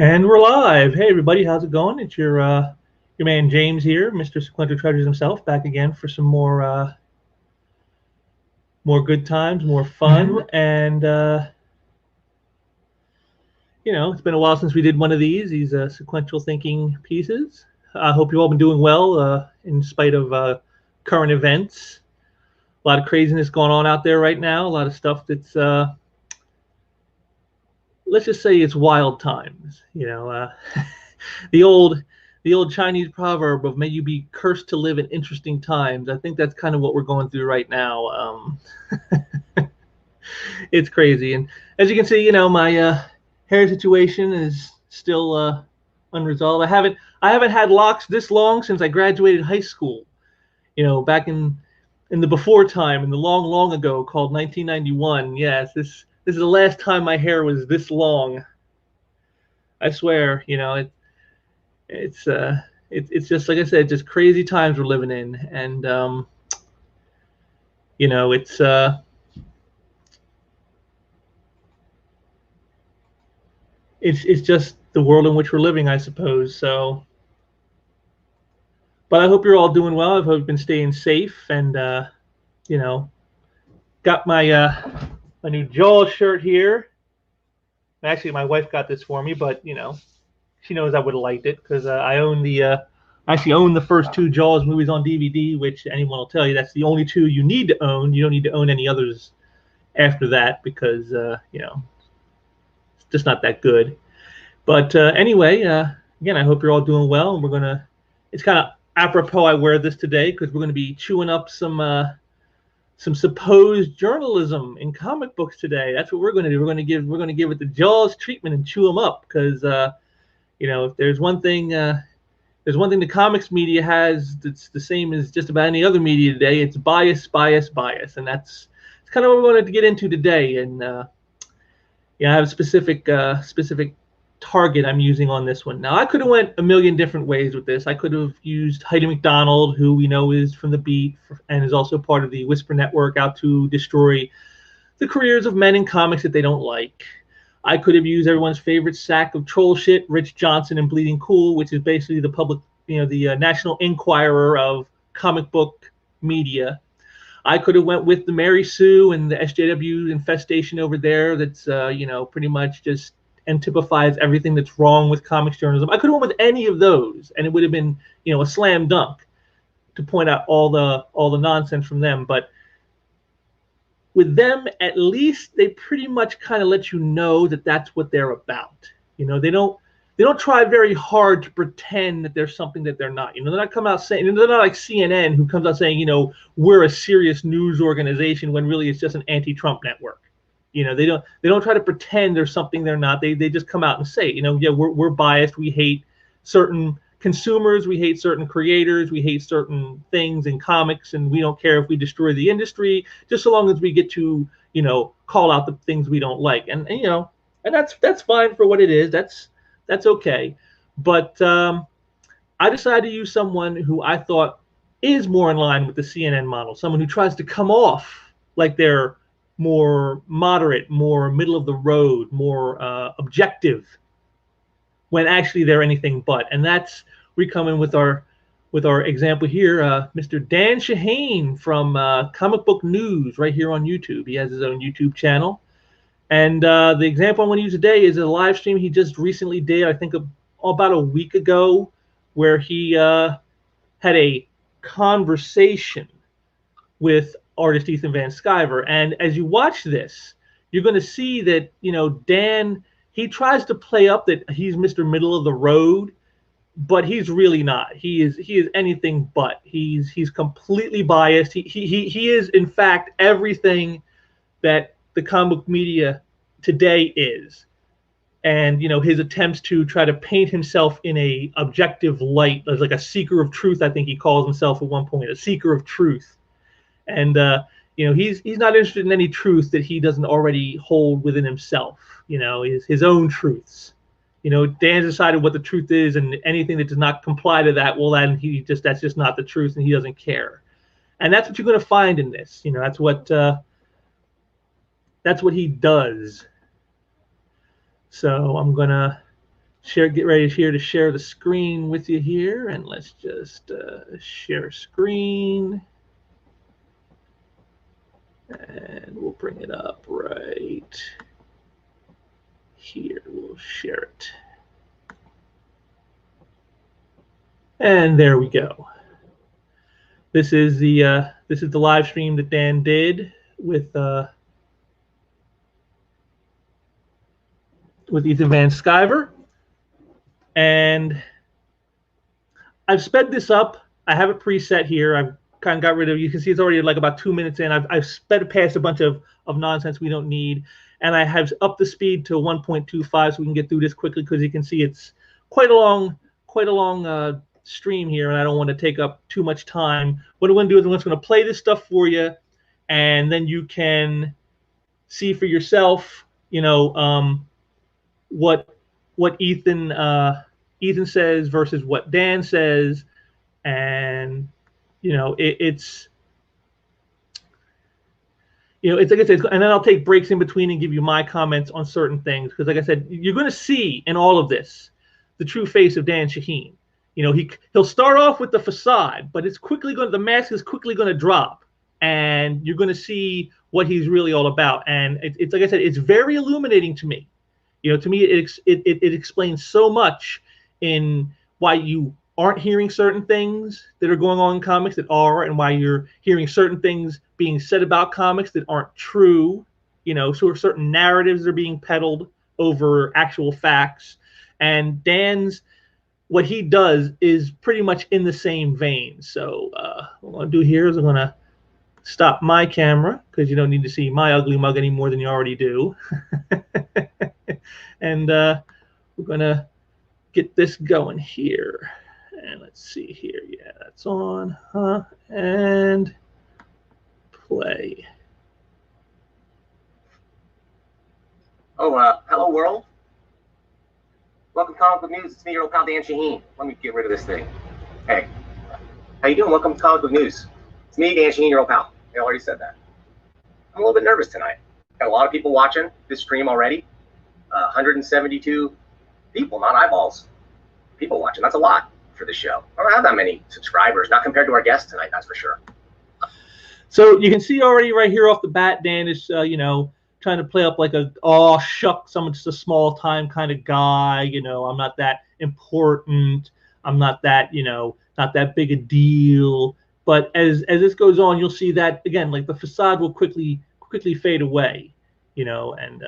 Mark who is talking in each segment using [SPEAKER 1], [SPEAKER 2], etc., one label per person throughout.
[SPEAKER 1] And we're live. Hey everybody, how's it going? It's your man James here, Mr. Sequential Treasures himself, back again for some more good times, more fun, and it's been a while since we did one of these sequential thinking pieces. I hope you've all been doing well in spite of current events. A lot of craziness going on out there right now. A lot of stuff that's let's just say it's wild times. The old Chinese proverb of "May you be cursed to live in interesting times." I think that's kind of what we're going through right now. It's crazy, and as you can see, my hair situation is still unresolved. I haven't had locks this long since I graduated high school. Back in the before time, in the long, long ago, called 1991. Yes, this is the last time my hair was this long. I swear, it's just like I said, just crazy times we're living in, and you know, it's uh, it's just the world in which we're living, I suppose. So, but I hope you're all doing well. I hope you've been staying safe, and you know, got my new Jaws shirt here. Actually, my wife got this for me, but she knows I would have liked it because I actually own the first two Jaws movies on DVD, which anyone will tell you that's the only two you need to own. You don't need to own any others after that because it's just not that good. But anyway, again, I hope you're all doing well, and we're gonna. It's kind of apropos I wear this today because we're going to be chewing up some supposed journalism in comic books today. That's what we're going to do. We're going to give it the Jaws treatment and chew them up because if there's one thing the comics media has that's the same as just about any other media today. It's bias, bias, bias, and it's kind of what we wanted to get into today. And I have a specific target I'm using on this one. Now, I could have went a million different ways with this. I could have used Heidi McDonald, who we know is from the Beat and is also part of the Whisper Network, out to destroy the careers of men in comics that they don't like. I could have used everyone's favorite sack of troll shit, Rich Johnson and Bleeding Cool, which is basically the public, the National Enquirer of comic book media. I could have went with the Mary Sue and the SJW infestation over there. That's pretty much just typifies everything that's wrong with comics journalism. I could have went with any of those, and it would have been a slam dunk to point out all the nonsense from them. But with them, at least they pretty much kind of let you know that that's what they're about. They don't try very hard to pretend that there's something that they're not. They're not coming out saying, they're not like CNN, who comes out saying, we're a serious news organization, when really it's just an anti-Trump network. They don't try to pretend there's something they're not. They just come out and say, yeah, we're biased. We hate certain consumers. We hate certain creators. We hate certain things in comics, and we don't care if we destroy the industry, just so long as we get to call out the things we don't like. And that's fine for what it is. That's okay. But I decided to use someone who I thought is more in line with the CNN model, someone who tries to come off like they're more moderate, more middle of the road, more objective, when actually they're anything but. And that's we come in with our example here, Mr. Dan Shahin from Comic Book News, right here on YouTube. He has his own YouTube channel. And the example I'm going to use today is a live stream he just recently did, I think about a week ago, where he had a conversation with artist Ethan Van Sciver. And as you watch this, you're going to see that, Dan, he tries to play up that he's Mr. Middle of the Road, but he's really not. He is anything but. He's completely biased. He is, in fact, everything that the comic book media today is. And his attempts to try to paint himself in a objective light, as like a seeker of truth, I think he calls himself at one point, a seeker of truth. And he's not interested in any truth that he doesn't already hold within himself. His own truths. Dan's decided what the truth is, and anything that does not comply to that, well, then that's just not the truth, and he doesn't care. And that's what you're going to find in this. That's what he does. So I'm gonna get ready here to share the screen with you here, and let's just share screen, and we'll bring it up right here. We'll share it, and there we go. This is the live stream that Dan did with Ethan Van Sciver. And I've sped this up. I have it preset here. I've kind of got rid of, you can see it's already like about 2 minutes in. I've sped past a bunch of nonsense we don't need. And I have upped the speed to 1.25 so we can get through this quickly, because you can see it's quite a long stream here, and I don't want to take up too much time. What I'm going to do is I'm just going to play this stuff for you, and then you can see for yourself, you know, what Ethan says versus what Dan says, and you know, it's like I said, and then I'll take breaks in between and give you my comments on certain things, because like I said, you're going to see in all of this the true face of Dan Shahin. You know, he'll start off with the facade, but the mask is quickly going to drop, and you're going to see what he's really all about. And it's like I said, it's very illuminating to me. You know, to me, it explains so much in why you aren't hearing certain things that are going on in comics that are, and why you're hearing certain things being said about comics that aren't true. You know, sort of certain narratives are being peddled over actual facts. And what he does is pretty much in the same vein. So what I'm going to do here is I'm going to stop my camera, because you don't need to see my ugly mug any more than you already do. And we're going to get this going here. And let's see here. Yeah, that's on. And play.
[SPEAKER 2] Oh, hello, world. Welcome to Comic Book News. It's me, your old pal Dan Shahin. Let me get rid of this thing. Hey, how you doing? Welcome to Comic Book News. It's me, Dan Shahin, your old pal. I already said that. I'm a little bit nervous tonight. Got a lot of people watching this stream already. 172 people, not eyeballs. People watching. That's a lot for this show. I don't have that many subscribers, not compared to our guests tonight, that's for sure.
[SPEAKER 1] So you can see already right here off the bat, Dan is, you know, trying to play up like oh shucks, I'm just a small time kind of guy, you know, I'm not that important, I'm not that, you know, not that big a deal. But as this goes on, you'll see that again, like the facade will quickly fade away, you know. And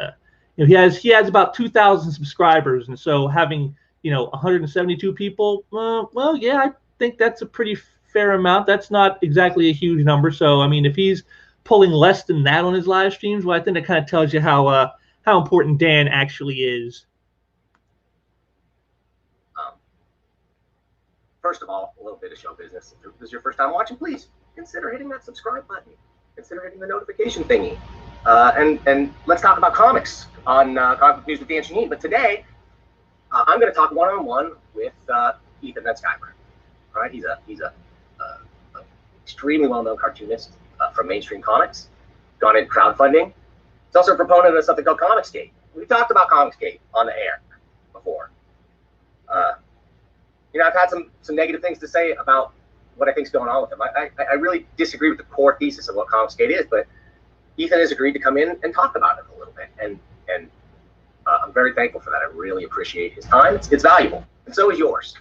[SPEAKER 1] you know, he has about 2,000 subscribers, and so having, you know, 172 people, well, yeah, I think that's a pretty fair amount. That's not exactly a huge number. So I mean, if he's pulling less than that on his live streams, well, I think that kind of tells you how important Dan actually is.
[SPEAKER 2] First of all, a little bit of show business. If this is your first time watching, please consider hitting that subscribe button. Consider hitting the notification thingy. And let's talk about comics on Comic Book News with Dan Shahin. But today, I'm going to talk one-on-one with Ethan Van Sciver. All right, he's a extremely well-known cartoonist from mainstream comics. Gone into crowdfunding. He's also a proponent of something called Comicsgate. We've talked about Comicsgate on the air before. You know, I've had some negative things to say about what I think's going on with him. I really disagree with the core thesis of what Comicsgate is, but Ethan has agreed to come in and talk about it a little bit, and I'm very thankful for that. I really appreciate his time. It's valuable, and so is yours.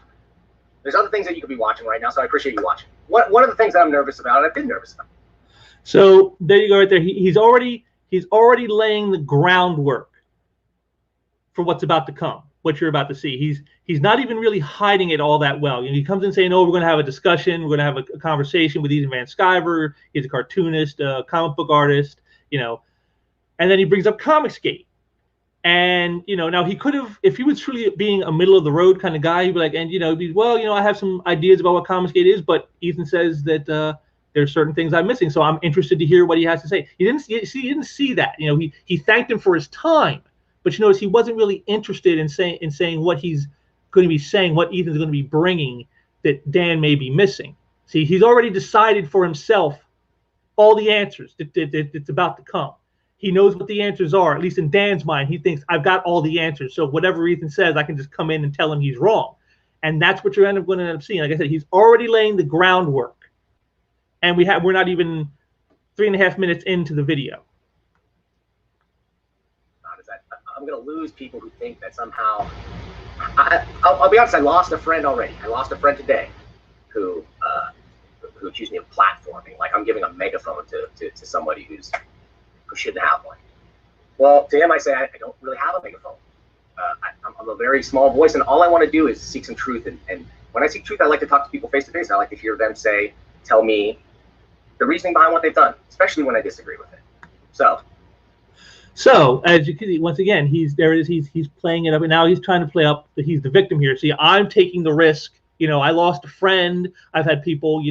[SPEAKER 2] There's other things that you could be watching right now, so I appreciate you watching. One of the things that I'm nervous about, and I've been nervous about.
[SPEAKER 1] So there you go, right there. He's already laying the groundwork for what's about to come, what you're about to see. He's not even really hiding it all that well. You know, he comes in saying, "Oh, we're going to have a discussion. We're going to have a conversation with Ethan Van Sciver. He's a cartoonist, a comic book artist, you know." And then he brings up Comicsgate. And, you know, now he could have, if he was truly being a middle of the road kind of guy, he'd be like, and, you know, well, you know, I have some ideas about what Comicsgate is, but Ethan says that there's certain things I'm missing, so I'm interested to hear what he has to say. He didn't see that. You know, he thanked him for his time, but you notice he wasn't really interested in saying what he's going to be saying, what Ethan's going to be bringing that Dan may be missing. See, he's already decided for himself all the answers that's about to come. He knows what the answers are. At least in Dan's mind, he thinks I've got all the answers. So whatever Ethan says, I can just come in and tell him he's wrong. And that's what you're going to end up seeing. Like I said, he's already laying the groundwork, and we're not even 3.5 minutes into the video.
[SPEAKER 2] I'm going to lose people who think that somehow. I'll be honest. I lost a friend already. I lost a friend today, who accused me of platforming, like I'm giving a megaphone to somebody who shouldn't have one. Well, to him, I say I don't really have a megaphone. I'm a very small voice, and all I want to do is seek some truth. And when I seek truth, I like to talk to people face to face. I like to hear them tell me the reasoning behind what they've done, especially when I disagree with it.
[SPEAKER 1] So as you can see, once again, he's playing it up, and now he's trying to play up that he's the victim here. See, I'm taking the risk. I lost a friend. I've had people,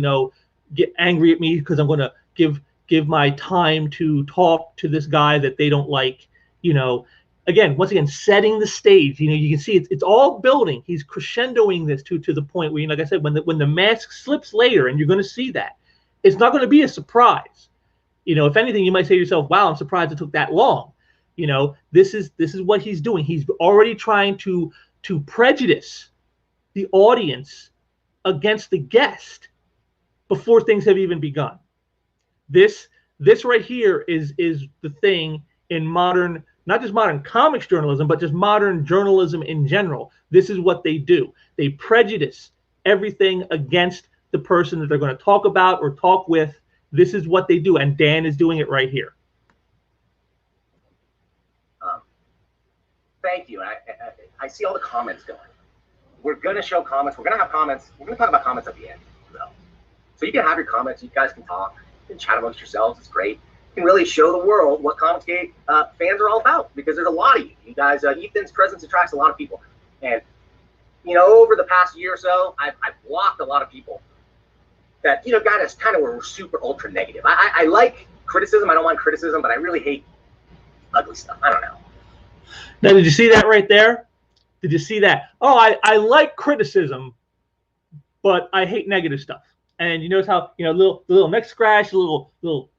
[SPEAKER 1] get angry at me because I'm going to give my time to talk to this guy that they don't like. Again, once again, setting the stage. You can see it's all building. He's crescendoing this to the point where, like I said, when the mask slips later, and you're going to see that, it's not going to be a surprise. If anything, you might say to yourself, "Wow, I'm surprised it took that long." This is what he's doing. He's already trying to prejudice the audience against the guest before things have even begun. This right here is the thing in modern, not just modern comics journalism, but just modern journalism in general. This is what they do. They prejudice everything against the person that they're going to talk about or talk with. This is what they do, and Dan is doing it right here.
[SPEAKER 2] Thank you. I see all the comments going. We're going to show comments. We're going to have comments. We're going to talk about comments at the end. So you can have your comments. You guys can talk. You can chat amongst yourselves. It's great. You can really show the world what Comicsgate fans are all about, because there's a lot of you. You guys, Ethan's presence attracts a lot of people. And, over the past year or so, I've blocked a lot of people that, guys kind of were super ultra negative. I like criticism. I don't mind criticism, but I really hate ugly stuff. I don't know.
[SPEAKER 1] Now, did you see that right there? Did you see that? Oh, I like criticism, but I hate negative stuff. And you notice how, little neck scratch, little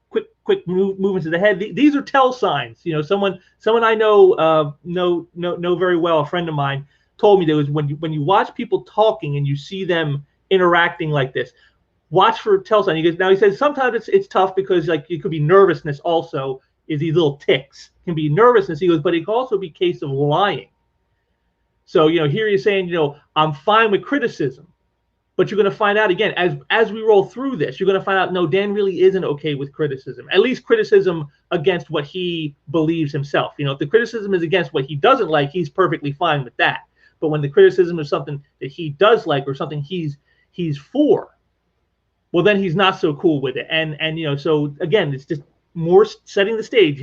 [SPEAKER 1] quick movements of the head. These are tell signs. Someone I know very well, a friend of mine, told me that was when you watch people talking and you see them interacting like this, watch for tell signs. He says sometimes it's tough because it could be nervousness also. Is these little ticks can be nervousness. He goes, but it can also be a case of lying. So here you're saying I'm fine with criticism, but you're going to find out again as we roll through this, you're going to find out no, Dan really isn't okay with criticism. At least criticism against what he believes himself. If the criticism is against what he doesn't like, he's perfectly fine with that. But when the criticism is something that he does like or something he's for, well, then he's not so cool with it. And so again, it's just more setting the stage.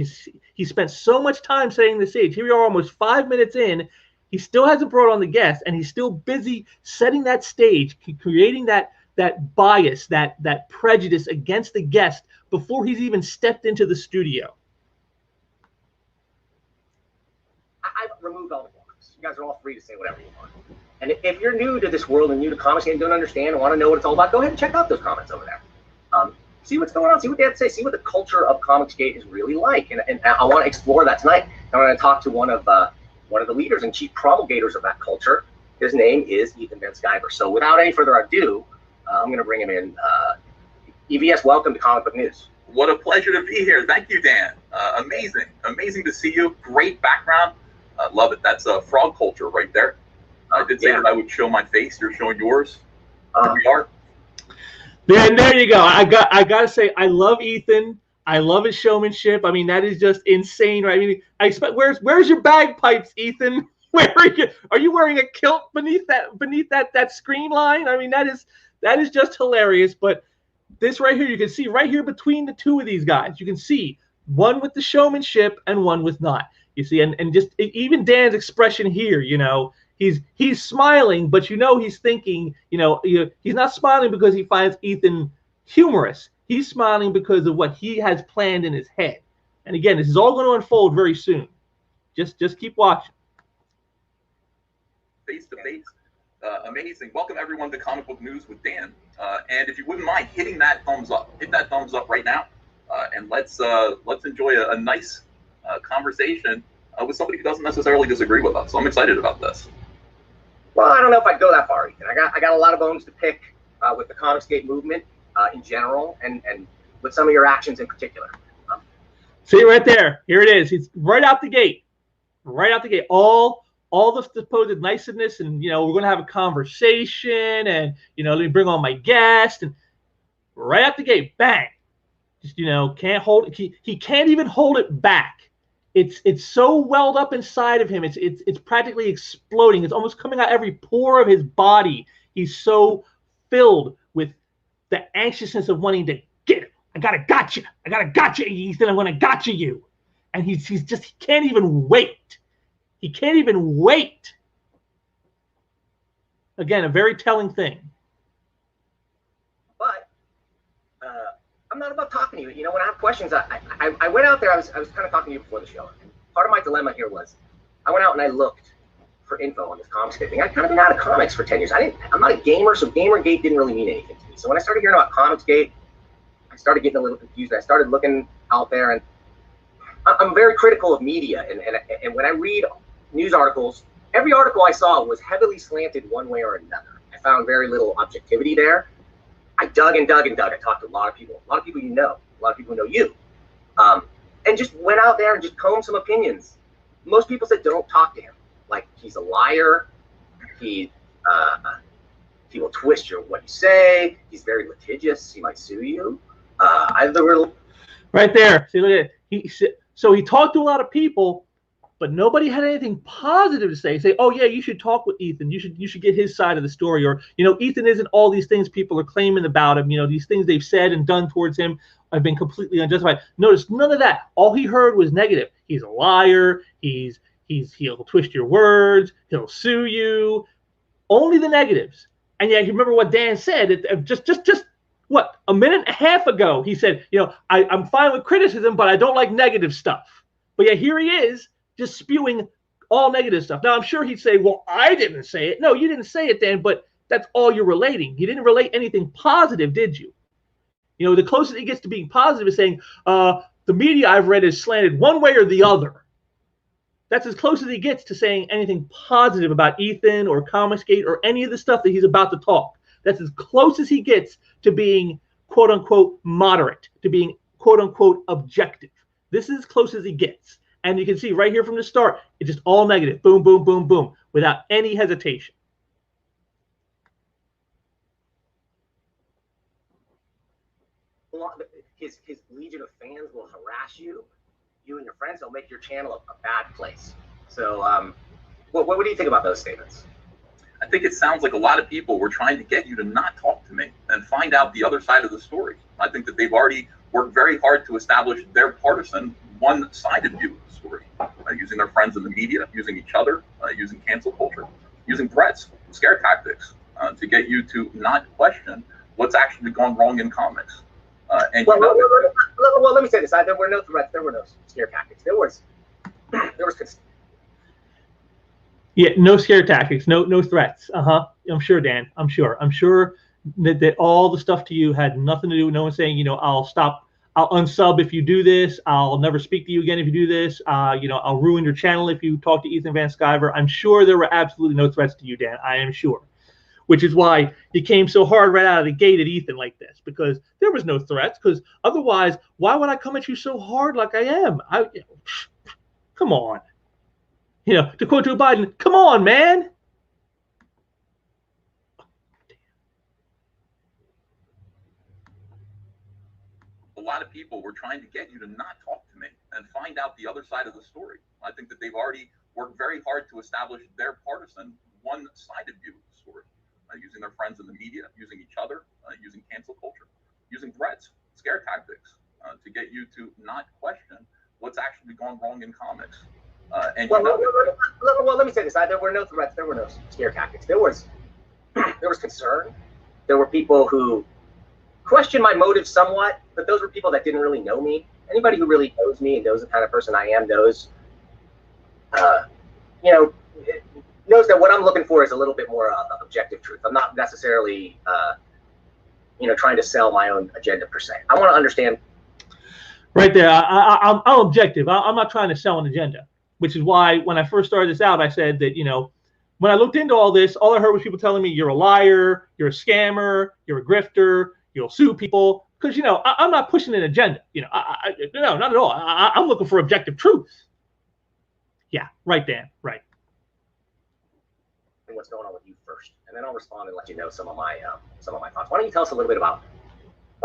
[SPEAKER 1] He spent so much time setting the stage. Here we are almost 5 minutes in. He still hasn't brought on the guest, and he's still busy setting that stage, creating that bias, that prejudice against the guest before he's even stepped into the studio.
[SPEAKER 2] I've removed all the blocks. You guys are all free to say whatever you want. And if you're new to this world and new to comics and don't understand and want to know what it's all about, go ahead and check out those comments over there. See what's going on, see what they have to say, see what the culture of Comicsgate is really like. And I want to explore that tonight. I want to talk to one of the leaders and chief promulgators of that culture. His name is Ethan Van Sciver. So without any further ado, I'm going to bring him in. EVS, welcome to Comic Book News.
[SPEAKER 3] What a pleasure to be here. Thank you, Dan. Amazing to see you. Great background. Love it. That's frog culture right there. I did say that I would show my face. You're showing yours. Here we are.
[SPEAKER 1] There you go. I gotta say, I love Ethan. I love his showmanship. I mean, that is just insane, right? I mean, I expect where's your bagpipes, Ethan? Where are you wearing a kilt beneath that screen line? I mean, that is just hilarious. But this right here, you can see right here between the two of these guys, you can see one with the showmanship and one with not. You see, and just even Dan's expression here, he's smiling, but he's thinking, he's not smiling because he finds Ethan humorous. He's smiling because of what he has planned in his head. And again, this is all going to unfold very soon. Just keep watching.
[SPEAKER 3] Face to face. Amazing. Welcome everyone to Comic Book News with Dan. And if you wouldn't mind hitting that thumbs up, hit that thumbs up right now. And let's enjoy a nice conversation with somebody who doesn't necessarily disagree with us. So I'm excited about this.
[SPEAKER 2] Well, I don't know if I'd go that far, Ethan. I got a lot of bones to pick with the Comicsgate movement in general, and with some of your actions in particular.
[SPEAKER 1] See right there. Here it is. It's right out the gate. Right out the gate. All the supposed niceness, and we're gonna have a conversation, and let me bring on my guest, and right out the gate, bang. Just can't hold it. He can't even hold it back. It's so welled up inside of him. It's practically exploding. It's almost coming out every pore of his body. He's so filled with the anxiousness of wanting to get it. I gotta gotcha, Ethan. I'm gonna gotcha you. And he can't even wait. He can't even wait. Again, a very telling thing.
[SPEAKER 2] But I'm not about talking to you. When I have questions, I went out there. I was kind of talking to you before the show. Part of my dilemma here was I went out and I looked for info on this Comicsgate thing. I've kind of been out of comics for 10 years. I'm not a gamer, so Gamergate didn't really mean anything to me. So when I started hearing about Comicsgate, I started getting a little confused. I started looking out there, and I'm very critical of media. And when I read news articles, every article I saw was heavily slanted one way or another. I found very little objectivity there. I dug and dug and dug. I talked to a lot of people a lot of people who know you, and just went out there and just combed some opinions. Most people said don't talk to him. Like, he's a liar. He will twist what you say. He's very litigious. He might sue you.
[SPEAKER 1] Right there. See, look at it. So he talked to a lot of people, but nobody had anything positive to say. Say, oh yeah, you should talk with Ethan. You should get his side of the story. Or Ethan isn't all these things people are claiming about him. These things they've said and done towards him have been completely unjustified. Notice none of that. All he heard was negative. He's a liar. He'll twist your words. He'll sue you. Only the negatives. And yet, you remember what Dan said? Just what, a minute and a half ago, he said, I'm fine with criticism, but I don't like negative stuff. But yet here he is, just spewing all negative stuff. Now, I'm sure he'd say, well, I didn't say it. No, you didn't say it, Dan, but that's all you're relating. You didn't relate anything positive, did you? The closest he gets to being positive is saying, the media I've read is slanted one way or the other. That's as close as he gets to saying anything positive about Ethan or Comicsgate or any of the stuff that he's about to talk. That's as close as he gets to being, quote unquote, moderate, to being, quote unquote, objective. This is as close as he gets. And you can see right here from the start, it's just all negative. Boom, boom, boom, boom, without any hesitation.
[SPEAKER 2] His legion of fans will harass you and your friends. They'll make your channel a bad place. So what do you think about those statements?
[SPEAKER 3] I think it sounds like a lot of people were trying to get you to not talk to me and find out the other side of the story. I think that they've already worked very hard to establish their partisan, one-sided view of the story, using their friends in the media, using each other, using cancel culture, using threats, scare tactics to get you to not question what's actually gone wrong in comics.
[SPEAKER 2] Well, let me say this. There were no threats. There were no scare tactics. There was
[SPEAKER 1] Yeah, no scare tactics, no threats. I'm sure, Dan. I'm sure that all the stuff to you had nothing to do with no one saying, I'll unsub if you do this. I'll never speak to you again if you do this. I'll ruin your channel if you talk to Ethan Van Sciver. I'm sure there were absolutely no threats to you, Dan. I am sure. Which is why you came so hard right out of the gate at Ethan like this, because there was no threats. Because otherwise, why would I come at you so hard like I am? Come on. To quote Joe Biden, come on, man.
[SPEAKER 3] A lot of people were trying to get you to not talk to me and find out the other side of the story. I think that they've already worked very hard to establish their partisan, one-sided view of the story, using their friends in the media, using each other, using cancel culture, using threats, scare tactics to get you to not question what's actually gone wrong in comics.
[SPEAKER 2] Let me say this. There were no threats. There were no scare tactics. There was concern. There were people who questioned my motives somewhat, but those were people that didn't really know me. Anybody who really knows me and knows the kind of person I am knows that what I'm looking for is a little bit more objective truth. I'm not necessarily trying to sell my own agenda per se. I want to understand.
[SPEAKER 1] Right there, I'm objective. I'm not trying to sell an agenda, which is why when I first started this out, I said that, you know, when I looked into all this, all I heard was people telling me you're a liar, you're a scammer, you're a grifter, you'll sue people. Because, you know, I'm not pushing an agenda. You know, no, not at all. I'm looking for objective truth. Yeah, right, Dan, right.
[SPEAKER 2] And what's going on with you first, and then I'll respond and let you know some of my thoughts. Why don't you tell us a little bit about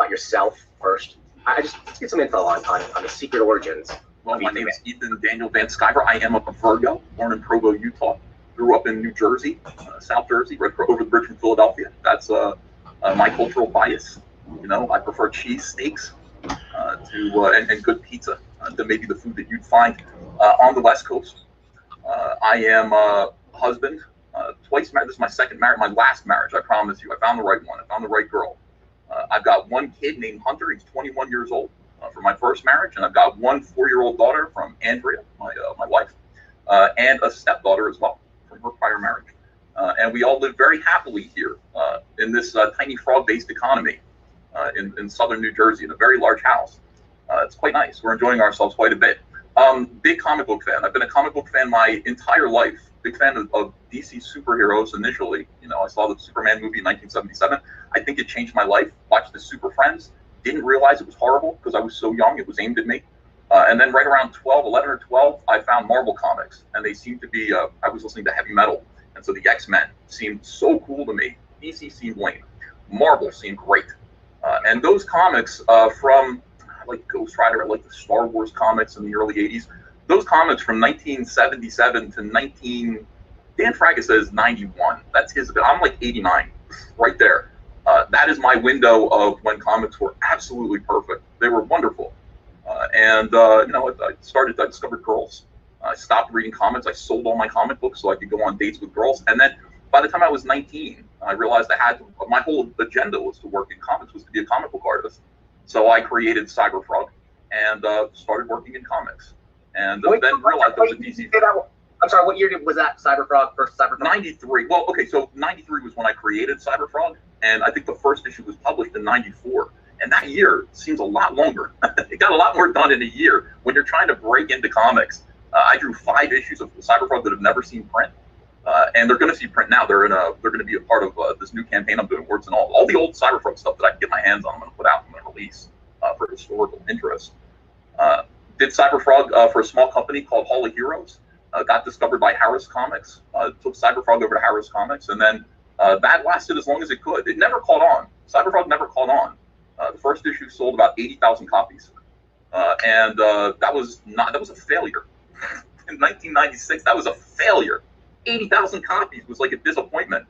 [SPEAKER 2] yourself first? Let's get some info on the secret origins.
[SPEAKER 3] Well, my name is Ethan Daniel Van Sciver. I am a Virgo, born in Provo, Utah. Grew up in New Jersey, South Jersey, right over the bridge from Philadelphia. That's my cultural bias. You know, I prefer cheese steaks and good pizza to maybe the food that you'd find on the West Coast. I am a husband, twice married. This is my second marriage, my last marriage. I promise you, I found the right one. I found the right girl. I've got one kid named Hunter. He's 21 years old from my first marriage, and I've got one 4-year-old daughter from Andrea, my wife, and a stepdaughter as well from her prior marriage. And we all live very happily here in this tiny frog-based economy in southern New Jersey in a very large house. It's quite nice. We're enjoying ourselves quite a bit. Big comic book fan. I've been a comic book fan my entire life. Big fan of DC superheroes initially. You know, I saw the Superman movie in 1977. I think it changed my life. Watched the Super Friends. Didn't realize it was horrible because I was so young. It was aimed at me. And then right around 11 or 12, I found Marvel comics. And they seemed to be, I was listening to heavy metal. And so the X-Men seemed so cool to me. DC seemed lame. Marvel seemed great. And those comics from, I like Ghost Rider, I like the Star Wars comics in the early 80s. Those comics from 1977 to Dan Fraga says 91. That's his, I'm like 89, right there. That is my window of when comics were absolutely perfect. They were wonderful. You know, I discovered girls. I stopped reading comics. I sold all my comic books so I could go on dates with girls. And then by the time I was 19, I realized my whole agenda was to work in comics, was to be a comic book artist. So I created Cyberfrog and started working in comics. And then realized there was a DC.
[SPEAKER 2] I'm sorry, what year was that Cyberfrog, first Cyberfrog?
[SPEAKER 3] 93. Well, okay, so 93 was when I created Cyberfrog, and I think the first issue was published in 94. And that year seems a lot longer. It got a lot more done in a year when you're trying to break into comics. I drew 5 issues of Cyberfrog that have never seen print, and they're going to see print now. They're going to be a part of this new campaign I'm doing, Words and All the old Cyberfrog stuff that I can get my hands on. I'm going to put out. I'm going to release for historical interest. Did Cyberfrog for a small company called Hall of Heroes. Got discovered by Harris Comics. Took Cyberfrog over to Harris Comics, and then that lasted as long as it could. It never caught on. Cyberfrog never caught on. The first issue sold about 80,000 copies, and that was a failure. In 1996, that was a failure. 80,000 copies was like a disappointment.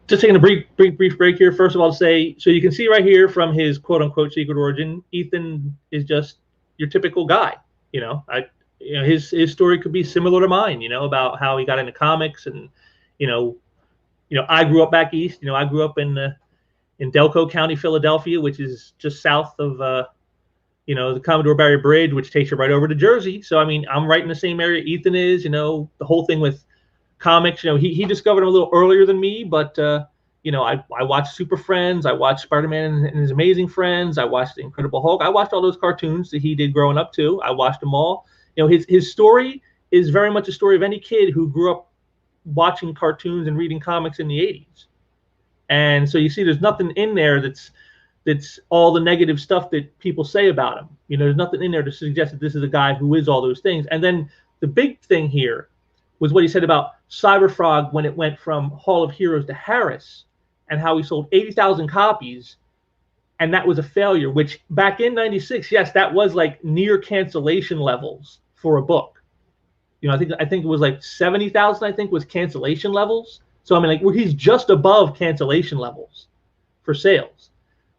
[SPEAKER 1] Just taking a brief break here. First of all, to say, so you can see right here from his quote-unquote secret origin, Ethan is just your typical guy. You know, his story could be similar to mine. You know, about how he got into comics, and you know, I grew up back east. You know, I grew up in Delco County, Philadelphia, which is just south of the Commodore Barry Bridge, which takes you right over to Jersey. So I mean, I'm right in the same area Ethan is. You know, the whole thing with comics. You know, he discovered them a little earlier than me, but you know, I watched Super Friends, I watched Spider-Man and His Amazing Friends, I watched The Incredible Hulk, I watched all those cartoons that he did growing up too. I watched them all. You know, his story is very much a story of any kid who grew up watching cartoons and reading comics in the 80s. And so you see there's nothing in there that's all the negative stuff that people say about him. You know, there's nothing in there to suggest that this is a guy who is all those things. And then the big thing here was what he said about Cyberfrog when it went from Hall of Heroes to Harris, and how he sold 80,000 copies, and that was a failure, which back in 96, yes, that was like near cancellation levels for a book. You know, I think it was like 70,000, I think, was cancellation levels. So I mean, like, he's just above cancellation levels for sales,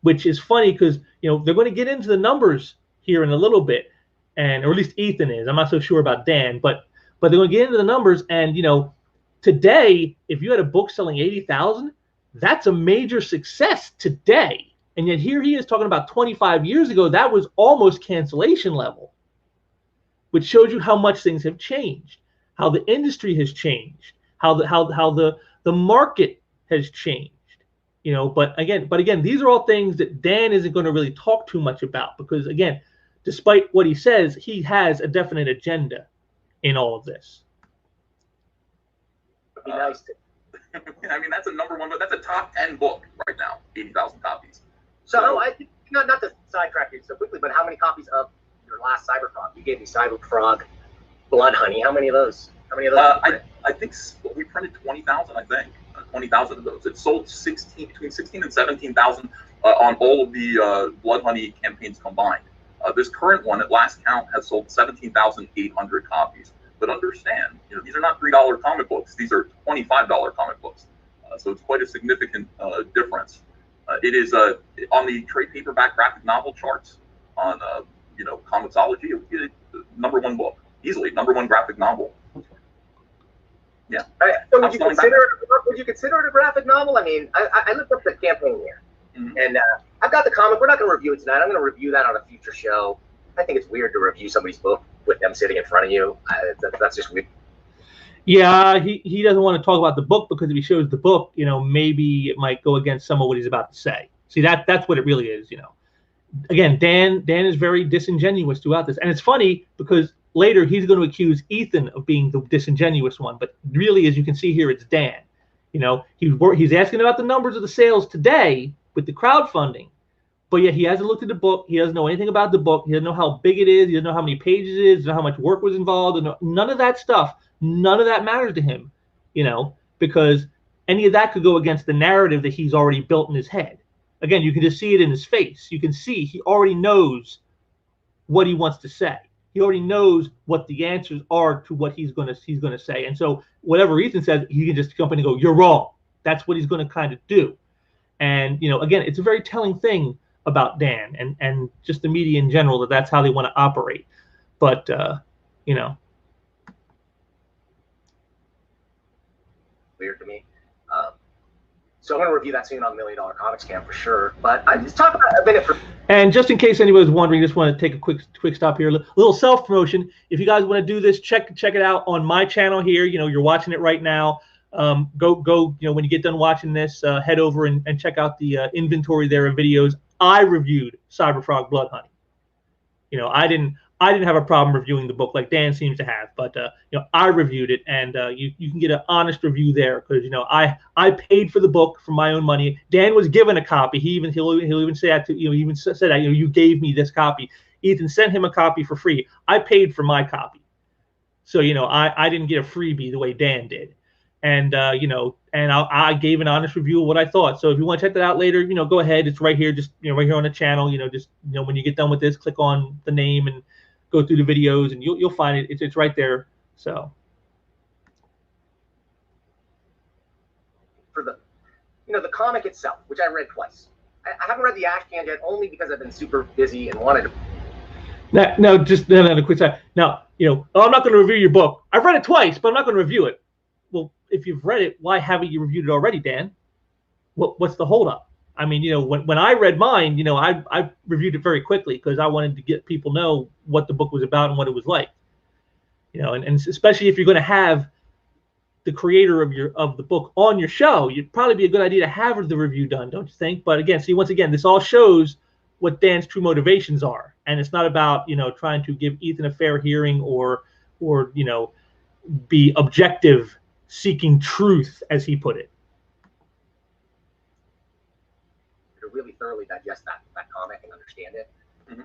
[SPEAKER 1] which is funny because, you know, they're going to get into the numbers here in a little bit, or at least Ethan is. I'm not so sure about Dan, but they're going to get into the numbers. And, you know, today, if you had a book selling 80,000, that's a major success today. And yet here he is talking about 25 years ago, that was almost cancellation level, which shows you how much things have changed, how the industry has changed, how the market has changed. You know, but again, these are all things that Dan isn't going to really talk too much about because, again, despite what he says, he has a definite agenda in all of this.
[SPEAKER 2] It'd be nice to.
[SPEAKER 3] I mean, that's a number one, but that's a top 10 book right now, 80,000 copies.
[SPEAKER 2] So I think, not to sidetrack you so quickly, but how many copies of your last Cyberfrog? You gave me Cyberfrog Blood Honey. How many of those?
[SPEAKER 3] I think we printed 20,000, I think. 20,000 of those. It sold between 16 and 17,000 on all of the Blood Honey campaigns combined. This current one, at last count, has sold 17,800 copies. But understand, you know, these are not $3 comic books. These are $25 comic books. So it's quite a significant difference. It is on the trade paperback graphic novel charts on you know, Comixology. It would be the #1 book, easily #1 graphic novel. Yeah.
[SPEAKER 2] So would you consider it a graphic novel? I mean, I looked up the campaign here, and I've got the comic. We're not going to review it tonight. I'm going to review that on a future show. I think it's weird to review somebody's book with them sitting in front of you. That's just weird.
[SPEAKER 1] Yeah, he doesn't want to talk about the book because if he shows the book, you know, maybe it might go against some of what he's about to say. See, that's what it really is, you know. Again, Dan is very disingenuous throughout this, and it's funny because later he's going to accuse Ethan of being the disingenuous one, but really, as you can see here, it's Dan. You know, he's asking about the numbers of the sales today with the crowdfunding, but yet he hasn't looked at the book. He doesn't know anything about the book. He doesn't know how big it is. He doesn't know how many pages it is. He doesn't know how much work was involved. None of that stuff. None of that matters to him, you know, because any of that could go against the narrative that he's already built in his head. Again, you can just see it in his face. You can see he already knows what he wants to say. He already knows what the answers are to what he's gonna say. And so whatever Ethan says, he can just jump in and go, "You're wrong." That's what he's going to kind of do. And you know, again, it's a very telling thing about Dan and just the media in general that's how they want to operate. But you know,
[SPEAKER 2] weird to me. So I'm going to review that soon on $1 Million Comics Camp for sure. But I just talk about a minute for.
[SPEAKER 1] And just in case anybody's wondering, just want to take a quick stop here. A little self promotion. If you guys want to do this, check it out on my channel here. You know, you're watching it right now. Go. You know, when you get done watching this, head over and check out the inventory there of videos. I reviewed Cyberfrog Blood Honey. You know, I didn't have a problem reviewing the book like Dan seems to have, but you know, I reviewed it, and you can get an honest review there because you know I paid for the book from my own money. Dan was given a copy. He'll even say that to you know, he even said that, you know, you gave me this copy. Ethan sent him a copy for free. I paid for my copy, so you know I didn't get a freebie the way Dan did, and you know, and I gave an honest review of what I thought. So if you want to check that out later, you know, go ahead. It's right here, just you know, right here on the channel. You know, just you know, when you get done with this, click on the name and go through the videos, and you'll find it. It's right there. So
[SPEAKER 2] for the, you know, the comic itself, which I read twice. I haven't read the Ashcan yet, only because I've been super busy and wanted to.
[SPEAKER 1] Now, just a quick side. Now, you know, I'm not going to review your book. I've read it twice, but I'm not going to review it. Well, if you've read it, why haven't you reviewed it already, Dan? What's the holdup? I mean, you know, when I read mine, you know, I reviewed it very quickly because I wanted to get people know what the book was about and what it was like. You know, and especially if you're going to have the creator of the book on your show, it'd probably be a good idea to have the review done, don't you think? But again, see, once again, this all shows what Dan's true motivations are, and it's not about, you know, trying to give Ethan a fair hearing or you know, be objective, seeking truth, as he put it.
[SPEAKER 2] Really thoroughly digest that comic and understand it. And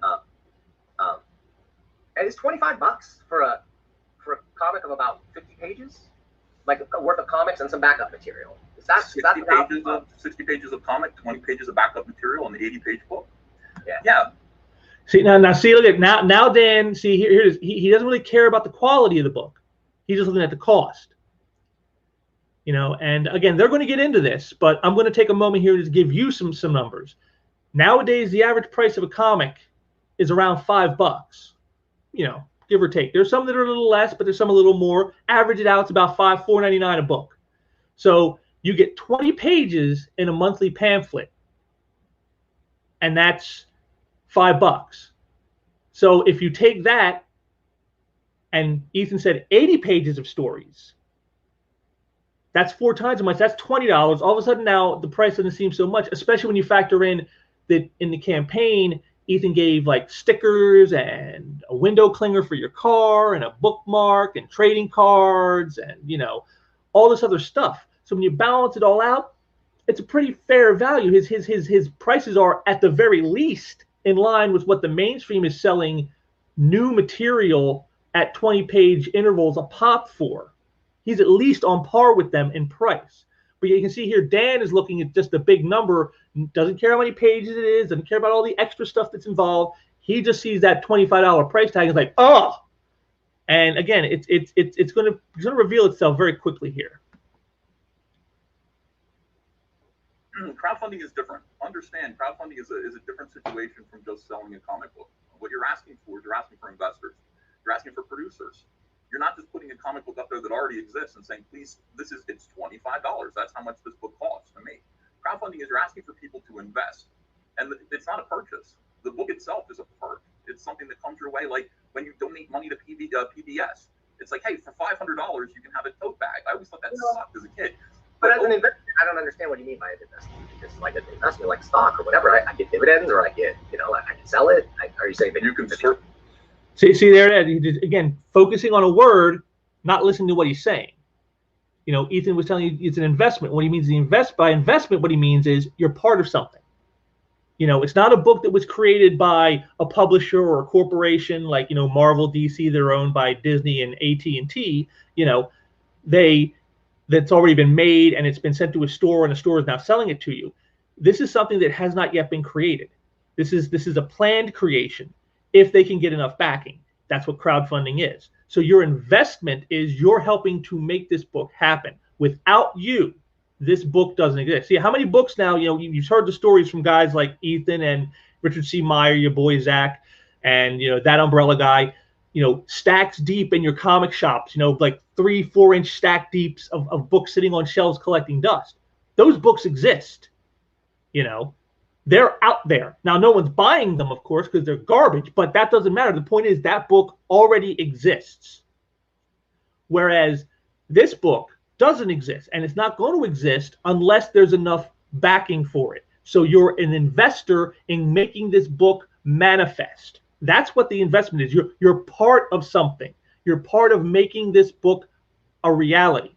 [SPEAKER 2] it's $25 for a comic of about 50 pages, like worth of comics and some backup material. Is that
[SPEAKER 3] 60 pages of comic, 20 pages of backup material, and the 80-page book?
[SPEAKER 2] Yeah.
[SPEAKER 1] See now see, look at now Dan, see here's he doesn't really care about the quality of the book. He's just looking at the cost. You know, and again, they're going to get into this, but I'm going to take a moment here to give you some numbers. Nowadays, the average price of a comic is around $5, you know, give or take. There's some that are a little less, but there's some a little more. Average it out, it's about $4.99 a book. So you get 20 pages in a monthly pamphlet, and that's $5. So if you take that, and Ethan said 80 pages of stories, That's 4 times as much. That's $20. All of a sudden now the price doesn't seem so much, especially when you factor in that in the campaign, Ethan gave like stickers and a window clinger for your car and a bookmark and trading cards and, you know, all this other stuff. So when you balance it all out, it's a pretty fair value. His prices are at the very least in line with what the mainstream is selling new material at 20-page intervals a pop for. He's at least on par with them in price. But you can see here, Dan is looking at just the big number, doesn't care how many pages it is, doesn't care about all the extra stuff that's involved. He just sees that $25 price tag and is like, oh. And again, it's going to reveal itself very quickly here.
[SPEAKER 3] Crowdfunding is different. Understand, crowdfunding is a different situation from just selling a comic book. What you're asking for is you're asking for investors. You're asking for producers. You're not just putting a comic book up there that already exists and saying, please, it's $25. That's how much this book costs to me. Crowdfunding is you're asking for people to invest. And it's not a purchase. The book itself is a perk. It's something that comes your way, like when you donate money to PBS. It's like, hey, for $500, you can have a tote bag. I always thought that sucked as a kid.
[SPEAKER 2] But as an investor, I don't understand what you mean by an investment. It's like an investment, like stock or whatever. I get dividends, or I get, I can sell it. Are you saying that
[SPEAKER 3] you can?
[SPEAKER 1] See there, again, focusing on a word, not listening to what he's saying. You know, Ethan was telling you it's an investment. What he means by investment, what he means is you're part of something. You know, it's not a book that was created by a publisher or a corporation like, Marvel, DC. They're owned by Disney and AT&T. You know, that's already been made and it's been sent to a store and the store is now selling it to you. This is something that has not yet been created. This is a planned creation if they can get enough backing. That's what crowdfunding is. So your investment is you're helping to make this book happen. Without you, this book doesn't exist. See, how many books now, you've heard the stories from guys like Ethan and Richard C. Meyer, your boy Zach, and, that Umbrella guy, stacks deep in your comic shops, like 3-4 inch stack deeps of books sitting on shelves collecting dust. Those books exist, they're out there. Now, no one's buying them, of course, because they're garbage, but that doesn't matter. The point is that book already exists. Whereas this book doesn't exist, and it's not going to exist unless there's enough backing for it. So you're an investor in making this book manifest. That's what the investment is. You're part of something. You're part of making this book a reality.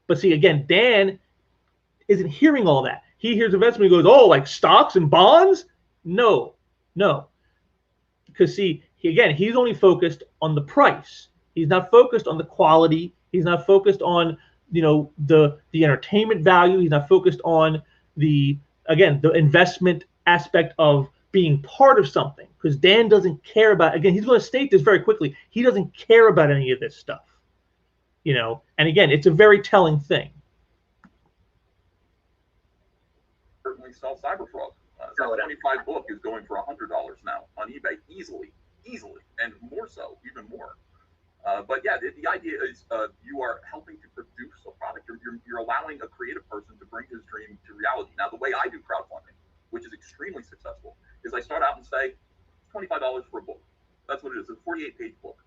[SPEAKER 1] But see, again, Dan isn't hearing all that. He hears investment and goes, oh, like stocks and bonds? No. Because see, he's only focused on the price. He's not focused on the quality. He's not focused on, the entertainment value. He's not focused on the investment aspect of being part of something. Because Dan doesn't care about, he's going to state this very quickly. He doesn't care about any of this stuff. And again, it's a very telling thing.
[SPEAKER 3] Sell Cyberfrog. That 25 book is going for $100 now on eBay, easily, and more so, even more. But yeah, the idea is you are helping to produce a product. You're allowing a creative person to bring his dream to reality. Now, the way I do crowdfunding, which is extremely successful, is I start out and say $25 for a book. That's what it is. It's a 48-page book.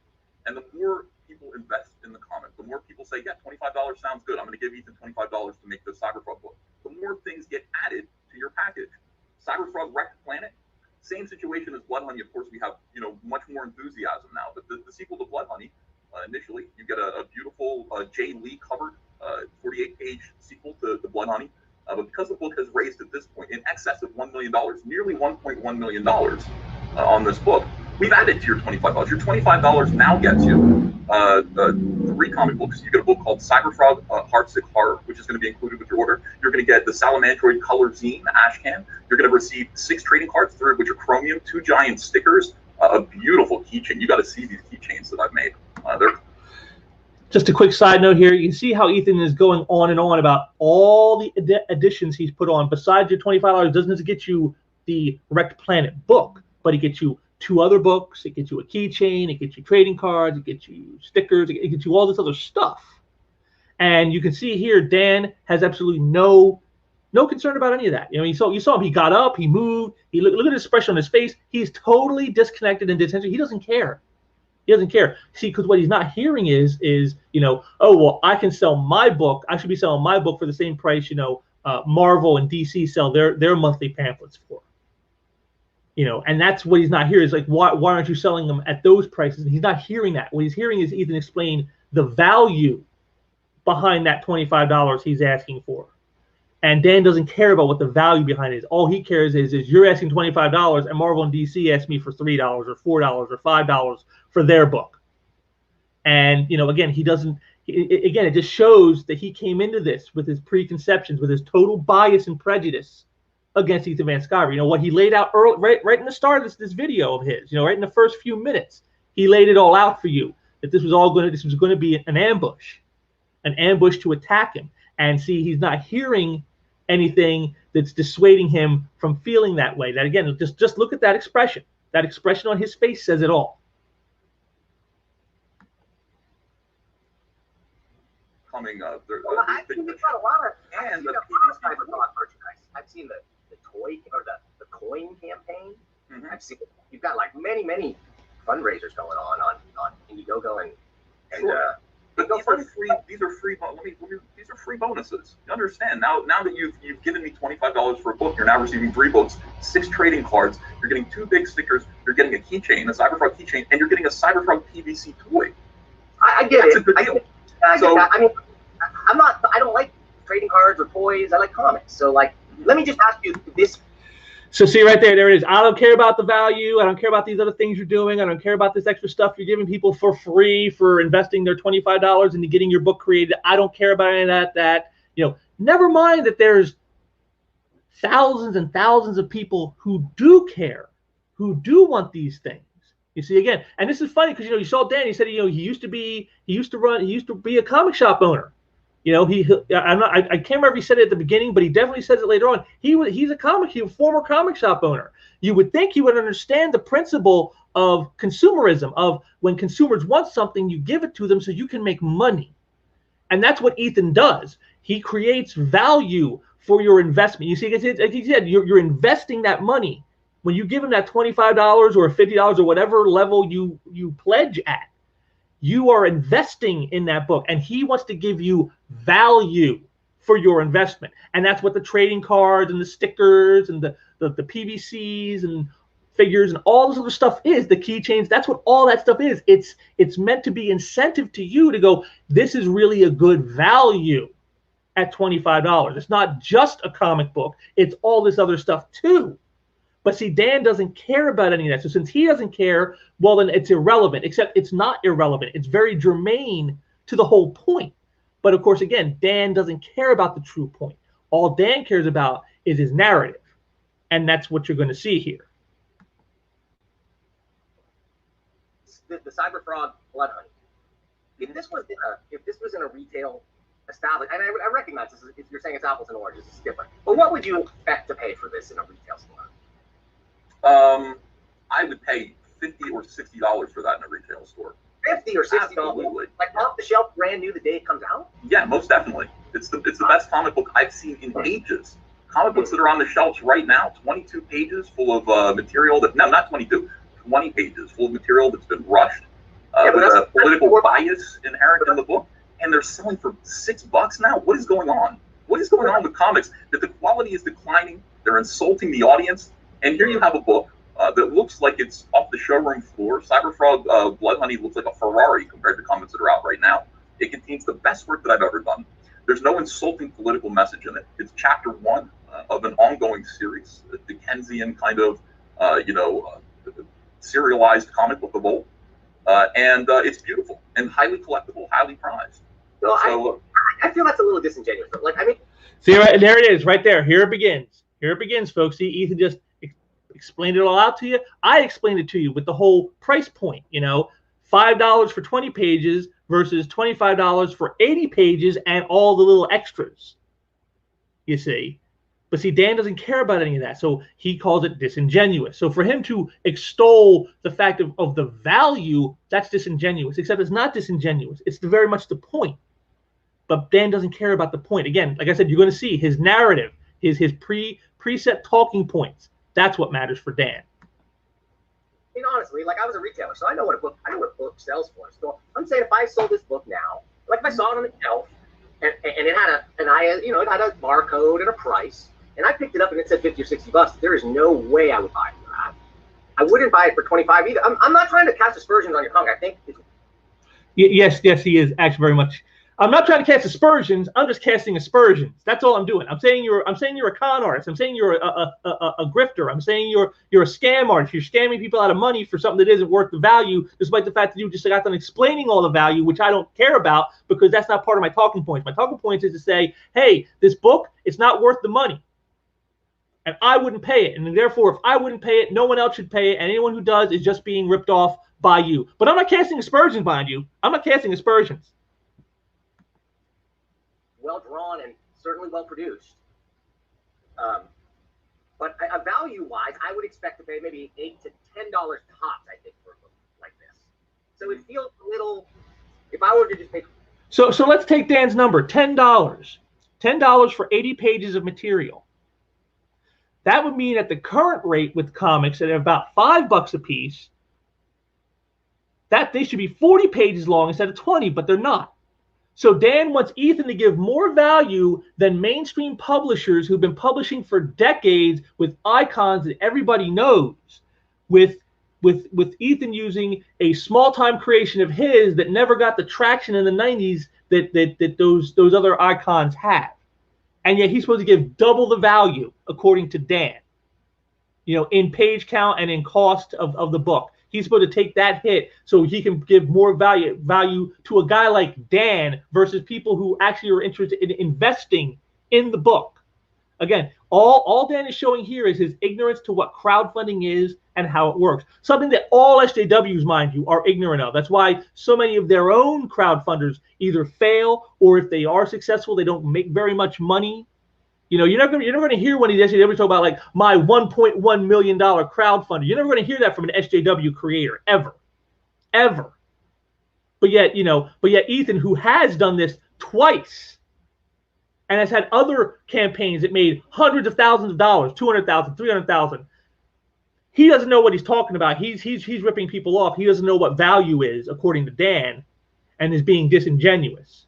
[SPEAKER 3] And the more people invest in the comic, the more people say, yeah, $25 sounds good. I'm going to give Ethan $25 to make this Cyberfrog book. The more things get added to your package. Cyberfrog Wrecked Planet, same situation as Blood Honey. Of course, we have much more enthusiasm now. But the sequel to Blood Honey, initially, you get a beautiful Jay Lee covered 48-page sequel to Blood Honey. But because the book has raised at this point in excess of $1 million, nearly $1.1 million on this book, we've added to your $25. Your $25 now gets you 3 comic books. You get a book called Cyberfrog Heartsick Horror, which is going to be included with your order. You're going to get the Salamandroid Color Zine Ashcan. You're going to receive 6 trading cards, 3 of which are chromium, 2 giant stickers, a beautiful keychain. You got to see these keychains that I've made. They're
[SPEAKER 1] just a quick side note here. You can see how Ethan is going on and on about all the additions he's put on. Besides your $25, doesn't just get you the Wrecked Planet book, but it gets you 2 other books. It gets you a keychain. It gets you trading cards. It gets you stickers. It gets you all this other stuff. And you can see here, Dan has absolutely no concern about any of that. You saw him. He got up. He moved. Look at the expression on his face. He's totally disconnected and disengaged. He doesn't care. He doesn't care. See, because what he's not hearing is you know, oh well, I can sell my book. I should be selling my book for the same price, you know, Marvel and DC sell their monthly pamphlets for. You know, and that's what he's not hearing. Is like, why aren't you selling them at those prices? And he's not hearing that. What he's hearing is Ethan explain the value behind that $25 he's asking for. And Dan doesn't care about what the value behind it is. All he cares is you're asking $25 and Marvel and DC asked me for $3 or $4 or $5 for their book. And, you know, again, he doesn't, again, it just shows that he came into this with his preconceptions, with his total bias and prejudice against Ethan Van Sciver. You know, what he laid out early, right in the start of this video of his, you know, right in the first few minutes, he laid it all out for you, that this was going to be an ambush to attack him. And see, he's not hearing anything that's dissuading him from feeling that way. That again, just look at that expression. That expression on his face says it all.
[SPEAKER 3] Coming up,
[SPEAKER 2] we've got a lot of cyberpunk merchandise. I've seen the toy or the coin campaign. Mm-hmm. I've seen you've got like many fundraisers going on Indiegogo and
[SPEAKER 3] sure. But these are free. These are free bonuses. You understand now that you've given me $25 for a book, you're now receiving 3 books, 6 trading cards. You're getting 2 big stickers. You're getting a keychain, a Cyberfrog keychain, and you're getting a Cyberfrog PVC toy.
[SPEAKER 2] I get
[SPEAKER 3] That's
[SPEAKER 2] it.
[SPEAKER 3] a good deal.
[SPEAKER 2] So I mean, I don't like trading cards or toys. I like comics. So like, let me just ask you this.
[SPEAKER 1] So see right there it is. I don't care about the value. I don't care about these other things you're doing. I don't care about this extra stuff you're giving people for free for investing their $25 into getting your book created. I don't care about any of that. You know, never mind that there's thousands and thousands of people who do care, who do want these things. You see again, and this is funny because, you know, you saw Dan. He said, you know, he used to be a comic shop owner. You know, I can't remember if he said it at the beginning, but he definitely says it later on. He's a former comic shop owner. You would think he would understand the principle of consumerism, of when consumers want something, you give it to them so you can make money. And that's what Ethan does. He creates value for your investment. You see, like he said, you're investing that money. When you give him that $25 or $50 or whatever level you pledge at, you are investing in that book, and he wants to give you value for your investment. And that's what the trading cards and the stickers and the PVCs and figures and all this other stuff is, the keychains. That's what all that stuff is. It's meant to be incentive to you to go, this is really a good value at $25. It's not just a comic book. It's all this other stuff too. But see, Dan doesn't care about any of that. So since he doesn't care, well, then it's irrelevant, except it's not irrelevant. It's very germane to the whole point. But of course, again, Dan doesn't care about the true point. All Dan cares about is his narrative. And that's what you're going to see here.
[SPEAKER 2] The Cyberfrog Blood Honey. If this was in a retail establishment, and I recognize this, if you're saying it's apples and oranges, it's different. But what would you expect to pay for this in a retail store?
[SPEAKER 3] I would pay $50 or $60 for that in a retail store.
[SPEAKER 2] $50 or $60,
[SPEAKER 3] Absolutely.
[SPEAKER 2] Like off the shelf, brand new the day it comes out.
[SPEAKER 3] Yeah, most definitely. It's the best comic book I've seen in ages. Comic books that are on the shelves right now, 22 pages full of material that not 22, 20 pages full of material that's been rushed. There's a political bias inherent in the book, and they're selling for $6 now. What is going on? What is going on with comics? That the quality is declining. They're insulting the audience. And here you have a book that looks like it's off the showroom floor. Cyberfrog Blood Honey looks like a Ferrari compared to comics that are out right now. It contains the best work that I've ever done. There's no insulting political message in it. It's chapter 1 of an ongoing series, a Dickensian kind of, serialized comic book of old. And it's beautiful and highly collectible, highly prized.
[SPEAKER 2] So I feel that's a little disingenuous. But like, I mean,
[SPEAKER 1] see, right there it is, right there. Here it begins. Here it begins, folks. See, Ethan just explained it all out to you. I explained it to you with the whole price point. You know, $5 for 20 pages versus $25 for 80 pages and all the little extras. You see. But see, Dan doesn't care about any of that, so he calls it disingenuous. So for him to extol the fact of the value, that's disingenuous, except it's not disingenuous. It's very much the point. But Dan doesn't care about the point. Again, like I said, you're going to see his narrative, his preset talking points. That's what matters for Dan.
[SPEAKER 2] mean, honestly, like I was a retailer, so I know what a book sells for. So I'm saying if I sold this book now, like if I saw it on the shelf, and it had it had a barcode and a price, and I picked it up and it said 50 or 60 bucks, there is no way I would buy it for that. I wouldn't buy it for 25 either. I'm not trying to cast aspersions on your comic. I think it's...
[SPEAKER 1] Yes, he is actually very much. I'm not trying to cast aspersions. I'm just casting aspersions. That's all I'm doing. I'm saying you're a con artist. I'm saying you're a grifter. I'm saying you're a scam artist. You're scamming people out of money for something that isn't worth the value, despite the fact that you just got done explaining all the value, which I don't care about because that's not part of my talking points. My talking points is to say, hey, this book, it's not worth the money. And I wouldn't pay it. And therefore, if I wouldn't pay it, no one else should pay it. And anyone who does is just being ripped off by you. But I'm not casting aspersions behind you. I'm not casting aspersions.
[SPEAKER 2] Well drawn and certainly well produced. But value-wise, I would expect to pay maybe $8 to $10 tops, I think, for a book like this. So it feels a little, if I were to just pay...
[SPEAKER 1] So let's take Dan's number, $10. $10 for 80 pages of material. That would mean at the current rate with comics at about $5 a piece, that they should be 40 pages long instead of 20, but they're not. So Dan wants Ethan to give more value than mainstream publishers who've been publishing for decades with icons that everybody knows, with Ethan using a small-time creation of his that never got the traction in the 90s that those other icons have. And yet he's supposed to give double the value, according to Dan, in page count and in cost of the book. He's supposed to take that hit so he can give more value to a guy like Dan versus people who actually are interested in investing in the book. Again, all Dan is showing here is his ignorance to what crowdfunding is and how it works. Something that all SJWs, mind you, are ignorant of. That's why so many of their own crowdfunders either fail, or if they are successful, they don't make very much money. You're never going to hear one of these SJWs talk about like my $1.1 million crowdfunder. You're never going to hear that from an SJW creator ever. But yet Ethan, who has done this twice and has had other campaigns that made hundreds of thousands of dollars, 200,000, 300,000. He doesn't know what he's talking about. He's ripping people off. He doesn't know what value is, according to Dan, and is being disingenuous.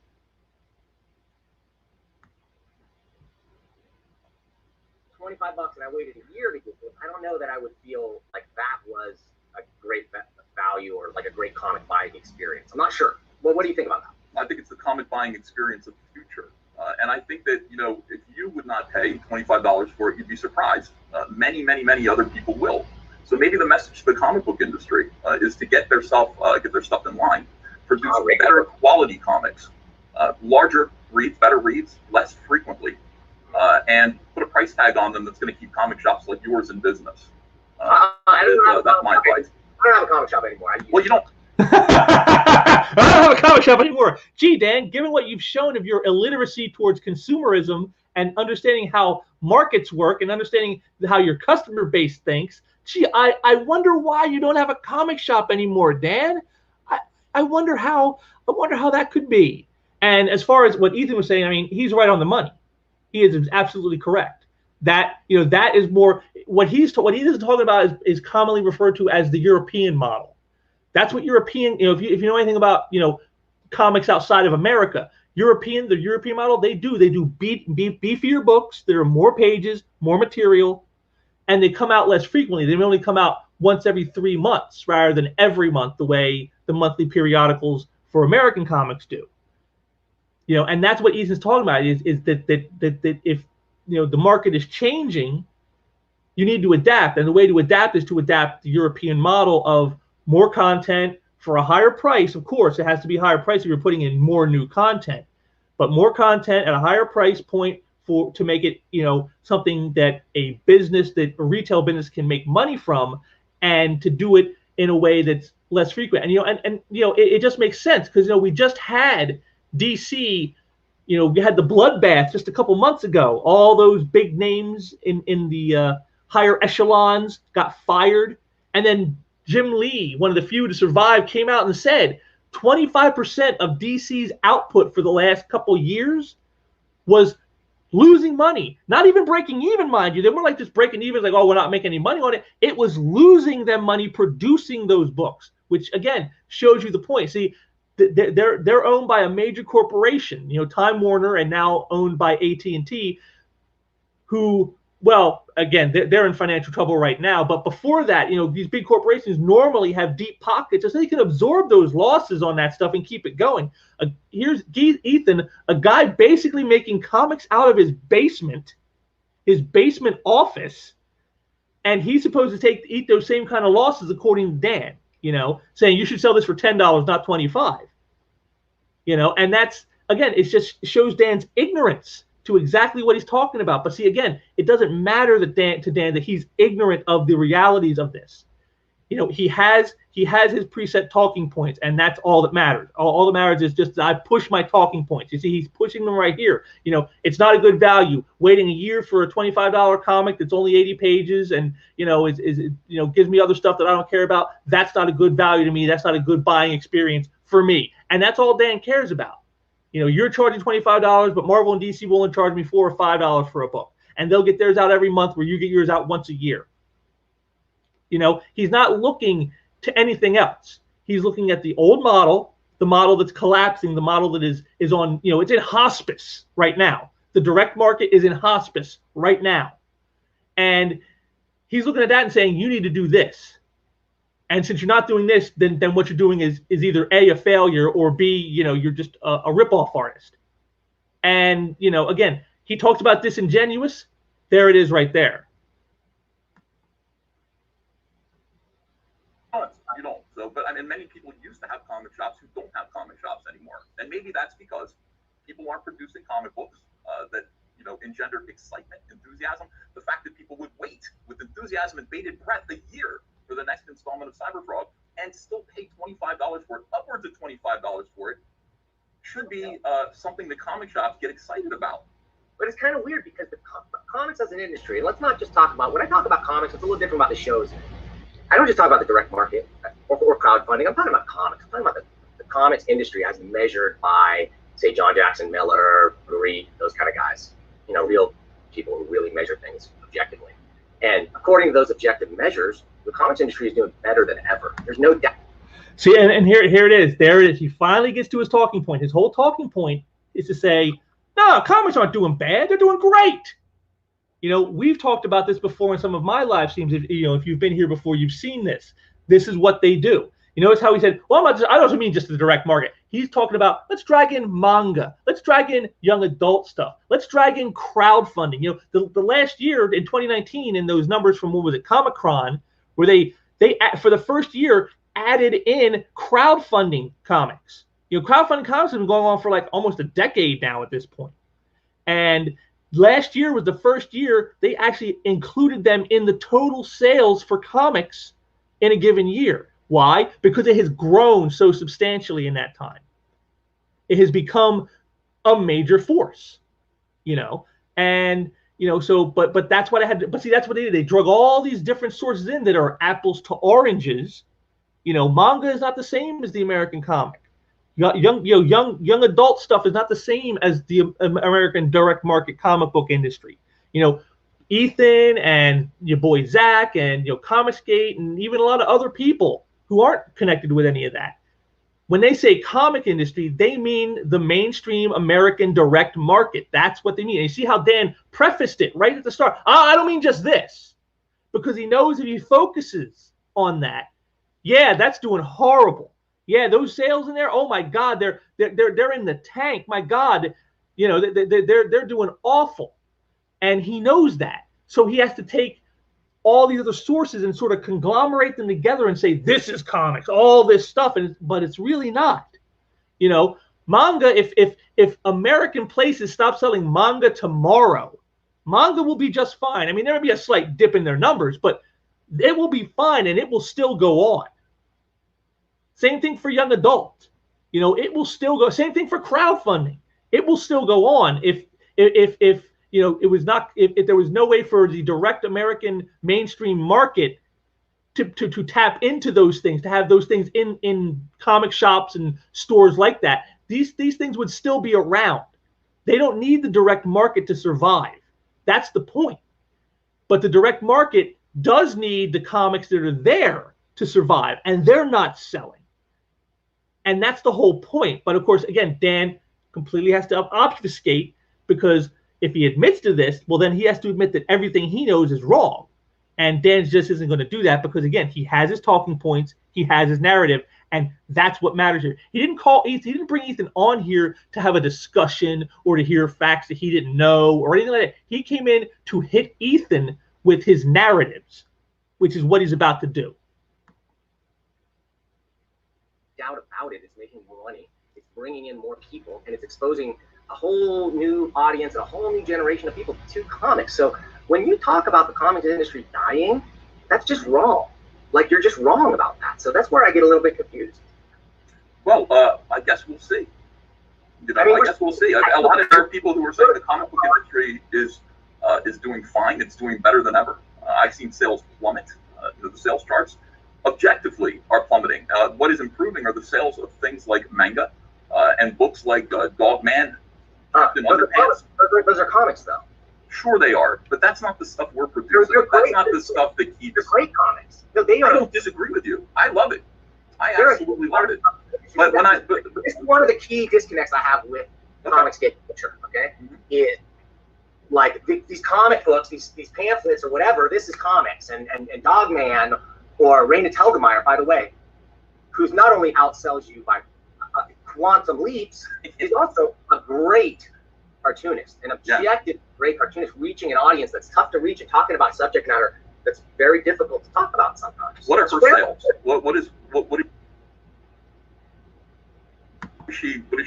[SPEAKER 2] $25 and I waited a year to get it. I don't know that I would feel like that was a great value or like a great comic buying experience. I'm not sure. Well, what do you think about that?
[SPEAKER 3] I think it's the comic buying experience of the future. And I think that, if you would not pay $25 for it, you'd be surprised. Many other people will. So maybe the message to the comic book industry is to get their stuff in line, produce better quality comics, larger reads, better reads, less frequently, and put a price tag on them that's going to keep comic shops like yours in business. That's my advice.
[SPEAKER 2] I don't have a comic shop anymore.
[SPEAKER 3] Well, you don't.
[SPEAKER 1] I don't have a comic shop anymore. Gee, Dan, given what you've shown of your illiteracy towards consumerism and understanding how markets work and understanding how your customer base thinks, gee, I wonder why you don't have a comic shop anymore, Dan. I wonder how that could be. And as far as what Ethan was saying, I mean, he's right on the money. He is absolutely correct. That that is more what he's talking about is commonly referred to as the European model. That's what European, if you know anything about comics outside of America, the European model, they do beefier books. There are more pages, more material, and they come out less frequently. They only come out once every 3 months rather than every month, the way the monthly periodicals for American comics do. And that's what Ethan's talking about is that if the market is changing, you need to adapt, and the way to adapt is to adapt the European model of more content for a higher price. Of course, it has to be a higher price if you're putting in more new content, but more content at a higher price point to make it something that a retail business can make money from, and to do it in a way that's less frequent. And it just makes sense because we just had DC. We had the bloodbath just a couple months ago. All those big names in the higher echelons got fired, and then Jim Lee, one of the few to survive, came out and said 25% of DC's output for the last couple years was losing money, not even breaking even, mind you. They weren't like just breaking even, like, oh, we're not making any money on it. It was losing them money producing those books, which again shows you the point. See, they're owned by a major corporation, Time Warner, and now owned by AT&T, who, well, again, they're in financial trouble right now. But before that, these big corporations normally have deep pockets, so they can absorb those losses on that stuff and keep it going. Here's Ethan, a guy basically making comics out of his basement office, and he's supposed to eat those same kind of losses, according to Dan. Saying you should sell this for $10, not $25. And that's, again, it just shows Dan's ignorance to exactly what he's talking about. But see, again, it doesn't matter to Dan that he's ignorant of the realities of this. He has his preset talking points, and that's all that matters. All that matters is just that I push my talking points. You see, he's pushing them right here. It's not a good value waiting a year for a $25 comic that's only 80 pages and gives me other stuff that I don't care about. That's not a good value to me. That's not a good buying experience for me. And that's all Dan cares about. You're charging $25, but Marvel and DC will only charge me $4 or $5 for a book, and they'll get theirs out every month, where you get yours out once a year. He's not looking to anything else. He's looking at the old model, the model that's collapsing, the model that is on, it's in hospice right now. The direct market is in hospice right now. And he's looking at that and saying, you need to do this. And since you're not doing this, then what you're doing is either A, a failure, or B, you're just a ripoff artist. And, again, he talks about disingenuous. There it is right there.
[SPEAKER 3] But I mean, many people used to have comic shops who don't have comic shops anymore, and maybe that's because people aren't producing comic books that engender excitement, enthusiasm. The fact that people would wait with enthusiasm and bated breath a year for the next installment of Cyberfrog and still pay $25 for it, upwards of $25 for it, should be something the comic shops get excited about.
[SPEAKER 2] But it's kind of weird because the comics as an industry, let's not just talk about, when I talk about comics, it's a little different about the shows. I don't just talk about the direct market or crowdfunding. I'm talking about comics. I'm talking about the comics industry as measured by, say, John Jackson Miller, Marie, those kind of guys. Real people who really measure things objectively. And according to those objective measures, the comics industry is doing better than ever. There's no doubt.
[SPEAKER 1] See, and here it is. There it is. He finally gets to his talking point. His whole talking point is to say, no, comics aren't doing bad. They're doing great. We've talked about this before in some of my live streams. If you've been here before, you've seen this. This is what they do. Notice how he said, well, I don't mean just the direct market. He's talking about, let's drag in manga. Let's drag in young adult stuff. Let's drag in crowdfunding. The last year in 2019, in those numbers from, what was it, Comic-Con, where they for the first year added in crowdfunding comics. Crowdfunding comics have been going on for like almost a decade now at this point. And last year was the first year they actually included them in the total sales for comics in a given year. Why? Because it has grown so substantially in that time. It has become a major force, and so but that's what I had to, but see, that's what they did. They drug all these different sources in that are apples to oranges. Manga is not the same as the American comic. Young adult stuff is not the same as the American direct market comic book industry. Ethan and your boy Zach and Comicsgate and even a lot of other people who aren't connected with any of that. When they say comic industry, they mean the mainstream American direct market. That's what they mean. And you see how Dan prefaced it right at the start. I don't mean just this, because he knows if he focuses on that, yeah, that's doing horrible. Yeah, those sales in there, oh my God, they're in the tank. My God, they're doing awful. And he knows that. So he has to take all these other sources and sort of conglomerate them together and say, this is comics, all this stuff. But it's really not. Manga, if American places stop selling manga tomorrow, manga will be just fine. I mean, there will be a slight dip in their numbers, but it will be fine and it will still go on. Same thing for young adult. It will still go. Same thing for crowdfunding. It will still go on if it was not, if there was no way for the direct American mainstream market to tap into those things, to have those things in comic shops and stores like that. These things would still be around. They don't need the direct market to survive. That's the point. But the direct market does need the comics that are there to survive, and they're not selling. And that's the whole point. But of course, again, Dan completely has to obfuscate, because if he admits to this, well, then he has to admit that everything he knows is wrong. And Dan just isn't going to do that, because, again, he has his talking points, he has his narrative, and that's what matters here. He didn't bring Ethan on here to have a discussion or to hear facts that he didn't know or anything like that. He came in to hit Ethan with his narratives, which is what he's about to do.
[SPEAKER 2] Doubt about it. It's making more money. It's bringing in more people, and it's exposing a whole new audience and a whole new generation of people to comics. So when you talk about the comics industry dying, that's just wrong. Like, you're just wrong about that. So that's where I get a little bit confused.
[SPEAKER 3] Well, I guess we'll see. I guess we'll see. A lot of people who are saying the comic book industry is doing fine. It's doing better than ever. I've seen sales plummet. The sales charts objectively are plummeting. What is improving are the sales of things like manga and books like Dog Man.
[SPEAKER 2] Those are comics, though.
[SPEAKER 3] Sure they are, but that's not the stuff we're producing. That's not the stuff that keeps...
[SPEAKER 2] They're great comics. No, they are.
[SPEAKER 3] I don't disagree with you. I love it. I absolutely love it. But when
[SPEAKER 2] it's one of the key disconnects I have with comics culture, okay? Is like these comic books, these pamphlets or whatever, this is comics. And Dog Man or Raina Telgemeier, by the way, who's not only outsells you by quantum leaps, is also a great cartoonist, an objective, great cartoonist, reaching an audience that's tough to reach and talking about subject matter that's very difficult to talk about sometimes.
[SPEAKER 3] What are her sales? What does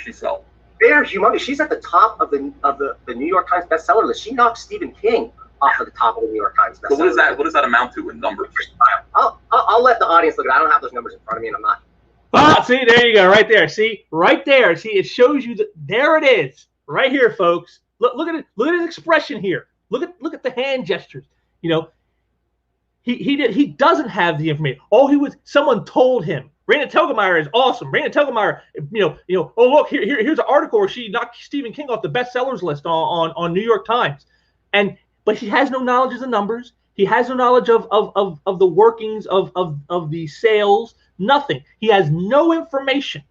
[SPEAKER 3] she sell?
[SPEAKER 2] They're humongous. She's at the top of the New York Times bestseller list. She knocked Stephen King off of the top of the New York Times bestseller list.
[SPEAKER 3] So what does that amount to in numbers?
[SPEAKER 2] I'll let the audience look at it. I don't have those numbers in front of me, and I'm not.
[SPEAKER 1] Ah, see, there you go, right there. See, right there. See, it shows you that there it is, right here, folks. Look at it. Look at his expression here. Look at the hand gestures. You know, he doesn't have the information. Someone told him. Raina Telgemeier is awesome. Raina Telgemeier, oh look, here's an article where she knocked Stephen King off the bestsellers list on New York Times, but he has no knowledge of the numbers. He has no knowledge of the workings of the sales. Nothing. He has no information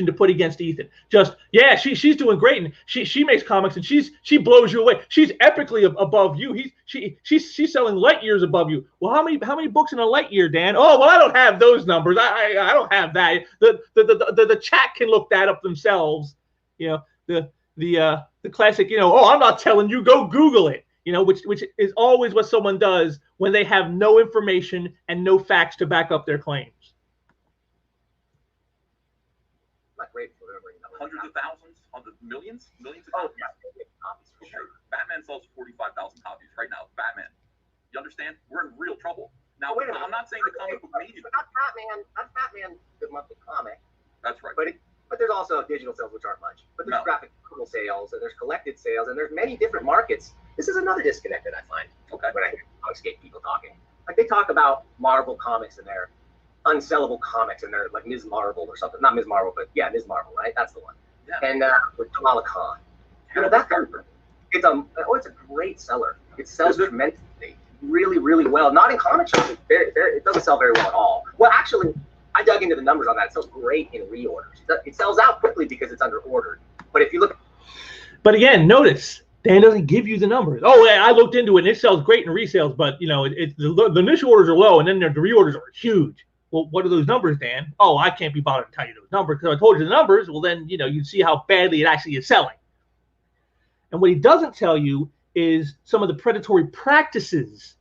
[SPEAKER 1] to put against Ethan. Just, yeah, she's doing great, and she makes comics, and she blows you away. She's epically above you. She's selling light years above you. Well, how many books in a light year, Dan? Oh, well, I don't have those numbers. I don't have that. The chat can look that up themselves. You know, the classic, oh, I'm not telling you, go Google it. Which is always what someone does when they have no information and no facts to back up their claims.
[SPEAKER 2] Not great for
[SPEAKER 3] hundreds of thousands, millions of copies. Okay. Batman sells 45,000 copies right now. Batman. You understand? We're in real trouble. Now, I'm not saying the comic book media.
[SPEAKER 2] Not Batman, the monthly comic.
[SPEAKER 3] That's right.
[SPEAKER 2] But there's also digital sales, which aren't much. But there's graphic novel sales, and there's collected sales, and there's many different markets. This is another disconnect that I find when I hear Comicsgate people talking. Like, they talk about Marvel comics and their unsellable comics, and they're like Ms. Marvel or something. Not Ms. Marvel, but yeah, Ms. Marvel, right? That's the one. Yeah. And with Kamala Khan. That it's a great seller. It sells tremendously, really, really well. Not in comic shops. It doesn't sell very well at all. Well, actually, I dug into the numbers on that. It sells great in reorders. It sells out quickly because it's under ordered. But if you look,
[SPEAKER 1] but again, notice Dan doesn't give you the numbers. Oh, yeah, I looked into it, and it sells great in resales, but the initial orders are low, and then the reorders are huge. Well, what are those numbers, Dan? Oh, I can't be bothered to tell you those numbers because I told you the numbers. Well, then you'd see how badly it actually is selling. And what he doesn't tell you is some of the predatory practices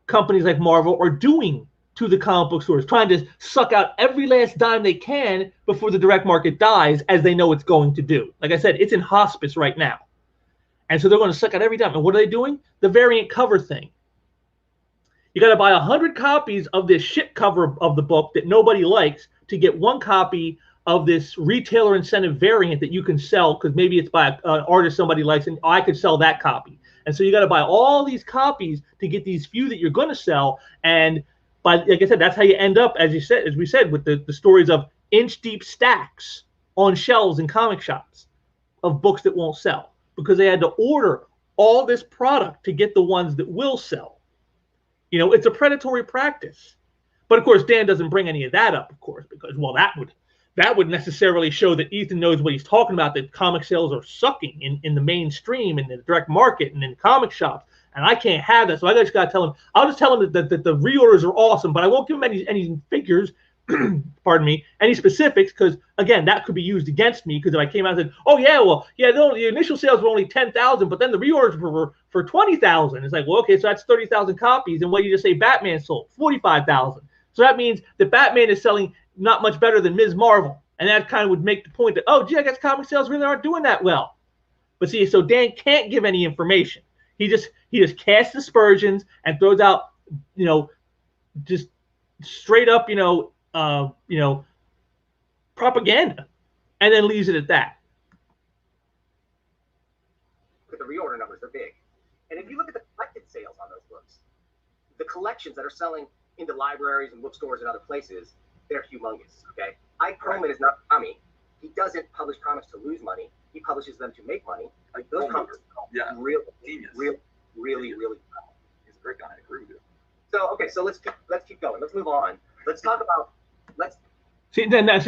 [SPEAKER 1] companies like Marvel are doing to the comic book stores, trying to suck out every last dime they can before the direct market dies, as they know it's going to do. Like I said, it's in hospice right now. And so they're going to suck out every dime. And what are they doing? The variant cover thing. You got to buy 100 copies of this shit cover of the book that nobody likes to get one copy of this retailer incentive variant that you can sell because maybe it's by an artist somebody likes, and I could sell that copy. And so you got to buy all these copies to get these few that you're going to sell. And like I said, that's how you end up, as we said, with the stories of inch-deep stacks on shelves in comic shops. of books that won't sell because they had to order all this product to get the ones that will sell. You know, it's a predatory practice. But of course, Dan doesn't bring any of that up, of course, because, well, that would necessarily show that Ethan knows what he's talking about, that comic sales are sucking in the mainstream, in the direct market, and in comic shops. And I can't have that. So I just got to tell him, I'll just tell him that the reorders are awesome, but I won't give him any figures, pardon me, any specifics, because, again, that could be used against me, because if I came out and said, oh, yeah, well, yeah, the initial sales were only 10,000, but then the reorders were for 20,000. It's like, well, okay, so that's 30,000 copies. And what did you just say Batman sold? 45,000. So that means that Batman is selling not much better than Ms. Marvel. And that kind of would make the point that, oh, gee, I guess comic sales really aren't doing that well. But see, so Dan can't give any information. He just casts aspersions and throws out, you know, just straight up, propaganda, and then leaves it at that.
[SPEAKER 2] But the reorder numbers are big. And if you look at the collected sales on those books, the collections that are selling into libraries and bookstores and other places, they're humongous, okay? Ike Perlman is not a commie. He doesn't publish comics to lose money. He publishes them to make money. Like those comics are really well.
[SPEAKER 3] He's a great guy. I agree with you.
[SPEAKER 2] So, okay, so let's keep going. Let's move on. Let's talk about,
[SPEAKER 1] See, look at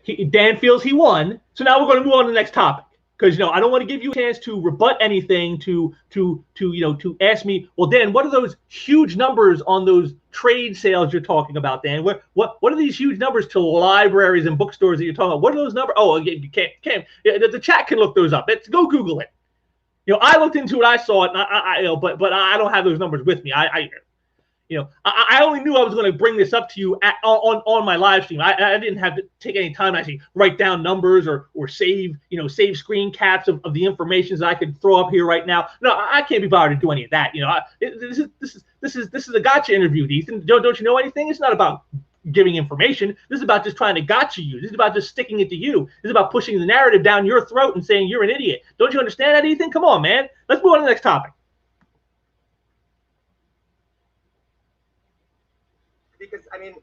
[SPEAKER 1] it. Dan feels he won. So now we're going to move on to the next topic. Because, you know, I don't want to give you a chance to rebut anything, to ask me, well, Dan, what are those huge numbers on those trade sales you're talking about, Dan? What are these huge numbers to libraries and bookstores that you're talking about? What are those numbers? Oh, you can't. The chat can look those up. Let's go Google it. You know, I looked into it, I saw it, and but I don't have those numbers with me. I only knew I was going to bring this up to you on my live stream. I didn't have to take any time to actually write down numbers or save screen caps of the information that I could throw up here right now. No, I can't be bothered to do any of that. You know, this is a gotcha interview, Ethan. Don't you know anything? It's not about giving information. This is about just trying to gotcha you. This is about just sticking it to you. This is about pushing the narrative down your throat and saying you're an idiot. Don't you understand that, Ethan? Come on, man. Let's move on to the next topic.
[SPEAKER 2] because I mean,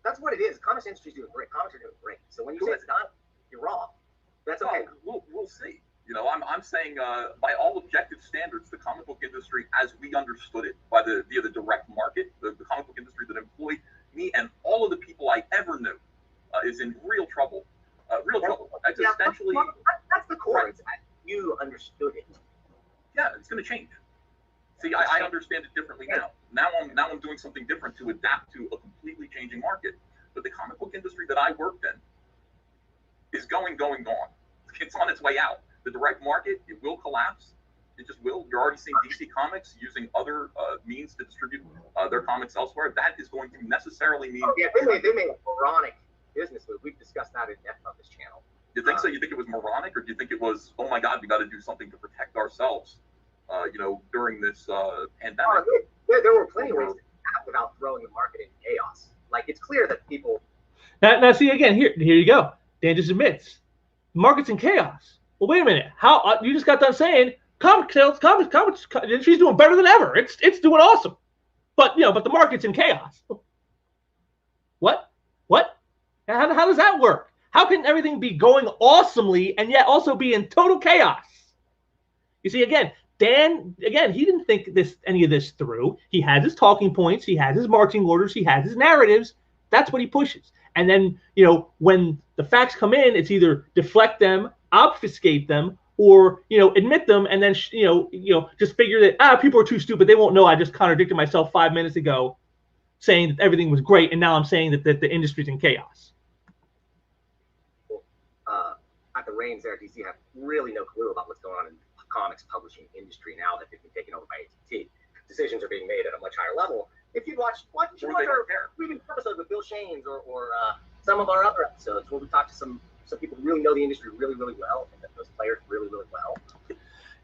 [SPEAKER 2] that's what it is. Comics industry is doing great. Comics are doing great. So when you say it's not, you're wrong. That's okay.
[SPEAKER 3] We'll see. You know, I'm saying by all objective standards, the comic book industry, as we understood it via the direct market, the comic book industry that employed me and all of the people I ever knew, is in real trouble. Real trouble. It's essentially
[SPEAKER 2] that's the core. Right. You understood it.
[SPEAKER 3] Yeah, it's going to change. See, I understand it differently now. Now I'm doing something different to adapt to a completely changing market. But the comic book industry that I worked in is going. It's on its way out. The direct market, it will collapse. It just will. You're already seeing DC Comics using other means to distribute their comics elsewhere. That is going to necessarily mean.
[SPEAKER 2] Oh, yeah, they made a moronic business move. We've discussed that in depth on this channel.
[SPEAKER 3] You think so? You think it was moronic, or do you think it was, oh my God, we got to do something to protect ourselves? During this pandemic.
[SPEAKER 2] There were plenty of ways to adapt without throwing the market in chaos. Like, it's clear that people.
[SPEAKER 1] Now see again. Here you go. Dan just admits the market's in chaos. Well, wait a minute. How you just got done saying comics industry's doing better than ever. It's doing awesome, but the market's in chaos. What? How does that work? How can everything be going awesomely and yet also be in total chaos? You see, again, Dan, he didn't think any of this through. He has his talking points. He has his marching orders. He has his narratives. That's what he pushes. And then, when the facts come in, it's either deflect them, obfuscate them, or, admit them, and then, just figure that, people are too stupid. They won't know. I just contradicted myself 5 minutes ago saying that everything was great, and now I'm saying that the industry's in chaos.
[SPEAKER 2] At the reins there, DC have really no clue about what's going on in the comics publishing industry now that they've been taken over by AT&T. Decisions are being made at a much higher level. If you'd watch other previous episodes with Bill Shaines or some of our other episodes where we talk to some people who really know the industry really, really well, and those players really, really well.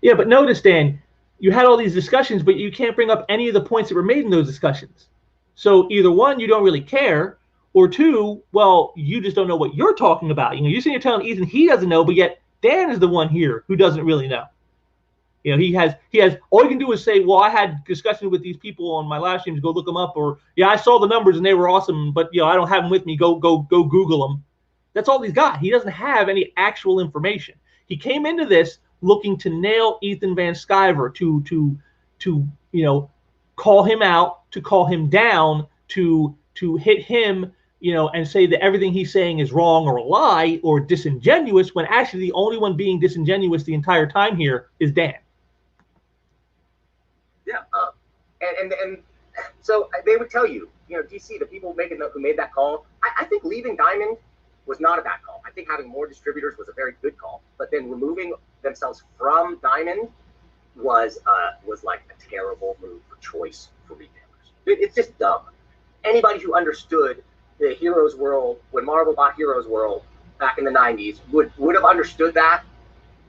[SPEAKER 1] Yeah, but notice, Dan, you had all these discussions, but you can't bring up any of the points that were made in those discussions. So either one, you don't really care, or two, well, you just don't know what you're talking about. You're sitting here telling Ethan he doesn't know, but yet Dan is the one here who doesn't really know. He has all you can do is say, well, I had discussions with these people on my live streams, go look them up, or yeah, I saw the numbers and they were awesome, but I don't have them with me. Go Google them. That's all he's got. He doesn't have any actual information. He came into this looking to nail Ethan Van Sciver, to call him out, to call him down, to hit him, and say that everything he's saying is wrong or a lie or disingenuous, when actually the only one being disingenuous the entire time here is Dan.
[SPEAKER 2] Yeah. And so they would tell you, DC, the people who made that call, I think leaving Diamond was not a bad call. I think having more distributors was a very good call. But then removing themselves from Diamond was like a terrible move for choice for retailers. It's just dumb. Anybody who understood the Heroes World, when Marvel bought Heroes World back in the 90s, would have understood that.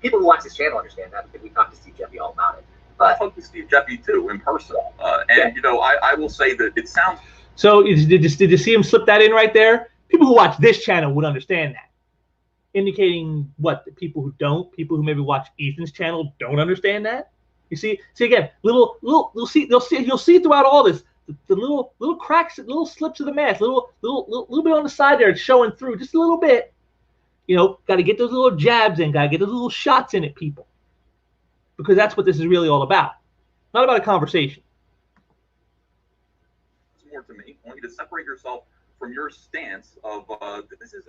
[SPEAKER 2] People who watch this channel understand that because we talked to Steve Jeffy all about it.
[SPEAKER 3] I talked to Steve Jeffy too in person, and I will say that it sounds.
[SPEAKER 1] So did you see him slip that in right there? People who watch this channel would understand that, indicating what the people who maybe watch Ethan's channel don't understand that. You see again, you'll see throughout all this the little cracks, little slips of the mask, little bit on the side there, it's showing through just a little bit. Got to get those little jabs in, got to get those little shots in at people, because that's what this is really all about. Not about a conversation.
[SPEAKER 3] It's more to me. I want you to separate yourself from your stance of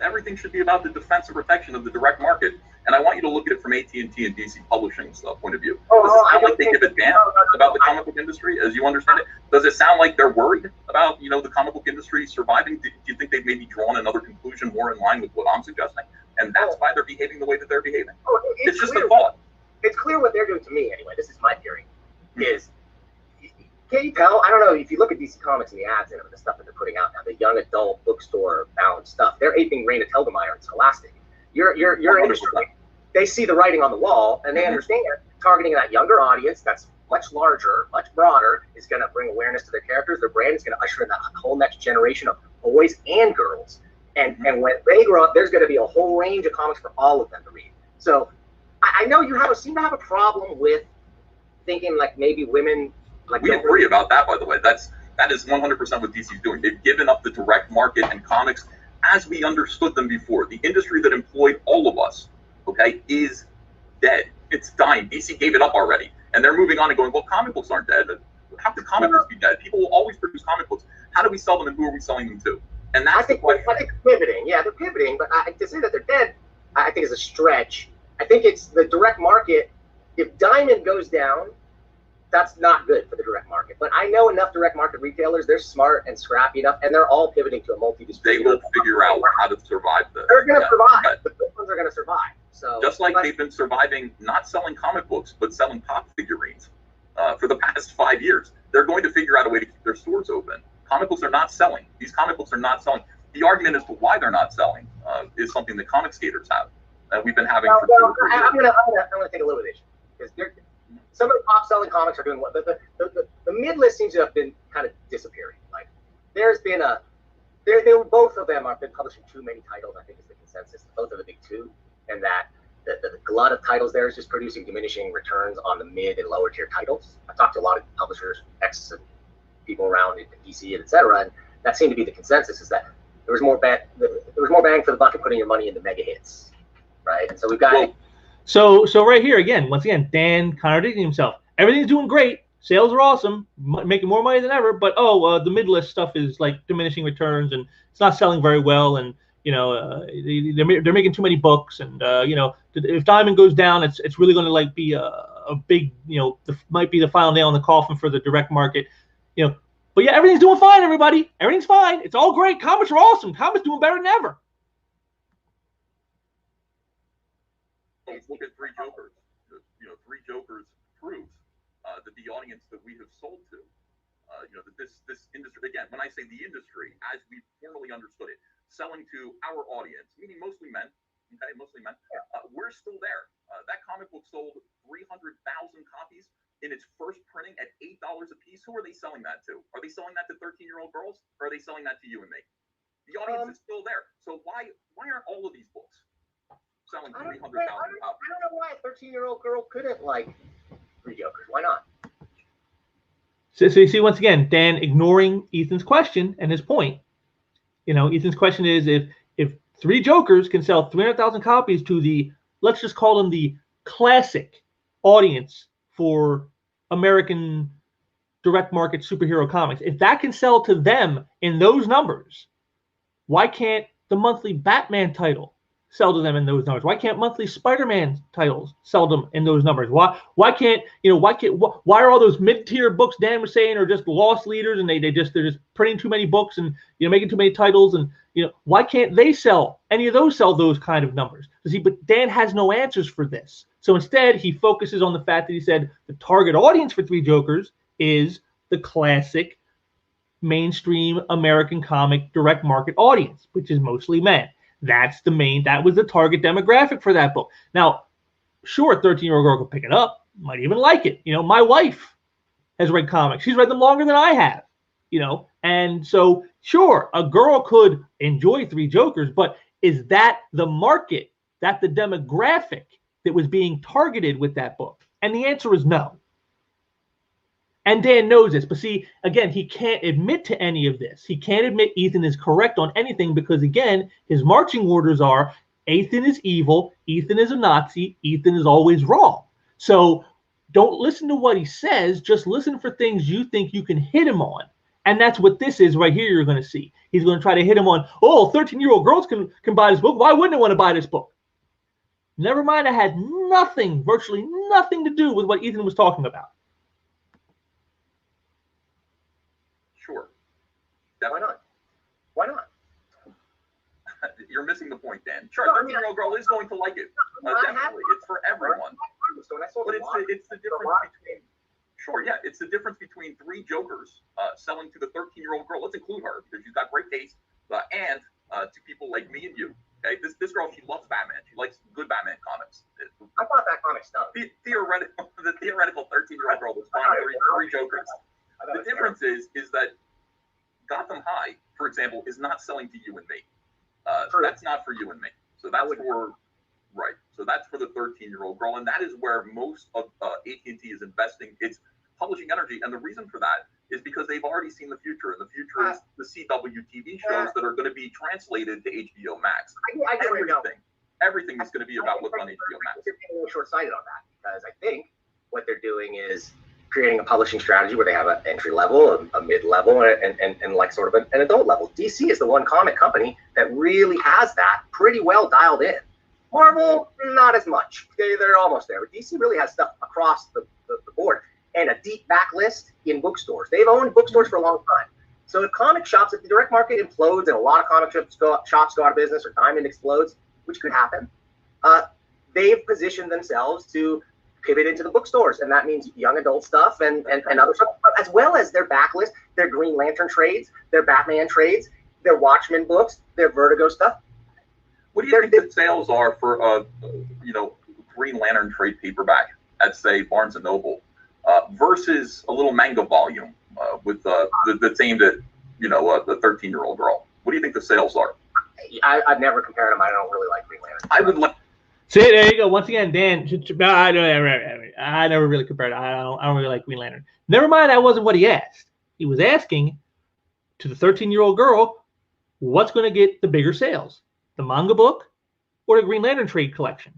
[SPEAKER 3] everything should be about the defense and protection of the direct market, and I want you to look at it from AT&T and DC Publishing's point of view. Does it sound like they give a damn about the comic book industry as you understand it? Does it sound like they're worried about the comic book industry surviving? Do you think they've maybe drawn another conclusion more in line with what I'm suggesting, and that's why they're behaving the way that they're behaving? It's just a thought.
[SPEAKER 2] It's clear what they're doing to me anyway. This is my theory. Can you tell? I don't know. If you look at DC Comics and the ads and the stuff that they're putting out now, the young adult bookstore bound stuff, they're aping Raina Telgemeier and Scholastic. Your industry, they see the writing on the wall and they understand targeting that younger audience that's much larger, much broader, is going to bring awareness to their characters. Their brand is going to usher in that whole next generation of boys and girls. And when they grow up, there's going to be a whole range of comics for all of them to read. So I know you seem to have a problem with thinking like maybe women.
[SPEAKER 3] We agree about that, by the way. That is 100% what DC's doing. They've given up the direct market and comics as we understood them before. The industry that employed all of us, is dead. It's dying. DC gave it up already. And they're moving on and going, well, comic books aren't dead. How could comic books be dead? People will always produce comic books. How do we sell them and who are we selling them to? And that's
[SPEAKER 2] I think they're pivoting. Yeah, they're pivoting. But to say that they're dead, I think is a stretch. I think it's the direct market. If Diamond goes down, that's not good for the direct market. But I know enough direct market retailers, they're smart and scrappy enough, and they're all pivoting to a multi-distributor.
[SPEAKER 3] They will figure out how to survive this.
[SPEAKER 2] They're going to survive. The big ones are going to survive. So
[SPEAKER 3] just like they've been surviving, not selling comic books, but selling pop figurines for the past 5 years. They're going to figure out a way to keep their stores open. Comic books are not selling. These comic books are not selling. The argument as to why they're not selling is something that comic skaters have. We've been having for 2 or 3 years.
[SPEAKER 2] I'm going to take a little bit issue because some of the top selling comics are doing what the mid-list seems to have been kind of disappearing. Like there's been both of them have been publishing too many titles. I think is the consensus. Both of the big two, and that the glut of titles there is just producing diminishing returns on the mid and lower tier titles. I've talked to a lot of publishers, and people around in DC and et cetera, and that seemed to be the consensus: is that there was more bang for the buck in putting your money into mega hits, right? And so we've got.
[SPEAKER 1] So right here again, once again, Dan contradicting himself. Everything's doing great. Sales are awesome, making more money than ever. But the mid-list stuff is like diminishing returns, and it's not selling very well. And they're making too many books. And if Diamond goes down, it's really going to like be a big might be the final nail in the coffin for the direct market. But yeah, everything's doing fine, everybody. Everything's fine. It's all great. Comics are awesome. Comics doing better than ever.
[SPEAKER 3] Look at Three Jokers. Three Jokers proves that the audience that we have sold to, that this industry, again, when I say the industry, as we formally understood it, selling to our audience, meaning mostly men, we're still there. That comic book sold 300,000 copies in its first printing at $8 a piece. Who are they selling that to? Are they selling that to 13-year-old girls, or are they selling that to you and me? The audience is still there. So why aren't all of these books selling 300,000 copies?
[SPEAKER 2] I don't know why a 13-year-old girl couldn't like Three Jokers. Why not?
[SPEAKER 1] So you see, once again, Dan ignoring Ethan's question and his point. Ethan's question is if Three Jokers can sell 300,000 copies to the let's just call them the classic audience for American direct market superhero comics, if that can sell to them in those numbers, why can't the monthly Batman title sell to them in those numbers? Why can't monthly Spider-Man titles sell them in those numbers? Why can't, why are all those mid-tier books Dan was saying are just loss leaders, and they're just printing too many books and making too many titles, and why can't they sell any of those kind of numbers? See, but Dan has no answers for this. So instead, he focuses on the fact that he said the target audience for Three Jokers is the classic mainstream American comic direct market audience, which is mostly men. That was the target demographic for that book. Now, sure, a 13-year-old girl could pick it up, might even like it. My wife has read comics. She's read them longer than I have, and so sure, a girl could enjoy Three Jokers, but is that the market, that the demographic that was being targeted with that book? And the answer is no. And Dan knows this, but see, again, he can't admit to any of this. He can't admit Ethan is correct on anything because, again, his marching orders are Ethan is evil, Ethan is a Nazi, Ethan is always wrong. So don't listen to what he says, just listen for things you think you can hit him on. And that's what this is right here you're going to see. He's going to try to hit him on, 13-year-old girls can buy this book. Why wouldn't I want to buy this book? Never mind, I had nothing, virtually nothing to do with what Ethan was talking about.
[SPEAKER 3] Sure.
[SPEAKER 2] Why not? Why not?
[SPEAKER 3] You're missing the point, Dan. Sure, 13-year-old girl is going to like it. Definitely. It's for everyone. But it's the difference between... Sure, yeah. It's the difference between Three Jokers selling to the 13-year-old girl. Let's include her because she's got great taste. And to people like me and you. Okay, this girl, she loves Batman. She likes good Batman comics.
[SPEAKER 2] I thought that comic stuff.
[SPEAKER 3] The theoretical 13-year-old girl was buying three Jokers. The difference is that Gotham High, for example, is not selling to you and me. That's not for you and me. So that's So that's for the 13-year-old girl, and that is where most of AT&T is investing its publishing energy. And the reason for that is because they've already seen the future, and the future is the CW TV shows that are going to be translated to HBO Max. Everything is going to be about what's on HBO Max.
[SPEAKER 2] They're being a little short-sighted on that because I think what they're doing is creating a publishing strategy where they have an entry level, a mid level, and like sort of an adult level. DC is the one comic company that really has that pretty well dialed in. Marvel, not as much. They're almost there. But DC really has stuff across the board and a deep backlist in bookstores. They've owned bookstores for a long time. So if comic shops, if the direct market implodes and a lot of comic shops go out of business or Diamond explodes, which could happen, they've positioned themselves to pivot into the bookstores, and that means young adult stuff and other stuff, as well as their backlist, their Green Lantern trades, their Batman trades, their Watchmen books, their Vertigo stuff.
[SPEAKER 3] What do you think the sales are for a Green Lantern trade paperback at, say, Barnes and Noble versus a little manga volume that's aimed at the 13-year-old girl? What do you think the sales are?
[SPEAKER 2] I've never compared them. I don't really like Green Lantern.
[SPEAKER 3] I would like.
[SPEAKER 1] See, there you go. Once again, Dan, I never really compared it. I don't really like Green Lantern. Never mind, that wasn't what he asked. He was asking to the 13-year-old girl, what's going to get the bigger sales, the manga book or the Green Lantern trade collection?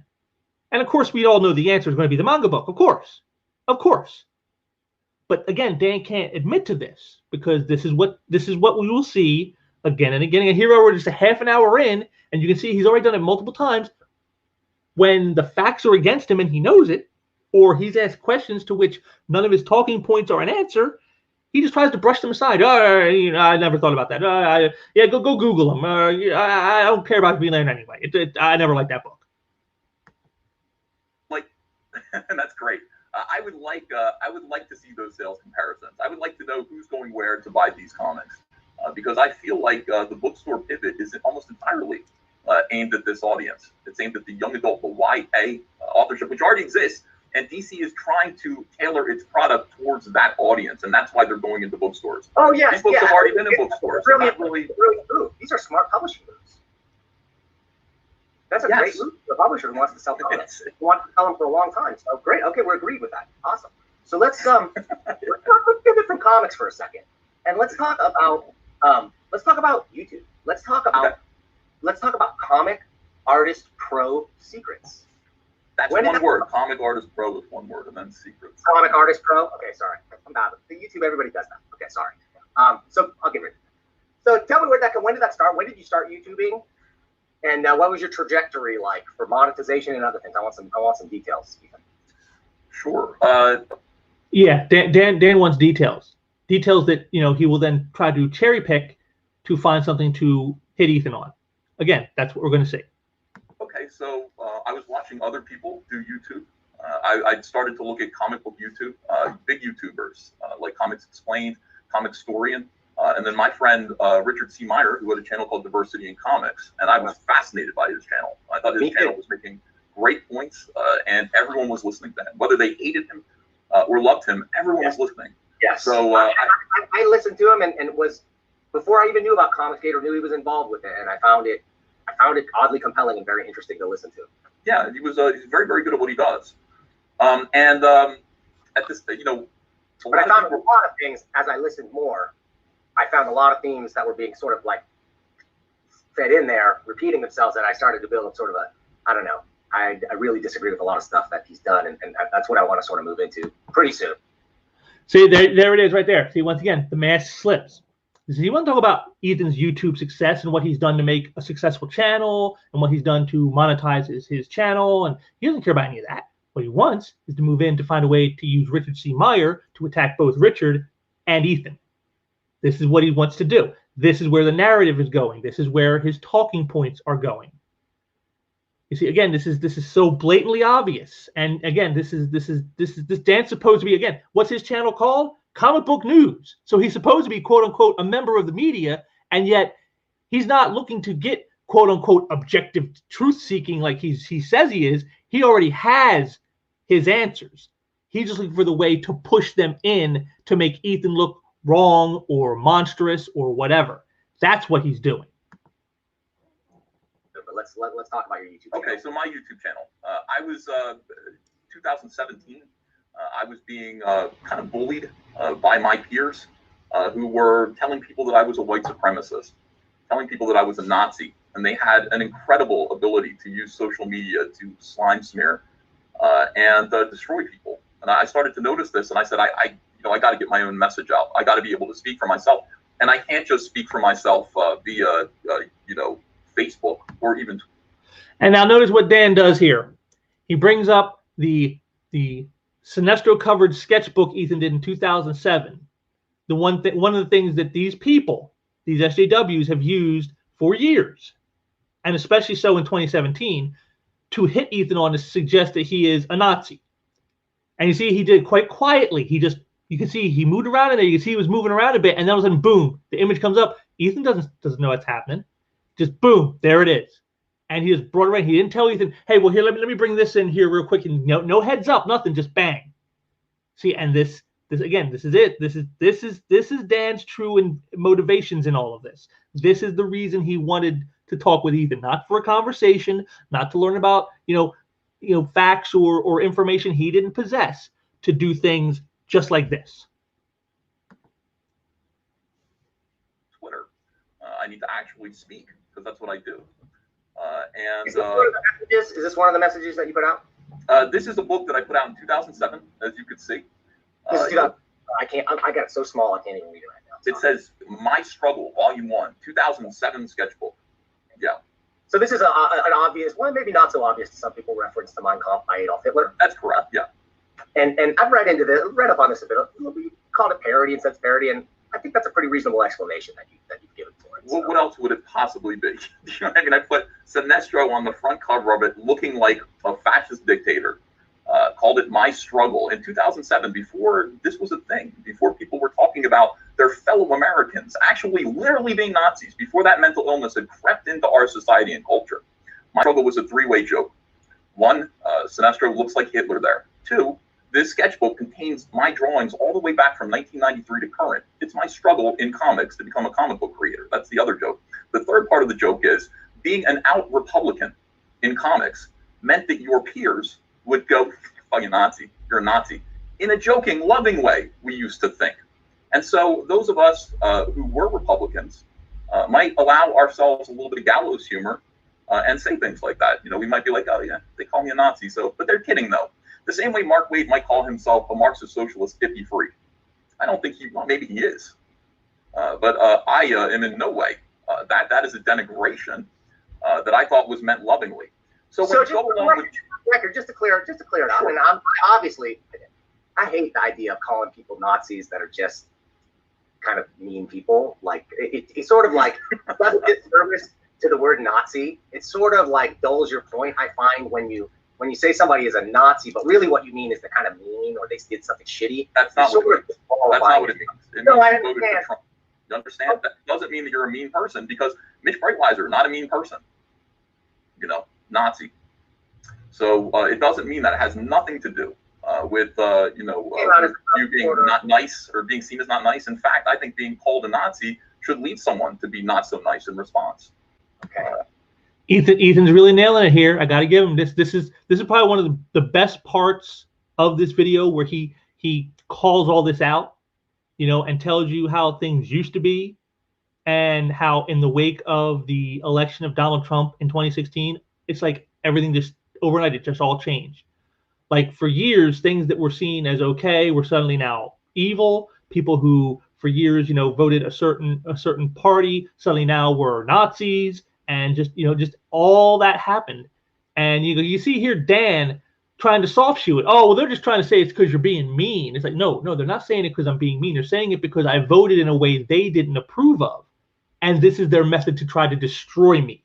[SPEAKER 1] And of course, we all know the answer is going to be the manga book, of course. But again, Dan can't admit to this because this is what we will see again and again. And here we're just a half an hour in, and you can see he's already done it multiple times. When the facts are against him and he knows it, or he's asked questions to which none of his talking points are an answer, he just tries to brush them aside. I never thought about that. Go Google them. I don't care about Green Lantern anyway. I never liked that book.
[SPEAKER 3] And that's great. I would like to see those sales comparisons. I would like to know who's going where to buy these comics, because I feel like the bookstore pivot is almost entirely aimed at this audience. It's aimed at the young adult, the YA authorship, which already exists, and DC is trying to tailor its product towards that audience, and that's why they're going into bookstores.
[SPEAKER 2] Oh yes,
[SPEAKER 3] these books have already been in bookstores.
[SPEAKER 2] Really move. These are smart publishing moves. That's a great move. The publisher wants to sell comics. They want to sell them for a long time. So great. Okay, we're agreed with that. Awesome. So let's pivot from comics for a second, and let's talk about YouTube. Let's talk about comic artist pro secrets.
[SPEAKER 3] That's one word. Comic Artist Pro with one word, and then secrets.
[SPEAKER 2] Comic Artist Pro. Okay, sorry. I'm bad. The YouTube, everybody does that. Okay, sorry. So I'll get rid of it. So tell me when did that start? When did you start YouTubing? And what was your trajectory like for monetization and other things? I want some details, Ethan.
[SPEAKER 3] Sure.
[SPEAKER 1] Yeah, Dan wants details. Details that he will then try to cherry pick to find something to hit Ethan on. Again, that's what we're going to see.
[SPEAKER 3] Okay, so I was watching other people do YouTube. I started to look at comic book YouTube, big YouTubers like Comics Explained, Comicstorian, and then my friend Richard C. Meyer, who had a channel called Diversity in Comics, and I was fascinated by his channel. I thought his channel was making great points, and everyone was listening to him. Whether they hated him or loved him, everyone was listening.
[SPEAKER 2] Yes.
[SPEAKER 3] So
[SPEAKER 2] I listened to him, and it was before I even knew about Comicsgate or knew he was involved with it, and I found it oddly compelling and very interesting to listen to.
[SPEAKER 3] Yeah, he's very, very good at what he does. At this, but
[SPEAKER 2] I found a lot of things as I listened more. I found a lot of themes that were being sort of like fed in there, repeating themselves, and I started to build up sort of I don't know. I really disagree with a lot of stuff that he's done, and that's what I want to sort of move into pretty soon.
[SPEAKER 1] See, there it is right there. See, once again, the mask slips. So you want to talk about Ethan's YouTube success and what he's done to make a successful channel and what he's done to monetize his channel, and he doesn't care about any of that. What he wants is to move in to find a way to use Richard C. Meyer to attack both Richard and Ethan. This is what he wants to do. This is where the narrative is going. This is where his talking points are going. You see, again, this is so blatantly obvious. And again, this Dan's supposed to be, again, what's his channel called? Comic Book News. So he's supposed to be, quote unquote, a member of the media, and yet he's not looking to get, quote unquote, objective truth seeking like he says he is. He already has his answers. He's just looking for the way to push them in to make Ethan look wrong or monstrous or whatever. That's what he's doing.
[SPEAKER 2] But let's talk about your YouTube channel.
[SPEAKER 3] Okay, so my YouTube channel. I was 2017. I was being kind of bullied by my peers who were telling people that I was a white supremacist, telling people that I was a Nazi, and they had an incredible ability to use social media to slime smear and destroy people. And I started to notice this, and I said, I got to get my own message out. I got to be able to speak for myself, and I can't just speak for myself via Facebook or even.
[SPEAKER 1] And now notice what Dan does here. He brings up the Sinestro covered sketchbook Ethan did in 2007. One of the things that these people, these SJWs, have used for years, and especially so in 2017, to hit Ethan on to suggest that he is a Nazi. And you see, he did it quite quietly. You can see he moved around in there. You can see he was moving around a bit, and then all of a sudden, boom, the image comes up. Ethan doesn't know what's happening. Just boom, there it is. And he just brought it right. He didn't tell Ethan, hey, well, here, let me bring this in here real quick. And no heads up, nothing, just bang. See, and this again, this is it. This is Dan's true motivations in all of this. This is the reason he wanted to talk with Ethan, not for a conversation, not to learn about facts or information he didn't possess, to do things just like this.
[SPEAKER 3] Twitter. I need to actually speak because that's what I do.
[SPEAKER 2] Is this one of the messages? Is this one of the messages that you put out?
[SPEAKER 3] This is a book that I put out in 2007, as you could see.
[SPEAKER 2] I got it so small I can't even read it right now.
[SPEAKER 3] It says My Struggle, Volume 1, 2007 sketchbook. Yeah.
[SPEAKER 2] So this is an obvious, well, maybe not so obvious to some people, reference to Mein Kampf by Adolf Hitler.
[SPEAKER 3] That's correct. Yeah.
[SPEAKER 2] And I've read up on this a bit. We called it parody and sense parody, and I think that's a pretty reasonable explanation that you've given for it.
[SPEAKER 3] Well, what else would it possibly be? You know what I mean? I put Sinestro on the front cover of it, looking like a fascist dictator. Called it My Struggle in 2007, before this was a thing, before people were talking about their fellow Americans actually literally being Nazis, before that mental illness had crept into our society and culture. My Struggle was a three-way joke. One, Sinestro looks like Hitler there. Two, this sketchbook contains my drawings all the way back from 1993 to current. It's my struggle in comics to become a comic book creator. That's the other joke. The third part of the joke is being an out Republican in comics meant that your peers would go, fucking Nazi, you're a Nazi, in a joking, loving way, we used to think. And so those of us who were Republicans might allow ourselves a little bit of gallows humor and say things like that. We might be like, oh yeah, they call me a Nazi. So, but they're kidding though. The same way Mark Wade might call himself a Marxist socialist hippie freak. I don't think well, maybe he is. But I am in no way. That is a denigration that I thought was meant lovingly. So when you go along with
[SPEAKER 2] record, just to clear it up, and obviously, I hate the idea of calling people Nazis that are just kind of mean people. Like it's sort of like doesn't disservice to the word Nazi. It sort of like dulls your point. I find when you say somebody is a Nazi, but really what you mean is they're kind of mean or they did something shitty.
[SPEAKER 3] That's not what it means. That's not what it means. It
[SPEAKER 2] no,
[SPEAKER 3] means
[SPEAKER 2] I understand.
[SPEAKER 3] You understand? That doesn't mean that you're a mean person, because Mitch Breitweiser, not a mean person. Nazi. So it doesn't mean that. It has nothing to do with you being not nice or being seen as not nice. In fact, I think being called a Nazi should lead someone to be not so nice in response.
[SPEAKER 2] Okay.
[SPEAKER 1] Ethan's really nailing it here. I got to give him this. This is probably one of the best parts of this video, where he calls all this out, and tells you how things used to be, and how in the wake of the election of Donald Trump in 2016, it's like everything just overnight, it just all changed. Like for years, things that were seen as okay were suddenly now evil. People who for years, voted a certain party suddenly now were Nazis, and just all that happened. And you see here Dan trying to soft shoe it. Oh, well, they're just trying to say it's because you're being mean. It's like, no, they're not saying it because I'm being mean. They're saying it because I voted in a way they didn't approve of, and this is their method to try to destroy me.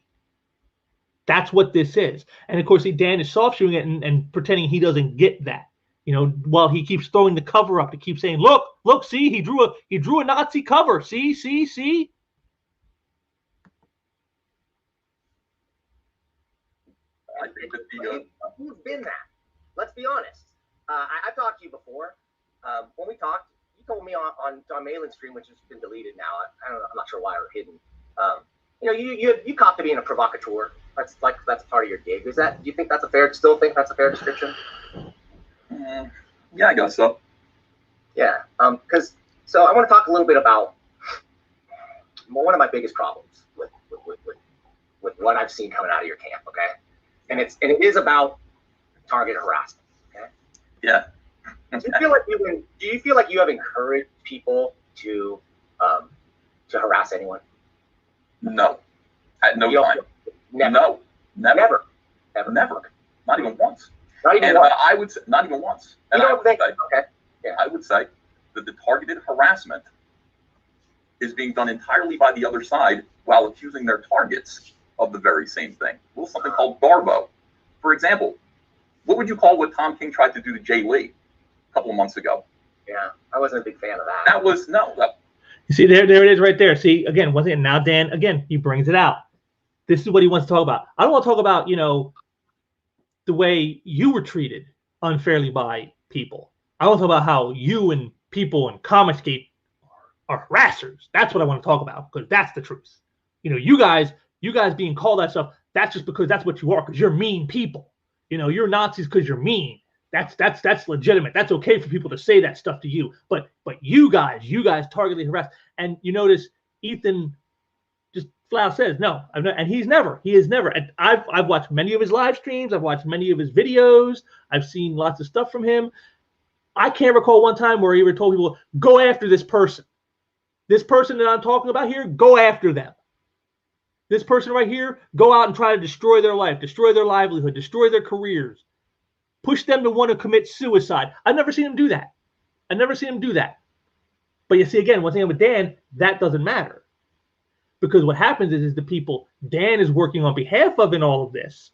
[SPEAKER 1] That's what this is. And of course, Dan is soft shooing it and pretending he doesn't get that. While he keeps throwing the cover up to keep saying, look, see, he drew a Nazi cover. See.
[SPEAKER 3] I think that
[SPEAKER 2] who's been that? Let's be honest. I talked to you before. When we talked, you told me on mailing stream, which has been deleted now. I don't know. I'm not sure why or hidden. You cop to being a provocateur. That's part of your gig. Do you think that's a fair description?
[SPEAKER 3] Yeah, I guess so.
[SPEAKER 2] Yeah. So I want to talk a little bit about one of my biggest problems with what I've seen coming out of your camp. Okay. And it is about target harassment. Okay.
[SPEAKER 3] Yeah.
[SPEAKER 2] Do you feel like you have encouraged people to harass anyone?
[SPEAKER 3] No. At no time.
[SPEAKER 2] Never.
[SPEAKER 3] No. Never.
[SPEAKER 2] Never.
[SPEAKER 3] Not even once.
[SPEAKER 2] Not even once.
[SPEAKER 3] I would say not even once. And
[SPEAKER 2] you don't think? Okay. Yeah.
[SPEAKER 3] I would say that the targeted harassment is being done entirely by the other side while accusing their targets of the very same thing. A little something called Garbo. For example, what would you call what Tom King tried to do to Jay Lee a couple of months ago?
[SPEAKER 2] Yeah, I wasn't a big fan of that.
[SPEAKER 3] That was
[SPEAKER 1] You see, there it is right there. See, again, once again, now Dan, again, he brings it out. This is what he wants to talk about. I don't want to talk about, the way you were treated unfairly by people. I want to talk about how you and people in Comicsgate are harassers. That's what I want to talk about, because that's the truth. You guys being called that stuff, that's just because that's what you are, because you're mean people. You're Nazis because you're mean. That's legitimate. That's okay for people to say that stuff to you. But you guys targetedly harass. And you notice Ethan just flat out says no. And he is never. And I've watched many of his live streams. I've watched many of his videos. I've seen lots of stuff from him. I can't recall one time where he ever told people, go after this person. This person that I'm talking about here, go after them. This person right here, go out and try to destroy their life, destroy their livelihood, destroy their careers, push them to want to commit suicide. I've never seen him do that. But you see, again, one thing with Dan, that doesn't matter. Because what happens is the people Dan is working on behalf of in all of this,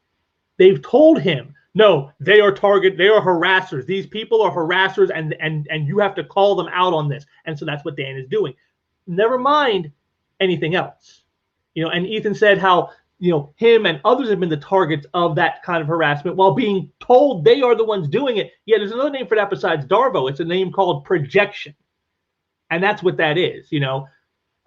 [SPEAKER 1] they've told him, no, they are harassers. These people are harassers, and you have to call them out on this. And so that's what Dan is doing. Never mind anything else. And Ethan said how, him and others have been the targets of that kind of harassment while being told they are the ones doing it. Yeah, there's another name for that besides Darvo. It's a name called projection. And that's what that is.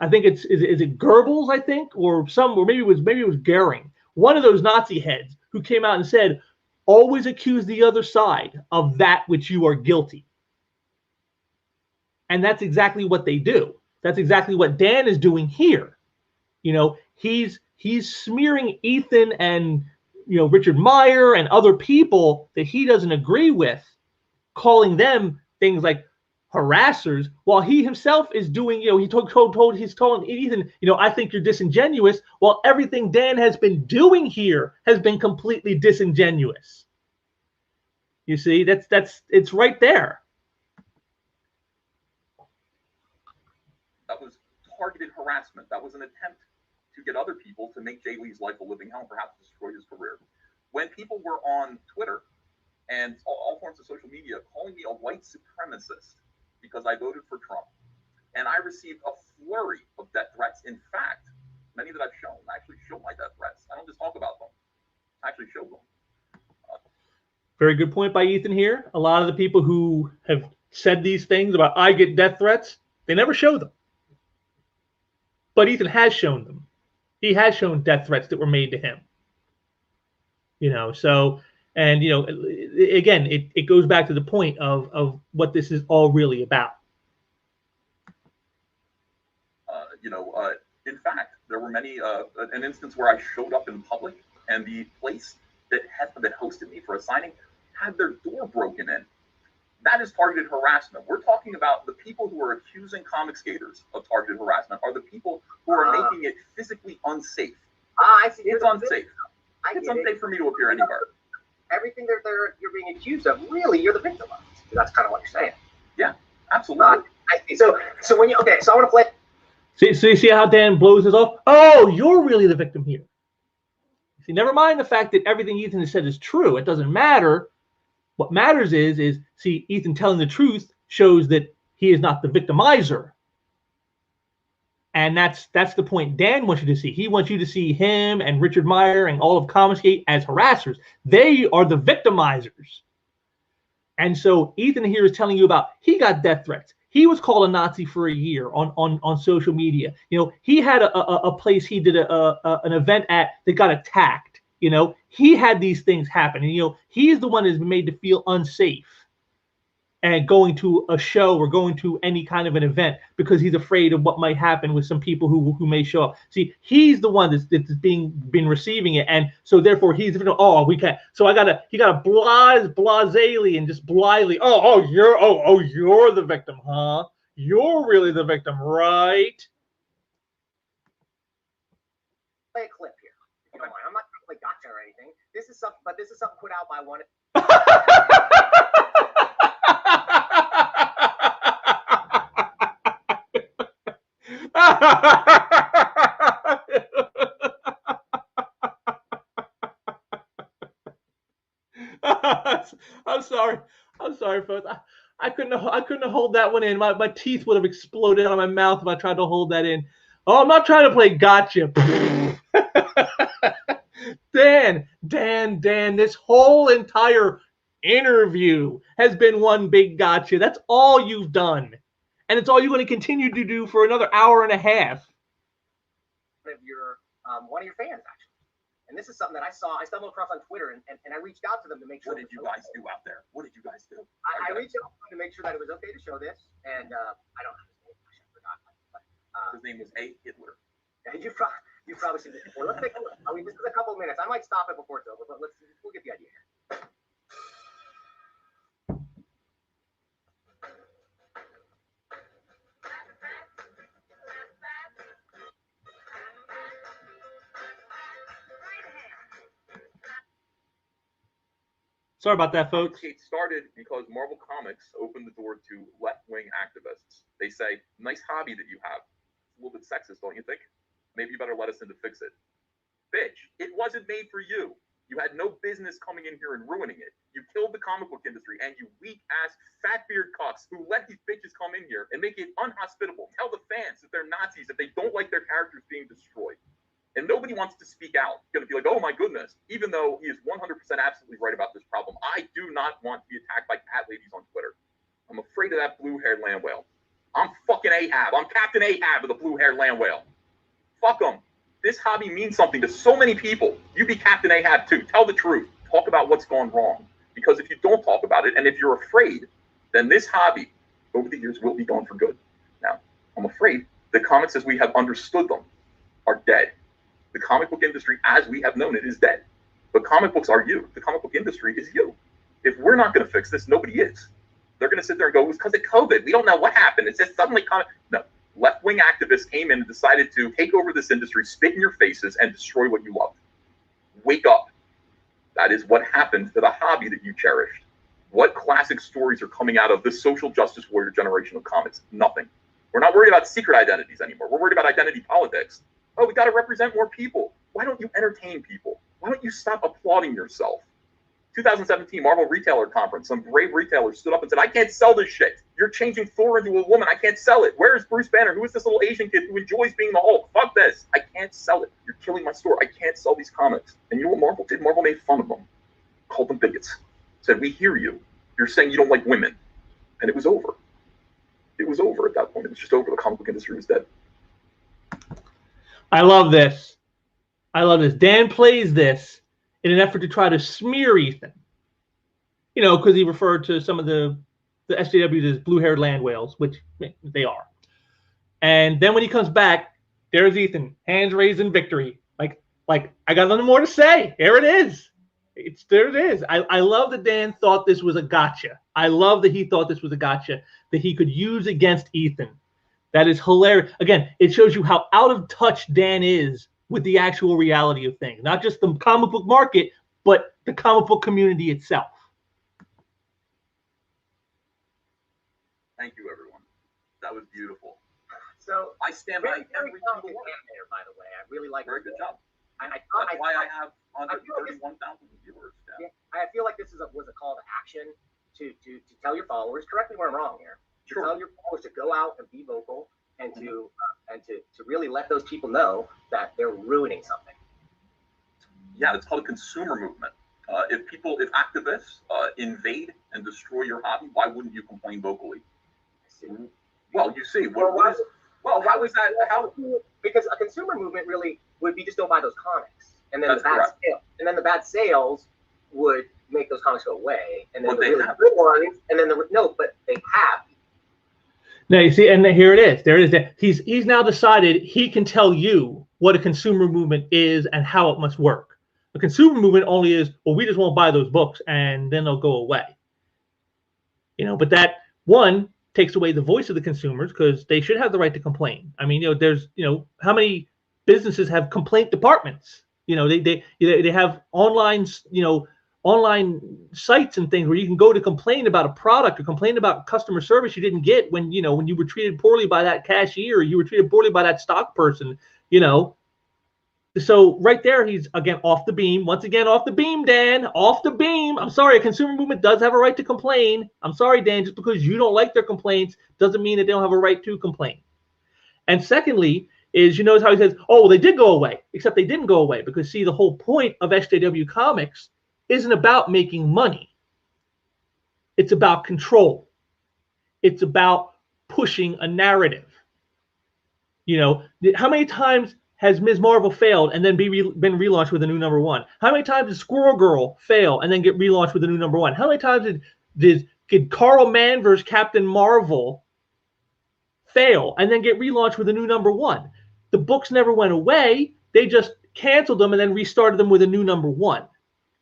[SPEAKER 1] I think is it Goebbels, I think, or maybe it was Goering, one of those Nazi heads who came out and said, always accuse the other side of that which you are guilty. And that's exactly what they do. That's exactly what Dan is doing here. He's he's smearing Ethan and Richard Meyer and other people that he doesn't agree with, calling them things like harassers, while he himself is doing, he's telling Ethan, I think you're disingenuous, while everything Dan has been doing here has been completely disingenuous. You see, it's right there.
[SPEAKER 3] That was targeted harassment. That was an attempt to get other people to make Jay Lee's life a living hell and perhaps destroy his career. When people were on Twitter and all forms of social media calling me a white supremacist because I voted for Trump, and I received a flurry of death threats. In fact, many that I've shown actually show my death threats. I don't just talk about them. I actually show them.
[SPEAKER 1] Very good point by Ethan here. A lot of the people who have said these things about I get death threats, they never show them. But Ethan has shown them. He has shown death threats that were made to him. So, and, again, it goes back to the point of what this is all really about.
[SPEAKER 3] In fact, there were many, an instance where I showed up in public and the place that hosted me for a signing had their door broken in. That is targeted harassment. We're talking about the people who are accusing comic skaters of targeted harassment are the people who are making it physically unsafe.
[SPEAKER 2] I see.
[SPEAKER 3] It's unsafe. It's unsafe for me to appear anywhere.
[SPEAKER 2] Everything you're being accused of, really, you're the victim of. That's kind of what you're saying.
[SPEAKER 3] Yeah, absolutely.
[SPEAKER 2] I see. So when so I want to play.
[SPEAKER 1] So you see how Dan blows this off? Oh, you're really the victim here. See, never mind the fact that everything Ethan has said is true. It doesn't matter. What matters is see, Ethan telling the truth shows that he is not the victimizer. And that's the point Dan wants you to see. He wants you to see him and Richard Meyer and all of Comicsgate as harassers. They are the victimizers. And so Ethan here is telling you about he got death threats. He was called a Nazi for a year on social media. He had a place he did an event at that got attacked. He had these things happen. And, he's the one that's been made to feel unsafe and going to a show or going to any kind of an event because he's afraid of what might happen with some people who may show up. See, he's the one that's been receiving it, and so therefore he's we can't. So he got a blasely and just blithely. You're the victim, huh? You're really the victim, right?
[SPEAKER 2] Play a clip here. If you don't mind. I'm not trying to play gotcha or anything. This is something put out by one.
[SPEAKER 1] I'm sorry, folks. I couldn't hold that one in. My teeth would have exploded out of my mouth if I tried to hold that in. Oh, I'm not trying to play gotcha. Dan, this whole entire interview has been one big gotcha. That's all you've done. And it's all you're going to continue to do for another hour and a half.
[SPEAKER 2] One of your fans, actually. And this is something that I stumbled across on Twitter, and I reached out to them to make sure.
[SPEAKER 3] What did you guys do out there? What did you guys do?
[SPEAKER 2] I reached out to them to make sure that it was okay to show this, and I don't know his name. I forgot.
[SPEAKER 3] His name was A. Hitler.
[SPEAKER 2] You've probably seen this before. Let's take a look. This is a couple of minutes. I might stop it before it's over, but we'll get the idea here.
[SPEAKER 1] Sorry about that, folks.
[SPEAKER 3] It started because Marvel Comics opened the door to left-wing activists. They say, nice hobby that you have. It's a little bit sexist, don't you think? Maybe you better let us in to fix it. Bitch, it wasn't made for you. You had no business coming in here and ruining it. You killed the comic book industry, and you weak-ass, fat-beard cucks who let these bitches come in here and make it unhospitable. Tell the fans that they're Nazis, that they don't like their characters being destroyed. And nobody wants to speak out. It's going to be like, oh my goodness, even though he is 100% absolutely right about this problem. I do not want to be attacked by cat ladies on Twitter. I'm afraid of that blue-haired land whale. I'm fucking Ahab. I'm Captain Ahab of the blue-haired land whale. Fuck them. This hobby means something to so many people. You be Captain Ahab too. Tell the truth. Talk about what's gone wrong. Because if you don't talk about it, and if you're afraid, then this hobby over the years will be gone for good. Now, I'm afraid the comics as we have understood them are dead. The comic book industry, as we have known it, is dead. But comic books are you. The comic book industry is you. If we're not going to fix this, nobody is. They're going to sit there and go, it was because of COVID. We don't know what happened. It's just suddenly no. Left-wing activists came in and decided to take over this industry, spit in your faces, and destroy what you loved. Wake up. That is what happened to the hobby that you cherished. What classic stories are coming out of this social justice warrior generation of comics? Nothing. We're not worried about secret identities anymore. We're worried about identity politics. Oh, we got to represent more people. Why don't you entertain people? Why don't you stop applauding yourself? 2017 Marvel Retailer Conference, some brave retailer stood up and said, I can't sell this shit. You're changing Thor into a woman. I can't sell it. Where is Bruce Banner? Who is this little Asian kid who enjoys being the Hulk? Fuck this. I can't sell it. You're killing my store. I can't sell these comics. And you know what Marvel did? Marvel made fun of them. Called them bigots. Said, we hear you. You're saying you don't like women. And it was over. It was over at that point. It was just over. The comic book industry was dead.
[SPEAKER 1] I love this. I love this. Dan plays this in an effort to try to smear Ethan. You know, because he referred to some of the SJWs as blue-haired land whales, which they are. And then when he comes back, there's Ethan, hands raised in victory. Like I got nothing more to say. There it is. There it is. I love that Dan thought this was a gotcha. I love that he thought this was a gotcha that he could use against Ethan. That is hilarious. Again, it shows you how out of touch Dan is with the actual reality of things. Not just the comic book market, but the comic book community itself.
[SPEAKER 3] Thank you, everyone. That was beautiful.
[SPEAKER 2] So
[SPEAKER 3] I stand by every single word.
[SPEAKER 2] There, by the way, I really like.
[SPEAKER 3] Very good job.
[SPEAKER 2] That's
[SPEAKER 3] why I have 131,000 viewers.
[SPEAKER 2] Yeah, I feel like this was a call to action to tell your followers. Correct me where I'm wrong here. To tell your followers to go out and be vocal and to really let those people know that they're ruining something.
[SPEAKER 3] Yeah, it's called a consumer movement. If activists invade and destroy your hobby, why wouldn't you complain vocally? Well, you see, how is that? How?
[SPEAKER 2] Because a consumer movement really would be just don't buy those comics, and then the bad sales would make those comics go away, and then but the really good ones, and then but they have.
[SPEAKER 1] Now you see, and here it is. There it is. He's now decided he can tell you what a consumer movement is and how it must work. A consumer movement only is, well, we just won't buy those books and then they'll go away. You know, but that one takes away the voice of the consumers because they should have the right to complain. I mean, you know, there's, you know, how many businesses have complaint departments? You know, they have online, you know, online sites and things where you can go to complain about a product or complain about customer service you didn't get when you were treated poorly by that cashier or you were treated poorly by that stock person, you know. So right there, he's again off the beam. Once again, off the beam, Dan. Off the beam. I'm sorry, a consumer movement does have a right to complain. I'm sorry, Dan. Just because you don't like their complaints doesn't mean that they don't have a right to complain. And secondly, is you notice how he says, oh, well, they did go away, except they didn't go away because see, the whole point of SJW Comics isn't about making money. It's about control. It's about pushing a narrative. You know, how many times has Ms. Marvel failed and then been relaunched with a new #1? How many times did Squirrel Girl fail and then get relaunched with a new #1? How many times did Carl Manver's Captain Marvel fail and then get relaunched with a new #1? The books never went away. They just canceled them and then restarted them with a new #1.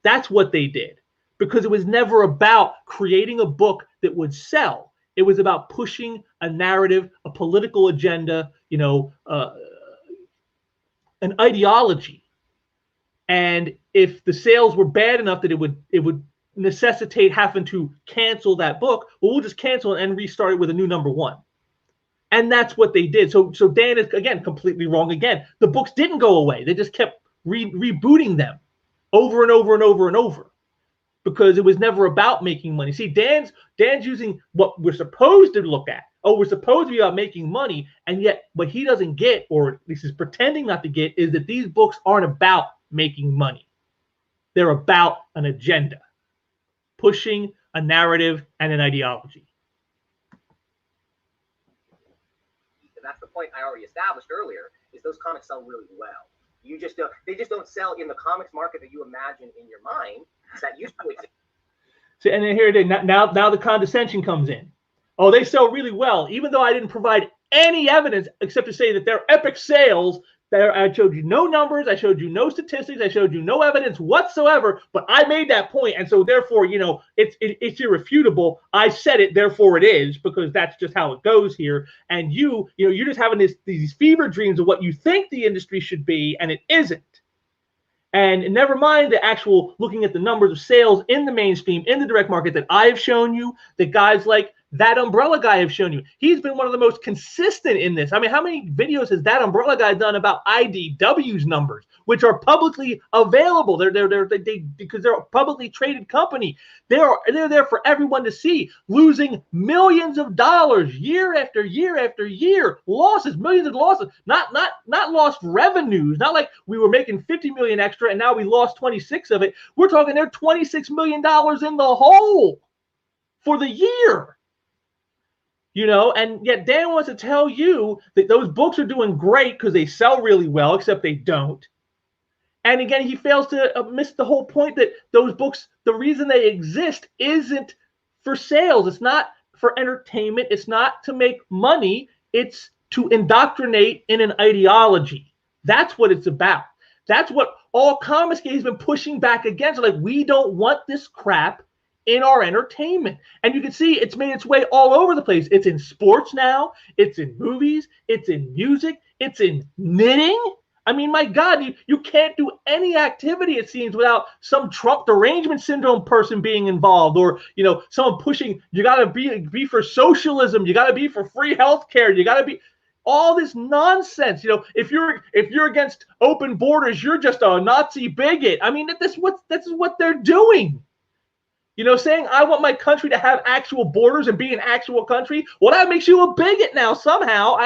[SPEAKER 1] That's what they did, because it was never about creating a book that would sell. It was about pushing a narrative, a political agenda, you know, an ideology. And if the sales were bad enough that it would necessitate having to cancel that book, well, we'll just cancel it and restart it with a new #1. And that's what they did. So Dan is, again, completely wrong again. The books didn't go away. They just kept rebooting them over and over and over and over because it was never about making money. See, Dan's using what we're supposed to look at. Oh, we're supposed to be about making money, and yet what he doesn't get, or at least is pretending not to get, is that these books aren't about making money. They're about an agenda, pushing a narrative and an ideology.
[SPEAKER 2] That's the point I already established earlier, is those comics sell really well. They just don't sell in the comics market that you imagine in your mind that used to exist.
[SPEAKER 1] See, and then here it is. Now the condescension comes in. Oh, they sell really well, even though I didn't provide any evidence except to say that their epic sales I showed you no numbers. I showed you no statistics. I showed you no evidence whatsoever. But I made that point, and so therefore, it's irrefutable. I said it, therefore it is, because that's just how it goes here. And you're just having these fever dreams of what you think the industry should be, and it isn't. And never mind the actual looking at the numbers of sales in the mainstream, in the direct market that I have shown you, that guys like that Umbrella guy have shown you. He's been one of the most consistent in this. I mean, how many videos has that Umbrella guy done about IDW's numbers, which are publicly available? They're because they're a publicly traded company. They're there for everyone to see, losing millions of dollars year after year after year, losses, millions of losses, not lost revenues, not like we were making 50 million extra and now we lost 26 of it. We're talking they're $26 million in the hole for the year. And yet Dan wants to tell you that those books are doing great because they sell really well, except they don't. And again, he fails to miss the whole point that those books, the reason they exist isn't for sales. It's not for entertainment. It's not to make money. It's to indoctrinate in an ideology. That's what it's about. That's what all comics has been pushing back against. Like, we don't want this crap in our entertainment. And you can see it's made its way all over the place. It's in sports now. It's in movies. It's in music. It's in knitting. I mean, my God, you can't do any activity, it seems, without some Trump derangement syndrome person being involved, or, someone pushing, you got to be for socialism. You got to be for free healthcare. You got to be all this nonsense. If you're against open borders, you're just a Nazi bigot. I mean, this is what they're doing. Saying I want my country to have actual borders and be an actual country, well, that makes you a bigot now somehow.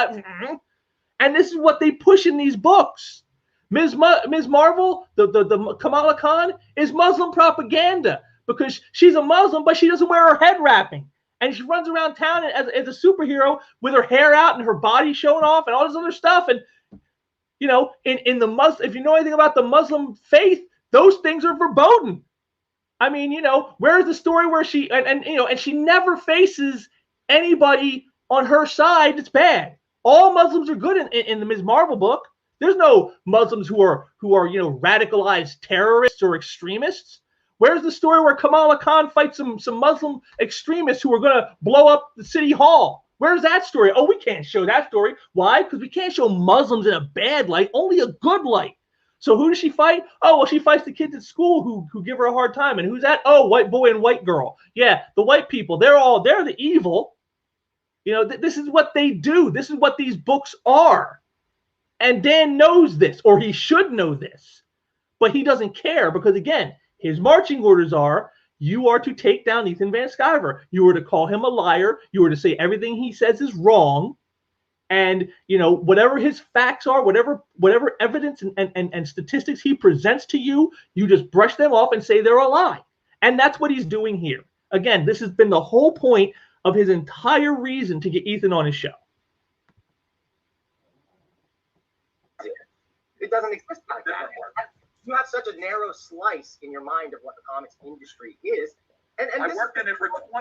[SPEAKER 1] And this is what they push in these books. Ms. Marvel, the Kamala Khan, is Muslim propaganda because she's a Muslim, but she doesn't wear her head wrapping. And she runs around town as a superhero with her hair out and her body showing off and all this other stuff. And, in the Muslim, if you know anything about the Muslim faith, those things are verboten. I mean, where's the story where she and she never faces anybody on her side that's bad. All Muslims are good in the Ms. Marvel book. There's no Muslims who are radicalized terrorists or extremists. Where's the story where Kamala Khan fights some Muslim extremists who are going to blow up the city hall? Where's that story? Oh, we can't show that story. Why? Because we can't show Muslims in a bad light, only a good light. So who does she fight? Oh, well, she fights the kids at school who give her a hard time. And who's that? Oh, white boy and white girl. Yeah, the white people. They're the evil. This is what they do. This is what these books are. And Dan knows this, or he should know this. But he doesn't care because, again, his marching orders are, you are to take down Ethan Van Sciver. You are to call him a liar. You are to say everything he says is wrong. And, whatever his facts are, whatever evidence and statistics he presents to you, you just brush them off and say they're a lie. And that's what he's doing here. Again, this has been the whole point of his entire reason to get Ethan on his show.
[SPEAKER 2] It doesn't exist like that. You have such a narrow slice in your mind of what the comics industry is. And
[SPEAKER 3] I worked in it for 25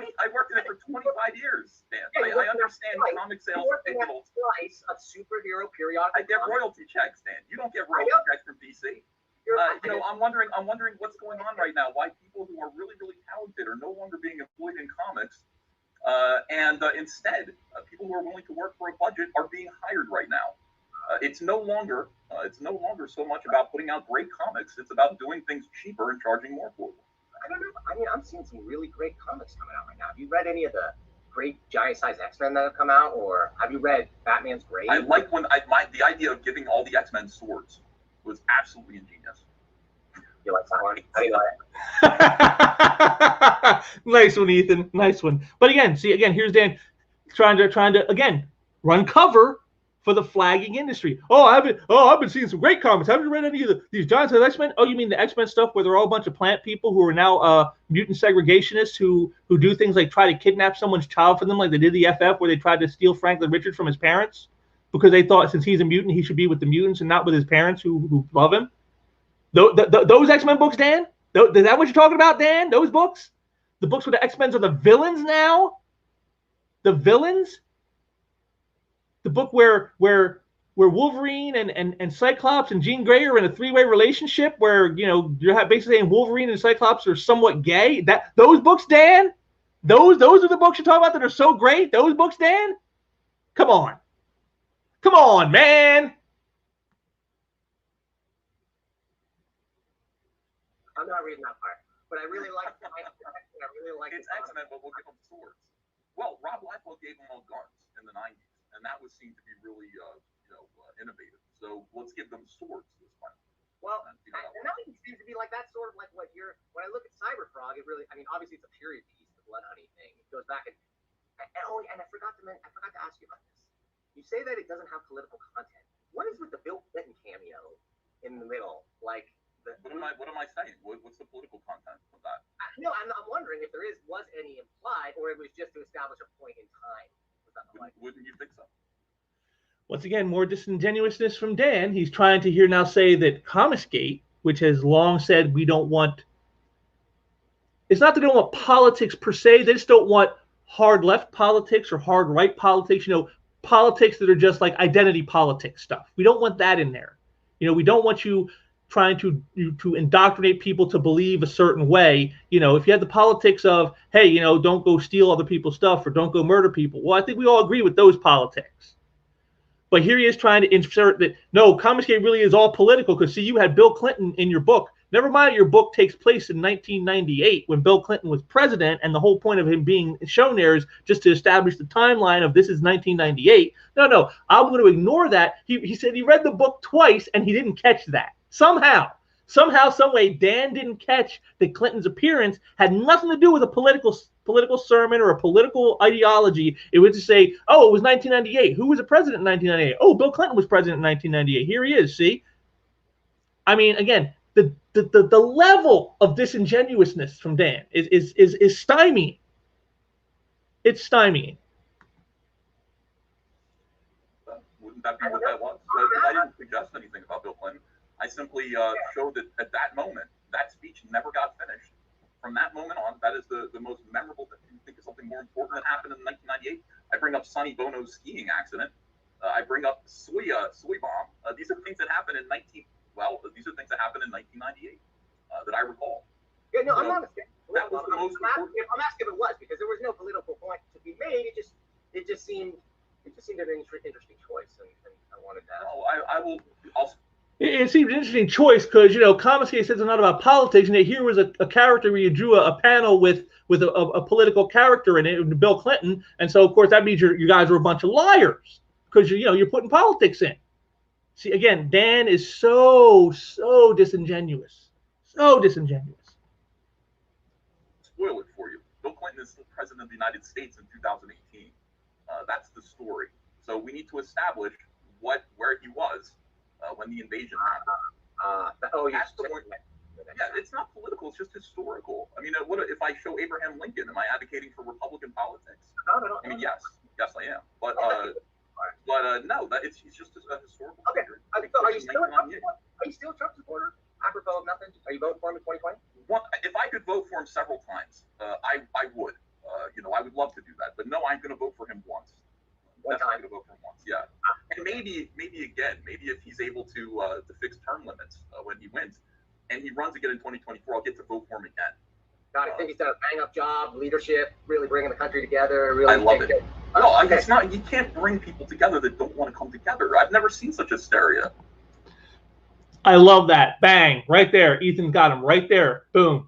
[SPEAKER 3] years, Dan. Yeah, I understand comic sales are digital.
[SPEAKER 2] Slice of superhero periodical.
[SPEAKER 3] I get royalty checks, Dan. You don't get royalty checks from DC. I'm wondering what's going on right now. Why people who are really, really talented are no longer being employed in comics, and instead, people who are willing to work for a budget are being hired right now. It's no longer so much about putting out great comics. It's about doing things cheaper and charging more for them.
[SPEAKER 2] I don't know. I mean, I'm seeing some really great comics coming out right now. Have you read any of the great giant-sized X-Men that have come out, or have you read Batman's Grave?
[SPEAKER 3] I like when the idea of giving all the X-Men swords was absolutely ingenious.
[SPEAKER 2] You like that one? How do you like it?
[SPEAKER 1] Nice one, Ethan. Nice one. But again, here's Dan trying to again run cover for the flagging industry. I've been seeing some great comments. Haven't you read any of these giant-sized X-Men? Oh, you mean the X-Men stuff where they're all a bunch of plant people who are now mutant segregationists who do things like try to kidnap someone's child for them, like they did the FF, where they tried to steal Franklin Richards from his parents because they thought since he's a mutant, he should be with the mutants and not with his parents who love him. Those X-Men books, Dan? Is that what you're talking about, Dan? Those books? The books where the X-Men are the villains now? The villains? The book where where Wolverine and Cyclops and Jean Grey are in a three-way relationship where, you know, you're basically saying Wolverine and Cyclops are somewhat gay. Those books, Dan? Those are the books you're talking about that are so great? Those books, Dan? Come on. Come on, man.
[SPEAKER 2] I'm not reading that part, but I really like it. I really like
[SPEAKER 3] it's X-Men, but we'll give them swords. Well, Rob Liefeld gave them all guns in the 90s, and that was seen to be really, innovative. So let's give them swords this time.
[SPEAKER 2] Well, and that seems to be like that sort of like what you're. When I look at Cyber Frog, it really. I mean, obviously it's a period piece, the Blood Honey thing. It goes back and I forgot to ask you about this. You say that it doesn't have political content. What is with the Bill Clinton cameo in the middle? Like,
[SPEAKER 3] what am I saying? What's the political content of that?
[SPEAKER 2] No, I'm wondering if there was any implied, or it was just to establish a point in time.
[SPEAKER 3] Wouldn't you think so?
[SPEAKER 1] Once again, more disingenuousness from Dan. He's trying to here now say that Comicsgate, which has long said we don't want, it's not that they don't want politics per se, they just don't want hard left politics or hard right politics, you know, politics that are just like identity politics stuff. We don't want that in there. You know, we don't want you trying to indoctrinate people to believe a certain way. You know, if you had the politics of, hey, you know, don't go steal other people's stuff or don't go murder people. Well, I think we all agree with those politics. But here he is trying to insert that, no, Comicsgate really is all political because, see, you had Bill Clinton in your book. Never mind your book takes place in 1998 when Bill Clinton was president, and the whole point of him being shown there is just to establish the timeline of this is 1998. No, I'm going to ignore that. He said he read the book twice, and he didn't catch that. Somehow, some way, Dan didn't catch that Clinton's appearance had nothing to do with a political sermon or a political ideology. It was to say, oh, it was 1998. Who was the president in 1998? Oh, Bill Clinton was president in 1998. Here he is, see? I mean, again, the level of disingenuousness from Dan is stymieing. It's stymieing.
[SPEAKER 3] Wouldn't that be what that was? I didn't suggest anything about Bill Clinton. I simply showed that at that moment, that speech never got finished. From that moment on, that is the most memorable thing. You think of something more important that happened in 1998? I bring up Sonny Bono's skiing accident. I bring up Soy bomb. These are things that happened in these are things that happened in 1998 that I recall.
[SPEAKER 2] Yeah, no, I'm not asking.
[SPEAKER 3] That was the most important.
[SPEAKER 2] I'm asking if it was, because there was no political point to be made. It just seemed an interesting choice, and I wanted to ask.
[SPEAKER 3] No, I'll.
[SPEAKER 1] It seemed an interesting choice because, you know, Comicsgate says it's not about politics, and here was a character where you drew a panel with a political character in it, Bill Clinton, and so of course that means you guys are a bunch of liars because you're putting politics in. See, again, Dan is so disingenuous, so disingenuous.
[SPEAKER 3] Spoil it for you. Bill Clinton is still president of the United States in 2018. That's the story. So we need to establish where he was when the invasion happened. Yeah, it's not political. It's just historical. I mean, what if I show Abraham Lincoln? Am I advocating for Republican politics? I mean, yes, I am. But no, it's just a historical.
[SPEAKER 2] Okay. So are you still a Trump supporter? Apropos of nothing, are you voting for him in 2020?
[SPEAKER 3] If I could vote for him several times, I would. I would love to do that. But no, I'm going to vote for him once. I'm going to vote for him once. Yeah. And maybe again, if he's able to fix term limits when he wins, and he runs again in 2024, I'll get to vote for him again.
[SPEAKER 2] God, I think he's done a bang-up job, leadership, really bringing the country together. Really,
[SPEAKER 3] I love it. No, it's not. You can't bring people together that don't want to come together. I've never seen such hysteria.
[SPEAKER 1] I love that. Bang, right there. Ethan got him right there. Boom.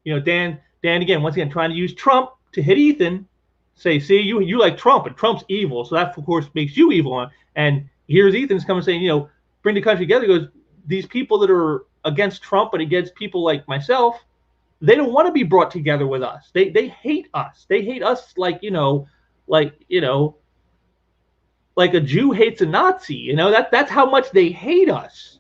[SPEAKER 1] You know, Dan again, once again, trying to use Trump to hit Ethan. Say, see, you like Trump, and Trump's evil, so that of course makes you evil. And here's Ethan's coming saying, bring the country together. He goes, these people that are against Trump and against people like myself, they don't want to be brought together with us. They hate us. They hate us like a Jew hates a Nazi. That's how much they hate us.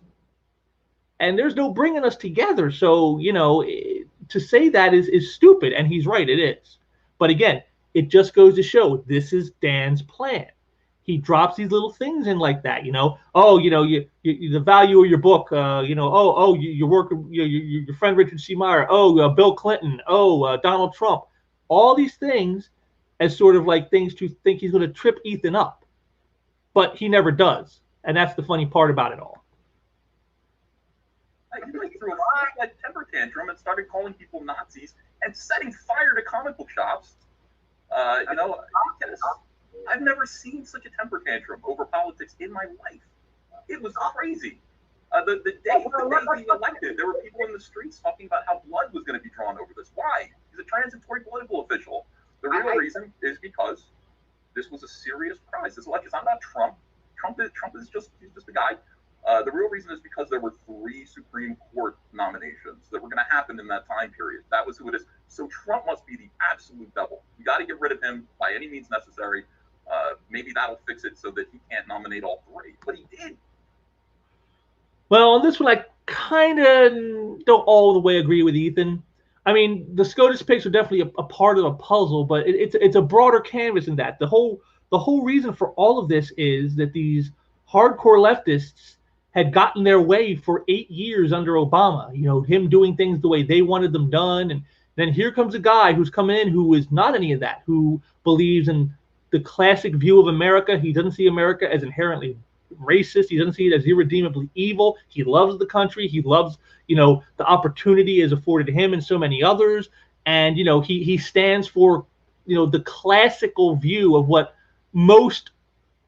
[SPEAKER 1] And there's no bringing us together. So, to say that is stupid. And he's right, it is. But again, it just goes to show this is Dan's plan. He drops these little things in like that, the value of your book, your work, your friend Richard C. Meyer, Bill Clinton, Donald Trump, all these things as sort of like things to think he's going to trip Ethan up. But he never does. And that's the funny part about it all.
[SPEAKER 3] He threw a temper tantrum and started calling people Nazis and setting fire to comic book shops. You know, I've never seen such a temper tantrum over politics in my life. It was crazy. The day he elected, there were people in the streets talking about how blood was going to be drawn over this. Why? He's a transitory political official. The real reason is because this was a serious prize. This election is not about Trump. Trump is just a guy. The real reason is because there were 3 Supreme Court nominations that were going to happen in that time period. That was who it is. So Trump must be the absolute devil. You got to get rid of him by any means necessary. Maybe that'll fix it so that he can't nominate all 3. But he did.
[SPEAKER 1] Well, on this one, I kind of don't all the way agree with Ethan. I mean, the SCOTUS picks are definitely a part of the puzzle, but it's a broader canvas than that. The whole reason for all of this is that these hardcore leftists had gotten their way for 8 years under Obama. You know, him doing things the way they wanted them done, and then here comes a guy who's come in who is not any of that, who believes in the classic view of America. He doesn't see America as inherently racist. He doesn't see it as irredeemably evil. He loves the country. He loves, you know, the opportunity is afforded to him and so many others. And, you know, he stands for, you know, the classical view of what most,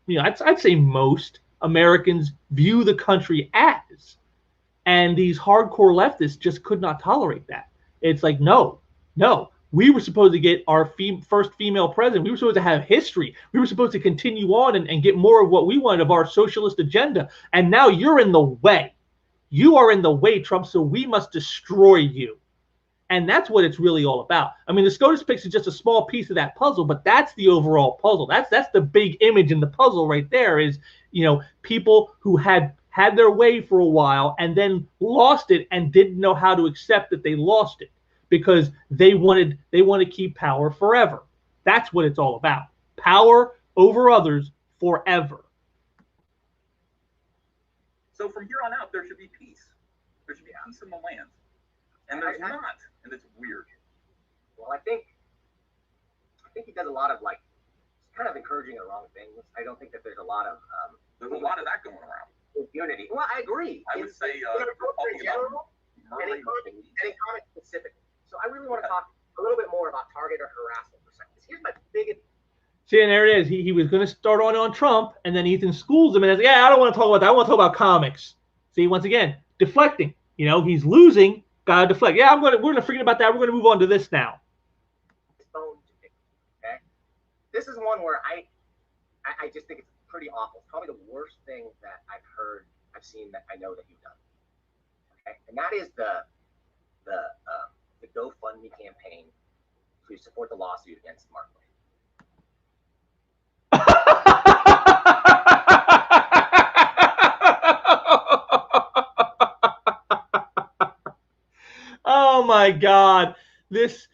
[SPEAKER 1] you know, I'd say most Americans view the country as. And these hardcore leftists just could not tolerate that. It's like, no. We were supposed to get our first female president. We were supposed to have history. We were supposed to continue on and get more of what we wanted of our socialist agenda. And now you're in the way. You are in the way, Trump, so we must destroy you. And that's what it's really all about. I mean, the SCOTUS picks is just a small piece of that puzzle, but that's the overall puzzle. That's the big image in the puzzle right there is, you know, people who had their way for a while and then lost it and didn't know how to accept that they lost it, because they want to keep power forever. That's what it's all about. Power over others forever.
[SPEAKER 3] So from here on out, there should be peace. There should be peace in the land. And there's not. And it's weird.
[SPEAKER 2] Well, I think he does a lot of, like, kind of encouraging the wrong things. I don't think that there's a lot of
[SPEAKER 3] there's a lot of that going around.
[SPEAKER 2] Unity. Well, I agree.
[SPEAKER 3] I would say
[SPEAKER 2] in general, and in comic specific. So I really want to talk a little bit more about target or harassment for a second. Here's my biggest.
[SPEAKER 1] See, and there it is. He was going to start on Trump, and then Ethan schools him and says, "Yeah, I don't want to talk about that. I want to talk about comics." See, once again, deflecting. You know, he's losing. Gotta deflect. Yeah, we're gonna forget about that. We're gonna move on to this now.
[SPEAKER 2] Okay, this is one where I just think it's pretty awful. It's probably the worst thing that I've seen that I know that you've done. Okay, and that is the GoFundMe campaign to support the lawsuit against Mark Wade.
[SPEAKER 1] Oh my God! This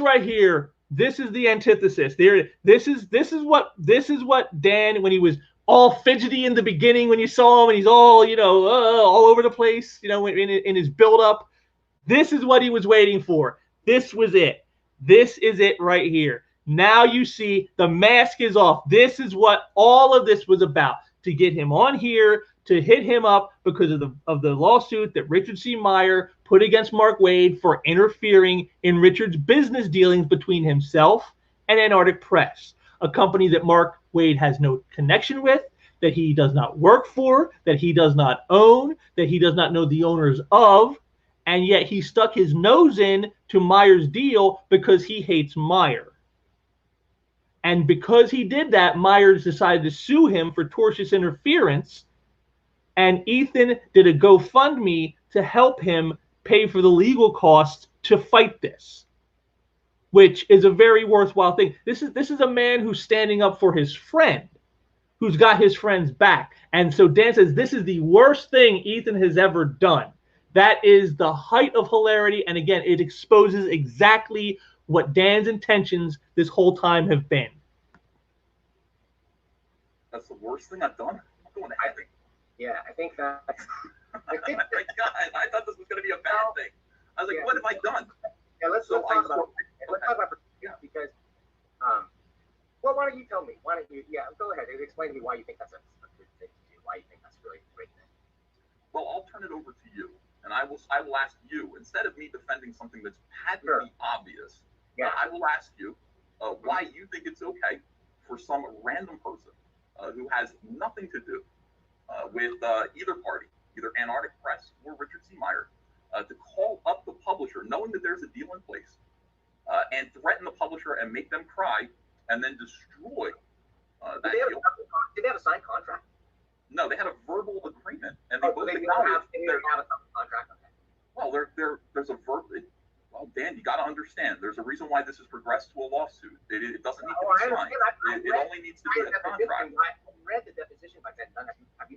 [SPEAKER 1] right here. This is the antithesis. This is what Dan, when he was all fidgety in the beginning, when you saw him and he's all, you know, all over the place, you know, in his build up. This is what he was waiting for. This was it. This is it right here. Now you see the mask is off. This is what all of this was about, to get him on here, to hit him up because of the lawsuit that Richard C. Meyer put against Mark Wade for interfering in Richard's business dealings between himself and Antarctic Press, a company that Mark Wade has no connection with, that he does not work for, that he does not own, that he does not know the owners of, and yet he stuck his nose in to Meyer's deal because he hates Meyer. And because he did that, Myers decided to sue him for tortious interference, and Ethan did a GoFundMe to help him pay for the legal costs to fight this, which is a very worthwhile thing. This is a man who's standing up for his friend, who's got his friend's back. And so Dan says this is the worst thing Ethan has ever done. That is the height of hilarity. And again, it exposes exactly what Dan's intentions this whole time have been.
[SPEAKER 3] That's the worst thing I've done. I'm going to heaven.
[SPEAKER 2] Yeah, I think that.
[SPEAKER 3] My God, I thought this was going to be a bad thing. I was like, what have I done?
[SPEAKER 2] Yeah, let's talk about because, well, why don't you tell me? Why don't you? Yeah, go ahead. Explain to me why you think that's a good thing to do. why you think that's a really great thing.
[SPEAKER 3] Well, I'll turn it over to you, and I will ask you, instead of me defending something that's patently obvious, I will ask you why you think it's okay for some random person who has nothing to do with either party, either Antarctic Press or Richard C. Meyer, to call up the publisher, knowing that there's a deal in place, and threaten the publisher and make them cry, and then destroy that deal.
[SPEAKER 2] Did they have a signed contract?
[SPEAKER 3] No, they had a verbal agreement, and they both
[SPEAKER 2] they
[SPEAKER 3] acknowledged
[SPEAKER 2] have a contract. Okay.
[SPEAKER 3] Well, there's a verbal. Well, Dan, you got to understand. There's a reason why this has progressed to a lawsuit. It doesn't need to be signed. It only needs to be a contract.
[SPEAKER 2] I read the deposition by Dunce.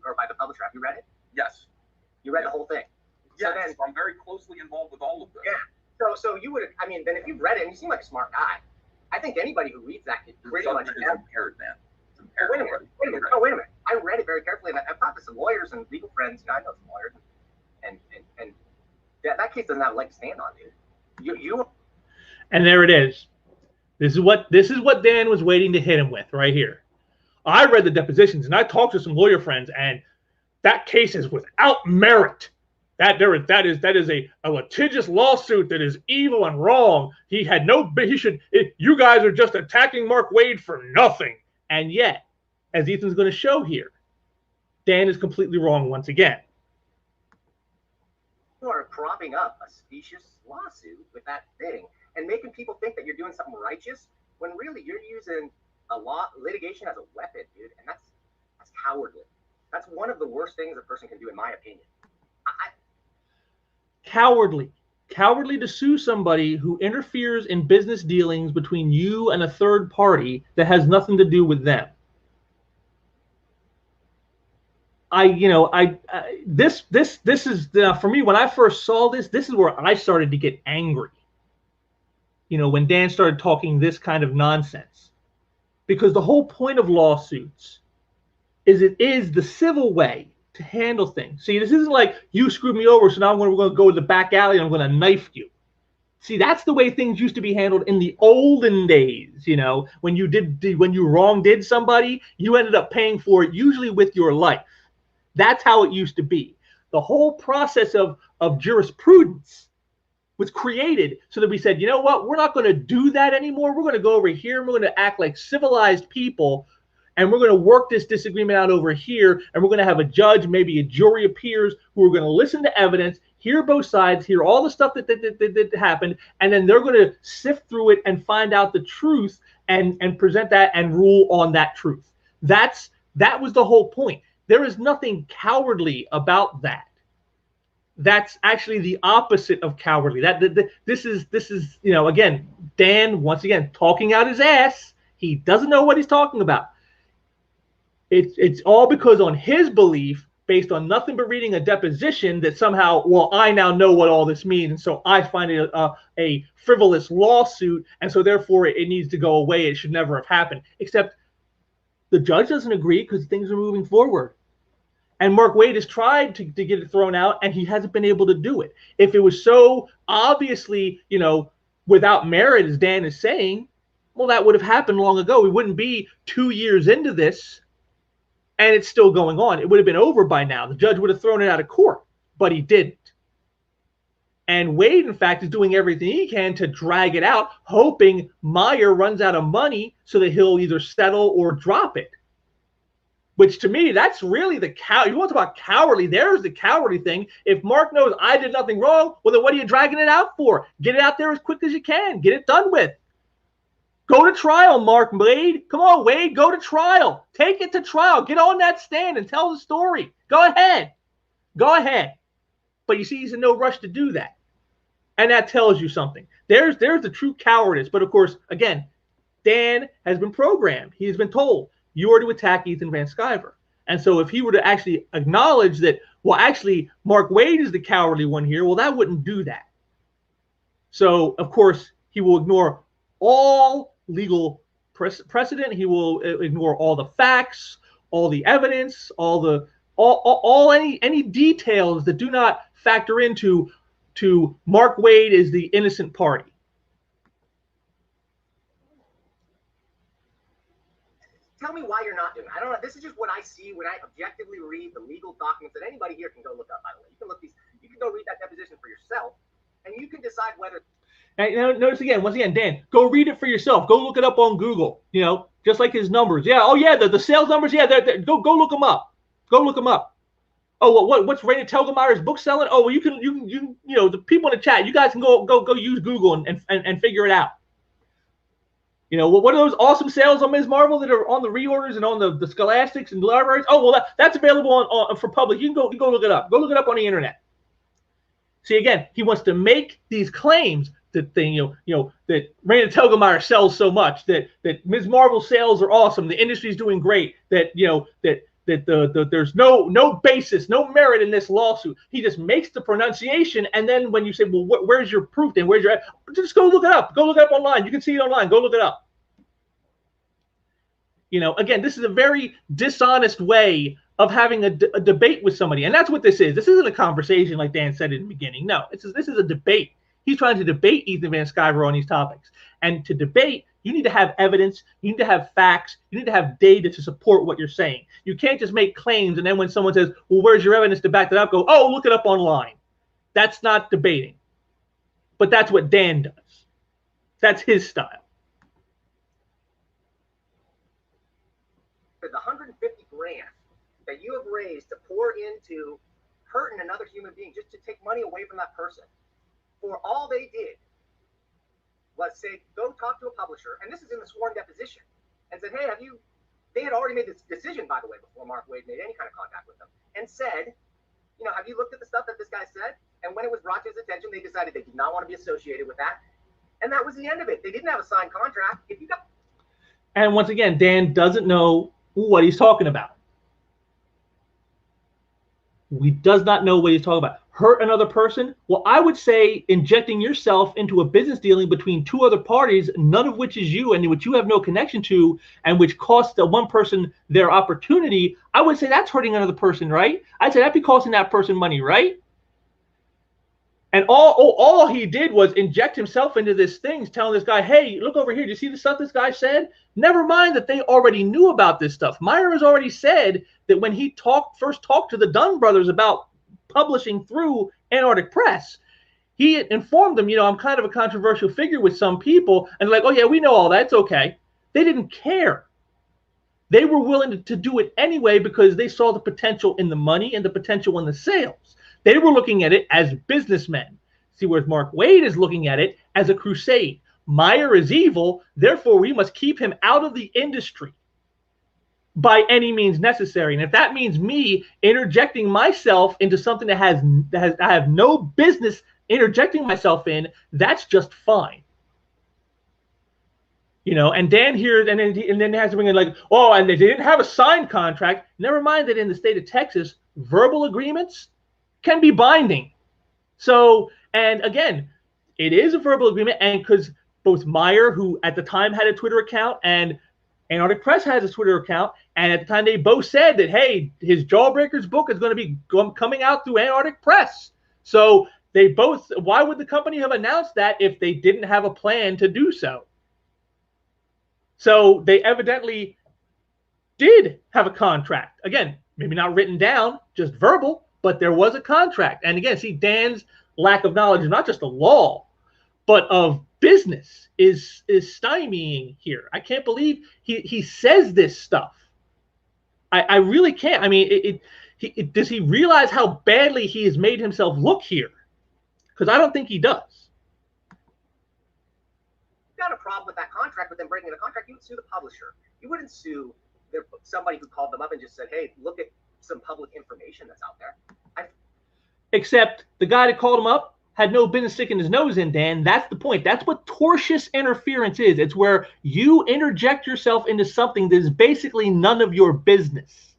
[SPEAKER 2] Or by the publisher. Have you read it?
[SPEAKER 3] Yes.
[SPEAKER 2] You read the whole thing.
[SPEAKER 3] Yes. So I'm very closely involved with all of this.
[SPEAKER 2] Yeah. So you would. I mean, then if you've read it, and you seem like a smart guy, I think anybody who reads that could pretty much.
[SPEAKER 3] It's impaired, man. It's impaired.
[SPEAKER 2] Wait a minute. No, wait a minute. I read it very carefully, and I've talked to some lawyers and legal friends. I know some lawyers, and that case doesn't have a leg to stand on, dude. You.
[SPEAKER 1] And there it is. This is what Dan was waiting to hit him with right here. I read the depositions and I talked to some lawyer friends, and that case is without merit. That is a litigious lawsuit that is evil and wrong. You guys are just attacking Mark Wade for nothing. And yet, as Ethan's going to show here, Dan is completely wrong once again.
[SPEAKER 2] You are propping up a specious lawsuit with that thing and making people think that you're doing something righteous when really you're using litigation as a weapon, dude, and that's cowardly. That's one of the worst things a person can do, in my opinion.
[SPEAKER 1] Cowardly to sue somebody who interferes in business dealings between you and a third party that has nothing to do with them. This is for me, when I first saw this is where I started to get angry. When Dan started talking this kind of nonsense, because the whole point of lawsuits is it is the civil way to handle things. See, this isn't like you screwed me over, so now we're going to go to the back alley and I'm going to knife you. See, that's the way things used to be handled in the olden days. When you wronged somebody, you ended up paying for it, usually with your life. That's how it used to be. The whole process of jurisprudence was created so that we said, you know what, we're not going to do that anymore. We're going to go over here and we're going to act like civilized people, and we're going to work this disagreement out over here, and we're going to have a judge, maybe a jury of peers who are going to listen to evidence, hear both sides, hear all the stuff that happened, and then they're going to sift through it and find out the truth and present that and rule on that truth. That was the whole point. There is nothing cowardly about that. That's actually the opposite of cowardly. This is again, Dan once again talking out his ass. He doesn't know what he's talking about. It's all because on his belief, based on nothing but reading a deposition, that somehow, well, I now know what all this means, and so I find it a frivolous lawsuit, and so therefore it needs to go away. It should never have happened. Except the judge doesn't agree because things are moving forward. And Mark Wade has tried to get it thrown out, and he hasn't been able to do it. If it was so obviously, without merit, as Dan is saying, well, that would have happened long ago. We wouldn't be 2 years into this, and it's still going on. It would have been over by now. The judge would have thrown it out of court, but he didn't. And Wade, in fact, is doing everything he can to drag it out, hoping Meyer runs out of money so that he'll either settle or drop it. Which to me, that's really the you want to talk about cowardly? There's the cowardly thing. If Mark knows I did nothing wrong, well, then what are you dragging it out for? Get it out there as quick as you can. Get it done with. Go to trial, Mark Wade. Come on, Wade, go to trial. Take it to trial. Get on that stand and tell the story. Go ahead. Go ahead. But you see, he's in no rush to do that. And that tells you something. There's the true cowardice. But of course, again, Dan has been programmed. He has been told, you are to attack Ethan Van Sciver. And so if he were to actually acknowledge that, well, actually, Mark Wade is the cowardly one here, well, that wouldn't do that. So, of course, he will ignore all legal precedent. He will ignore all the facts, all the evidence, any details that do not factor into Mark Wade is the innocent party.
[SPEAKER 2] tell me why you're not doing it. I don't know. This is just what I see when I objectively read the legal documents that anybody here can go look up, by the way. You can go read that deposition for yourself, and you can decide whether.
[SPEAKER 1] And notice again, once again, Dan, go read it for yourself. Go look it up on Google, just like his numbers. Yeah. Oh, yeah. The sales numbers. Yeah. Go look them up. Go look them up. Oh, what's Raina Telgemeyer's book selling? Oh, well, you can, the people in the chat, you guys can go use Google and figure it out. What are those awesome sales on Ms. Marvel that are on the reorders and on the Scholastics and libraries? Oh, well, that's available on for public. You can go look it up. Go look it up on the internet. See, again, he wants to make these claims that that Raina Telgemeier sells so much, that Ms. Marvel sales are awesome, the industry's doing great, that there's no basis, no merit in this lawsuit. He just makes the pronunciation, and then when you say, well, where's your proof? Then where's your? Just go look it up. Go look it up online. You can see it online. Go look it up. Again, this is a very dishonest way of having a debate with somebody, and that's what this is. This isn't a conversation like Dan said in the beginning. No, this is a debate. He's trying to debate Ethan Van Sciver on these topics, and to debate, you need to have evidence, you need to have facts, you need to have data to support what you're saying. You can't just make claims, and then when someone says, well, where's your evidence to back that up? Go, oh, look it up online. That's not debating. But that's what Dan does. That's his style.
[SPEAKER 2] For the $150,000 that you have raised to pour into hurting another human being, just to take money away from that person, for all they did was say, go talk to a publisher, and this is in the sworn deposition, and said, hey, they had already made this decision, by the way, before Mark Waid made any kind of contact with them, and said, have you looked at the stuff that this guy said? And when it was brought to his attention, they decided they did not want to be associated with that, and that was the end of it. They didn't have a signed contract.
[SPEAKER 1] And once again, Dan doesn't know what he's talking about. He does not know what he's talking about. Hurt another person? Well, I would say injecting yourself into a business dealing between two other parties, none of which is you and which you have no connection to, and which costs the one person their opportunity, I would say that's hurting another person, right? I'd say that'd be costing that person money, right? And all he did was inject himself into this thing, telling this guy, hey, look over here. Do you see the stuff this guy said? Never mind that they already knew about this stuff. Meyer has already said that when he first talked to the Dunn brothers about publishing through Antarctic Press, he informed them, I'm kind of a controversial figure with some people. And they're like, oh, yeah, we know all that. It's okay. They didn't care. They were willing to do it anyway because they saw the potential in the money and the potential in the sales. They were looking at it as businessmen. See, whereas Mark Waid is looking at it as a crusade. Meyer is evil, therefore we must keep him out of the industry by any means necessary. And if that means me interjecting myself into something that I have no business interjecting myself in, that's just fine. And Dan here, and then has to bring in like, oh, and they didn't have a signed contract. Never mind that in the state of Texas, verbal agreements can be binding. So, and again, it is a verbal agreement, and because both Meyer, who at the time had a Twitter account, and Antarctic Press has a Twitter account, and at the time they both said that, hey, his Jawbreakers book is going to be coming out through Antarctic Press. So they both, why would the company have announced that if they didn't have a plan to do so? So they evidently did have a contract. Again, maybe not written down, just verbal, but there was a contract. And again, see, Dan's lack of knowledge of not just the law, but of business is stymieing here. I can't believe he says this stuff. I really can't. I mean, does he realize how badly he has made himself look here? Because I don't think he does.
[SPEAKER 2] Got a problem with that contract, with them breaking the contract, you would sue the publisher. You wouldn't sue somebody who called them up and just said, hey, look at some public information that's out there.
[SPEAKER 1] Except the guy that called him up had no business sticking his nose in, Dan. That's the point. That's what tortious interference is. It's where you interject yourself into something that is basically none of your business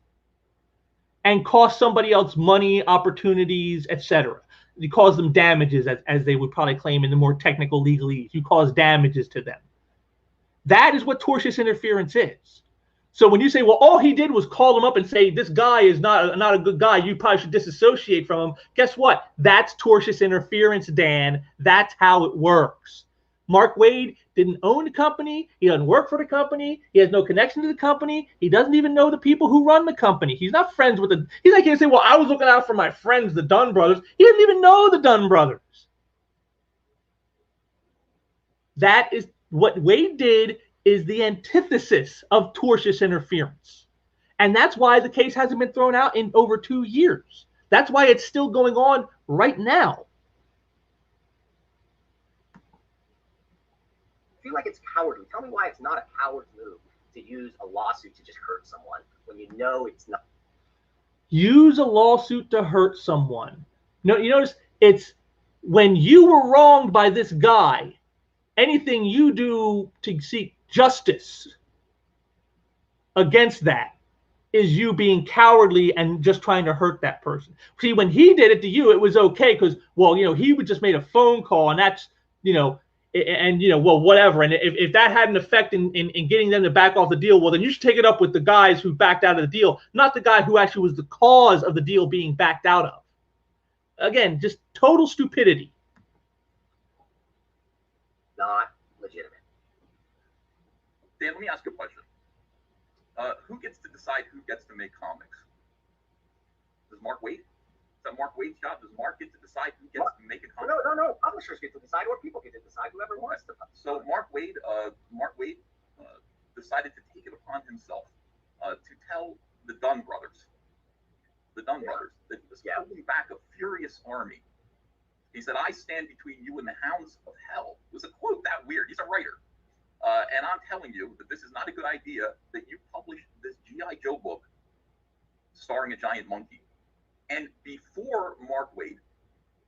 [SPEAKER 1] and cost somebody else money, opportunities, etc. You cause them damages, as they would probably claim in the more technical legalese. You cause damages to them. That is what tortious interference is. So when you say, well, all he did was call him up and say, this guy is not a good guy, you probably should disassociate from him. Guess what? That's tortious interference, Dan. That's how it works. Mark Wade didn't own the company. He doesn't work for the company. He has no connection to the company. He doesn't even know the people who run the company. He's not friends with the. He's like, he say, well, I was looking out for my friends, the Dunn brothers. He doesn't even know the Dunn brothers. That is what Wade did, is the antithesis of tortious interference. And that's why the case hasn't been thrown out in over 2 years. That's why it's still going on right now.
[SPEAKER 2] I feel like it's cowardly. Tell me why it's not a coward's move to use a lawsuit to just hurt someone when you know it's not.
[SPEAKER 1] Use a lawsuit to hurt someone. No, you notice it's when you were wronged by this guy, anything you do to seek justice against that is you being cowardly and just trying to hurt that person. See, when he did it to you, it was okay because, well, he would just made a phone call and that's, well, whatever. And if that had an effect in getting them to back off the deal, well, then you should take it up with the guys who backed out of the deal, not the guy who actually was the cause of the deal being backed out of. Again, just total stupidity.
[SPEAKER 2] Not legitimate.
[SPEAKER 3] Dan, let me ask you a question. Who gets to decide who gets to make comics? Does Mark Wade? Is that Mark Wade's job? Does Mark get to decide who gets to make a comic?
[SPEAKER 2] No. Publishers get to decide, or people get to decide. Whoever wants to.
[SPEAKER 3] So Mark Wade decided to take it upon himself to tell the Dunn brothers, that he was holding back a furious army. He said, "I stand between you and the hounds of hell." It was a quote that weird. He's a writer. And I'm telling you that this is not a good idea that you publish this G.I. Joe book starring a giant monkey. And before Mark Wade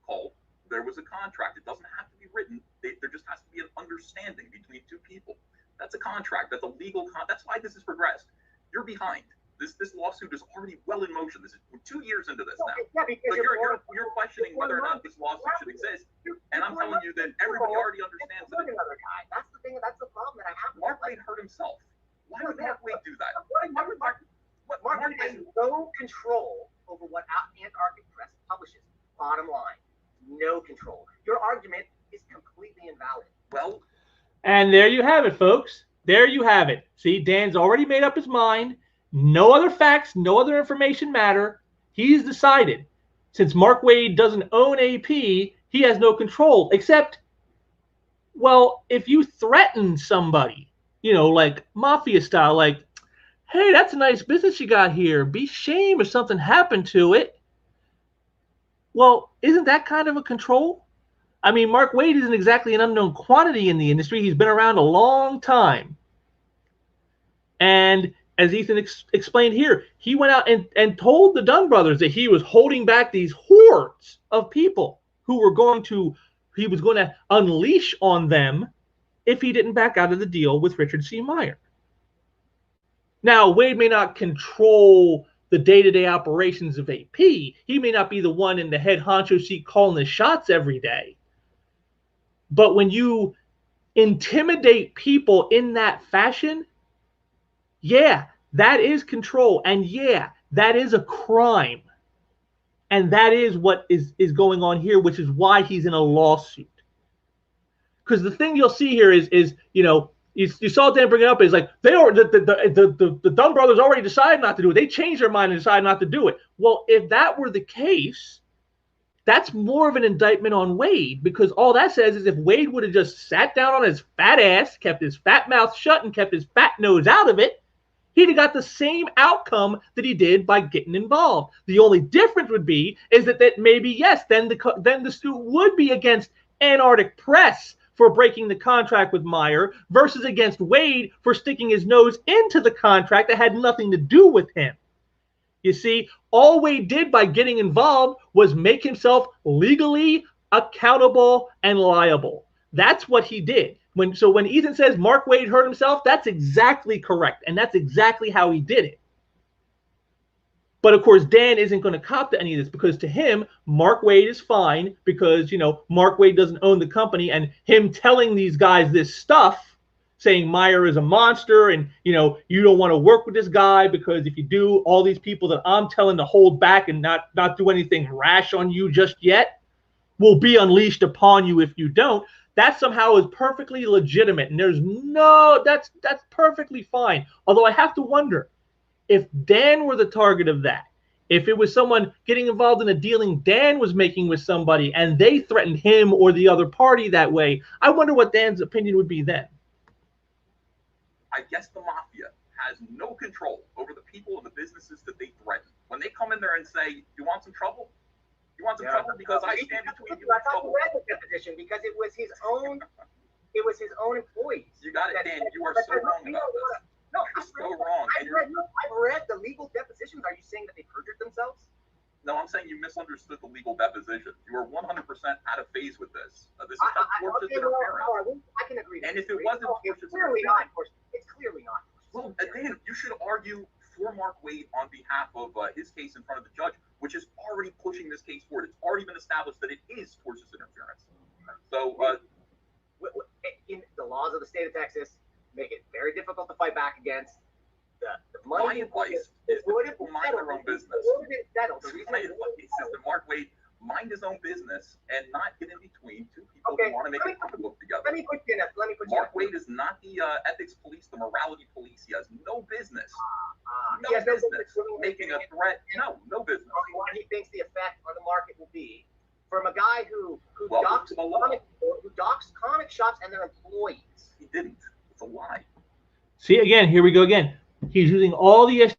[SPEAKER 3] called, there was a contract. It doesn't have to be written. There just has to be an understanding between two people. That's a contract. That's a legal contract. That's why this has progressed. You're behind. This lawsuit is already well in motion. We're 2 years into this now.
[SPEAKER 2] Yeah, because
[SPEAKER 3] you're questioning whether or not this lawsuit should exist. And I'm telling you that everybody already understands that.
[SPEAKER 2] Another guy. That's the thing. That's the problem that I have.
[SPEAKER 3] Mark Wade hurt himself. Why would Mark Wade do that?
[SPEAKER 2] Mark Wade has no control over what Antarctic Press publishes. Bottom line, no control. Your argument is completely invalid.
[SPEAKER 3] Well,
[SPEAKER 1] and there you have it, folks. There you have it. See, Dan's already made up his mind. No other facts, no other information matter. He's decided. Since Mark Wade doesn't own AP, he has no control. Except, well, if you threaten somebody, like mafia style, like, hey, that's a nice business you got here. Be shame if something happened to it. Well, isn't that kind of a control? I mean, Mark Wade isn't exactly an unknown quantity in the industry. He's been around a long time. And as Ethan explained here, he went out and told the Dunn brothers that he was holding back these hordes of people who he was going to unleash on them if he didn't back out of the deal with Richard C. Meyer. Now, Wade may not control the day-to-day operations of AP. He may not be the one in the head honcho seat calling the shots every day. But when you intimidate people in that fashion, yeah, that is control. And yeah, that is a crime. And that is what is going on here, which is why he's in a lawsuit. Because the thing you'll see here is you saw Dan bring it up, is like the Dunn brothers already decided not to do it. They changed their mind and decided not to do it. Well, if that were the case, that's more of an indictment on Wade, because all that says is if Wade would have just sat down on his fat ass, kept his fat mouth shut, and kept his fat nose out of it, he'd have got the same outcome that he did by getting involved. The only difference would be is that maybe, yes, then the suit would be against Antarctic Press for breaking the contract with Meyer versus against Wade for sticking his nose into the contract that had nothing to do with him. You see, all Wade did by getting involved was make himself legally accountable and liable. That's what he did. When Ethan says Mark Wade hurt himself, that's exactly correct. And that's exactly how he did it. But of course, Dan isn't going to cop to any of this, because to him, Mark Wade is fine because, Mark Wade doesn't own the company, and him telling these guys this stuff, saying Meyer is a monster and, you don't want to work with this guy because if you do, all these people that I'm telling to hold back and not do anything rash on you just yet will be unleashed upon you if you don't. that somehow is perfectly legitimate, and there's no, that's perfectly fine. Although I have to wonder if Dan were the target of that, if it was someone getting involved in a dealing Dan was making with somebody and they threatened him or the other party that way, I wonder what Dan's opinion would be then.
[SPEAKER 3] I guess the mafia has no control over the people and the businesses that they threaten. When they come in there and say, "You want some trouble? You want some trouble because I stand between you and trouble."
[SPEAKER 2] I read the deposition because it was his own. It was his own employees.
[SPEAKER 3] You got it, Dan. You are so wrong about this.
[SPEAKER 2] No,
[SPEAKER 3] you're so wrong.
[SPEAKER 2] I've read the legal depositions. Are you saying that they perjured themselves?
[SPEAKER 3] No, I'm saying you misunderstood the legal deposition. You are 100% out of phase with this. This is tortious interference.
[SPEAKER 2] I can agree.
[SPEAKER 3] And if it wasn't tortious
[SPEAKER 2] interference, it's clearly not.
[SPEAKER 3] Well, Dan, you should argue for Mark Wade on behalf of his case in front of the judge, which is already pushing this case forward. It's already been established that it is tortious interference. So,
[SPEAKER 2] in the laws of the state of Texas, make it very difficult to fight back against.
[SPEAKER 3] My advice is that people mind their own business. My advice is that Mark Wade mind his own business and not get in between two people who want to make a comic book together.
[SPEAKER 2] Let me put you in.
[SPEAKER 3] Mark Wade is not the ethics police, the morality police. He has no business. No business making a threat. No business.
[SPEAKER 2] What he thinks the effect on the market will be from a guy who docks comic shops and their employees.
[SPEAKER 3] He didn't. It's a lie.
[SPEAKER 1] See, again, here we go again. He's using all the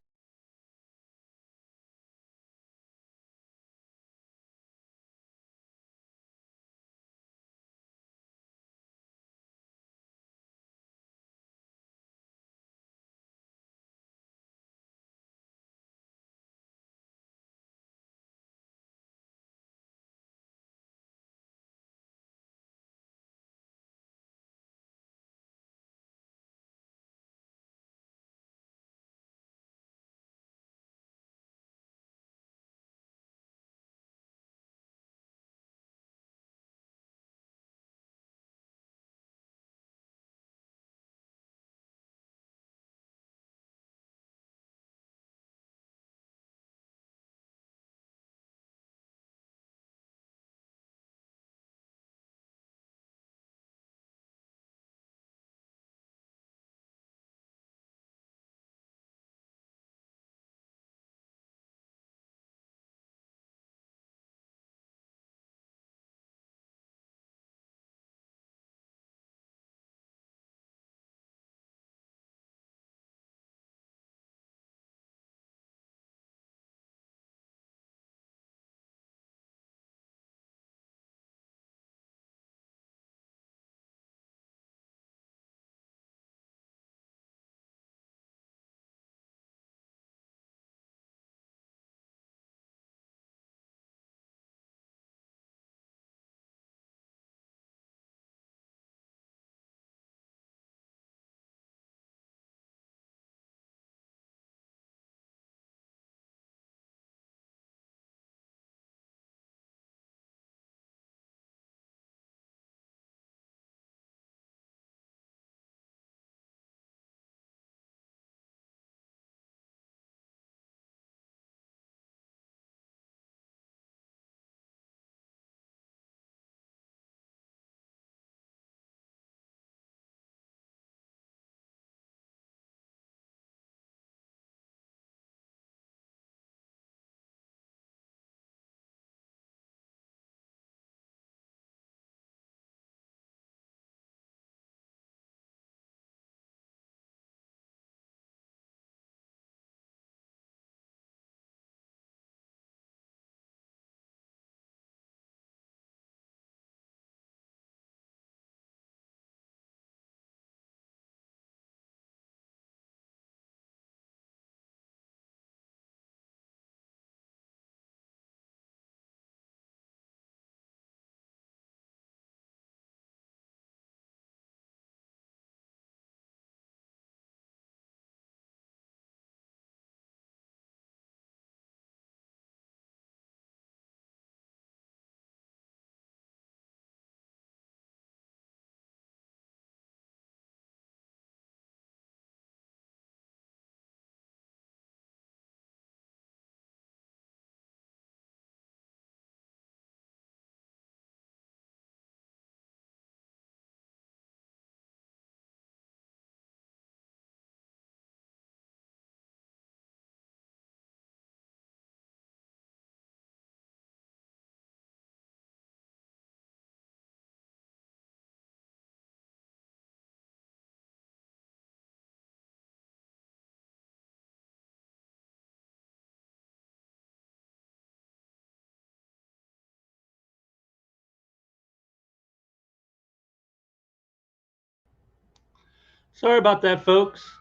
[SPEAKER 1] Sorry about that, folks.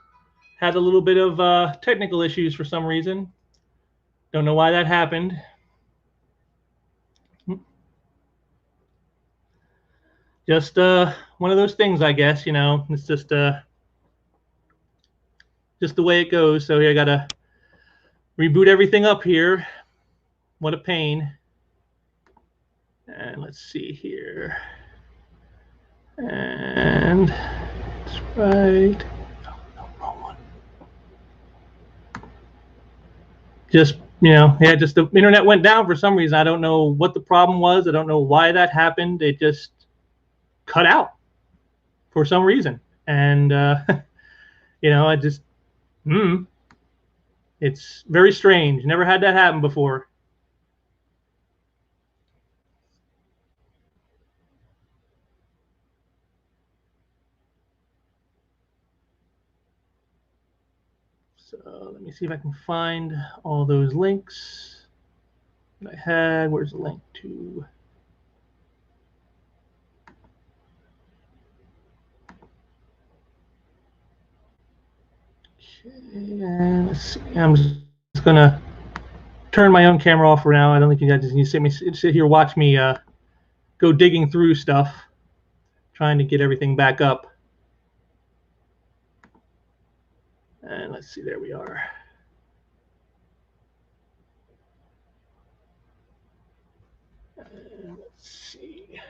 [SPEAKER 1] Had a little bit of technical issues for some reason. Don't know why that happened. Just one of those things, I guess, you know. It's just the way it goes. So here I gotta reboot everything up here. What a pain. And let's see here. And that's right. No, wrong one. Just, you know, yeah, just the internet went down for some reason. I don't know what the problem was. I don't know why that happened. It just cut out for some reason. And, you know, I just, it's very strange. Never had that happen before. So let me see if I can find all those links that I had. Where's the link to? Okay, and let's see. I'm just gonna turn my own camera off for now. I don't think you guys can sit here watch me go digging through stuff, trying to get everything back up. And let's see, there we are. And let's see.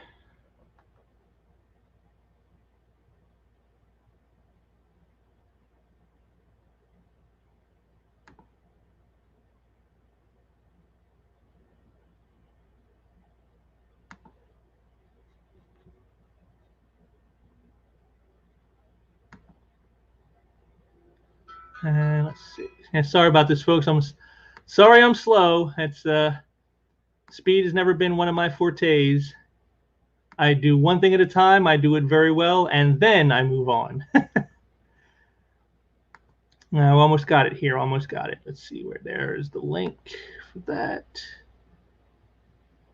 [SPEAKER 1] And let's see. Yeah, sorry about this, folks. I'm sorry I'm slow. It's speed has never been one of my fortes. I do one thing at a time. I do it very well, and then I move on. I almost got it here. Almost got it. Let's see where there's the link for that.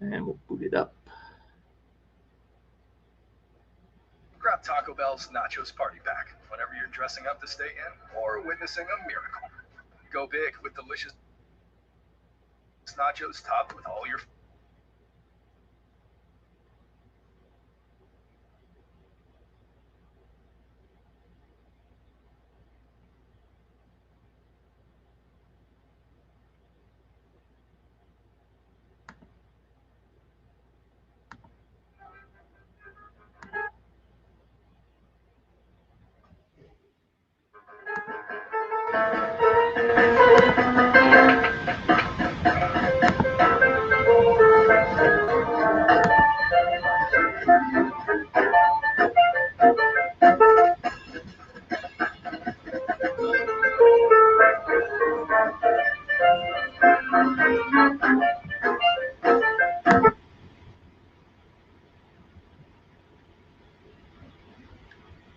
[SPEAKER 1] And we'll boot it up.
[SPEAKER 4] Grab Taco Bell's Nachos Party Pack whenever you're dressing up to stay in or witnessing a miracle. Go big with delicious nachos topped with all your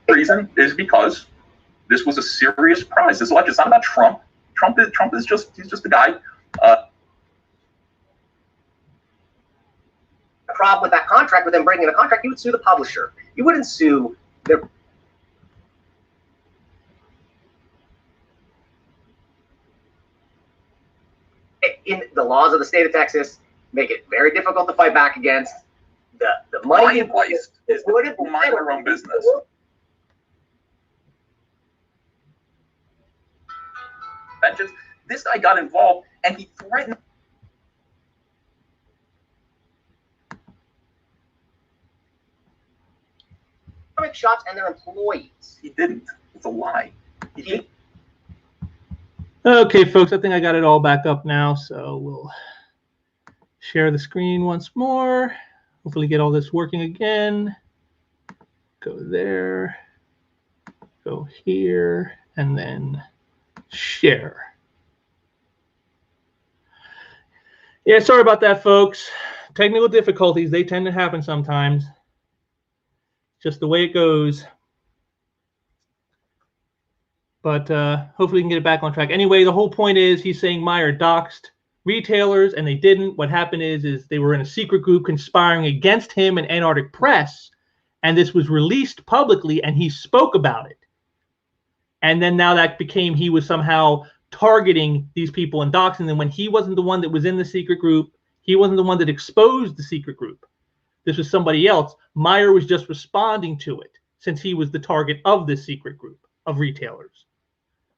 [SPEAKER 3] reason is because this was a serious prize. This election is not about Trump. Trump is just a guy.
[SPEAKER 2] Problem with that contract, with them bringing in a contract, you would sue the publisher. You wouldn't sue their. In the laws of the state of Texas, make it very difficult to fight back against. The money.
[SPEAKER 3] My advice is that people mind their own business. Vengeance. This guy got involved, and he threatened.
[SPEAKER 2] Comic shops and their employees.
[SPEAKER 3] He didn't. It's a lie. He did.
[SPEAKER 1] Okay, folks, I think I got it all back up now, so we'll share the screen once more. Hopefully get all this working again. Go there, go here, and then share. Yeah, sorry about that, folks. Technical difficulties, they tend to happen sometimes. Just the way it goes. But hopefully we can get it back on track. Anyway, the whole point is he's saying Meyer doxed retailers, and they didn't. What happened is they were in a secret group conspiring against him and Antarctic Press, and this was released publicly, and he spoke about it. And then now that became he was somehow targeting these people and doxing them when he wasn't the one that was in the secret group. He wasn't the one that exposed the secret group. This was somebody else. Meyer was just responding to it since he was the target of this secret group of retailers.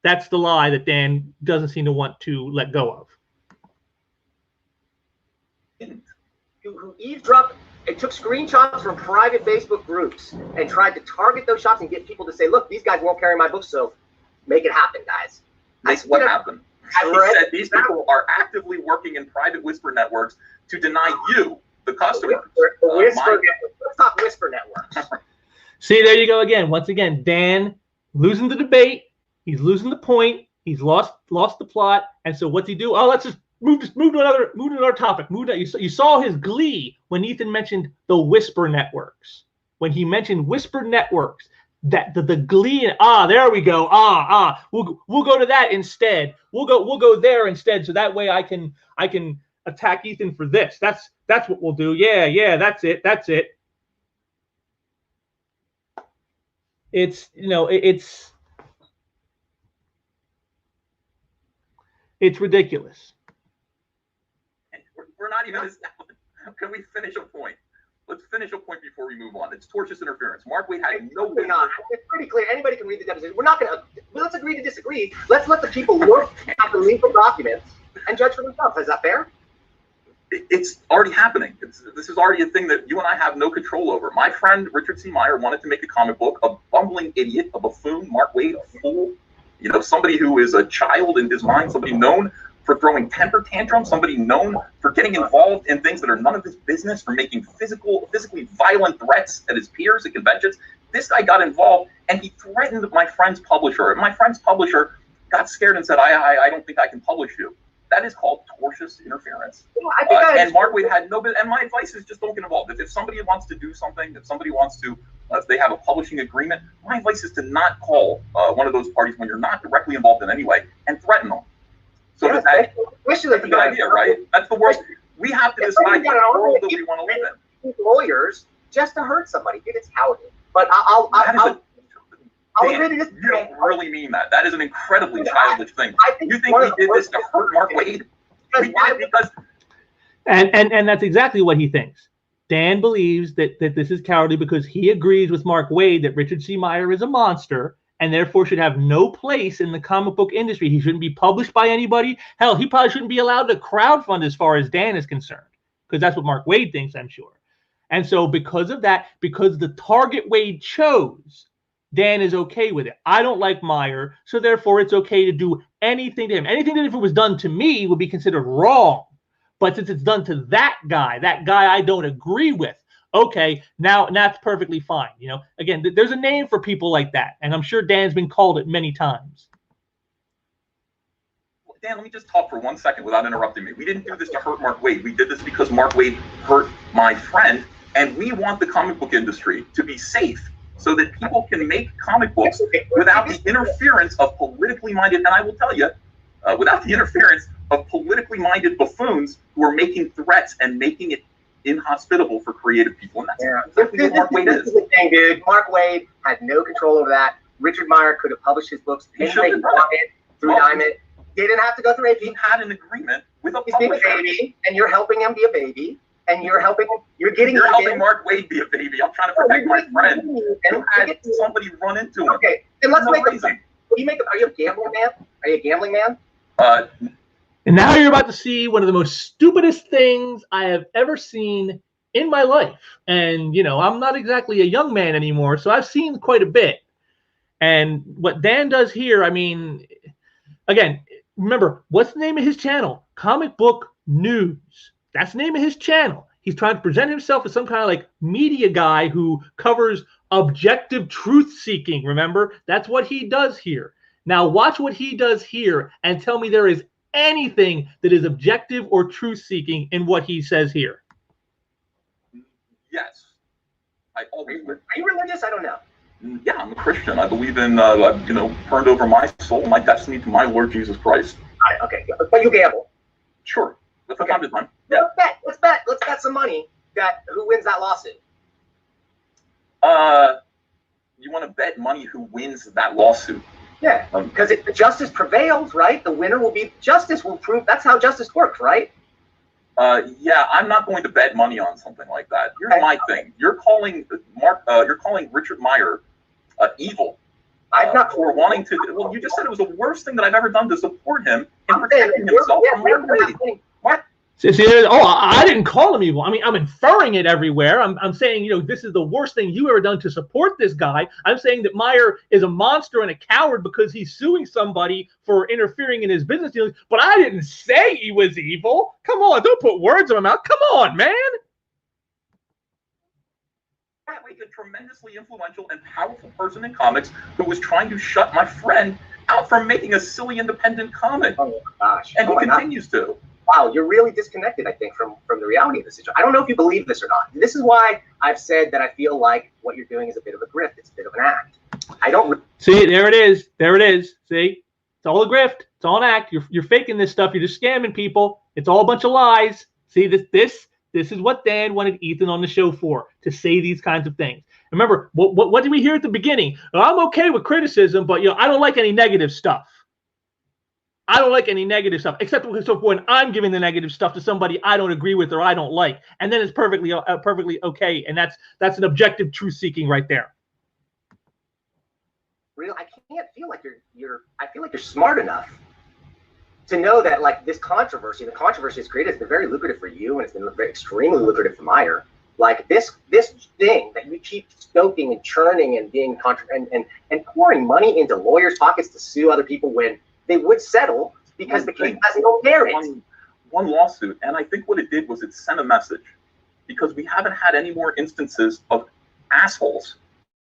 [SPEAKER 1] That's the lie that Dan doesn't seem to want to let go of.
[SPEAKER 2] Who eavesdropped and took screenshots from private Facebook groups and tried to target those shops and get people to say, look, these guys won't carry my books, so make it happen, guys.
[SPEAKER 3] That's what happened. He said these people are actively working in private whisper networks to deny you, the customer.
[SPEAKER 2] Let's talk whisper networks.
[SPEAKER 1] See, there you go again. Once again, Dan losing the debate. He's losing the point. He's lost the plot. And so what's he do? Oh, let's just move to another topic. You saw his glee when Ethan mentioned the whisper networks. When he mentioned whisper networks, that the glee and there we go. We'll go to that instead. We'll go there instead. So that way I can attack Ethan for this. That's what we'll do. Yeah, that's it. It's ridiculous.
[SPEAKER 3] We're not even. Can we finish a point? Let's finish a point before we move on. It's tortious interference. Mark Wade had no.
[SPEAKER 2] We're not. It's pretty clear. Anybody can read the deposition. We're not going to. Let's agree to disagree. Let's let the people look at the legal documents and judge for themselves. Is that fair?
[SPEAKER 3] It's already happening. This is already a thing that you and I have no control over. My friend Richard C. Meyer wanted to make a comic book. A bumbling idiot, a buffoon, Mark Wade, a fool. Somebody who is a child in his mind. Somebody known for throwing temper tantrums, somebody known for getting involved in things that are none of his business, for making physically violent threats at his peers at conventions. This guy got involved and he threatened my friend's publisher. And my friend's publisher got scared and said, I don't think I can publish you. That is called tortious interference. And Mark Wade had no business. And my advice is just don't get involved. If somebody wants to do something, if they have a publishing agreement, my advice is to not call one of those parties when you're not directly involved in any way and threaten them. So that's a good idea, right? That's the worst. We have to decide what world that we want to live in.
[SPEAKER 2] Lawyers just to hurt somebody, dude, it's how it is. But
[SPEAKER 3] you don't really mean that. That is an incredibly childish thing. You think we did this to hurt Mark Wade? We did it because.
[SPEAKER 1] And that's exactly what he thinks. Dan believes that this is cowardly because he agrees with Mark Wade that Richard C. Meyer is a monster and therefore should have no place in the comic book industry. He shouldn't be published by anybody. Hell, he probably shouldn't be allowed to crowdfund as far as Dan is concerned, because that's what Mark Wade thinks, I'm sure. And so because of that, because the target Wade chose, Dan is okay with it. I don't like Meyer, so therefore it's okay to do anything to him. Anything that if it was done to me would be considered wrong. But since it's done to that guy I don't agree with, okay, now that's perfectly fine. Again, there's a name for people like that, and I'm sure Dan's been called it many times.
[SPEAKER 3] Dan, let me just talk for 1 second without interrupting me. We didn't do this to hurt Mark Wade. We did this because Mark Wade hurt my friend, and we want the comic book industry to be safe so that people can make comic books without the interference of politically minded, and I will tell you, without the interference of politically minded buffoons who are making threats and making it inhospitable for creative people. And that's exactly what Mark Wade is.
[SPEAKER 2] This is the thing, dude. Mark Wade had no control over that. Richard Meyer could have published his books through Diamond. He didn't have to go through AP.
[SPEAKER 3] He had an agreement with a
[SPEAKER 2] publisher. He's being a baby, and you're helping him be a baby, and you're helping
[SPEAKER 3] Mark Wade be a baby. I'm trying to protect my friend who had somebody run into him.
[SPEAKER 2] Okay, and let's make it. Are you a gambling man? Are you a gambling man?
[SPEAKER 1] And now you're about to see one of the most stupidest things I have ever seen in my life. And, I'm not exactly a young man anymore, so I've seen quite a bit. And what Dan does here, again, remember, what's the name of his channel? Comic Book News. That's the name of his channel. He's trying to present himself as some kind of media guy who covers objective truth-seeking, remember? That's what he does here. Now watch what he does here and tell me there is anything that is objective or truth-seeking in what he says here.
[SPEAKER 3] Yes.
[SPEAKER 2] Are you religious? I don't know.
[SPEAKER 3] Yeah, I'm a Christian. I believe in, turned over my soul, my destiny to my Lord Jesus Christ.
[SPEAKER 2] Okay, but you gamble.
[SPEAKER 3] Sure. From time to time. Yeah.
[SPEAKER 2] Let's bet some money that who wins that lawsuit.
[SPEAKER 3] You want to bet money who wins that lawsuit?
[SPEAKER 2] Yeah, because justice prevails, right? The winner will be justice will prove. That's how justice works, right?
[SPEAKER 3] Yeah, I'm not going to bet money on something like that. Here's my thing: you're calling Richard Meyer evil.
[SPEAKER 2] I'm not
[SPEAKER 3] for wanting to. Well, you just said it was the worst thing that I've ever done to support him in protecting himself from Mark Wade.
[SPEAKER 2] What?
[SPEAKER 1] See, I didn't call him evil. I mean, I'm inferring it everywhere. I'm saying, you know, this is the worst thing you ever done to support this guy. I'm saying that Meyer is a monster and a coward because he's suing somebody for interfering in his business dealings. But I didn't say he was evil. Come on, don't put words in my mouth. Come on, man.
[SPEAKER 3] A tremendously influential and powerful person in comics who was trying to shut my friend out from making a silly independent comic.
[SPEAKER 2] Oh my gosh.
[SPEAKER 3] And he continues to.
[SPEAKER 2] Wow, you're really disconnected, I think, from the reality of the situation. I don't know if you believe this or not. This is why I've said that I feel like what you're doing is a bit of a grift. It's a bit of an act. I don't
[SPEAKER 1] see. There it is. There it is. See, it's all a grift. It's all an act. You're faking this stuff. You're just scamming people. It's all a bunch of lies. See, this is what Dan wanted Ethan on the show for, to say these kinds of things. Remember, what did we hear at the beginning? I'm okay with criticism, but you know, I don't like any negative stuff. I don't like any negative stuff, except when I'm giving the negative stuff to somebody I don't agree with or I don't like, and then it's perfectly okay, and that's an objective truth-seeking right there.
[SPEAKER 2] Real, I can't feel like I feel like you're smart enough to know that, like, the controversy it's created has been very lucrative for you, and it's been extremely lucrative for Meyer. Like this thing that you keep stoking and churning and being and pouring money into lawyers' pockets to sue other people when they would settle because the case has no merit.
[SPEAKER 3] One lawsuit, and I think what it did was it sent a message, because we haven't had any more instances of assholes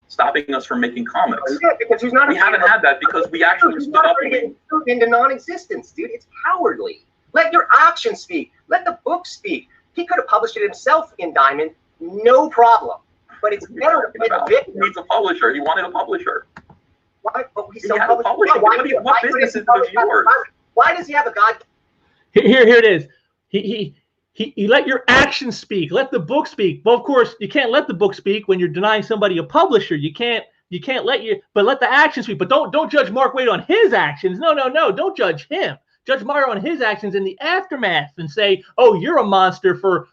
[SPEAKER 3] stopping us from making comics.
[SPEAKER 2] Yeah, because we
[SPEAKER 3] haven't had that because we actually stood up
[SPEAKER 2] into non-existence, dude. It's cowardly. Let your actions speak. Let the book speak. He could have published it himself in Diamond, no problem. But it's better to be the victim.
[SPEAKER 3] He needs a publisher. He wanted a publisher.
[SPEAKER 2] Why? But we
[SPEAKER 3] he had a publisher. What business is yours?
[SPEAKER 2] Why does he have a god?
[SPEAKER 1] Here it is. He let your actions speak. Let the book speak. Well, of course, you can't let the book speak when you're denying somebody a publisher. You can't let the actions speak. But don't judge Mark Wade on his actions. No. Don't judge him. Judge Meyer on his actions in the aftermath and say, oh, you're a monster for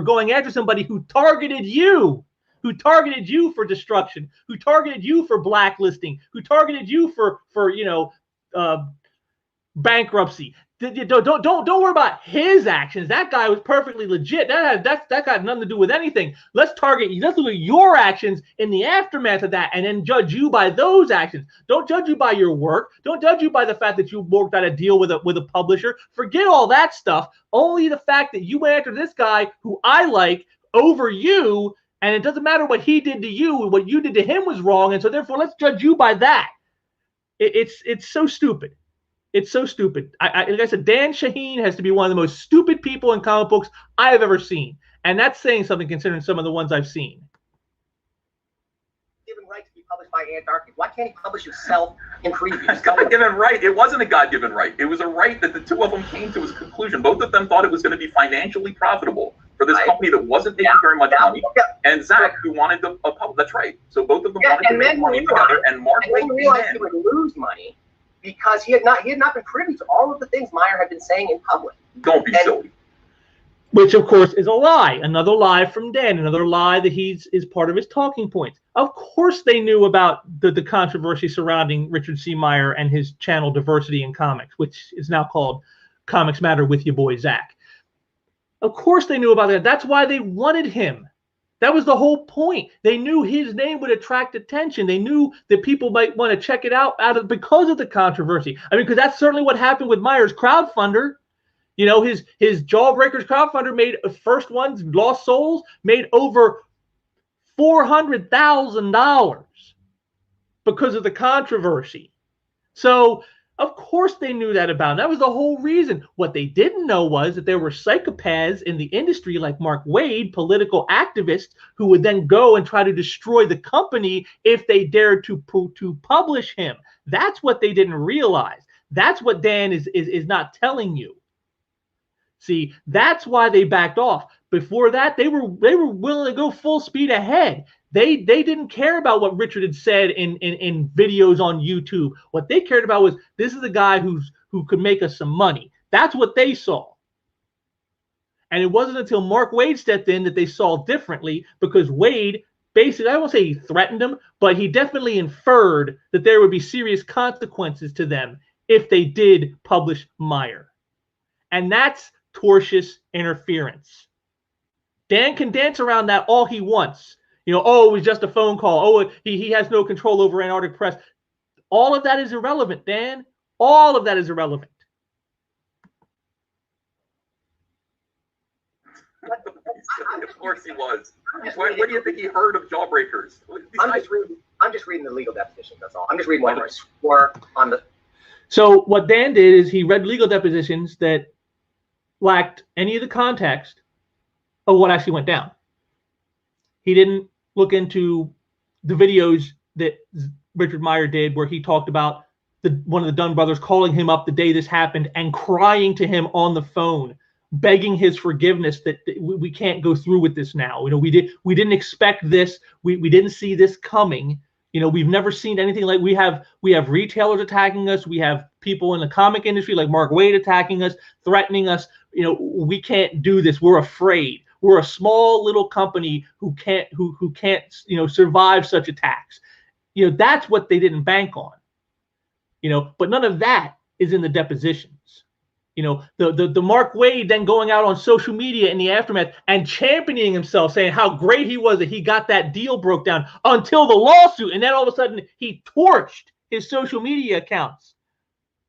[SPEAKER 1] going after somebody who targeted you for destruction, who targeted you for blacklisting, who targeted you for bankruptcy. Don't worry about his actions. That guy was perfectly legit. That got nothing to do with anything. Let's look at your actions in the aftermath of that, and then judge you by those actions. Don't judge you by your work. Don't judge you by the fact that you worked out a deal with a publisher. Forget all that stuff. Only the fact that you went after this guy who I like over you, and it doesn't matter what he did to you. What you did to him was wrong, and so therefore let's judge you by that. It's so stupid. It's so stupid. Like I said, Dan Shahin has to be one of the most stupid people in comic books I have ever seen. And that's saying something considering some of the ones I've seen.
[SPEAKER 2] Given right to be published by Antarctic. Why can't he publish himself in previews?
[SPEAKER 3] God-given right. It wasn't a God-given right. It was a right that the two of them came to his conclusion. Both of them thought it was going to be financially profitable for this company that wasn't making very much money. And Zach, who wanted a publish. That's right. So both of them wanted to make money together. And Mark
[SPEAKER 2] realized he would lose money, because he had not been privy to all of the things Meyer had been saying in public.
[SPEAKER 3] Don't be silly.
[SPEAKER 1] Which, of course, is a lie. Another lie from Dan. Another lie that is part of his talking points. Of course they knew about the controversy surrounding Richard C. Meyer and his channel Diversity in Comics, which is now called Comics Matter with your boy Zach. Of course they knew about that. That's why they wanted him. That was the whole point. They knew his name would attract attention. They knew that people might want to check it out because of the controversy. I mean, because that's certainly what happened with Meyer's crowdfunder. You know, his Jawbreakers crowdfunder made first ones, Lost Souls, made over $400,000 because of the controversy. So of course they knew that about him. That was the whole reason. What they didn't know was that there were psychopaths in the industry like Mark Wade, political activists, who would then go and try to destroy the company if they dared to publish him. That's what they didn't realize. That's what Dan is not telling you. See, that's why they backed off. Before that, they were willing to go full speed ahead. They didn't care about what Richard had said in videos on YouTube. What they cared about was, this is a guy who could make us some money. That's what they saw. And it wasn't until Mark Wade stepped in that they saw differently, because Wade basically, I won't say he threatened them, but he definitely inferred that there would be serious consequences to them if they did publish Meyer. And that's tortious interference. Dan can dance around that all he wants. You know, oh, it was just a phone call. Oh, he has no control over Antarctic Press. All of that is irrelevant, Dan. All of that is irrelevant.
[SPEAKER 3] Of course he was. What do you think he heard of Jawbreakers?
[SPEAKER 2] I'm just reading the legal definitions. That's all. I'm just reading what he swore on the.
[SPEAKER 1] So what Dan did is he read legal depositions that lacked any of the context of what actually went down. He didn't look into the videos that Richard Meyer did, where he talked about one of the Dunn brothers calling him up the day this happened and crying to him on the phone, begging his forgiveness that we can't go through with this now. You know, we didn't expect this. We didn't see this coming. You know, we've never seen anything like we have retailers attacking us. We have people in the comic industry like Mark Wade attacking us, threatening us. You know, we can't do this. We're afraid. We're a small little company who can't you know, survive such attacks. You know, that's what they didn't bank on. You know, but none of that is in the depositions. You know, the Mark Wade then going out on social media in the aftermath and championing himself, saying how great he was that he got that deal broke down until the lawsuit. And then all of a sudden he torched his social media accounts,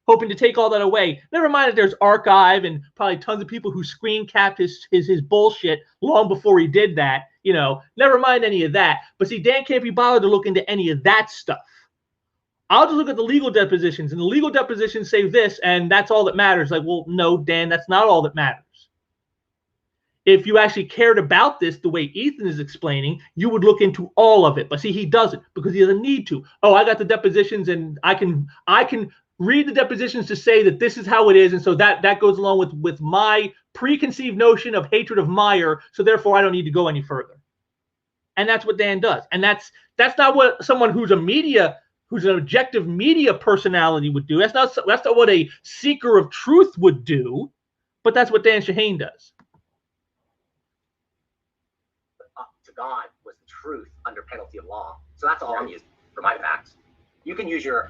[SPEAKER 1] hoping to take all that away. Never mind that there's archive and probably tons of people who screen capped his bullshit long before he did that. You know, never mind any of that. But see, Dan can't be bothered to look into any of that stuff. I'll just look at the legal depositions, and the legal depositions say this, and that's all that matters. Like, well, no, Dan, that's not all that matters. If you actually cared about this the way Ethan is explaining, you would look into all of it. But see, he doesn't, because he doesn't need to. Oh, I got the depositions, and I can read the depositions to say that this is how it is, and so that goes along with my preconceived notion of hatred of Meyer, so therefore I don't need to go any further. And that's what Dan does. And that's not what someone who's an objective media personality would do. That's not what a seeker of truth would do, but that's what Dan Shahin does.
[SPEAKER 2] Up to God was the truth under penalty of law. So that's all I'm using for my facts. You can use your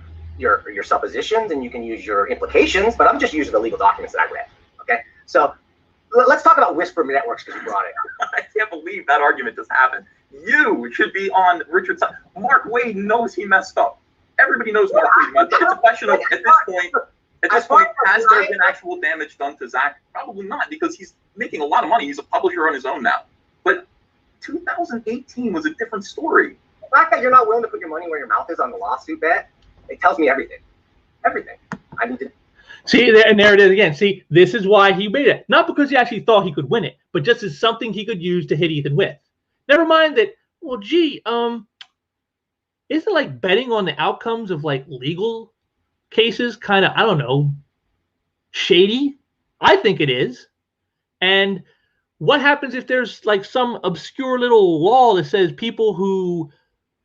[SPEAKER 2] suppositions and you can use your implications, but I'm just using the legal documents that I read. Okay, so let's talk about Whisper Networks, because you brought it up.
[SPEAKER 3] I can't believe that argument just happened. You should be on Richard's side. Mark Wade knows he messed up. Everybody knows Mark Wade messed up. It's a question of, at this point, has there been actual damage done to Zach? Probably not, because he's making a lot of money. He's a publisher on his own now. But 2018 was a different story.
[SPEAKER 2] The fact that you're not willing to put your money where your mouth is on the lawsuit bet, it tells me everything. Everything. I need to.
[SPEAKER 1] See, and there it is again. See, this is why he made it. Not because he actually thought he could win it, but just as something he could use to hit Ethan with. Never mind that, well, gee, isn't like betting on the outcomes of like legal cases kind of, I don't know, shady? I think it is. And what happens if there's like some obscure little law that says people who,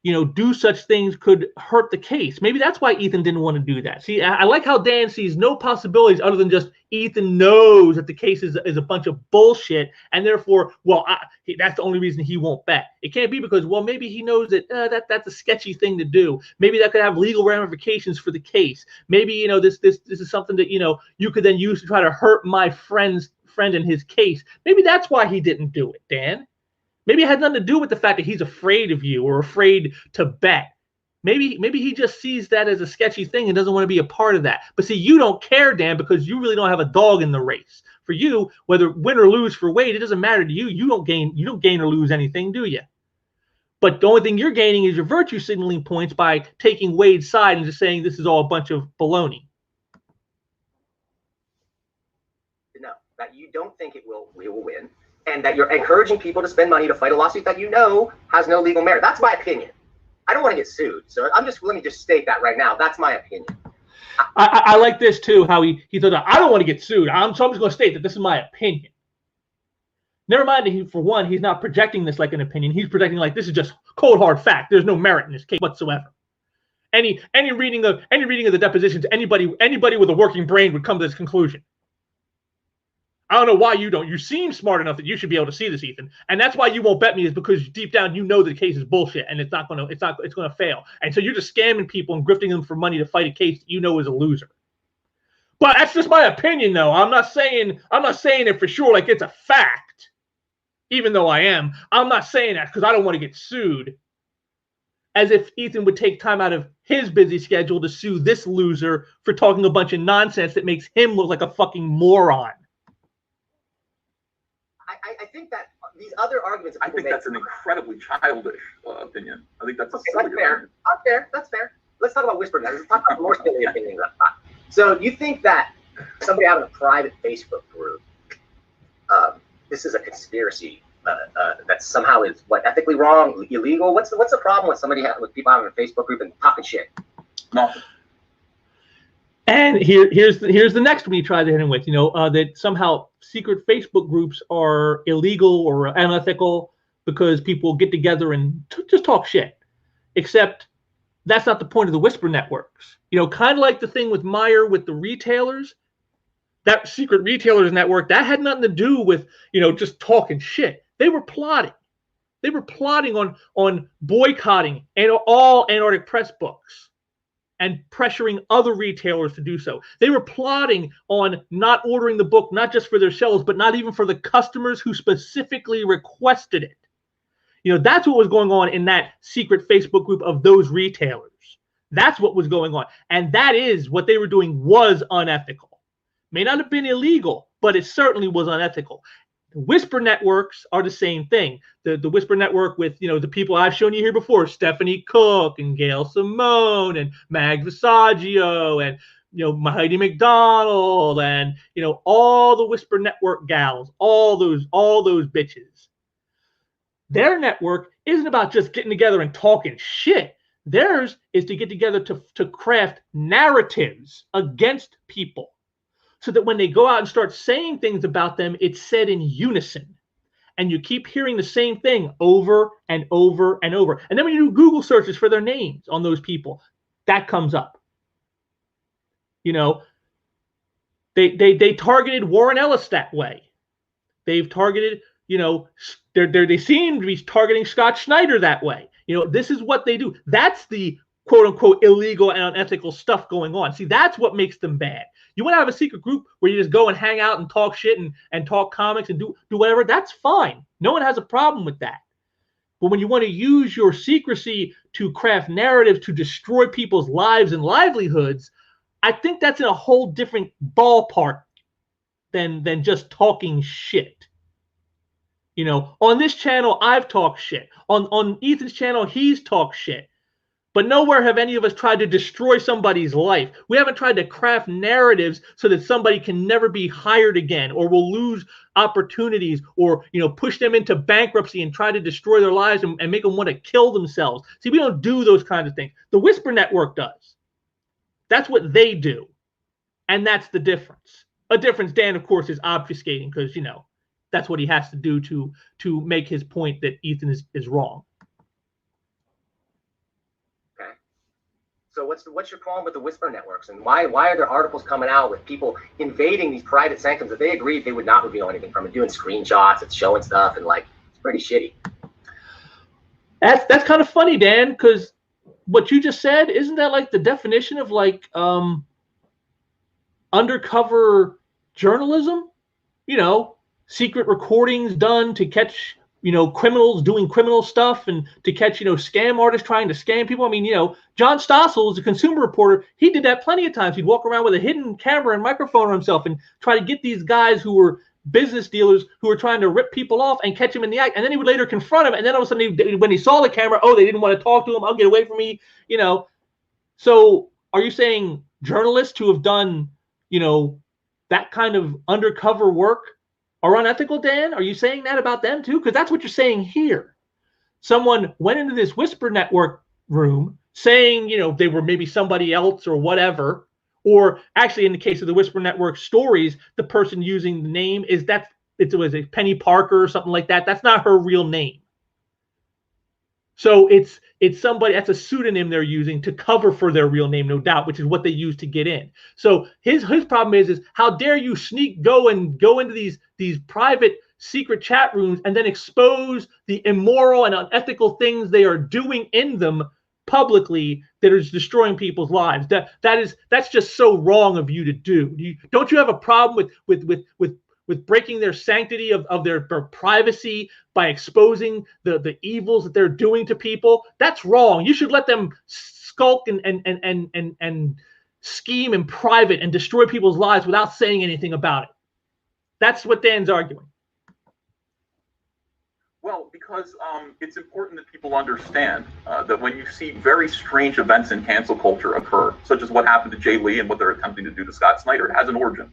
[SPEAKER 1] you know, do such things could hurt the case? Maybe that's why Ethan didn't want to do that. See, I like how Dan sees no possibilities other than just Ethan knows that the case is a bunch of bullshit, and therefore, well, that's the only reason he won't bet. It can't be because, well, maybe he knows that that's a sketchy thing to do. Maybe that could have legal ramifications for the case. Maybe, you know, this is something that, you know, you could then use to try to hurt my friend in his case. Maybe that's why he didn't do it, Dan. Maybe it had nothing to do with the fact that he's afraid of you or afraid to bet. Maybe he just sees that as a sketchy thing and doesn't want to be a part of that. But see, you don't care, Dan, because you really don't have a dog in the race. For you, whether win or lose for Wade, it doesn't matter to you. You don't gain or lose anything, do you? But the only thing you're gaining is your virtue signaling points by taking Wade's side and just saying this is all a bunch of baloney.
[SPEAKER 2] No, that you don't think we will win. And that you're encouraging people to spend money to fight a lawsuit that you know has no legal merit. That's my opinion. I don't want to get sued, so let me just state that right now. That's my opinion.
[SPEAKER 1] I like this too. How he thought, I don't want to get sued. So I'm just going to state that this is my opinion. Never mind that for one, he's not projecting this like an opinion. He's projecting like this is just cold hard fact. There's no merit in this case whatsoever. Any reading of the depositions, anybody with a working brain would come to this conclusion. I don't know why you don't. You seem smart enough that you should be able to see this, Ethan. And that's why you won't bet me, is because deep down you know the case is bullshit and it's gonna fail. And so you're just scamming people and grifting them for money to fight a case that you know is a loser. But that's just my opinion, though. I'm not saying it for sure like it's a fact. Even though I am, I'm not saying that because I don't want to get sued. As if Ethan would take time out of his busy schedule to sue this loser for talking a bunch of nonsense that makes him look like a fucking moron.
[SPEAKER 2] I think that these other arguments.
[SPEAKER 3] I think that's an incredibly childish opinion. I think that's
[SPEAKER 2] that's fair. That's fair. Let's talk about whisper now. Let's talk about more silly opinions. So you think that somebody out of a private Facebook group, this is a conspiracy that somehow is ethically wrong, illegal? What's the problem with people out of a Facebook group and talking shit?
[SPEAKER 3] Nothing.
[SPEAKER 1] And here's the next one you try to hit him with, that somehow secret Facebook groups are illegal or unethical because people get together and just talk shit. Except that's not the point of the whisper networks. Kind of like the thing with Meyer with the retailers, that secret retailers network, that had nothing to do with, just talking shit. They were plotting. They were plotting on boycotting all Antarctic Press books and pressuring other retailers to do so. They were plotting on not ordering the book, not just for their shelves, but not even for the customers who specifically requested it. That's what was going on in that secret Facebook group of those retailers. That's what was going on. And that is what they were doing was unethical. May not have been illegal, but it certainly was unethical. The whisper networks are the same thing. The whisper network with, the people I've shown you here before, Stephanie Cook and Gail Simone and Mag Visaggio and, Heidi McDonald and, all the whisper network gals, all those bitches. Their network isn't about just getting together and talking shit. Theirs is to get together to craft narratives against people, so that when they go out and start saying things about them, it's said in unison. And you keep hearing the same thing over and over and over. And then when you do Google searches for their names on those people, that comes up. They targeted Warren Ellis that way. They've targeted, they seem to be targeting Scott Schneider that way. This is what they do. That's the quote unquote illegal and unethical stuff going on. See, that's what makes them bad. You want to have a secret group where you just go and hang out and talk shit and talk comics and do whatever, that's fine. No one has a problem with that. But when you want to use your secrecy to craft narratives to destroy people's lives and livelihoods, I think that's in a whole different ballpark than just talking shit. On this channel, I've talked shit. On Ethan's channel, he's talked shit. But nowhere have any of us tried to destroy somebody's life. We haven't tried to craft narratives so that somebody can never be hired again or will lose opportunities or, push them into bankruptcy and try to destroy their lives and make them want to kill themselves. See, we don't do those kinds of things. The Whisper Network does. That's what they do. And that's the difference. A difference Dan, of course, is obfuscating because, that's what he has to do to make his point that Ethan is wrong.
[SPEAKER 2] So what's your problem with the whisper networks, and why are there articles coming out with people invading these private sanctums that they agreed they would not reveal anything from, and doing screenshots and showing stuff, and it's pretty shitty.
[SPEAKER 1] That's kind of funny, Dan, because what you just said, isn't that like the definition of undercover journalism? Secret recordings done to catch criminals doing criminal stuff and to catch, scam artists trying to scam people. I mean, John Stossel is a consumer reporter. He did that plenty of times. He'd walk around with a hidden camera and microphone on himself and try to get these guys who were business dealers who were trying to rip people off and catch him in the act. And then he would later confront him. And then all of a sudden, when he saw the camera, they didn't want to talk to him. I'll get away from me, So are you saying journalists who have done, that kind of undercover work are unethical, Dan? Are you saying that about them too? Because that's what you're saying here. Someone went into this Whisper Network room saying, they were maybe somebody else or whatever. Or actually, in the case of the Whisper Network stories, the person using the name is it was a Penny Parker or something like that. That's not her real name. So it's somebody, that's a pseudonym they're using to cover for their real name, no doubt, which is what they use to get in. So his problem is how dare you go into these private secret chat rooms and then expose the immoral and unethical things they are doing in them publicly that is destroying people's lives. That's just so wrong of you to do. Don't you have a problem with breaking their sanctity of their privacy by exposing the evils that they're doing to people? That's wrong. You should let them skulk and scheme in private and destroy people's lives without saying anything about it. That's what Dan's arguing.
[SPEAKER 3] Well, because it's important that people understand that when you see very strange events in cancel culture occur, such as what happened to Jay Lee and what they're attempting to do to Scott Snyder, it has an origin.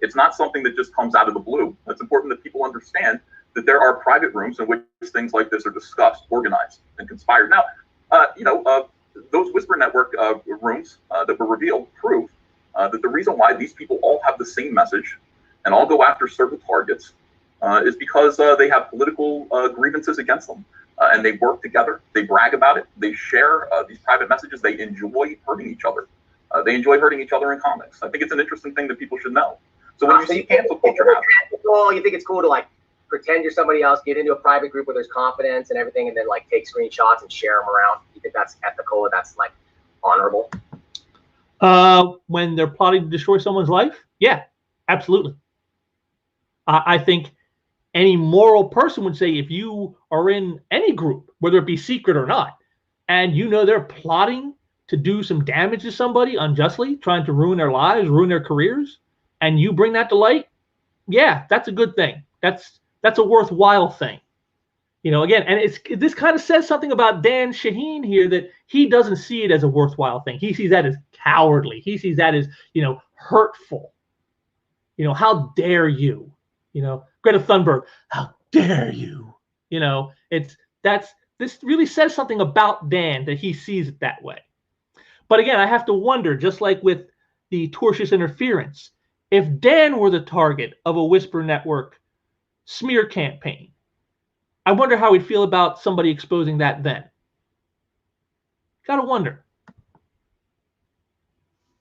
[SPEAKER 3] It's not something that just comes out of the blue. It's important that people understand that there are private rooms in which things like this are discussed, organized, and conspired. Now, those Whisper Network rooms that were revealed prove that the reason why these people all have the same message and all go after certain targets is because they have political grievances against them. And they work together. They brag about it. They share these private messages. They enjoy hurting each other. They enjoy hurting each other in comics. I think it's an interesting thing that people should know. So when you see cancel culture happen,
[SPEAKER 2] you think it's cool to like pretend you're somebody else, get into a private group where there's confidence and everything, and then like take screenshots and share them around? You think that's ethical and that's like honorable?
[SPEAKER 1] When they're plotting to destroy someone's life, yeah, absolutely. I think any moral person would say if you are in any group, whether it be secret or not, and you know they're plotting to do some damage to somebody unjustly, trying to ruin their lives, ruin their careers, and you bring that to light, yeah, that's a good thing. That's a worthwhile thing. Again, and this kind of says something about Dan Shahin here, that he doesn't see it as a worthwhile thing. He sees that as cowardly. He sees that as, hurtful. How dare you? Greta Thunberg, how dare you? This really says something about Dan, that he sees it that way. But again, I have to wonder, just like with the tortious interference, if Dan were the target of a Whisper Network smear campaign, I wonder how he'd feel about somebody exposing that then. Gotta wonder.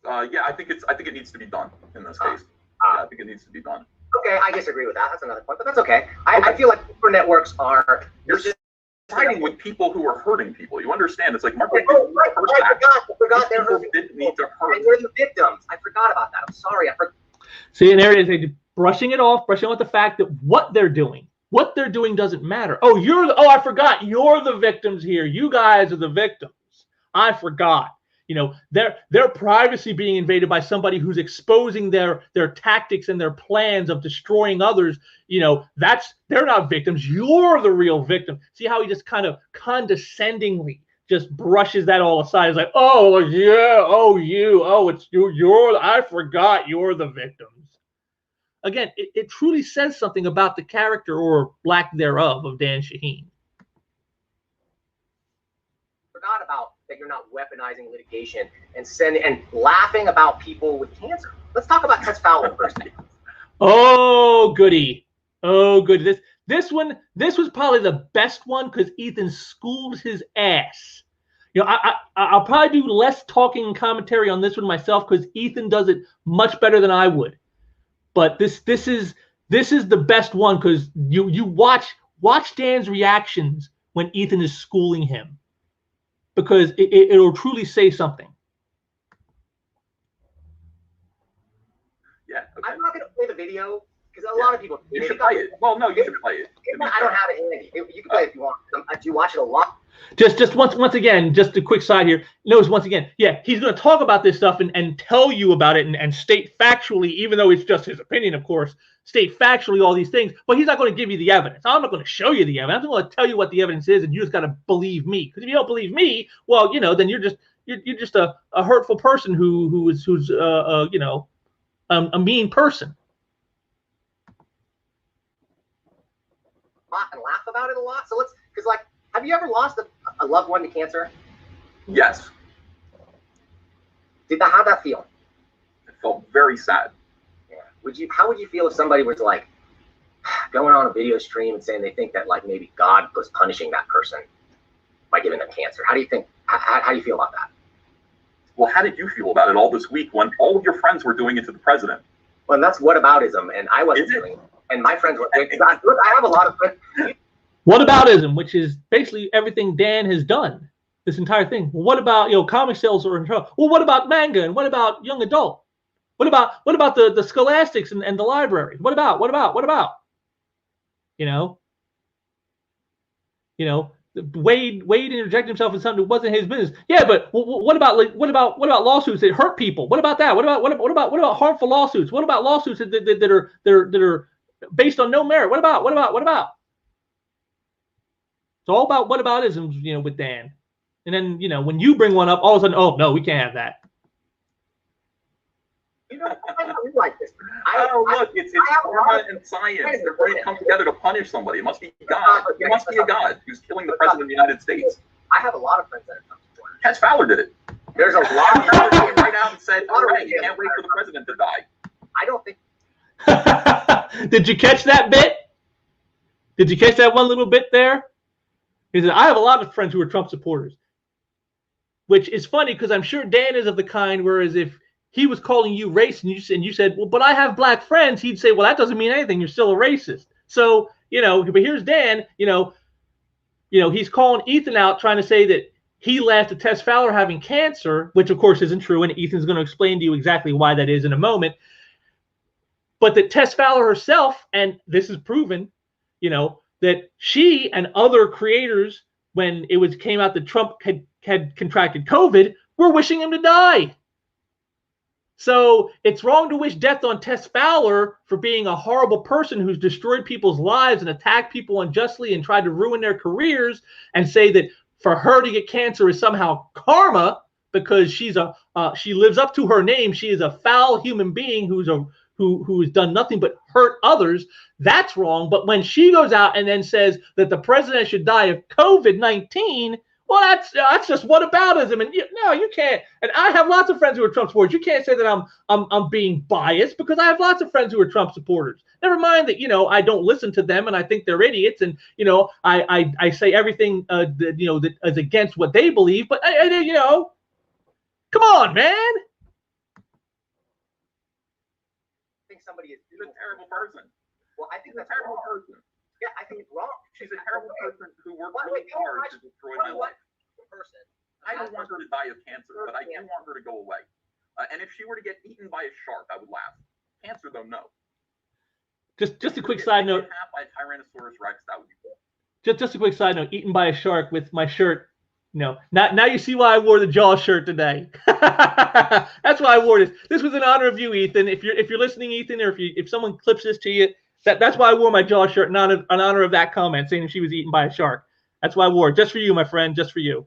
[SPEAKER 3] Yeah, I think it needs to be done in this case. I think it needs to be done.
[SPEAKER 2] Okay, I disagree with that. That's another point, but that's okay. I feel like Whisper Networks are.
[SPEAKER 3] You're just fighting with people who are hurting people. You understand? It's like Mark.
[SPEAKER 2] I forgot they're hurting.
[SPEAKER 3] Didn't need to hurt.
[SPEAKER 2] And they're the victims. I forgot about that. I'm sorry.
[SPEAKER 1] See, and there it is, brushing it off the fact that what they're doing doesn't matter. I forgot, you're the victims here. You guys are the victims. I forgot. Their privacy being invaded by somebody who's exposing their tactics and their plans of destroying others. They're not victims. You're the real victim. See how he just kind of condescendingly just brushes that all aside. It's like, oh yeah, oh you, oh it's you, I forgot you're the victims. Again, it truly says something about the character, or lack thereof, of Dan Shahin.
[SPEAKER 2] Forgot about that you're not weaponizing litigation and laughing about people with cancer. Let's talk about Touch Fowler first.
[SPEAKER 1] Oh goody. Oh good. This was probably the best one because Ethan schooled his ass. I'll probably do less talking and commentary on this one myself because Ethan does it much better than I would. But this is the best one because you watch Dan's reactions when Ethan is schooling him, because it'll truly say something.
[SPEAKER 3] Yeah. Okay.
[SPEAKER 2] I'm not going to play the video because a lot of people.
[SPEAKER 3] You should play it. Well, no, you should play it.
[SPEAKER 2] I don't have it handy. You can play it if you want. Do you watch it a lot?
[SPEAKER 1] Just once again, just a quick side here. Notice once again, yeah, he's going to talk about this stuff and tell you about it and state factually, even though it's just his opinion, of course, state factually all these things, but he's not going to give you the evidence. I'm not going to show you the evidence. I'm going to tell you what the evidence is, and you just got to believe me. Because if you don't believe me, well, then you're just a hurtful person who's a mean person.
[SPEAKER 2] And laugh about it a lot. So have you ever lost a loved one to cancer?
[SPEAKER 3] Yes.
[SPEAKER 2] How'd that feel?
[SPEAKER 3] It felt very sad.
[SPEAKER 2] Yeah. How would you feel if somebody was like, going on a video stream and saying they think that like maybe God was punishing that person by giving them cancer. How do you think? How do you feel about that?
[SPEAKER 3] Well, how did you feel about it all this week when all of your friends were doing it to the president?
[SPEAKER 2] Well, that's whataboutism, and I wasn't doing it. And my friends were. Look, I have a lot of friends.
[SPEAKER 1] Whataboutism, which is basically everything Dan has done. This entire thing. Well, what about, comic sales are in trouble? Well, what about manga, and what about young adult? What about the scholastics and the library? What about? Wade interjected himself in something that wasn't his business. Yeah, but what about lawsuits that hurt people? What about that? What about harmful lawsuits? What about lawsuits that are based on no merit? What about? It's all about whataboutisms, with Dan. And then, when you bring one up, all of a sudden, oh no, we can't have that.
[SPEAKER 2] I don't like this.
[SPEAKER 3] Look, it's karma and science. They're going to come together to punish somebody. It must be God. It must be a God who's killing the president of the United States.
[SPEAKER 2] I have a lot of friends that are Trump supporters.
[SPEAKER 3] Tess Fowler did it.
[SPEAKER 2] There's a lot of
[SPEAKER 3] people came right out and said, all right, you can't wait for the president to die.
[SPEAKER 2] I don't think.
[SPEAKER 1] Did you catch that bit? Did you catch that one little bit there? He said, I have a lot of friends who are Trump supporters. Which is funny because I'm sure Dan is of the kind, whereas if he was calling you racist and you said, well, but I have black friends, he'd say, well, that doesn't mean anything. You're still a racist. So, but here's Dan, he's calling Ethan out trying to say that he laughed at Tess Fowler having cancer, which of course isn't true. And Ethan's going to explain to you exactly why that is in a moment. But that Tess Fowler herself, and this is proven, that she and other creators, when it came out that Trump had contracted COVID, were wishing him to die. So it's wrong to wish death on Tess Fowler for being a horrible person who's destroyed people's lives and attacked people unjustly and tried to ruin their careers, and say that for her to get cancer is somehow karma because she lives up to her name. She is a foul human being who has done nothing but hurt others. That's wrong. But when she goes out and then says that the president should die of COVID-19, well, that's just whataboutism, and no, you can't. And I have lots of friends who are Trump supporters. You can't say that I'm being biased because I have lots of friends who are Trump supporters. Never mind that I don't listen to them and I think they're idiots, and I say everything that is against what they believe. But come on, man.
[SPEAKER 2] I think somebody is
[SPEAKER 3] a terrible person.
[SPEAKER 2] Well, I think that's
[SPEAKER 3] a terrible
[SPEAKER 2] wrong.
[SPEAKER 3] person.
[SPEAKER 2] Yeah, I think it's wrong.
[SPEAKER 3] She's a terrible person who worked really hard to destroy my life. I don't want her to die of cancer, but I do want her to go away. And if she were to get eaten by a shark, I would laugh. Cancer, though, no.
[SPEAKER 1] Just a quick side note.
[SPEAKER 3] By a Tyrannosaurus Rex, that would be cool.
[SPEAKER 1] Just a quick side note. Eaten by a shark with my shirt. Now you see why I wore the Jaws shirt today. That's why I wore this. This was in honor of you, Ethan. If you're listening, Ethan, or if someone clips this to you, that's why I wore my Jaws shirt in honor of that comment saying she was eaten by a shark. That's why I wore it. Just for you, my friend. Just for you.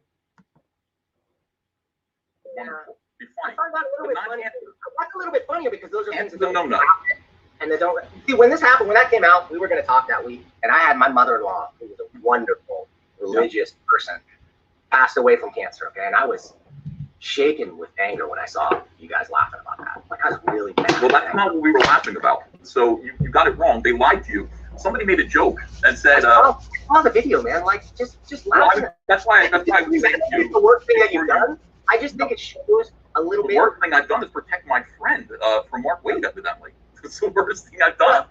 [SPEAKER 3] Wonderful. Be
[SPEAKER 2] I
[SPEAKER 3] funny.
[SPEAKER 2] find that a little bit funny. That's a little bit funnier because those are things that don't
[SPEAKER 3] no.
[SPEAKER 2] happen. And they don't see when this happened, when that came out, we were going to talk that week, and I had my mother-in-law, who was a wonderful religious person, passed away from cancer. Okay, and I was shaken with anger when I saw you guys laughing about that. Like, I was really mad.
[SPEAKER 3] Well, that's not what we were laughing about. So you got it wrong. They lied to you. Somebody made a joke and said,
[SPEAKER 2] I saw the video, man. Like, just laugh.
[SPEAKER 3] Well, that's why I was saying to you.
[SPEAKER 2] The worst thing that you've done. I just think it shows a little bit.
[SPEAKER 3] The worst thing I've done is protect my friend from Mark Wade, evidently. It's the worst thing I've done.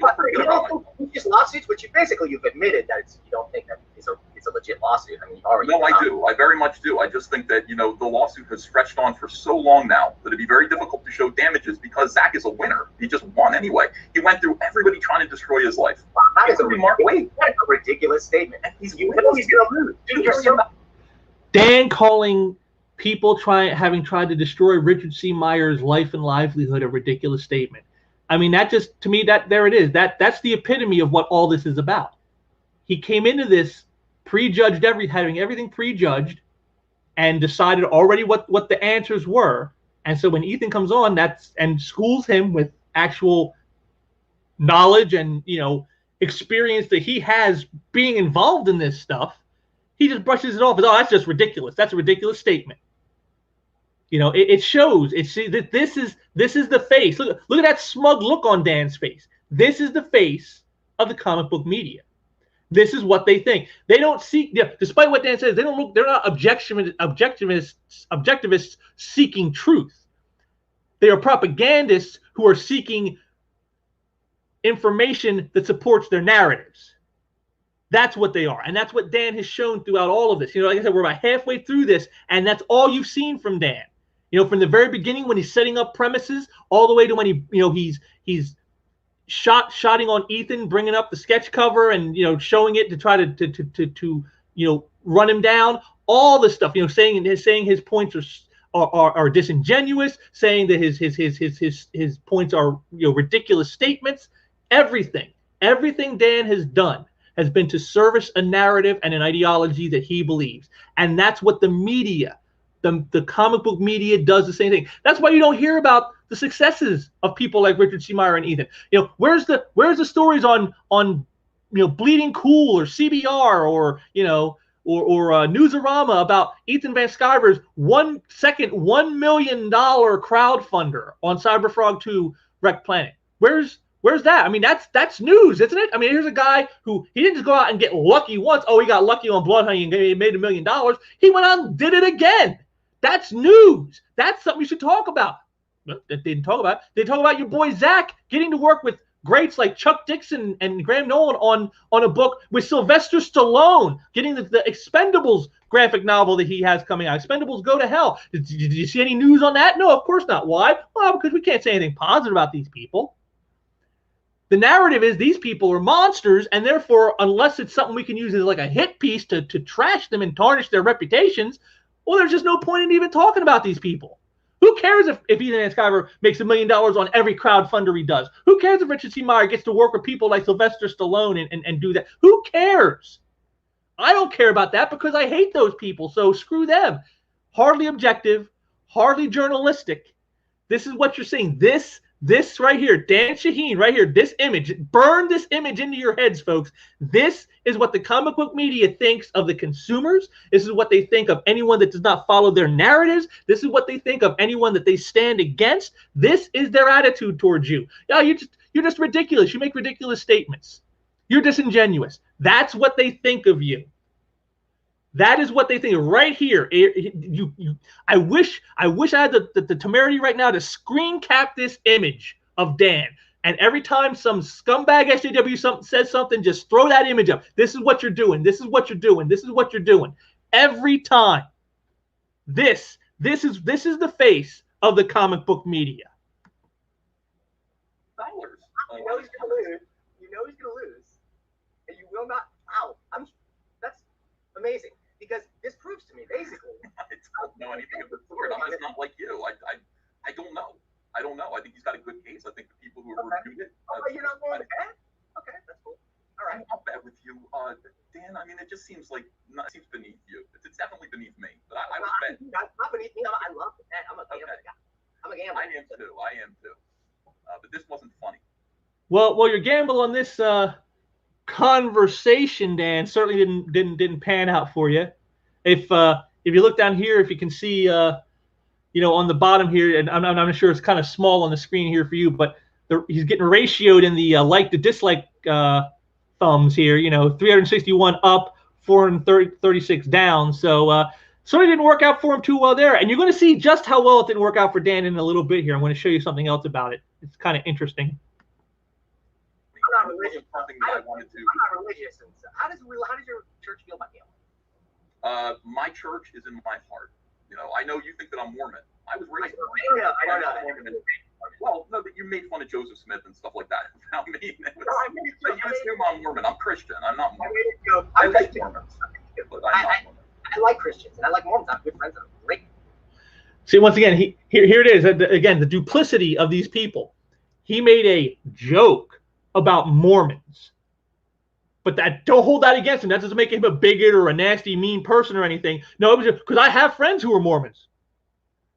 [SPEAKER 2] You just lawsuits, but you've admitted that you don't think that it's a legit lawsuit. I mean, you've already.
[SPEAKER 3] No, I do. I very much do. I just think that the lawsuit has stretched on for so long now that it'd be very difficult to show damages because Zach is a winner. He just won anyway. He went through everybody trying to destroy his life.
[SPEAKER 2] That is a Mark Wade. That's a ridiculous statement. He's going to lose. Dude, you're so.
[SPEAKER 1] Dan calling people having tried to destroy Richard C. Meyer's life and livelihood a ridiculous statement. I mean, that just, to me, there it is. That's the epitome of what all this is about. He came into this prejudged, having everything prejudged, and decided already what the answers were. And so when Ethan comes on, and schools him with actual knowledge and experience that he has being involved in this stuff, he just brushes it off as, oh, that's just ridiculous. That's a ridiculous statement. It shows. That this is the face. Look at that smug look on Dan's face. This is the face of the comic book media. This is what they think. They don't seek, despite what Dan says, they don't look. They're not objectivists seeking truth. They are propagandists who are seeking information that supports their narratives. That's what they are, and that's what Dan has shown throughout all of this. Like I said, we're about halfway through this, and that's all you've seen from Dan. From the very beginning when he's setting up premises, all the way to when he's shotting on Ethan, bringing up the sketch cover and showing it to try to run him down. All this stuff, saying his points are disingenuous, saying that his points are ridiculous statements. Everything Dan has done has been to service a narrative and an ideology that he believes, and that's what the media. The comic book media does the same thing. That's why you don't hear about the successes of people like Richard C. Meyer and Ethan. Where's the stories on Bleeding Cool or CBR or Newsarama about Ethan Van Sciver's 1 second $1 million crowdfunder on Cyberfrog 2 Wreck Planet? Where's that? I mean, that's news, isn't it? I mean, here's a guy who he didn't just go out and get lucky once. Oh, he got lucky on Blood Honey and he made $1 million. He went out and did it again. That's news. That's something you should talk about. They didn't talk about. They talk about your boy Zach getting to work with greats like Chuck Dixon and Graham Nolan on a book with Sylvester Stallone, getting the Expendables graphic novel that he has coming out. Expendables Go to Hell. Did you see any news on that? No, of course not. Why? Well, because we can't say anything positive about these people. The narrative is these people are monsters, and therefore, unless it's something we can use as like a hit piece to trash them and tarnish their reputations, well, there's just no point in even talking about these people. Who cares if Ethan Van Sciver makes $1 million on every crowdfunder he does? Who cares if Richard C. Meyer gets to work with people like Sylvester Stallone and do that? Who cares? I don't care about that because I hate those people, so screw them. Hardly objective, hardly journalistic. This is what you're seeing. This right here, Dan Shahin, right here, this image, burn this image into your heads, folks. This is what the comic book media thinks of the consumers. This is what they think of anyone that does not follow their narratives. This is what they think of anyone that they stand against. This is their attitude towards you. Yeah, you're just ridiculous. You make ridiculous statements. You're disingenuous. That's what they think of you. That is what they think right here. I wish I had the temerity right now to screen cap this image of Dan. And every time some scumbag SJW says something, just throw that image up. This is what you're doing. This is what you're doing. This is what you're doing. Every time. This is the face of the comic book media.
[SPEAKER 2] $. You know he's gonna lose. You know he's gonna lose, and you will not. Wow, that's amazing. Because this proves to me, basically.
[SPEAKER 3] I don't know anything of the sort. I'm just not like you. I don't know. I don't know. I think he's got a good case. I think the people who reviewed it.
[SPEAKER 2] Oh, you're not going to bet? Okay, that's cool. All right.
[SPEAKER 3] I'll bet with you. Dan, I mean, it just seems like, it seems beneath you. It's definitely beneath me. But I would bet.
[SPEAKER 2] Not beneath me. I love the bet. I'm a gambler. Okay. I'm a gambler.
[SPEAKER 3] I am too. But this wasn't funny.
[SPEAKER 1] Well, your gamble on this conversation, Dan, certainly didn't pan out for you. If you look down here, if you can see, on the bottom here, and I'm not sure it's kind of small on the screen here for you, but he's getting ratioed in the like to dislike thumbs here. 361 up, 436 down. So certainly didn't work out for him too well there. And you're going to see just how well it didn't work out for Dan in a little bit here. I'm going to show you something else about it. It's kind of interesting.
[SPEAKER 2] I'm not religious. I'm not religious. How does your church feel about gambling?
[SPEAKER 3] My church is in my heart. I know you think that I'm Mormon. I was raised
[SPEAKER 2] I don't know.
[SPEAKER 3] Well, no, but you made fun of Joseph Smith and stuff like that. I mean, you assume I'm Mormon. I'm Christian. I'm not Mormon.
[SPEAKER 2] I like Mormons. I like Christians and I like Mormons. I have good friends that are great.
[SPEAKER 1] See, once again, here it is. Again, the duplicity of these people. He made a joke about Mormons. But don't hold that against him. That doesn't make him a bigot or a nasty, mean person or anything. No, it was just because I have friends who are Mormons.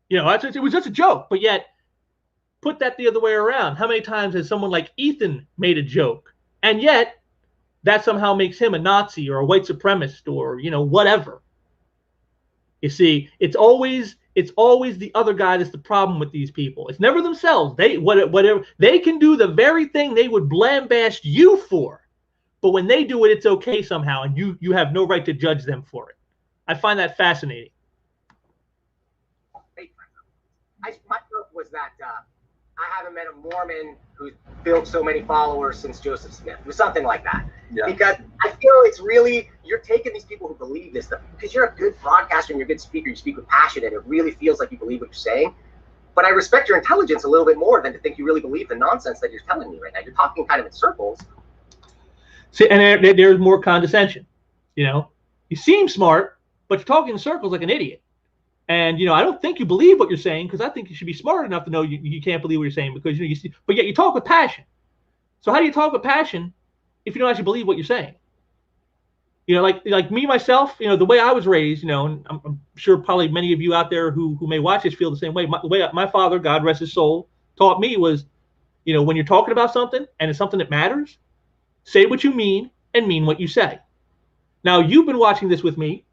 [SPEAKER 1] It was just a joke. But yet, put that the other way around. How many times has someone like Ethan made a joke? And yet, that somehow makes him a Nazi or a white supremacist or, whatever. You see, it's always the other guy that's the problem with these people. It's never themselves. Whatever they can do the very thing they would blambaste you for. but when they do it, it's okay somehow, and you have no right to judge them for it. I find that fascinating.
[SPEAKER 2] My joke was that I haven't met a Mormon who's built so many followers since Joseph Smith. It was something like that. Yeah. Because I feel it's really, you're taking these people who believe this stuff, because you're a good broadcaster and you're a good speaker, you speak with passion, and it really feels like you believe what you're saying. But I respect your intelligence a little bit more than to think you really believe the nonsense that you're telling me right now. You're talking kind of in circles.
[SPEAKER 1] See, and there's more condescension. You know, you seem smart, but you're talking in circles like an idiot. And, you know, I don't think you believe what you're saying, because I think you should be smart enough to know you can't believe what you're saying, because, you know, but yet you talk with passion. So how do you talk with passion if you don't actually believe what you're saying? You know, like me, myself, you know, the way I was raised, you know, and I'm sure probably many of you out there who may watch this feel the same way. The way my father, God rest his soul, taught me was, you know, when you're talking about something and it's something that matters, say what you mean and mean what you say. Now, you've been watching this with me.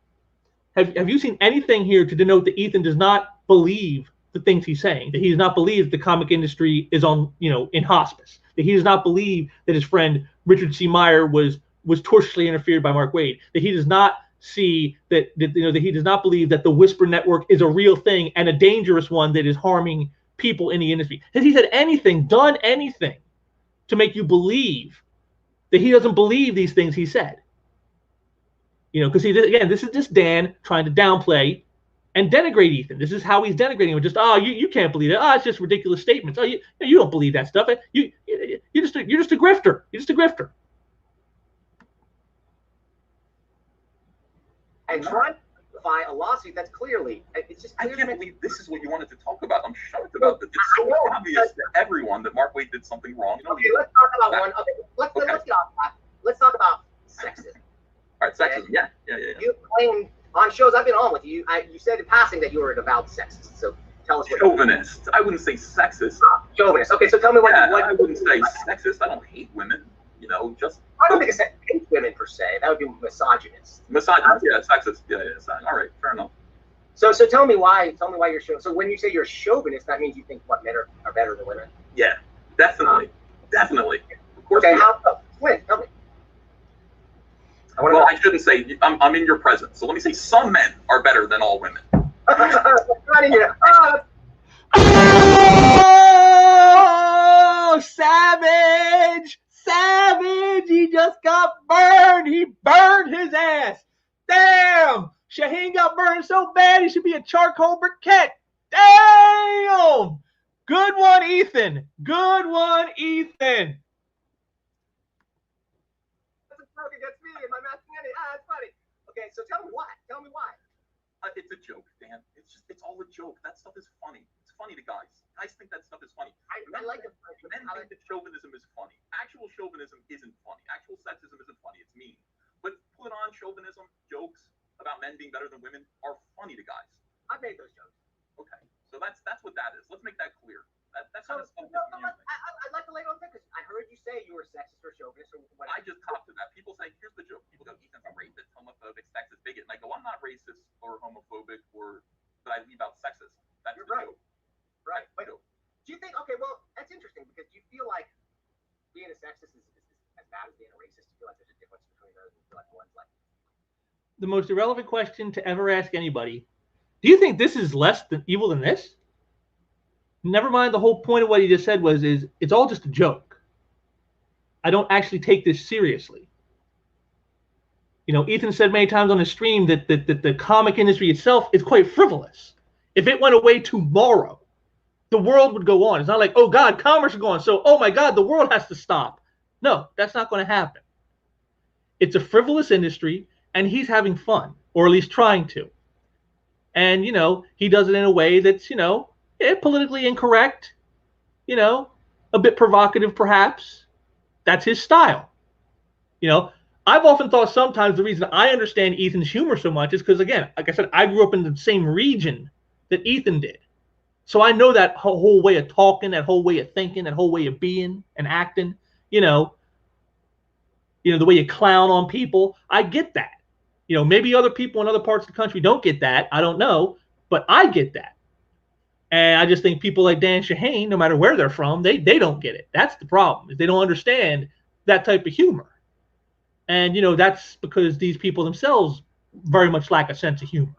[SPEAKER 1] Have you seen anything here to denote that Ethan does not believe the things he's saying, that he does not believe the comic industry is on, you know, in hospice, that he does not believe that his friend Richard C. Meyer was tortiously interfered by Mark Waid, that he does not see that you know, that he does not believe that the Whisper Network is a real thing and a dangerous one that is harming people in the industry? Has he said anything, done anything to make you believe that he doesn't believe these things he said? You know, because again, this is just Dan trying to downplay and denigrate Ethan. This is how he's denigrating him. Just, oh, you can't believe it. Oh, it's just ridiculous statements. Oh, you don't believe that stuff. You're just a grifter. You're just a grifter.
[SPEAKER 2] And trying to file a lawsuit that's clearly, it's just.
[SPEAKER 3] I can't believe this is what you wanted to talk about. I'm shocked about this. It's so obvious to everyone that Mark Waid did something wrong. You know,
[SPEAKER 2] okay, let's talk about one. Okay, let's get off that. Let's talk about sexism.
[SPEAKER 3] All right, sexism. Yeah.
[SPEAKER 2] You claimed on shows I've been on with you, you said in passing that you were a devout sexist. So tell us what.
[SPEAKER 3] Chauvinist. I wouldn't say sexist.
[SPEAKER 2] Chauvinist. Okay, so tell me what.
[SPEAKER 3] I wouldn't say sexist. I don't hate women. You know, just.
[SPEAKER 2] I don't think it's hate women per se. That would be misogynist.
[SPEAKER 3] Misogynist. Yeah, sexist. Yeah. All right, fair enough.
[SPEAKER 2] So tell me why. Tell me why you're so when you say you're chauvinist, that means you think what, men are better than women?
[SPEAKER 3] Yeah, definitely. Definitely. Of course.
[SPEAKER 2] Okay, how? Wait, tell me.
[SPEAKER 3] Well, I shouldn't say I'm in your presence. So let me say some men are better than all women.
[SPEAKER 1] Oh, savage! Savage! He just got burned. He burned his ass. Damn! Shahin got burned so bad he should be a charcoal briquette. Damn! Good one, Ethan. Good one, Ethan.
[SPEAKER 2] Against me and my masculinity. It's funny. Okay, so tell me why. Tell me why.
[SPEAKER 3] It's a joke, Dan. It's all a joke. That stuff is funny. It's funny to guys. Guys think that stuff is funny.
[SPEAKER 2] I like it.
[SPEAKER 3] Men think that chauvinism is funny. Actual chauvinism isn't funny. Actual sexism isn't funny. It's mean. But put on chauvinism jokes about men being better than women are funny to guys.
[SPEAKER 2] I've made those jokes.
[SPEAKER 3] Okay, so that's what that is. Let's make that clear. That's
[SPEAKER 2] kind of stuff. I'd like to lay it on thick, because I heard you say you were sexist or chauvinist or whatever.
[SPEAKER 3] I just copped to that. People say, here's the joke. People go, Ethan's a racist, homophobic, sexist, bigot. And I go, I'm not racist or homophobic, or that I leave out sexist. That's the joke.
[SPEAKER 2] Right. But do you think, okay, well, that's interesting, because you feel like being a sexist is as bad as being a racist. You feel like there's a difference between those, and you feel like one's like.
[SPEAKER 1] The most irrelevant question to ever ask anybody. Do you think this is less evil than this? Never mind, the whole point of what he just said is it's all just a joke. I don't actually take this seriously. You know, Ethan said many times on his stream that the comic industry itself is quite frivolous. If it went away tomorrow, the world would go on. It's not like, oh God, commerce is going, so oh my God, the world has to stop. No, that's not going to happen. It's a frivolous industry, and he's having fun, or at least trying to. And, you know, he does it in a way that's, you know, politically incorrect, you know, a bit provocative perhaps. That's his style. You know, I've often thought sometimes the reason I understand Ethan's humor so much is because, again, like I said, I grew up in the same region that Ethan did. So I know that whole way of talking, that whole way of thinking, that whole way of being and acting, you know, the way you clown on people. I get that. You know, maybe other people in other parts of the country don't get that. I don't know, but I get that. And I just think people like Dan Shahin, no matter where they're from, they don't get it. That's the problem. Is they don't understand that type of humor. And, you know, that's because these people themselves very much lack a sense of humor.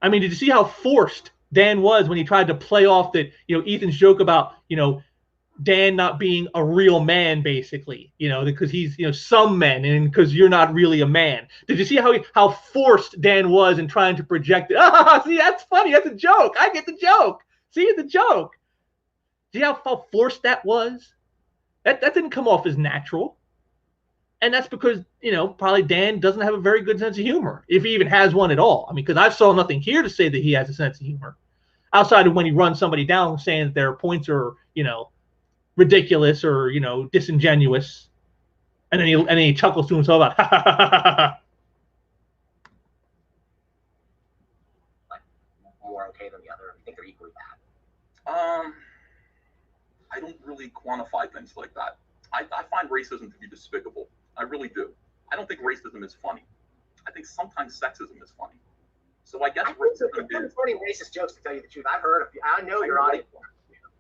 [SPEAKER 1] I mean, did you see how forced Dan was when he tried to play off that, you know, Ethan's joke about, you know, Dan not being a real man, basically, you know, because he's, you know, some men, and because you're not really a man. Did you see how forced Dan was in trying to project it? Ah, see, that's funny. That's a joke. I get the joke. See, it's a joke. See how forced that was? That didn't come off as natural. And that's because, you know, probably Dan doesn't have a very good sense of humor, if he even has one at all. I mean, because I saw nothing here to say that he has a sense of humor, outside of when he runs somebody down saying that their points are, you know, ridiculous or, you know, disingenuous, and then he chuckles to himself about, ha ha ha ha ha.
[SPEAKER 2] More okay than the other? I think they're equally bad.
[SPEAKER 3] I don't really quantify things like that. I find racism to be despicable. I really do. I don't think racism is funny. I think sometimes sexism is funny. So I guess
[SPEAKER 2] racism is funny racist jokes, to tell you the truth. I've heard a few. I know your audience.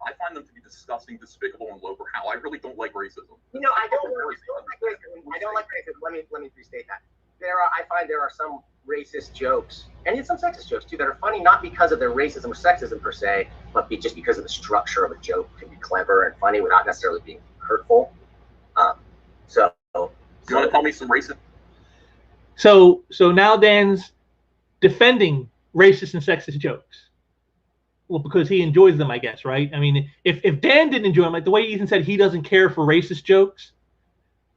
[SPEAKER 3] I find them to be disgusting, despicable, and lowbrow. I really don't like racism.
[SPEAKER 2] You know, I don't like racism. I don't like racism. Let me restate that. I find there are some racist jokes, and some sexist jokes too, that are funny not because of their racism or sexism per se, but just because of the structure of a joke. Can be clever and funny without necessarily being hurtful. So
[SPEAKER 3] you want to call me some racist?
[SPEAKER 1] So now Dan's defending racist and sexist jokes. Well, because he enjoys them, I guess, right? I mean, if Dan didn't enjoy them, like the way Ethan said he doesn't care for racist jokes,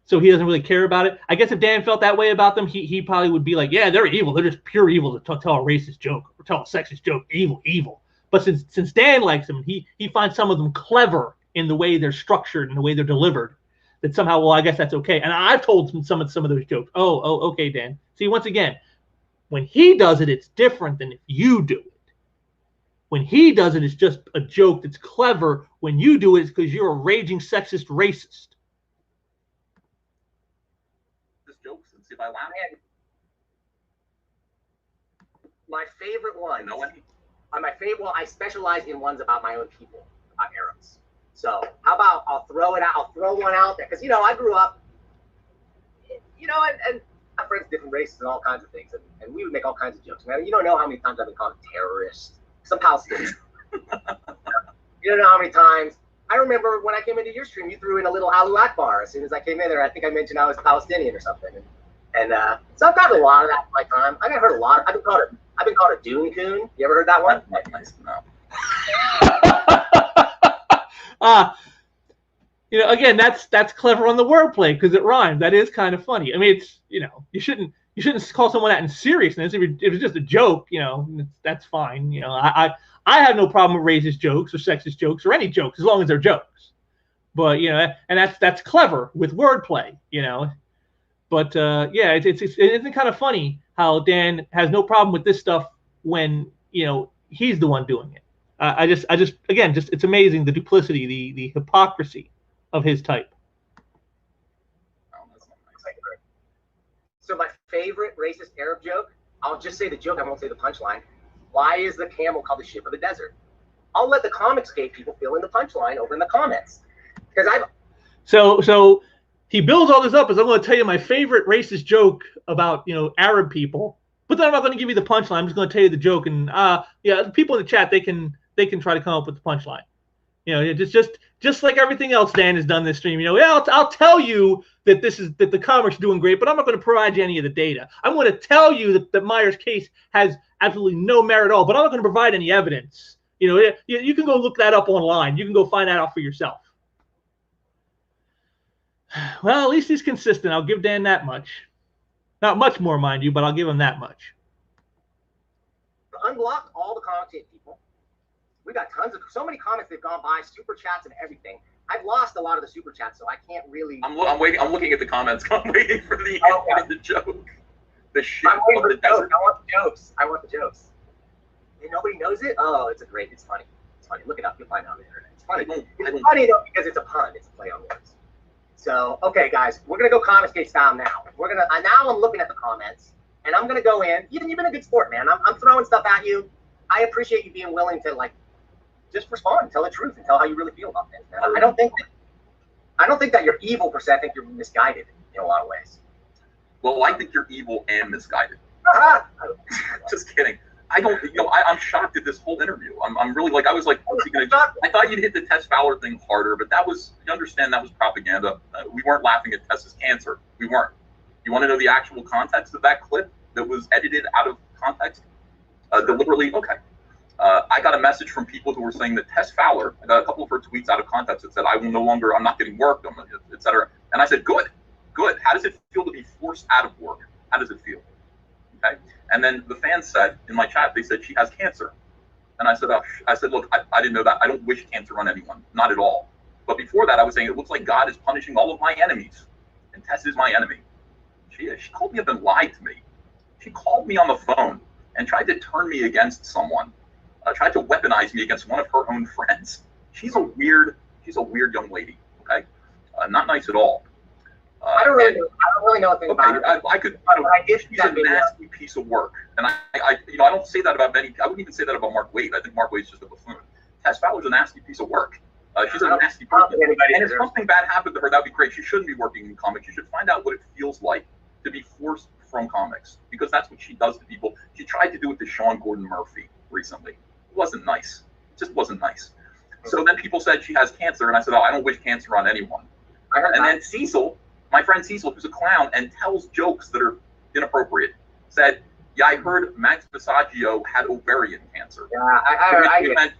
[SPEAKER 1] so he doesn't really care about it. I guess if Dan felt that way about them, he probably would be like, yeah, they're evil. They're just pure evil to tell a racist joke or tell a sexist joke. Evil. But since Dan likes them, he finds some of them clever in the way they're structured and the way they're delivered, that somehow, well, I guess that's okay. And I've told some of those jokes. Oh, okay, Dan. See, once again, when he does it, it's different than if you do it. When he does it, it's just a joke that's clever. When you do it, it's because you're a raging sexist racist.
[SPEAKER 3] This jokes and see if I laugh.
[SPEAKER 2] My favorite one.
[SPEAKER 3] You know any?
[SPEAKER 2] My favorite. Well, I specialize in ones about my own people, about Arabs. So how about I'll throw it out. I'll throw one out there because, you know, I grew up, you know, and my friends, different races and all kinds of things, and we would make all kinds of jokes. Man, you don't know how many times I've been called a terrorist. Some Palestinians. You don't know how many times. I remember when I came into your stream, you threw in a little Allahu Akbar as soon as I came in there. I think I mentioned I was Palestinian or something, and so I've gotten a lot of that in my time. I got heard a lot. I've been called a Dune Coon. You ever heard that one?
[SPEAKER 3] Nice to know.
[SPEAKER 1] You know, again, that's clever on the wordplay because it rhymes. That is kind of funny. I mean, it's, you know, you shouldn't call someone that in seriousness. If it's just a joke, you know, that's fine. You know, I have no problem with racist jokes or sexist jokes or any jokes as long as they're jokes. But, you know, and that's clever with wordplay, you know. But yeah, it's kind of funny how Dan has no problem with this stuff when, you know, he's the one doing it. I just again, it's amazing the duplicity, the hypocrisy of his type.
[SPEAKER 2] So my favorite racist Arab joke, I'll just say the joke, I won't say the punchline. Why is the camel called the ship of the desert? I'll let the Comicsgate people fill in the punchline over in the comments. Because
[SPEAKER 1] So he builds all this up as I'm going to tell you my favorite racist joke about, you know, Arab people. But then I'm not going to give you the punchline. I'm just going to tell you the joke, and yeah, the people in the chat, they can try to come up with the punchline. You know, just like everything else Dan has done this stream. You know, yeah, I'll tell you that the comics are doing great, but I'm not going to provide you any of the data. I'm going to tell you that Meyer's case has absolutely no merit at all, but I'm not going to provide any evidence. You know, you can go look that up online. You can go find that out for yourself. Well, at least he's consistent. I'll give Dan that much. Not much more, mind you, but I'll give him that much.
[SPEAKER 2] Unblock all the Comicsgate people. We got so many comments they've gone by, super chats and everything. I've lost a lot of the super chats, so I can't really.
[SPEAKER 3] I'm waiting. I'm looking at the comments. I'm waiting for the end of the joke. The shit
[SPEAKER 2] I'm waiting
[SPEAKER 3] of
[SPEAKER 2] for
[SPEAKER 3] the
[SPEAKER 2] the jokes.
[SPEAKER 3] desert.
[SPEAKER 2] I want the jokes. And nobody knows it. Oh, it's funny. It's funny. Look it up. You'll find it on the internet. It's funny. It's funny though because it's a pun. It's a play on words. So okay, guys, we're gonna go Comicsgate style now. Now I'm looking at the comments, and I'm gonna go in. You've been a good sport, man. I'm throwing stuff at you. I appreciate you being willing to just respond, tell the truth, and tell how you really feel about things, man. I don't think that you're evil per se. I think you're misguided in a lot of ways.
[SPEAKER 3] Well, I think you're evil and misguided. Just kidding. I don't, I'm shocked at this whole interview. I'm really like, I was like, I thought you'd hit the Tess Fowler thing harder, but that was, you understand, that was propaganda. We weren't laughing at Tess's cancer. We weren't. You want to know the actual context of that clip that was edited out of context? Deliberately? Okay. I got a message from people who were saying that Tess Fowler, I got a couple of her tweets out of context that said, I will no longer, I'm not getting work, et cetera. And I said, good. How does it feel to be forced out of work? How does it feel? Okay. And then the fans said in my chat, they said she has cancer. And I said, look, I didn't know that. I don't wish cancer on anyone, not at all. But before that, I was saying it looks like God is punishing all of my enemies, and Tess is my enemy. She called me up and lied to me. She called me on the phone and tried to turn me against someone. Tried to weaponize me against one of her own friends. She's a weird young lady. Okay, not nice at all.
[SPEAKER 2] I don't really know a thing about her.
[SPEAKER 3] I could. She's a nasty piece of work, and I don't say that about many. I wouldn't even say that about Mark Waid. I think Mark Waid's just a buffoon. Tess Fowler's a nasty piece of work. She's a nasty person. And if something bad happened to her, that'd be great. She shouldn't be working in comics. She should find out what it feels like to be forced from comics, because that's what she does to people. She tried to do it to Sean Gordon Murphy recently. It wasn't nice. It just wasn't nice. So then people said she has cancer, and I said, oh, I don't wish cancer on anyone. And then Cecil, my friend Cecil, who's a clown and tells jokes that are inappropriate, said, yeah, I heard Max Passaggio had ovarian cancer.
[SPEAKER 2] Yeah, I get it.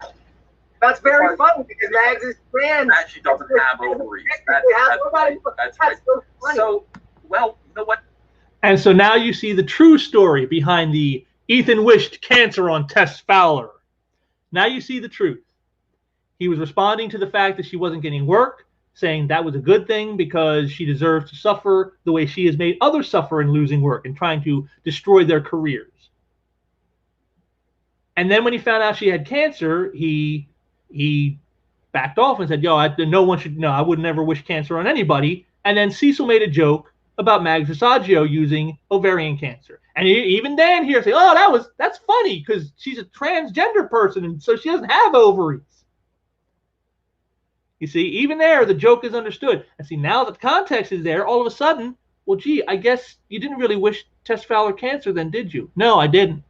[SPEAKER 2] That's very funny because Max is trans.
[SPEAKER 3] That she doesn't have ovaries. That's right.
[SPEAKER 2] So funny.
[SPEAKER 3] So, well, you know what?
[SPEAKER 1] And so now you see the true story behind the Ethan wished cancer on Tess Fowler. Now you see the truth. He was responding to the fact that she wasn't getting work, saying that was a good thing because she deserves to suffer the way she has made others suffer in losing work and trying to destroy their careers. And then when he found out she had cancer, he backed off and said, yo, no one should know. I would never wish cancer on anybody. And then Cecil made a joke about Mags Passaggio using ovarian cancer. And even Dan here say, oh, that's funny because she's a transgender person and so she doesn't have ovaries. You see, even there, the joke is understood. And see, now that the context is there, all of a sudden, well, gee, I guess you didn't really wish Tess Fowler cancer then, did you? No, I didn't.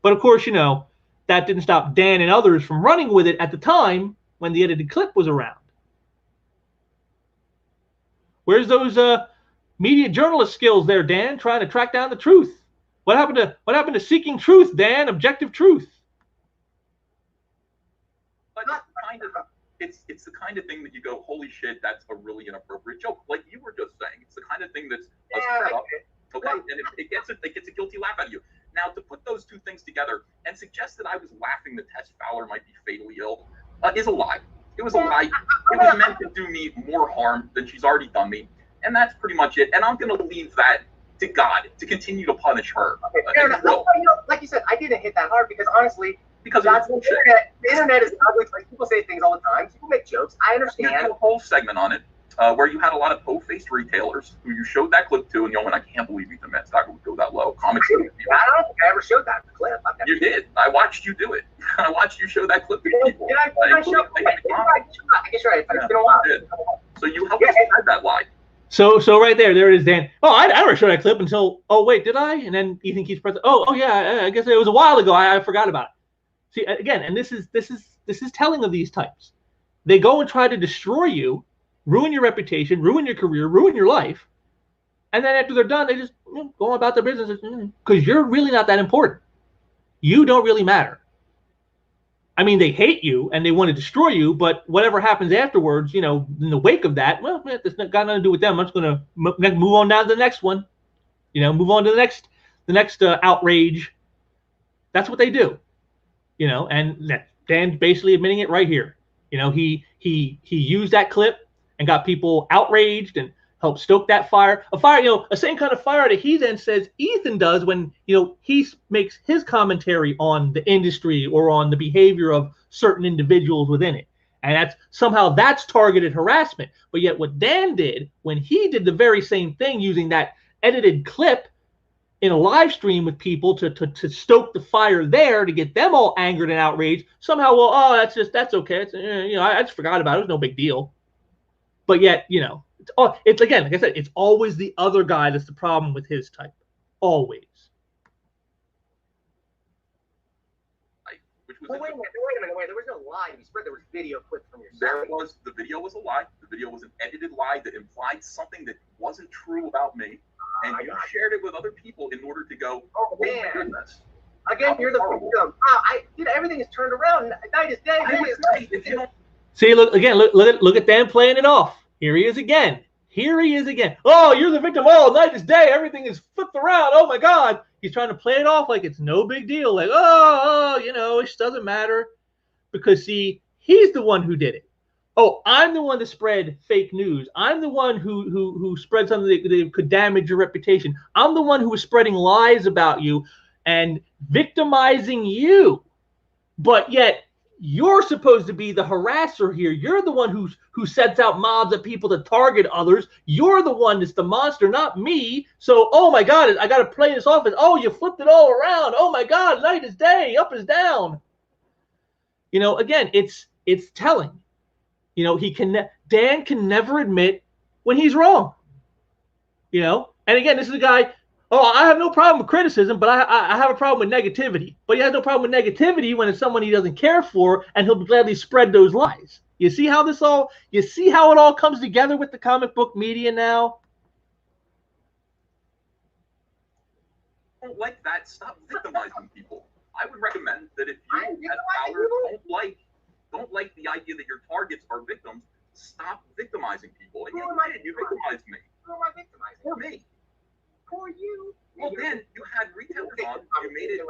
[SPEAKER 1] But of course, that didn't stop Dan and others from running with it at the time when the edited clip was around. Where's those media journalist skills there, Dan, trying to track down the truth? What happened to seeking truth, Dan? Objective truth.
[SPEAKER 3] But it's the kind of thing that you go, holy shit, that's a really inappropriate joke. Like you were just saying, it's the kind of thing that's a setup, okay, and it gets a guilty laugh out of you. Now, to put those two things together and suggest that I was laughing that Tess Fowler might be fatally ill is a lie. It was a lie. It was meant to do me more harm than she's already done me, and that's pretty much it. And I'm going to leave that to God to continue to punish her.
[SPEAKER 2] Okay, fair enough. Like you said, I didn't hit that hard because honestly,
[SPEAKER 3] that's
[SPEAKER 2] the internet is ugly. Like people say things all the time. People make jokes. I understand.
[SPEAKER 3] You had a whole segment on it where you had a lot of po-faced retailers who you showed that clip to, and you went, I can't believe Ethan Van Sciver would go that low. Comics.
[SPEAKER 2] I don't think I ever showed that clip.
[SPEAKER 3] You did. I watched you do it. I watched you show that clip to people.
[SPEAKER 2] Did I show? I guess you're right. It's been a while.
[SPEAKER 3] So you helped us spread that lie.
[SPEAKER 1] So right there it is, Dan. Oh, I never showed that clip until, oh, wait, did I? And then Ethan keeps pressing, oh, yeah, I guess it was a while ago. I forgot about it. See, again, and this is telling of these types. They go and try to destroy you, ruin your reputation, ruin your career, ruin your life, and then after they're done, they just go about their business because you're really not that important. You don't really matter. I mean, they hate you and they want to destroy you, but whatever happens afterwards, in the wake of that, well, that's got nothing to do with them. I'm just going to move on down to the next one. Move on to the next outrage. That's what they do. And Dan's basically admitting it right here. He used that clip and got people outraged and helped stoke that fire. A fire, a same kind of fire that he then says Ethan does when, he makes his commentary on the industry or on the behavior of certain individuals within it. And that's targeted harassment. But yet what Dan did when he did the very same thing using that edited clip in a live stream with people to stoke the fire there to get them all angered and outraged, somehow, that's okay. It's, I just forgot about it. It was no big deal. But yet, it's again, like I said, it's always the other guy that's the problem with his type. Always.
[SPEAKER 2] Wait a minute. There was no lie to be spread. There was video clips from your site.
[SPEAKER 3] The video was a lie. The video was an edited lie that implied something that wasn't true about me. And you shared it with other people in order to go,
[SPEAKER 2] oh
[SPEAKER 3] my
[SPEAKER 2] man.
[SPEAKER 3] goodness.
[SPEAKER 2] Again, you're the victim. Everything is turned around. Night is day. Day is night.
[SPEAKER 3] If you don't
[SPEAKER 1] See, look at Dan playing it off. Here he is again. Oh, you're the victim. Oh, night is day. Everything is flipped around. Oh my God. He's trying to play it off like it's no big deal. Like, it doesn't matter. Because see, he's the one who did it. Oh, I'm the one that spread fake news. I'm the one who spread something that could damage your reputation. I'm the one who was spreading lies about you and victimizing you. But yet, you're supposed to be the harasser here. You're the one who sets out mobs of people to target others. You're the one that's the monster, not me. So, oh my God, I got to play this off as, oh, you flipped it all around. Oh my God, night is day, up is down. Again, it's telling. Dan can never admit when he's wrong. And again, this is a guy. Oh, I have no problem with criticism, but I have a problem with negativity. But he has no problem with negativity when it's someone he doesn't care for, and he'll gladly spread those lies. You see how it all comes together with the comic book media now?
[SPEAKER 3] Don't like that. Stop victimizing people. I would recommend that if you have power, don't like the idea that your targets are victims, stop victimizing people. And you victimized me.
[SPEAKER 2] Who am I victimizing?
[SPEAKER 3] Or me.
[SPEAKER 2] For you.
[SPEAKER 3] Well, Dan, you had retailers on. You made it.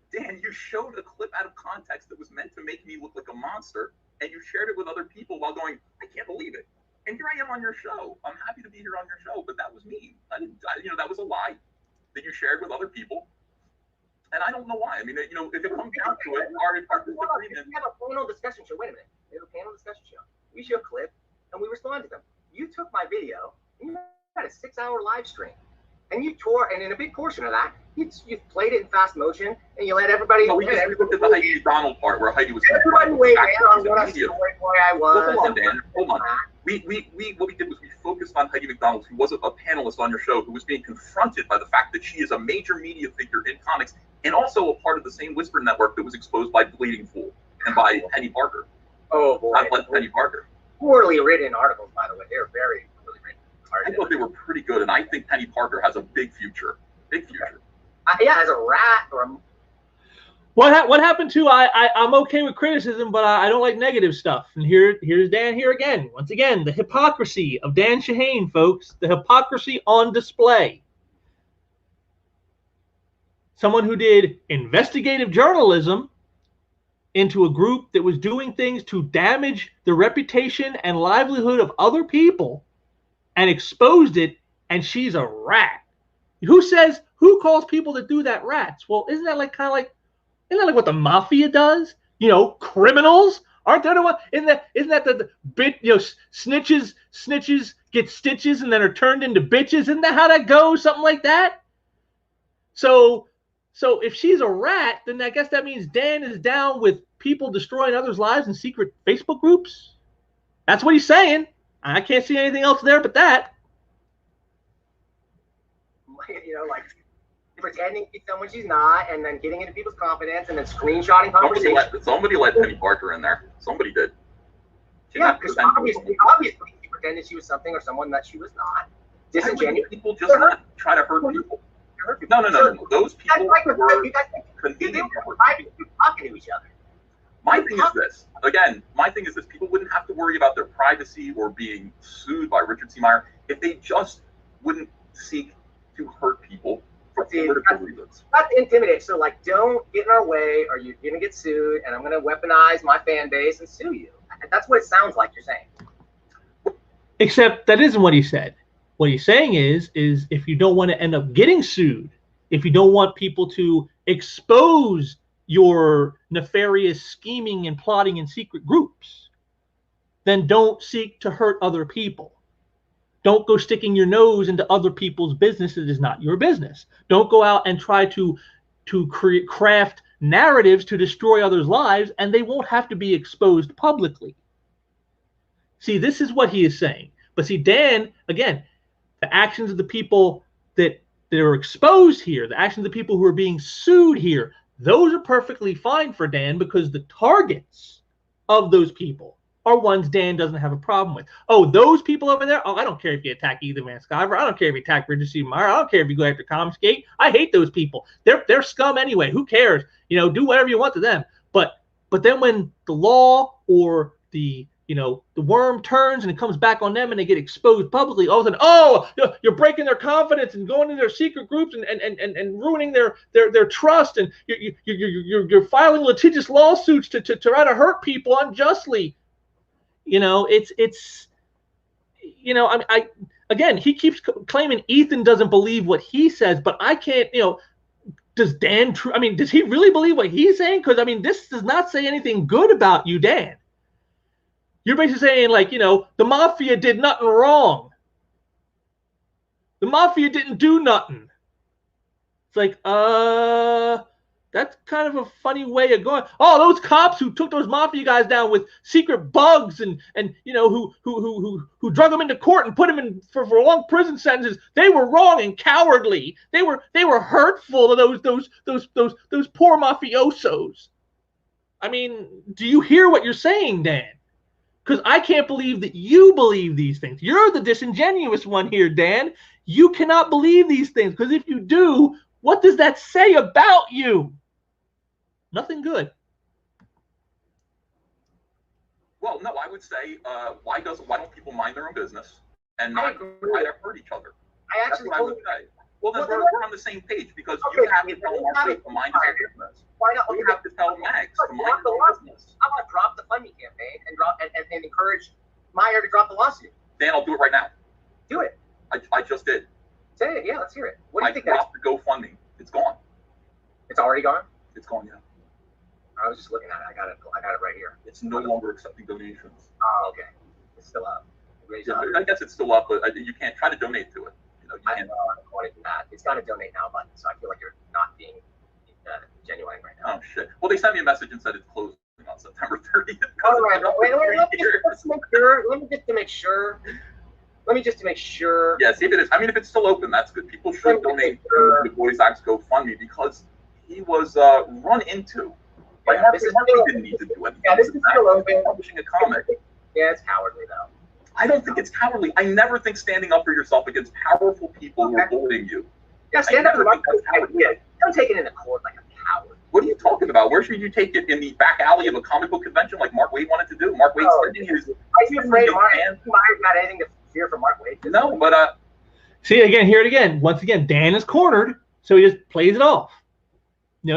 [SPEAKER 3] Dan, you showed a clip out of context that was meant to make me look like a monster, and you shared it with other people while going, I can't believe it. And here I am on your show. I'm happy to be here on your show, but that was me. That was a lie that you shared with other people. And I don't know why. I mean, if it comes down to it, our disagreement.
[SPEAKER 2] We have a panel discussion show. Wait a minute. We have a panel discussion show. We show a clip, and we respond to them. You took my video, and you had a 6-hour live stream. And you tore, and in a big portion of that, you played it in fast motion, and you let everybody.
[SPEAKER 3] No, we looked at the Heidi McDonald part where Heidi was.
[SPEAKER 2] Everybody weighed in on what a story boy I was.
[SPEAKER 3] Well, hold on, Dan. Hold on. What we did was we focused on Heidi McDonald, who was a panelist on your show, who was being confronted by the fact that she is a major media figure in comics, and also a part of the same Whisper network that was exposed by Bleeding Fool and by Penny Parker.
[SPEAKER 2] Oh boy,
[SPEAKER 3] Penny Parker.
[SPEAKER 2] Poorly written articles, by the way. They're very poorly written.
[SPEAKER 3] I thought they were pretty good, and I think Penny Parker has a big future. Big future.
[SPEAKER 2] As a rat or a...
[SPEAKER 1] What happened to I'm okay with criticism, but I don't like negative stuff. And here's Dan here again. Once again, the hypocrisy of Dan Shahin, folks. The hypocrisy on display. Someone who did investigative journalism into a group that was doing things to damage the reputation and livelihood of other people and exposed it, and she's a rat. Who calls people that do that rats? Well, isn't that like what the mafia does? Criminals aren't there the one? Isn't that the bit? Snitches get stitches and then are turned into bitches. Isn't that how that goes? Something like that. So if she's a rat, then I guess that means Dan is down with people destroying others' lives in secret Facebook groups. That's what he's saying. I can't see anything else there but that.
[SPEAKER 2] Like pretending to be someone she's not, and then getting into people's confidence, and then screenshotting conversations.
[SPEAKER 3] Somebody let Penny Parker in there. Somebody did.
[SPEAKER 2] Because obviously she pretended she was something or someone that she was not. Disingenuous.
[SPEAKER 3] People just not try to hurt people. No. Those people were convenient.
[SPEAKER 2] Talking to each other.
[SPEAKER 3] My thing is this. People wouldn't have to worry about their privacy or being sued by Richard C. Meyer if they just wouldn't seek to hurt people for political reasons.
[SPEAKER 2] That's intimidating. So, don't get in our way, or you're going to get sued, and I'm going to weaponize my fan base and sue you. That's what it sounds like you're saying.
[SPEAKER 1] Except that isn't what he said. What he's saying is if you don't want to end up getting sued, if you don't want people to expose your nefarious scheming and plotting in secret groups, then don't seek to hurt other people. Don't go sticking your nose into other people's business that is not your business. Don't go out and try to craft narratives to destroy others' lives, and they won't have to be exposed publicly. See, this is what he is saying. But see, Dan, again, the actions of the people that are exposed here, the actions of the people who are being sued here, those are perfectly fine for Dan because the targets of those people are ones Dan doesn't have a problem with. Oh, those people over there? Oh, I don't care if you attack Ethan Van Sciver. I don't care if you attack Richard C. Meyer. I don't care if you go after Comsgate. I hate those people. They're scum anyway. Who cares? You know, do whatever you want to them. But then when the law or the worm turns and it comes back on them and they get exposed publicly, all of a sudden, oh, you're breaking their confidence and going into their secret groups and ruining their trust, and you're filing litigious lawsuits to try to hurt people unjustly. It's again, he keeps claiming Ethan doesn't believe what he says, but I can't, does Dan, does he really believe what he's saying? Because, this does not say anything good about you, Dan. You're basically saying, the mafia did nothing wrong. The mafia didn't do nothing. It's like, that's kind of a funny way of going. Oh, those cops who took those mafia guys down with secret bugs and who drug them into court and put them in for long prison sentences, they were wrong and cowardly. They were hurtful to those poor mafiosos. Do you hear what you're saying, Dan? Because I can't believe that you believe these things. You're the disingenuous one here, Dan. You cannot believe these things, because if you do, what does that say about you? Nothing good.
[SPEAKER 3] Well, no, I would say, why don't people mind their own business and not try to hurt each other?
[SPEAKER 2] I actually
[SPEAKER 3] That's what I would say. Well, then we're on the same page, because you have to tell Mark to mind his own business.
[SPEAKER 2] Why not?
[SPEAKER 3] You have to tell Max to mind his own business.
[SPEAKER 2] How about drop the funding campaign and encourage Meyer to drop the lawsuit?
[SPEAKER 3] Dan, I'll do it right now.
[SPEAKER 2] Do it.
[SPEAKER 3] I just did.
[SPEAKER 2] Say it. Yeah, let's hear it. What do you think?
[SPEAKER 3] I dropped the GoFundMe. It's gone.
[SPEAKER 2] It's already gone?
[SPEAKER 3] It's gone, yeah.
[SPEAKER 2] I was just looking at it. I got it right here.
[SPEAKER 3] It's no longer accepting donations.
[SPEAKER 2] Oh, okay. It's still up.
[SPEAKER 3] I guess it's still up, but you can't try to donate to it. You can't.
[SPEAKER 2] I don't want to do that. It's got a donate now button, so I feel like you're not being genuine right now.
[SPEAKER 3] Oh shit! Well, they sent me a message and said it's closing on September 30th.
[SPEAKER 2] All right, wait. Let's make sure. Let me just to make sure.
[SPEAKER 3] Yeah, see if it is. If it's still open, that's good. People should donate to the Boys Act's GoFundMe, because he was run into. Mark didn't need to do anything.
[SPEAKER 2] Yeah, this is still open.
[SPEAKER 3] Publishing a comic.
[SPEAKER 2] Yeah, it's cowardly though.
[SPEAKER 3] I don't think it's cowardly. I never think standing up for yourself against powerful people who are bullying you.
[SPEAKER 2] Yeah, stand up for Mark. Yeah, don't take it into court like a coward.
[SPEAKER 3] What are you talking about? Where should you take it? In the back alley of a comic book convention like Mark Wade wanted to do? Mark Wade's spending his...
[SPEAKER 2] Are you afraid of Mark? Meyer's got anything to fear from Mark Wade?
[SPEAKER 3] No, but...
[SPEAKER 1] See, again, hear it again. Once again, Dan is cornered, so he just plays it off.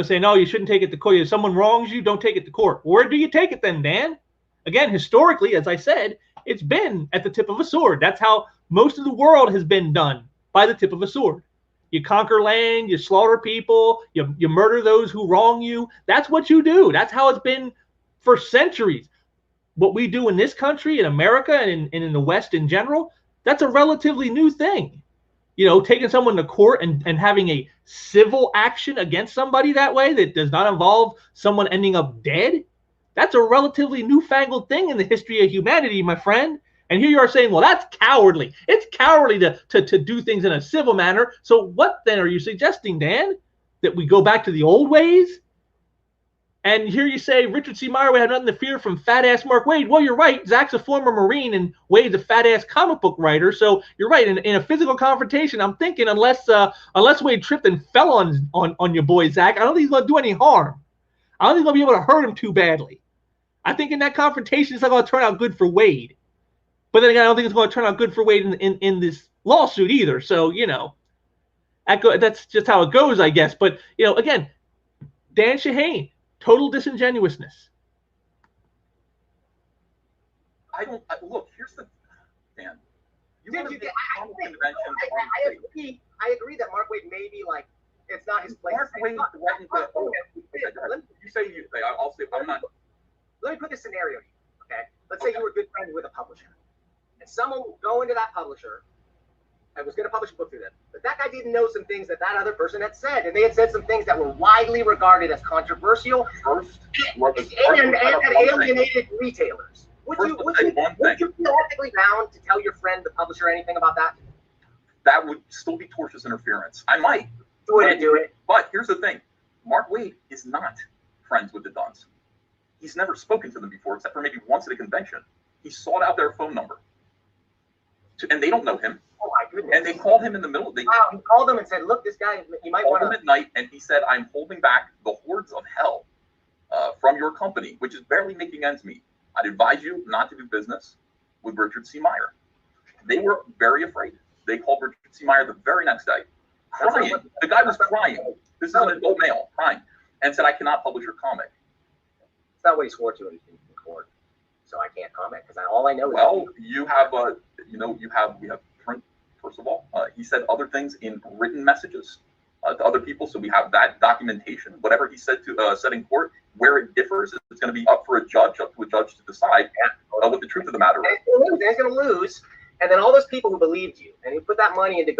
[SPEAKER 1] Saying, no, you shouldn't take it to court. If someone wrongs you, don't take it to court. Where do you take it then, Dan? Again, historically, as I said, it's been at the tip of a sword. That's how most of the world has been done, by the tip of a sword. You conquer land, you slaughter people, you murder those who wrong you. That's what you do. That's how it's been for centuries. What we do in this country, in America, and in the West in general, that's a relatively new thing. Taking someone to court and having a civil action against somebody that way that does not involve someone ending up dead, that's a relatively newfangled thing in the history of humanity, my friend. And here you are saying, well, that's cowardly. It's cowardly to do things in a civil manner. So what then are you suggesting, Dan? That we go back to the old ways? And here you say Richard C. Meyer would have nothing to fear from fat-ass Mark Wade. Well, you're right. Zach's a former Marine and Wade's a fat-ass comic book writer. So you're right. In a physical confrontation, I'm thinking unless Wade tripped and fell on your boy Zach, I don't think he's going to do any harm. I don't think he's going to be able to hurt him too badly. I think in that confrontation, it's not going to turn out good for Wade. But then again, I don't think it's going to turn out good for Wade in this lawsuit either. So, that's just how it goes, I guess. But, again, Dan Shahin, total disingenuousness.
[SPEAKER 3] Look, here's the... Dan.
[SPEAKER 2] I agree that Mark Wade may be like, it's not his place.
[SPEAKER 3] Mark Wade threatened to... You say you say, I'll say, I'm not...
[SPEAKER 2] Let me put this scenario to you, okay? Let's say you were good friends with a publisher. And someone would go into that publisher and was going to publish a book through them. But that guy didn't know some things that other person had said. And they had said some things that were widely regarded as controversial and alienated retailers. Would you feel ethically bound to tell your friend, the publisher, anything about that?
[SPEAKER 3] That would still be tortious interference. I might.
[SPEAKER 2] You wouldn't do it.
[SPEAKER 3] But here's the thing. Mark Waid is not friends with the Dunce. He's never spoken to them before, except for maybe once at a convention. He sought out their phone number. And they don't know him.
[SPEAKER 2] Oh, my goodness.
[SPEAKER 3] And they called him in the middle.
[SPEAKER 2] Wow, he called them and said, look, this guy, you might want to...
[SPEAKER 3] Called him at night, and he said, I'm holding back the hordes of hell from your company, which is barely making ends meet. I'd advise you not to do business with Richard C. Meyer. They were very afraid. They called Richard C. Meyer the very next day, crying. The guy was crying. This is an adult male, crying, and said, I cannot publish your comic.
[SPEAKER 2] It's not what he swore to in court, so I can't comment, because all I know is...
[SPEAKER 3] Well, you have, we have print, first of all. He said other things in written messages to other people, so we have that documentation. Whatever he said in court, where it differs, it's going to be up to a judge to decide what the truth of the matter is.
[SPEAKER 2] And he's going to lose. And then all those people who believed you and who put that money into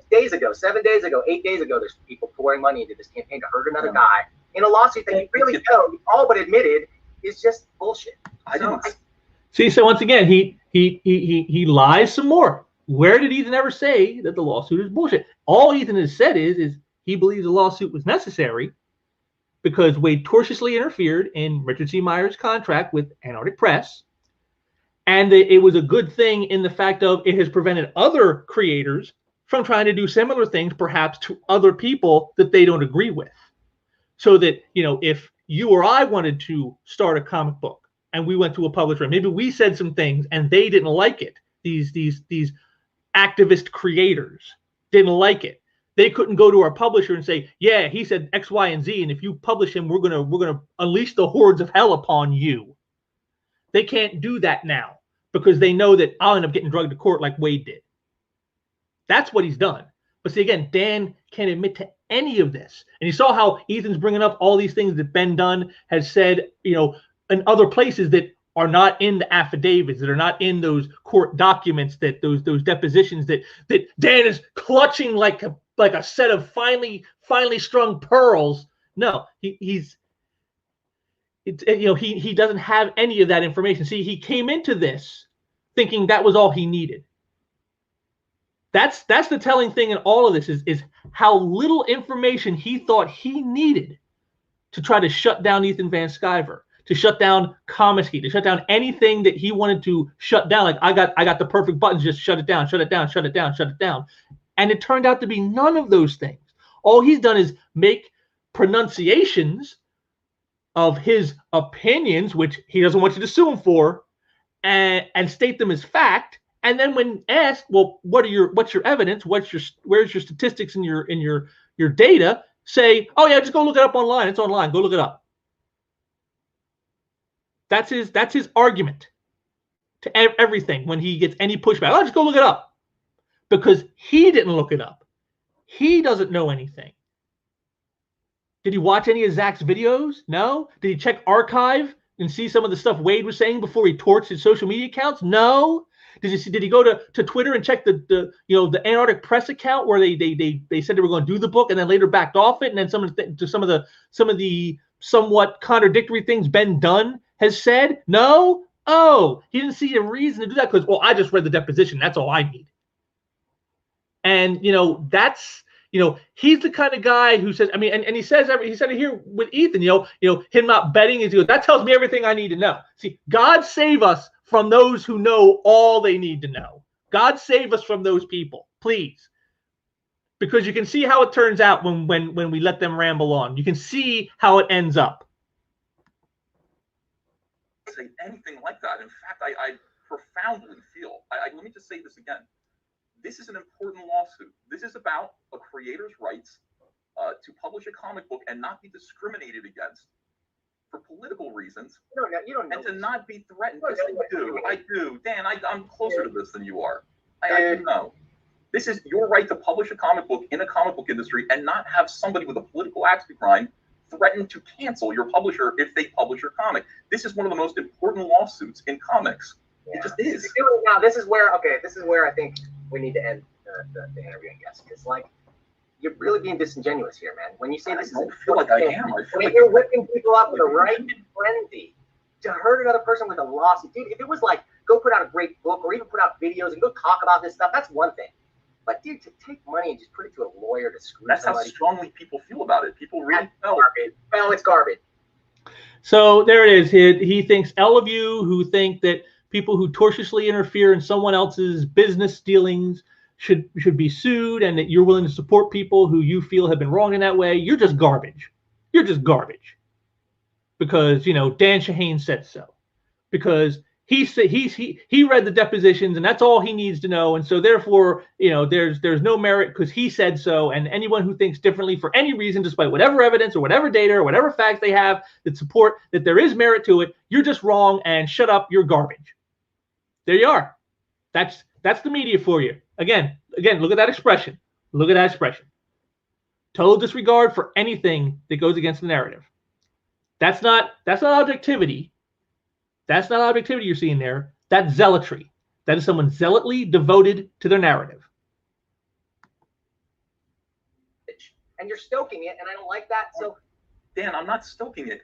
[SPEAKER 2] days ago, 7 days ago, 8 days ago, there's people pouring money into this campaign to hurt another guy in a lawsuit that you really know, you all but admitted is just bullshit.
[SPEAKER 1] So once again, he lies some more. Where did Ethan ever say that the lawsuit is bullshit? All Ethan has said is he believes the lawsuit was necessary because Waid tortiously interfered in Richard C. Meyer's contract with Antarctic Press. And it was a good thing in the fact of it has prevented other creators from trying to do similar things, perhaps to other people that they don't agree with. So that, if you or I wanted to start a comic book and we went to a publisher, maybe we said some things and they didn't like it. These activist creators didn't like it. They couldn't go to our publisher and say, yeah, he said X, Y, and Z, and if you publish him, we're gonna unleash the hordes of hell upon you. They can't do that now because they know that I'll end up getting dragged to court like Waid did. That's what he's done. But see, again, Dan can't admit to any of this. And you saw how Ethan's bringing up all these things that Ben Dunn has said, in other places that are not in the affidavits, that are not in those court documents, that those depositions that Dan is clutching like a set of finely strung pearls. No, he doesn't have any of that information. See, he came into this thinking that was all he needed. That's the telling thing in all of this is how little information he thought he needed to try to shut down Ethan Van Sciver, to shut down Comiskey, to shut down anything that he wanted to shut down. Like I got the perfect buttons, just shut it down, shut it down, shut it down, shut it down. And it turned out to be none of those things. All he's done is make pronunciations of his opinions, which he doesn't want you to sue him for, and state them as fact. And then when asked, well, what's your evidence? Where's your statistics and your data? Say, oh yeah, just go look it up online. It's online. Go look it up. That's his argument to everything when he gets any pushback. Oh, just go look it up. Because he didn't look it up. He doesn't know anything. Did he watch any of Zach's videos? No. Did he check archive and see some of the stuff Waid was saying before he torched his social media accounts? No. Did he go to Twitter and check the Antarctic Press account where they said they were going to do the book and then later backed off it, and then some of the somewhat contradictory things Ben Dunn has said? No. Oh, he didn't see a reason to do that because, well, I just read the deposition. That's all I need. And that's he's the kind of guy who says, and he said it here with Ethan, him not betting is that tells me everything I need to know. See, God save us from those who know all they need to know. God save us from those people, please. Because you can see how it turns out when we let them ramble on. You can see how it ends up.
[SPEAKER 3] Say anything like that. In fact, I profoundly feel, let me just say this again. This is an important lawsuit. This is about a creator's rights to publish a comic book and not be discriminated against for political reasons.
[SPEAKER 2] You don't know.
[SPEAKER 3] And to not be threatened. Yes, I do. Dan, I'm closer to this than you are. I do know. This is your right to publish a comic book in a comic book industry and not have somebody with a political axe to grind threaten to cancel your publisher if they publish your comic. This is one of the most important lawsuits in comics. Yeah. It just is.
[SPEAKER 2] Now, this is where I think we need to end the interview, I guess. Because, you're really being disingenuous here, man. When you say this,
[SPEAKER 3] I don't feel like I am.
[SPEAKER 2] You're whipping people up with a right frenzy. to hurt another person with a lawsuit, dude, if it was like, go put out a great book or even put out videos and go talk about this stuff, that's one thing. But dude, to take money and just put it to a lawyer to screw
[SPEAKER 3] That's
[SPEAKER 2] somebody,
[SPEAKER 3] how strongly people feel about it. People really feel
[SPEAKER 2] garbage. Well, it's garbage.
[SPEAKER 1] So there it is. He thinks all of you who think that people who tortiously interfere in someone else's business dealings should be sued, and that you're willing to support people who you feel have been wrong in that way, you're just garbage. You're just garbage. Because, you know, Dan Shahin said so. Because he read the depositions, and that's all he needs to know, and so therefore, you know, there's no merit because he said so, and anyone who thinks differently for any reason, despite whatever evidence or whatever data or whatever facts they have that support that there is merit to it, you're just wrong, and shut up, you're garbage. There you are. That's the media for you. Again, look at that expression. Look at that expression. Total disregard for anything that goes against the narrative. That's not objectivity. That's not objectivity you're seeing there. That's zealotry. That is someone zealotly devoted to their narrative.
[SPEAKER 2] And you're stoking it, and I don't like that. So,
[SPEAKER 3] Dan, I'm not stoking it.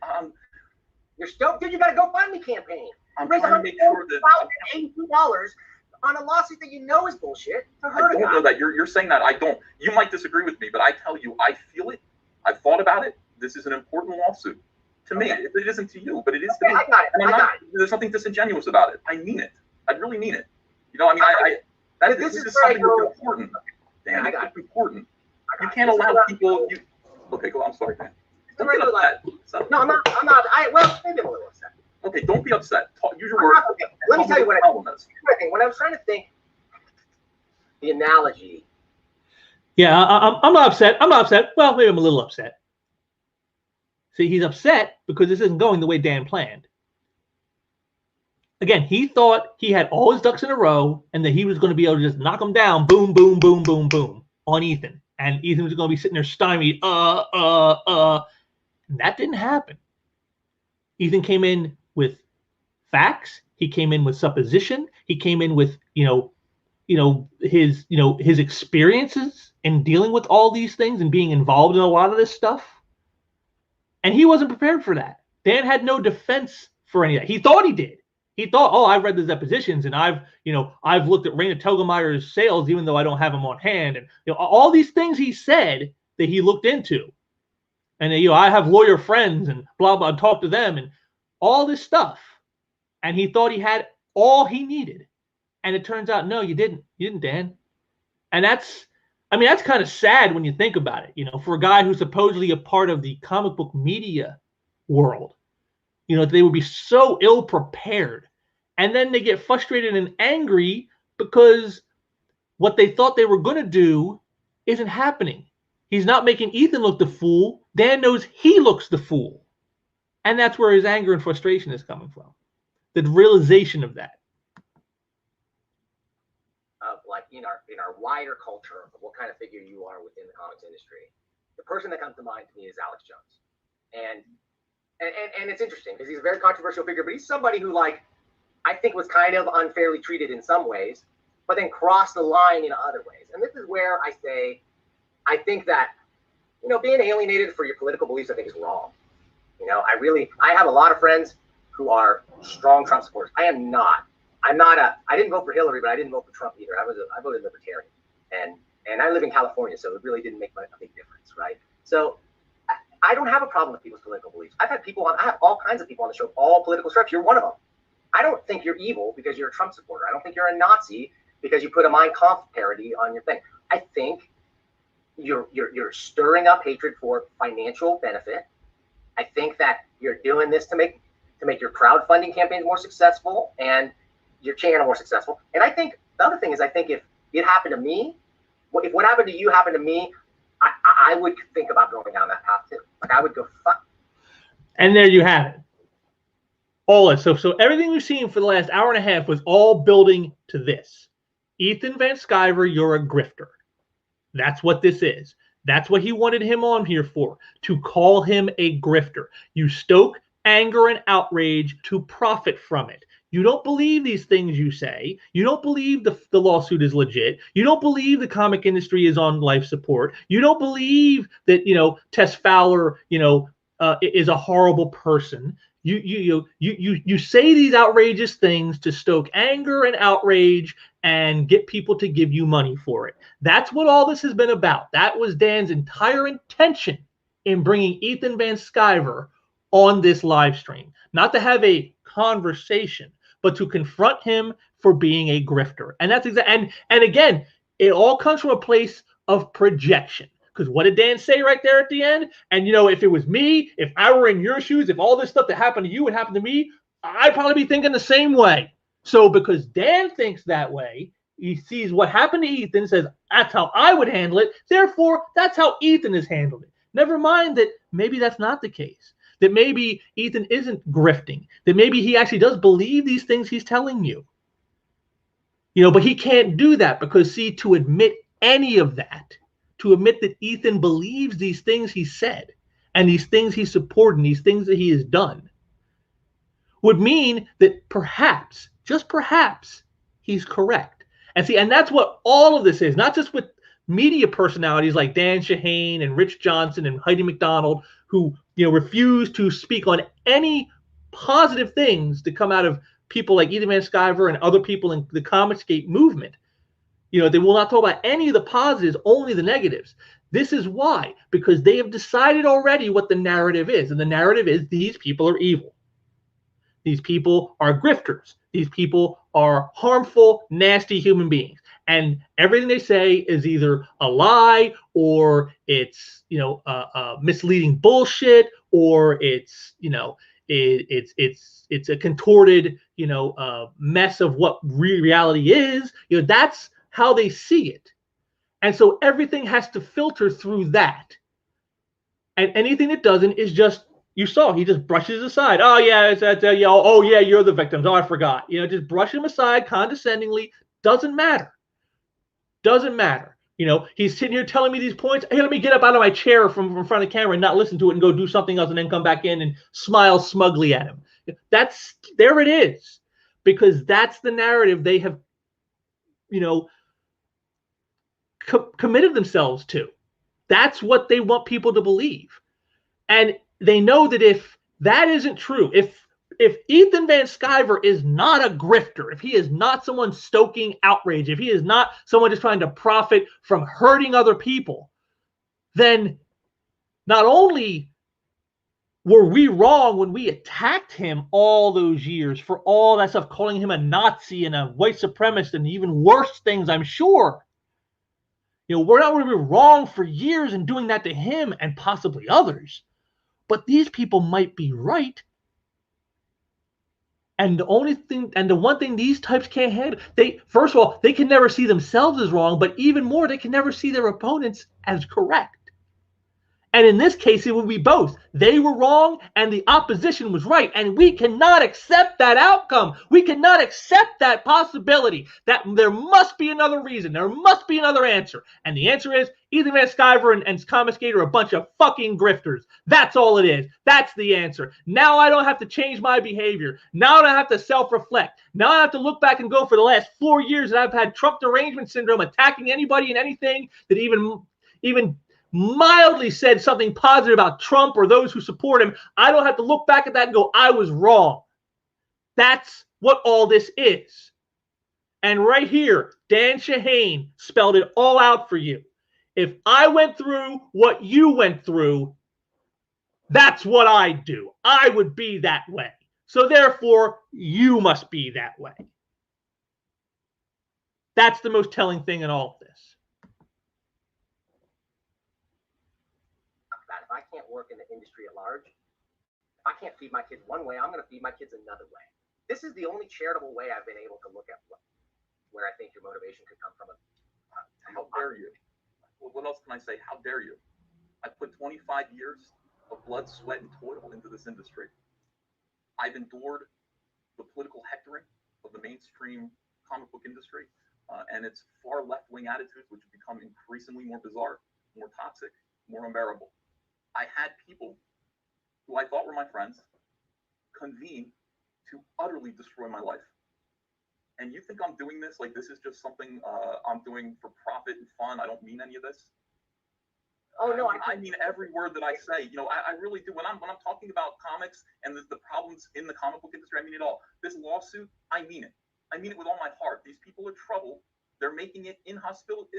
[SPEAKER 2] You're stoked, dude. You got a GoFundMe campaign.
[SPEAKER 3] I'm trying to make sure that
[SPEAKER 2] $82 on a lawsuit that you know is bullshit to hurt a guy.
[SPEAKER 3] I don't know that. You're saying that. I don't. You might disagree with me, but I tell you, I feel it. I've thought about it. This is an important lawsuit. To me, it isn't to you, but it is to me.
[SPEAKER 2] I got it.
[SPEAKER 3] And there's nothing disingenuous about it. I mean it. I really mean it. You know, I mean, this is something that's important. Dan, it's important. You can't allow people. Okay, go. I'm sorry, Dan. Don't get upset.
[SPEAKER 2] No, I'm not. Well, maybe I'm a little upset.
[SPEAKER 3] Okay, don't be upset. Use your words.
[SPEAKER 2] Okay. Let me tell you what I think. When I was trying to think, the analogy.
[SPEAKER 1] Yeah, I'm not upset. I'm not upset. Well, maybe I'm a little upset. See, he's upset because this isn't going the way Dan planned. Again, he thought he had all his ducks in a row and that he was going to be able to just knock them down, boom, boom, boom, boom, boom, on Ethan. And Ethan was going to be sitting there stymied, And that didn't happen. Ethan came in with facts. He came in with supposition. He came in with, his experiences in dealing with all these things and being involved in a lot of this stuff. And he wasn't prepared for that. Dan had no defense for any of that. He thought he did. He thought, oh, I've read the depositions and I've looked at Raina Telgemeier's sales, even though I don't have them on hand. And all these things he said that he looked into. And I have lawyer friends and blah, blah, talk to them and all this stuff. And he thought he had all he needed. And it turns out, no, you didn't. You didn't, Dan. And that's kind of sad when you think about it, for a guy who's supposedly a part of the comic book media world, they would be so ill prepared. And then they get frustrated and angry because what they thought they were going to do isn't happening. He's not making Ethan look the fool. Dan knows he looks the fool. And that's where his anger and frustration is coming from. The realization of that.
[SPEAKER 2] Like in our wider culture of what kind of figure you are within the comics industry, the person that comes to mind to me is Alex Jones. And it's interesting because he's a very controversial figure, but he's somebody who, like, I think was kind of unfairly treated in some ways, but then crossed the line in other ways. And this is where I say, I think that, being alienated for your political beliefs, I think is wrong. I have a lot of friends who are strong Trump supporters. I didn't vote for Hillary, but I didn't vote for Trump either. I voted Libertarian, and I live in California, so it really didn't make a big difference, right? So I don't have a problem with people's political beliefs. I have all kinds of people on the show, all political stripes. You're one of them. I don't think you're evil because you're a Trump supporter. I don't think you're a Nazi because you put a Mein Kampf parody on your thing. I think you're stirring up hatred for financial benefit. I think that you're doing this to make your crowdfunding campaigns more successful and your channel more successful. And I think the other thing is, I think if it happened to me, if what happened to you happened to me, I would think about going down that path too. Like, I would go, fuck.
[SPEAKER 1] And there you have it. All it. So everything we've seen for the last hour and a half was all building to this. Ethan Van Sciver, you're a grifter. That's what this is. That's what he wanted him on here for, to call him a grifter. You stoke anger and outrage to profit from it. You don't believe these things you say. You don't believe the lawsuit is legit. You don't believe the comic industry is on life support. You don't believe that, Tess Fowler, is a horrible person. You say these outrageous things to stoke anger and outrage and get people to give you money for it. That's what all this has been about. That was Dan's entire intention in bringing Ethan Van Sciver on this live stream. Not to have a conversation, but to confront him for being a grifter. And that's exactly, and again, it all comes from a place of projection. Because what did Dan say right there at the end? And, you know, if it was me, if I were in your shoes, if all this stuff that happened to you would happen to me, I'd probably be thinking the same way. So because Dan thinks that way, he sees what happened to Ethan, says, that's how I would handle it. Therefore, that's how Ethan has handled it. Never mind that maybe that's not the case. That maybe Ethan isn't grifting. That maybe he actually does believe these things he's telling you. You know, but he can't do that because, see, to admit any of that, to admit that Ethan believes these things he said and these things he supported and these things that he has done would mean that perhaps, just perhaps, he's correct. And see, and that's what all of this is, not just with media personalities like Dan Shahin and Rich Johnson and Heidi McDonald, who, you know, refuse to speak on any positive things to come out of people like Ethan Van Sciver and other people in the Comicscape movement. You know, they will not talk about any of the positives, only the negatives. This is why, because they have decided already what the narrative is. And the narrative is these people are evil. These people are grifters. These people are harmful, nasty human beings. And everything they say is either a lie or it's, you know, misleading bullshit, or it's, you know, it's a contorted, you know, mess of what reality is. You know, that's how they see it. And so everything has to filter through that. And anything that doesn't is just, you saw, he just brushes aside. Oh, yeah, yeah, oh, yeah, you're the victims. Oh, I forgot. You know, just brush him aside condescendingly. Doesn't matter. Doesn't matter. You know, he's sitting here telling me these points. Hey, let me get up out of my chair from front of the camera and not listen to it and go do something else and then come back in and smile smugly at him. That's, there it is. Because that's the narrative they have, you know, committed themselves to. That's what they want people to believe. And they know that if that isn't true, if Ethan Van Sciver is not a grifter, if he is not someone stoking outrage, if he is not someone just trying to profit from hurting other people, then not only were we wrong when we attacked him all those years for all that stuff, calling him a Nazi and a white supremacist and even worse things, I'm sure. You know, we're not going to be wrong for years in doing that to him and possibly others. But these people might be right. And the only thing, and the one thing these types can't handle, they, first of all, they can never see themselves as wrong, but even more, they can never see their opponents as correct. And in this case, it would be both. They were wrong and the opposition was right. And we cannot accept that outcome. We cannot accept that possibility that there must be another reason. There must be another answer. And the answer is Ethan Van Sciver and Comicscape are a bunch of fucking grifters. That's all it is. That's the answer. Now I don't have to change my behavior. Now I don't have to self-reflect. Now I have to look back and go for the last 4 years that I've had Trump derangement syndrome, attacking anybody and anything that even mildly said something positive about Trump or those who support him. I don't have to look back at that and go, I was wrong. That's what all this is. And right here, Dan Shahin spelled it all out for you. If I went through what you went through, that's what I do. I would be that way. So therefore, you must be that way. That's the most telling thing in all of this.
[SPEAKER 2] If I can't work in the industry at large, if I can't feed my kids one way, I'm going to feed my kids another way. This is the only charitable way I've been able to look at where I think your motivation could come from.
[SPEAKER 3] How dare you? What else can I say? How dare you? I put 25 years of blood, sweat, and toil into this industry. I've endured the political hectoring of the mainstream comic book industry and its far left-wing attitudes, which have become increasingly more bizarre, more toxic, more unbearable. I had people who I thought were my friends convene to utterly destroy my life. And you think I'm doing this like this is just something I'm doing for profit and fun? I don't mean any of this.
[SPEAKER 2] Oh no,
[SPEAKER 3] I mean every word that I say. You know, I really do. When I'm talking about comics and the problems in the comic book industry, I mean it all. This lawsuit, I mean it. I mean it with all my heart. These people are trouble. They're making it inhospitable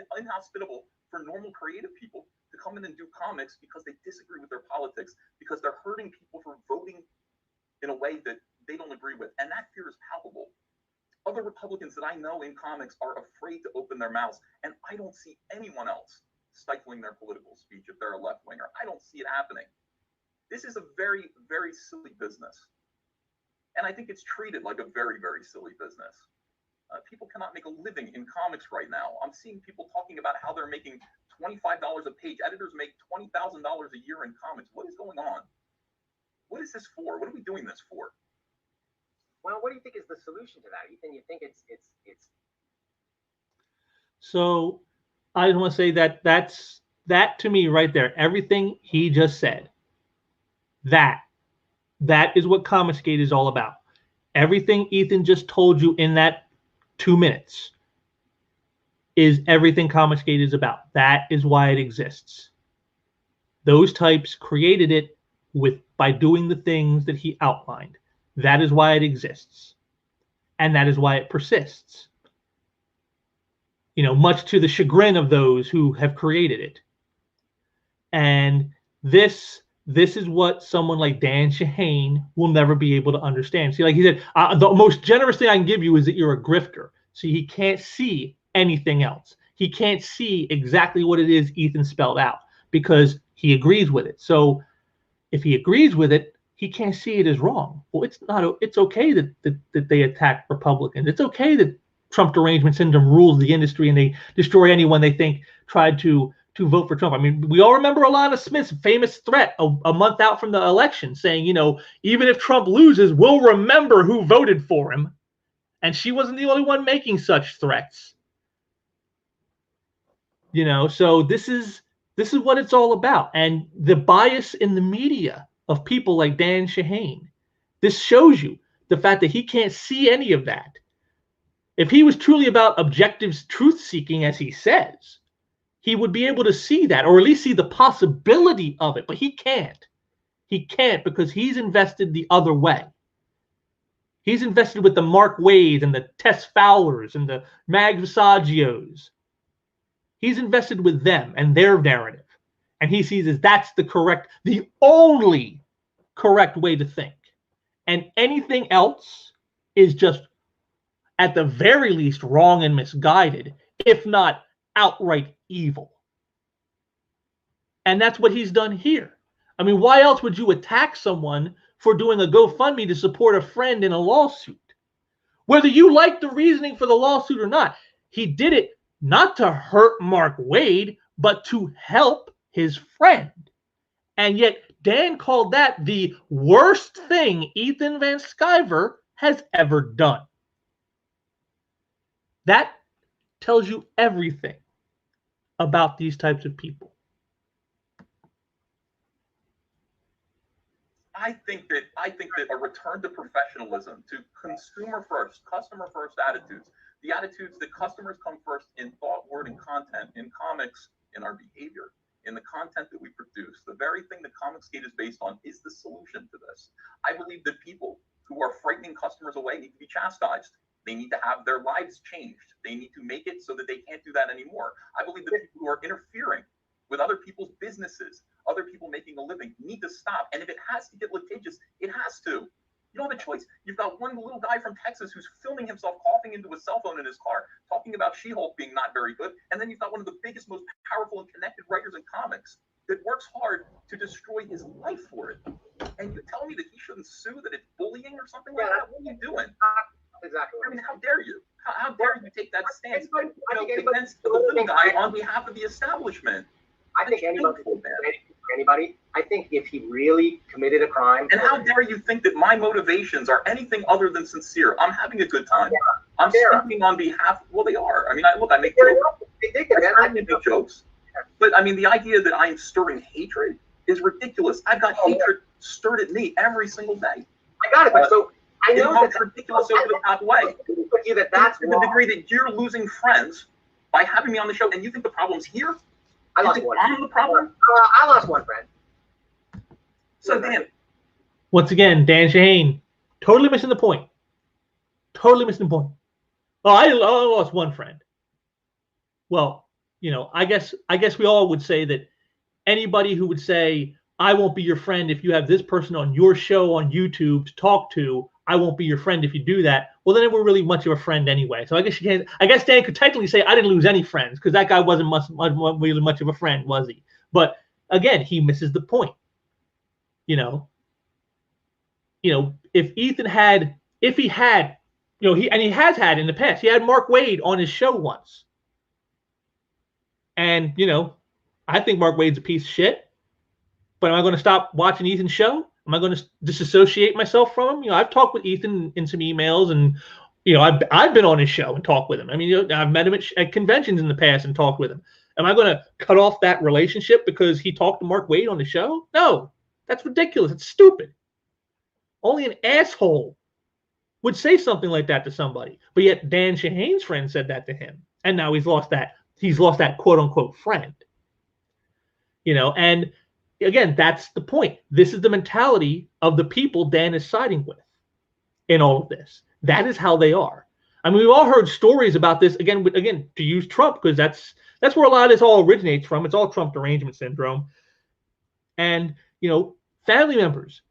[SPEAKER 3] for normal creative people to come in and do comics because they disagree with their politics, because they're hurting people for voting in a way that they don't agree with. And that fear is palpable. Other Republicans that I know in comics are afraid to open their mouths, and I don't see anyone else stifling their political speech if they're a left-winger. I don't see it happening. This is a very, very silly business. And I think it's treated like a very, very silly business. People cannot make a living in comics right now. I'm seeing people talking about how they're making $25 a page. Editors make $20,000 a year in comics. What is going on? What is this for? What are we doing this for?
[SPEAKER 2] Well, what do you think is the solution to that? You think it's
[SPEAKER 1] So I just want to say that to me right there, everything he just said, that is what Comicsgate is all about. Everything Ethan just told you in that 2 minutes is everything Comicsgate is about. That is why it exists. Those types created it by doing the things that he outlined. That is why it exists. And that is why it persists. You know, much to the chagrin of those who have created it. And this is what someone like Dan Shahin will never be able to understand. See, like he said, the most generous thing I can give you is that you're a grifter. See, he can't see anything else. He can't see exactly what it is Ethan spelled out because he agrees with it. So if he agrees with it, he can't see it as wrong. Well, it's okay that they attack Republicans. It's okay that Trump derangement syndrome rules the industry and they destroy anyone they think tried to vote for Trump. I mean, we all remember Alana Smith's famous threat a month out from the election saying, you know, even if Trump loses, we'll remember who voted for him. And she wasn't the only one making such threats. You know, so this is what it's all about. And the bias in the media of people like Dan Shahin, this shows you the fact that he can't see any of that. If he was truly about objective truth seeking, as he says, he would be able to see that, or at least see the possibility of it. But he can't. He can't because he's invested the other way. He's invested with the Mark Wade and the Tess Fowlers and the Mag Visagios. He's invested with them and their narrative. And he sees as that's the only correct way to think. And anything else is just, at the very least, wrong and misguided, if not outright evil. And that's what he's done here. I mean, why else would you attack someone for doing a GoFundMe to support a friend in a lawsuit? Whether you like the reasoning for the lawsuit or not, he did it not to hurt Mark Wade, but to help his friend. And yet Dan called that the worst thing Ethan Van Sciver has ever done. That tells you everything about these types of people.
[SPEAKER 3] I think that a return to professionalism, to consumer first, customer first attitudes, the attitudes that customers come first in thought, word, and content, in comics, in our behavior, in the content that we produce, the very thing that Comicsgate is based on is the solution to this. I believe that people who are frightening customers away need to be chastised. They need to have their lives changed. They need to make it so that they can't do that anymore. I believe that people who are interfering with other people's businesses, other people making a living, need to stop. And if it has to get litigious, it has to. You don't have a choice. You've got one little guy from Texas who's filming himself coughing into a cell phone in his car, talking about She-Hulk being not very good. And then you've got one of the biggest, most powerful and connected writers in comics that works hard to destroy his life for it. And you tell me that he shouldn't sue, that it's bullying or something like that? What are you doing?
[SPEAKER 2] Exactly.
[SPEAKER 3] I mean, how dare you? How dare you take that stance against the little guy on behalf of the establishment?
[SPEAKER 2] I think anybody. I think if he really committed a crime.
[SPEAKER 3] And how dare you think that my motivations are anything other than sincere? I'm having a good time. I'm speaking on behalf. Well, they are. I mean, I make jokes. I make jokes. But I mean, the idea that I'm stirring hatred is ridiculous. I've got hatred stirred at me every single day.
[SPEAKER 2] I got it. But so I know
[SPEAKER 3] that's ridiculous over the top way.
[SPEAKER 2] That's
[SPEAKER 3] to the degree that you're losing friends by having me on the show, and you think the problem's here?
[SPEAKER 2] I lost one.
[SPEAKER 3] Part of the problem.
[SPEAKER 2] I lost one friend.
[SPEAKER 3] So Dan,
[SPEAKER 1] Once again, Dan Shahin, totally missing the point. Totally missing the point. Oh, I lost one friend. Well, I guess we all would say that anybody who would say, I won't be your friend if you have this person on your show on YouTube to talk to, I won't be your friend if you do that. Well, then we're really much of a friend anyway. So I guess Dan could technically say I didn't lose any friends because that guy wasn't really much of a friend, was he? But again, he misses the point. If Ethan had, he has had in the past, he had Mark Waid on his show once. And, I think Mark Waid's a piece of shit. But am I going to stop watching Ethan's show? Am I going to disassociate myself from him? I've talked with Ethan in some emails, and I've been on his show and talked with him. I mean, I've met him at conventions in the past and talked with him. Am I going to cut off that relationship because he talked to Mark Waid on the show? No, that's ridiculous. It's stupid. Only an asshole would say something like that to somebody. But yet Dan Shahin's friend said that to him, and now he's lost that quote unquote friend. And again, that's the point. This is the mentality of the people Dan is siding with in all of this. That is how they are. I mean, we've all heard stories about this. Again, to use Trump, because that's where a lot of this all originates from. It's all Trump derangement syndrome. And family members.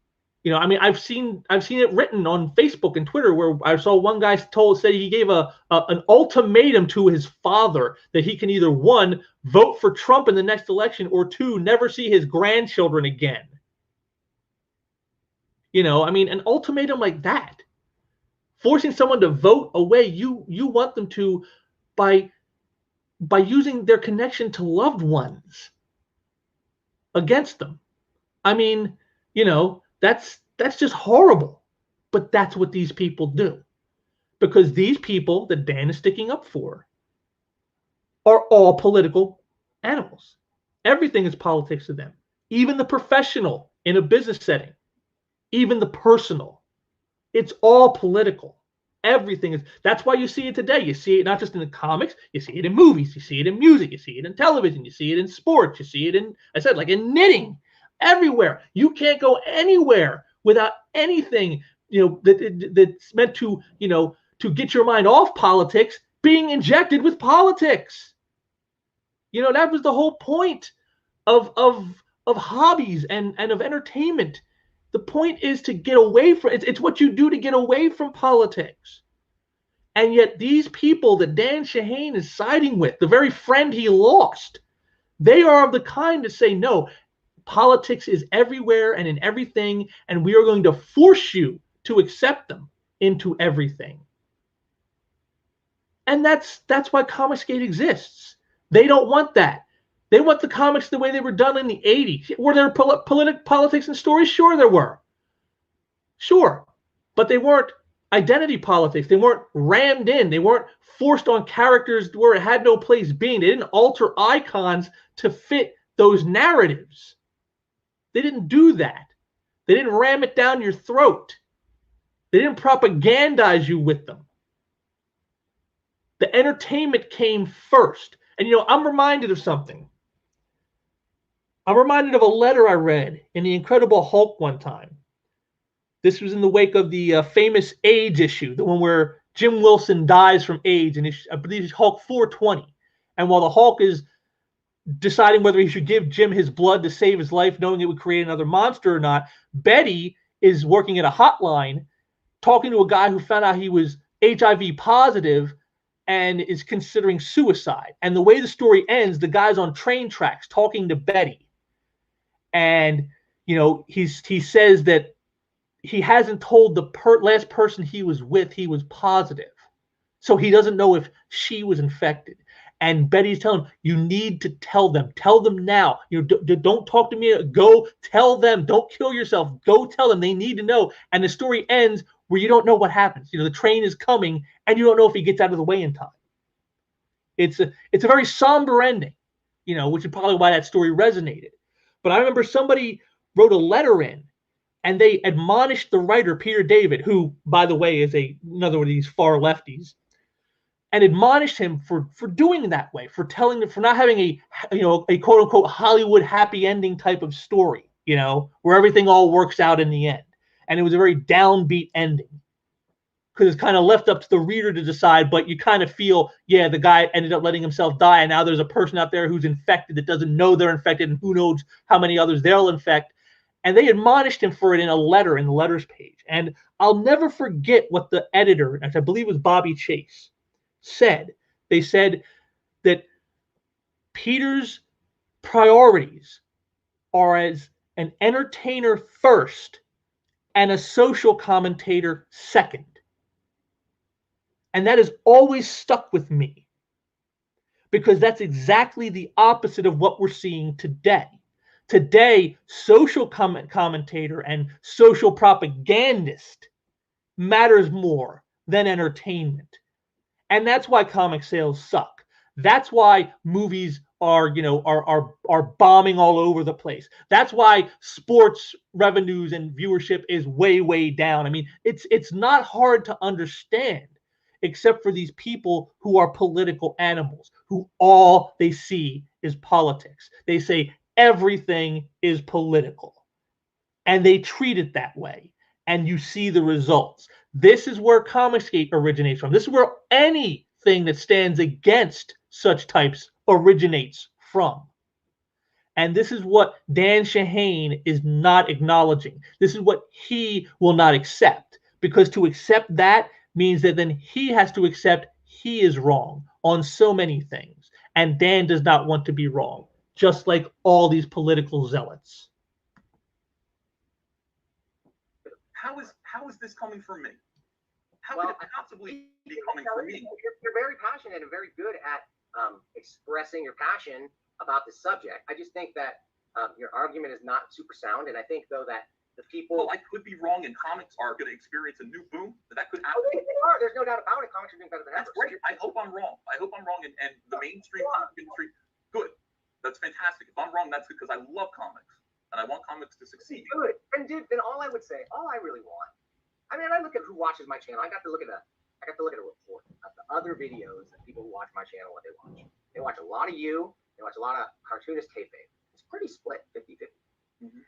[SPEAKER 1] I mean, I've seen it written on Facebook and Twitter where I saw one guy said he gave an ultimatum to his father that he can either, 1, vote for Trump in the next election, or 2, never see his grandchildren again. I mean, an ultimatum like that, forcing someone to vote away you want them to by using their connection to loved ones against them. I mean, that's just horrible. But that's what these people do. Because these people that Dan is sticking up for are all political animals. Everything is politics to them. Even the professional in a business setting. Even the personal. It's all political. Everything is. That's why you see it today. You see it not just in the comics. You see it in movies. You see it in music. You see it in television. You see it in sports. You see it in, like in knitting. Everywhere. You can't go anywhere without anything, that's meant to, to get your mind off politics being injected with politics. That was the whole point of hobbies and of entertainment. The point is to get away from it's what you do to get away from politics. And yet these people that Dan Shahin is siding with, the very friend he lost, they are of the kind to say, no, politics is everywhere and in everything, and we are going to force you to accept them into everything. And that's why Comicsgate exists. They don't want that. They want the comics the way they were done in the 80s. Were there politics and stories? Sure, there were. Sure. But they weren't identity politics. They weren't rammed in. They weren't forced on characters where it had no place being. They didn't alter icons to fit those narratives. They didn't do that. They didn't ram it down your throat. They didn't propagandize you with them. The entertainment came first. And, I'm reminded of something. I'm reminded of a letter I read in The Incredible Hulk one time. This was in the wake of the famous AIDS issue, the one where Jim Wilson dies from AIDS, and I believe it's Hulk 420. And while the Hulk is deciding whether he should give Jim his blood to save his life, knowing it would create another monster or not, Betty is working at a hotline, talking to a guy who found out he was HIV positive and is considering suicide. And the way the story ends, the guy's on train tracks talking to Betty. And, he says that he hasn't told the last person he was with he was positive. So he doesn't know if she was infected. And Betty's telling him, you need to tell them. Tell them now. Don't talk to me. Go tell them. Don't kill yourself. Go tell them. They need to know. And the story ends where you don't know what happens. The train is coming, and you don't know if he gets out of the way in time. It's a very somber ending, which is probably why that story resonated. But I remember somebody wrote a letter in, and they admonished the writer, Peter David, who, by the way, is another one of these far lefties. and admonished him for doing that way, for not having a quote unquote Hollywood happy ending type of story, where everything all works out in the end. And it was a very downbeat ending because it's kind of left up to the reader to decide, but you kind of feel, yeah, the guy ended up letting himself die, and now there's a person out there who's infected that doesn't know they're infected, and who knows how many others they'll infect. And they admonished him for it in a letter, in the letters page. And I'll never forget what the editor, which I believe was Bobby Chase, said. They said that Peter's priorities are as an entertainer first and a social commentator second. And that has always stuck with me, because that's exactly the opposite of what we're seeing today. Today, social commentator and social propagandist matters more than entertainment. And that's why comic sales suck. That's why movies are bombing all over the place. That's why sports revenues and viewership is way, way down. I mean, it's not hard to understand, except for these people who are political animals, who all they see is politics. They say everything is political, and they treat it that way, and you see the results. This is where Comicsgate originates from. This is where anything that stands against such types originates from. And this is what Dan Shahin is not acknowledging. This is what he will not accept, because to accept that means that then he has to accept he is wrong on so many things. And Dan does not want to be wrong, just like all these political zealots.
[SPEAKER 3] How is this coming from me? How could it possibly be coming from me?
[SPEAKER 2] You're very passionate and very good at expressing your passion about the subject. I just think that your argument is not super sound, and I think though that the people.
[SPEAKER 3] Well, I could be wrong, and comics are going to experience a new boom. That could happen.
[SPEAKER 2] They are. There's no doubt about it. Comics are doing better than ever.
[SPEAKER 3] That's great. I hope I'm wrong. And the mainstream comic industry, good. That's fantastic. If I'm wrong, that's because I love comics and I want comics to succeed.
[SPEAKER 2] Good. And dude, then all I really want. I mean, I look at who watches my channel. I got to look at a report of the other videos that people who watch my channel, what they watch. They watch a lot of you. They watch a lot of cartoonist kayfabe. It's pretty split, 50-50. Mm-hmm.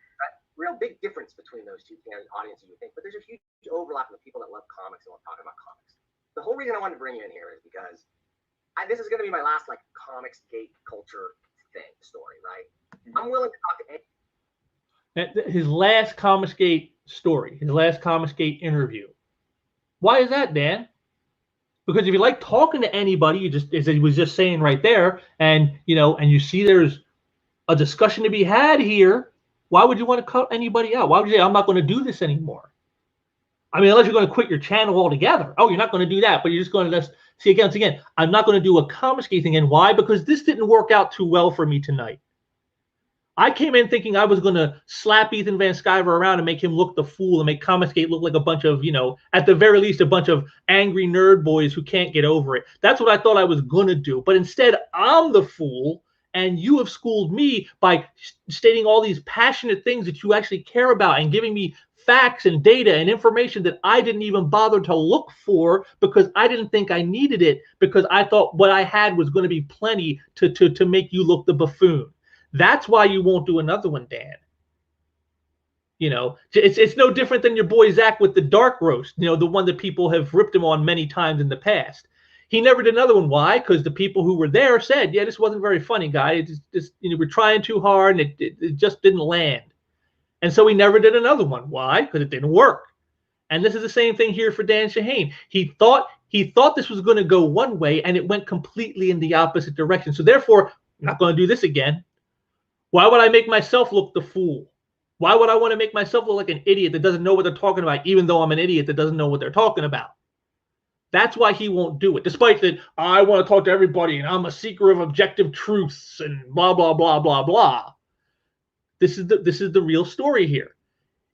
[SPEAKER 2] Real big difference between those two audiences, you think, but there's a huge overlap in the people that love comics and love talking about comics. The whole reason I wanted to bring you in here is because this is going to be my last Comicsgate culture story, right? Mm-hmm. I'm willing to talk to any.
[SPEAKER 1] His last Comicsgate story, his last Comicsgate interview. Why is that, Dan? Because if you like talking to anybody, you just, as he was just saying right there, and you see there's a discussion to be had here, why would you want to cut anybody out? Why would you say, I'm not going to do this anymore? I mean, unless you're going to quit your channel altogether. Oh, you're not going to do that, but you're just going to see again. I'm not going to do a Comicsgate thing. And why? Because this didn't work out too well for me tonight. I came in thinking I was going to slap Ethan Van Sciver around and make him look the fool and make Comicsgate look like a bunch of, at the very least, a bunch of angry nerd boys who can't get over it. That's what I thought I was going to do. But instead, I'm the fool, and you have schooled me by stating all these passionate things that you actually care about and giving me facts and data and information that I didn't even bother to look for because I didn't think I needed it, because I thought what I had was going to be plenty to make you look the buffoon. That's why you won't do another one, Dan. It's no different than your boy Zach with the dark roast, the one that people have ripped him on many times in the past. He never did another one. Why? Because the people who were there said, yeah, this wasn't very funny, guy. It's just we're trying too hard, and it just didn't land. And so he never did another one. Why? Because it didn't work. And this is the same thing here for Dan Shahin. He thought this was going to go one way, and it went completely in the opposite direction. So therefore, I'm not going to do this again. Why would I make myself look the fool? Why would I want to make myself look like an idiot that doesn't know what they're talking about, even though I'm an idiot that doesn't know what they're talking about? That's why he won't do it, despite that I want to talk to everybody and I'm a seeker of objective truths and blah, blah, blah, blah, blah. This is the real story here.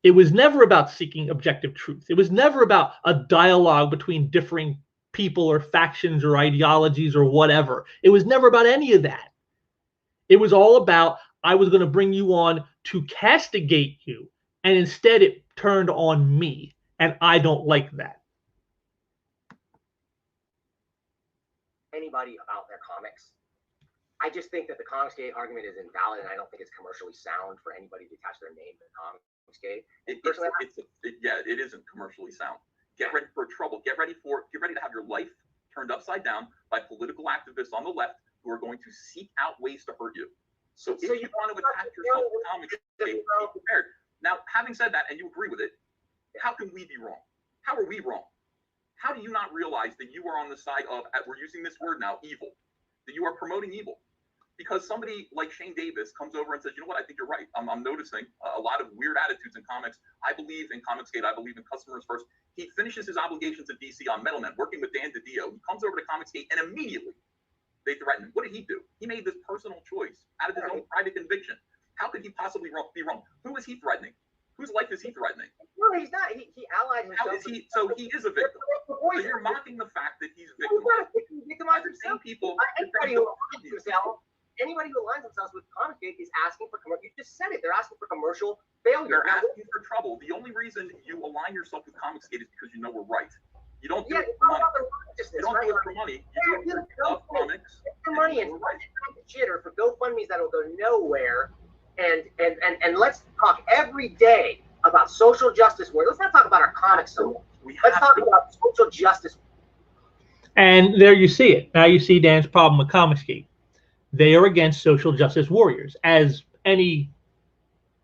[SPEAKER 1] It was never about seeking objective truth. It was never about a dialogue between differing people or factions or ideologies or whatever. It was never about any of that. It was all about, I was going to bring you on to castigate you, and instead it turned on me, and I don't like that.
[SPEAKER 2] anybody about their comics. I just think that the Comicsgate argument is invalid, and I don't think it's commercially sound for anybody to attach their name to the Comicsgate.
[SPEAKER 3] It isn't commercially sound. Get ready for trouble. Get ready to have your life turned upside down by political activists on the left who are going to seek out ways to hurt you. So if you want to attach yourself to Comicsgate, be prepared. Now, having said that, and you agree with it, how can we be wrong? How are we wrong? How do you not realize that you are on the side of, we're using this word now, evil, that you are promoting evil? Because somebody like Shane Davis comes over and says, you know what, I think you're right. I'm noticing a lot of weird attitudes in comics. I believe in Comicsgate. I believe in customers first. He finishes his obligations at DC on Metal Men, working with Dan DiDio. He comes over to Comicsgate, and immediately they threaten him. What did he do? He made this personal choice out of his own private conviction. How could he possibly be wrong? Who is he threatening? Whose life is he threatening?
[SPEAKER 2] No, he's not. He allied himself.
[SPEAKER 3] So he is a victim. So you're mocking the fact that he's victimized.
[SPEAKER 2] Victimized himself.
[SPEAKER 3] People.
[SPEAKER 2] Anybody who aligns themselves with Comicsgate is asking for commercial. You just said it. They're asking for commercial failure.
[SPEAKER 3] They're asking for trouble. The only reason you align yourself with Comicsgate is because you know we're right. You don't do it for money. You don't do it for money. You do it for comics.
[SPEAKER 2] For money and jitter for GoFundMe's that will go nowhere. And let's talk every day about social justice warriors. Let's not talk about our comics so much. Let's talk about social justice.
[SPEAKER 1] And there you see it. Now you see Dan's problem with Comicsgate. They are against social justice warriors, as any,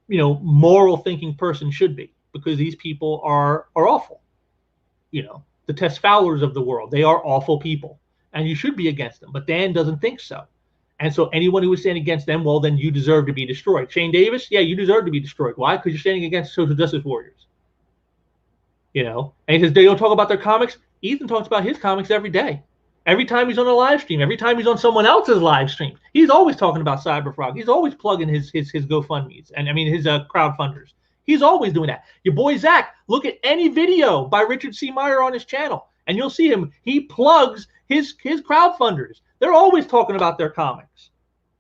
[SPEAKER 1] moral thinking person should be, because these people are awful. The Tess Fowlers of the world, they are awful people, and you should be against them. But Dan doesn't think so. And so anyone who is standing against them, well, then you deserve to be destroyed. Shane Davis, yeah, you deserve to be destroyed. Why? Because you're standing against social justice warriors. And he says they don't talk about their comics. Ethan talks about his comics every day. Every time he's on a live stream, every time he's on someone else's live stream, he's always talking about Cyberfrog. He's always plugging his GoFundMe's and his crowdfunders. He's always doing that. Your boy Zach, look at any video by Richard C. Meyer on his channel, and you'll see him. He plugs his crowdfunders. They're always talking about their comics.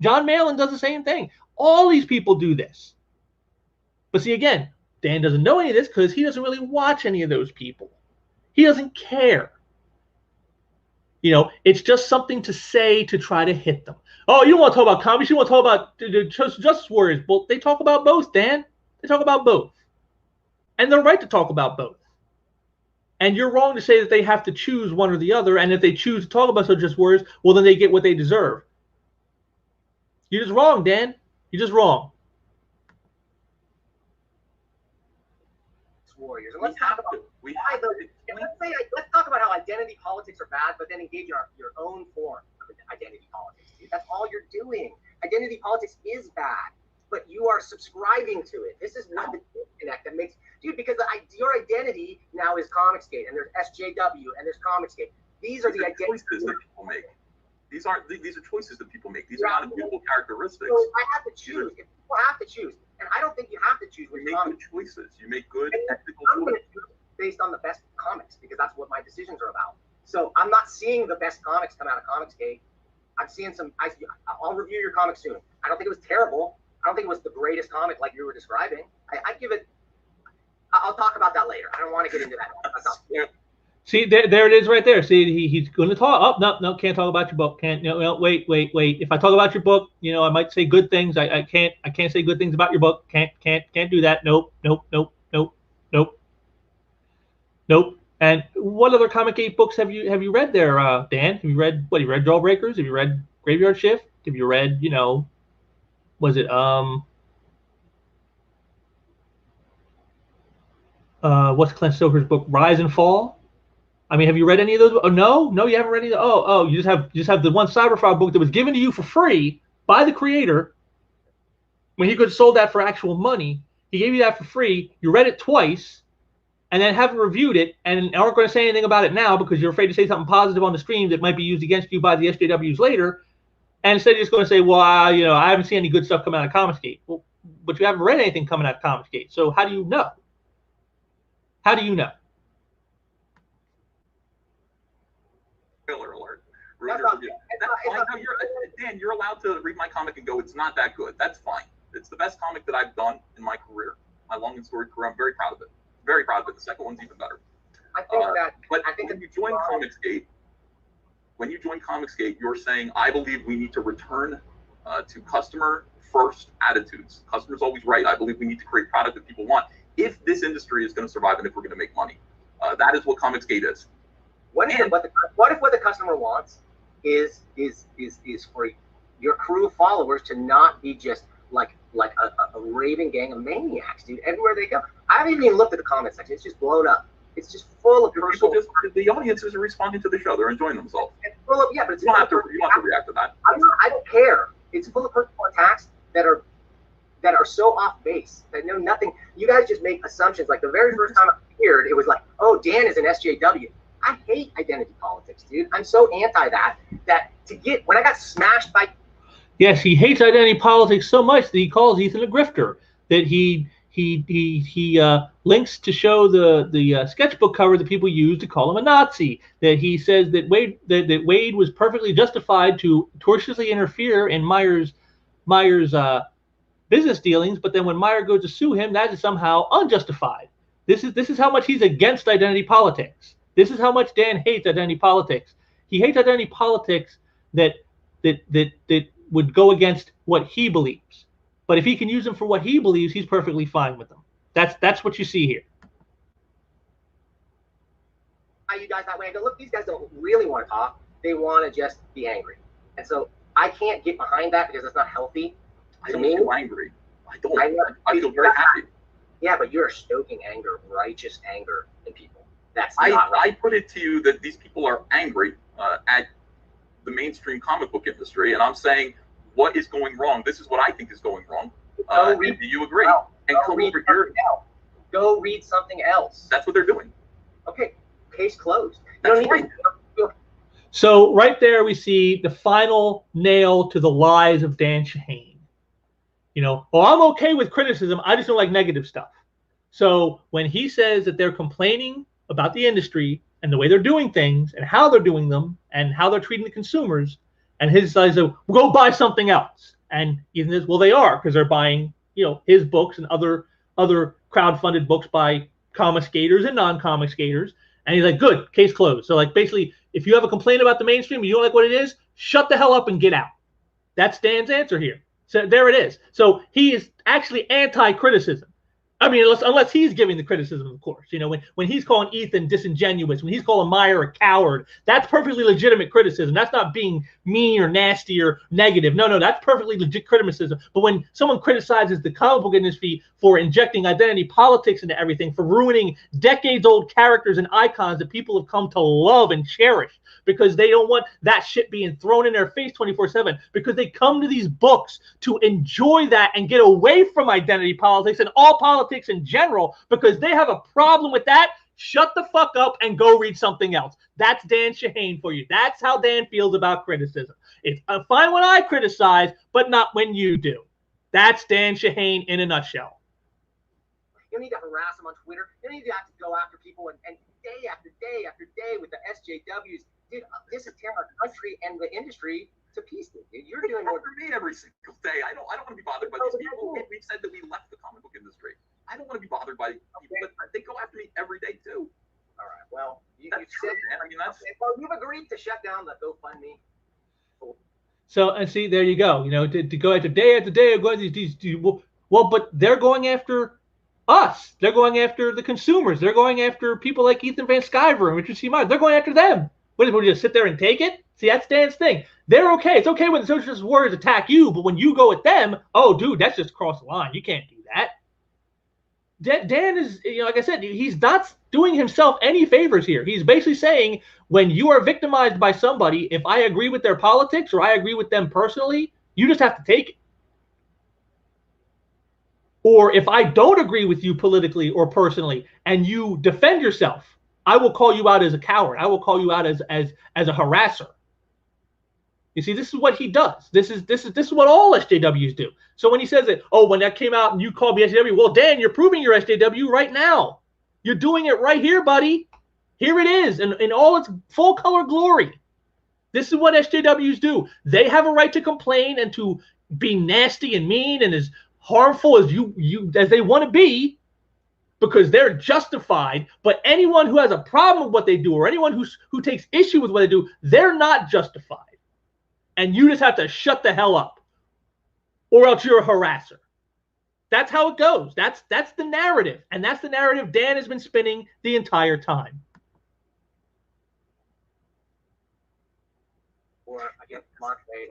[SPEAKER 1] John Malin does the same thing. All these people do this. But see, again, Dan doesn't know any of this because he doesn't really watch any of those people. He doesn't care. It's just something to say to try to hit them. Oh, you don't want to talk about comics. You want to talk about the Justice Warriors. Well, they talk about both, Dan. They talk about both. And they're right to talk about both. And you're wrong to say that they have to choose one or the other. And if they choose to talk about Social Justice Warriors, well, then they get what they deserve. You're just wrong, Dan. You're just wrong.
[SPEAKER 2] Warriors. And let's talk about let's talk about how identity politics are bad, but then engage in your own form of identity politics. That's all you're doing. Identity politics is bad, but you are subscribing to it. This is not the disconnect that makes, because your identity now is Comicsgate, and there's SJW, and there's Comicsgate. These are the identities
[SPEAKER 3] that people make. These are choices that people make. These are not immutable characteristics.
[SPEAKER 2] So if I have to choose, if people have to choose, and I don't think you have to choose.
[SPEAKER 3] You make good choices. You make good ethical
[SPEAKER 2] choices. I'm going to choose based on the best comics because that's what my decisions are about. So I'm not seeing the best comics come out of Comicsgate. I'm seeing some. I'll review your comic soon. I don't think it was terrible. I don't think it was the greatest comic like you were describing. I give it. I'll talk about that later. I don't want to get into that.
[SPEAKER 1] See, there it is right there. See, he's going to talk. Oh, no, can't talk about your book. Can't. No, wait. If I talk about your book, I might say good things. I can't say good things about your book. Can't do that. Nope. And what other Comicsgate books have you read there, Dan? Have you read what? Have you read Jawbreakers? Have you read Graveyard Shift? Have you read, was it what's Clint Stoker's book, Rise and Fall? I mean, have you read any of those? Oh, no, you haven't read any. You just have the one Cyberfrog book that was given to you for free by the creator. When he could have sold that for actual money, he gave you that for free. You read it twice, and then haven't reviewed it, and aren't going to say anything about it now because you're afraid to say something positive on the stream that might be used against you by the SJWs later. And instead, you're just going to say, well, I haven't seen any good stuff come out of Comicsgate. Well, but you haven't read anything coming out of Comicsgate. So how do you know? How do you know?
[SPEAKER 3] Filler alert. Dan, you're allowed to read my comic and go, it's not that good. That's fine. It's the best comic that I've done in my career, my long and storied career. I'm very proud of it. Very proud of it. The second one's even better.
[SPEAKER 2] I think
[SPEAKER 3] when you join Comicsgate, when you join Comicsgate, you're saying, I believe we need to return to customer first attitudes. Customer's always right. I believe we need to create product that people want if this industry is going to survive and if we're going to make money. That is what Comicsgate is.
[SPEAKER 2] What if what the customer wants is for your crew of followers to not be just like a raving gang of maniacs, dude, everywhere they go. I haven't even looked at the comment section. It's just blown up. It's just full of personal.
[SPEAKER 3] The audiences are responding to the show. They're enjoying themselves.
[SPEAKER 2] It's full of, yeah, but it's
[SPEAKER 3] you don't have to react to that.
[SPEAKER 2] I don't care. It's full of personal attacks that are so off base, that know nothing. You guys just make assumptions. Like the very first time I appeared, it was like, oh, Dan is an SJW. I hate identity politics, dude. I'm so anti that when I got smashed by.
[SPEAKER 1] Yes, he hates identity politics so much that he calls Ethan a grifter. That he links to show the sketchbook cover that people use to call him a Nazi. That he says that Wade was perfectly justified to tortiously interfere in Meyer's business dealings, but then when Meyer goes to sue him, that is somehow unjustified. This is how much he's against identity politics. This is how much Dan hates identity politics. He hates identity politics that would go against what he believes. But if he can use them for what he believes, he's perfectly fine with them. That's what you see here.
[SPEAKER 2] You guys that way. I go, look, these guys don't really want to talk. They want to just be angry. And so I can't get behind that because it's not healthy.
[SPEAKER 3] I don't feel angry. I feel very happy.
[SPEAKER 2] Yeah, but you're stoking anger, righteous anger in people. That's not right.
[SPEAKER 3] I put it to you that these people are angry at the mainstream comic book industry, and I'm saying, what is going wrong? This is what I think is going wrong. Do you agree? And come over here.
[SPEAKER 2] Go read something else.
[SPEAKER 3] That's what they're doing.
[SPEAKER 2] Okay, case closed.
[SPEAKER 3] That's right.
[SPEAKER 1] So right there we see the final nail to the lies of Dan Shahin. You know, well, I'm okay with criticism. I just don't like negative stuff. So when he says that they're complaining about the industry and the way they're doing things and how they're doing them and how they're treating the consumers, and his side says, well, go buy something else. And Ethan says, well, they are, because they're buying, you know, his books and other crowdfunded books by comic skaters and non-comic skaters. And he's like, good, case closed. So like basically, if you have a complaint about the mainstream and you don't like what it is, shut the hell up and get out. That's Dan's answer here. So there it is. So he is actually anti-criticism. I mean, unless he's giving the criticism, of course. You know, when he's calling Ethan disingenuous, when he's calling Meyer a coward, that's perfectly legitimate criticism. That's not being mean or nasty or negative. No, that's perfectly legit criticism. But when someone criticizes the comic book industry for injecting identity politics into everything, for ruining decades-old characters and icons that people have come to love and cherish, because they don't want that shit being thrown in their face 24/7, because they come to these books to enjoy that and get away from identity politics and all politics in general, because they have a problem with that, shut the fuck up and go read something else. That's Dan Shahin for you. That's how Dan feels about criticism. It's fine when I criticize, but not when you do. That's Dan Shahin in a nutshell.
[SPEAKER 2] You don't need to harass them on Twitter. You don't need to have to go after people and day after day after day with the SJWs. Dude, this is tearing our country and the industry to pieces. Dude, you're doing more
[SPEAKER 3] for me every single day. I don't want to be bothered by these people. We've said that we left the comic book industry. I don't want to be bothered by people, but they go after me every day too.
[SPEAKER 2] All right. Well, you
[SPEAKER 3] said, man. I mean, that's.
[SPEAKER 2] Well, you've agreed to shut down the GoFundMe. Cool.
[SPEAKER 1] So and see, there you go. You know, to go after day of going these well, but they're going after us. They're going after the consumers. They're going after people like Ethan Van Sciver and Richard C. Myers. They're going after them. What, we just sit there and take it? See, that's Dan's thing. They're okay. It's okay when the socialist warriors attack you, but when you go at them, oh, dude, that's just across the line. You can't do that. Dan is, you know, like I said, he's not doing himself any favors here. He's basically saying, when you are victimized by somebody, if I agree with their politics or I agree with them personally, you just have to take it. Or if I don't agree with you politically or personally and you defend yourself, I will call you out as a coward. I will call you out as a harasser. You see, this is what he does. This is what all SJWs do. So when he says that, oh, when that came out and you called me SJW, well, Dan, you're proving you're SJW right now. You're doing it right here, buddy. Here it is in all its full color glory. This is what SJWs do. They have a right to complain and to be nasty and mean and as harmful as as they want to be. because they're justified. But anyone who has a problem with what they do, or anyone who takes issue with what they do, they're not justified. And you just have to shut the hell up, or else you're a harasser. That's how it goes. That's the narrative, and that's the narrative Dan has been spinning the entire time.
[SPEAKER 2] Or again, Mark,
[SPEAKER 3] great.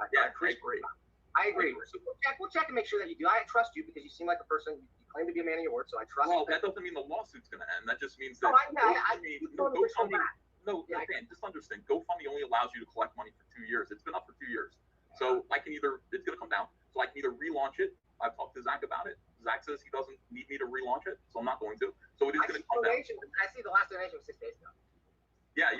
[SPEAKER 2] I agree. So we'll check and make sure that you do. I trust you because you seem like a person. You claim to be a man of your word, so I trust.
[SPEAKER 3] Well, that doesn't mean the lawsuit's going to end. That just means that. Dan, just understand. GoFundMe only allows you to collect money for 2 years. It's been up for 2 years, so it's going to come down. So I can either relaunch it. I've talked to Zach about it. Zach says he doesn't need me to relaunch it, so I'm not going to. So it is going to come down.
[SPEAKER 2] I see the last donation was 6 days ago.
[SPEAKER 3] Yeah.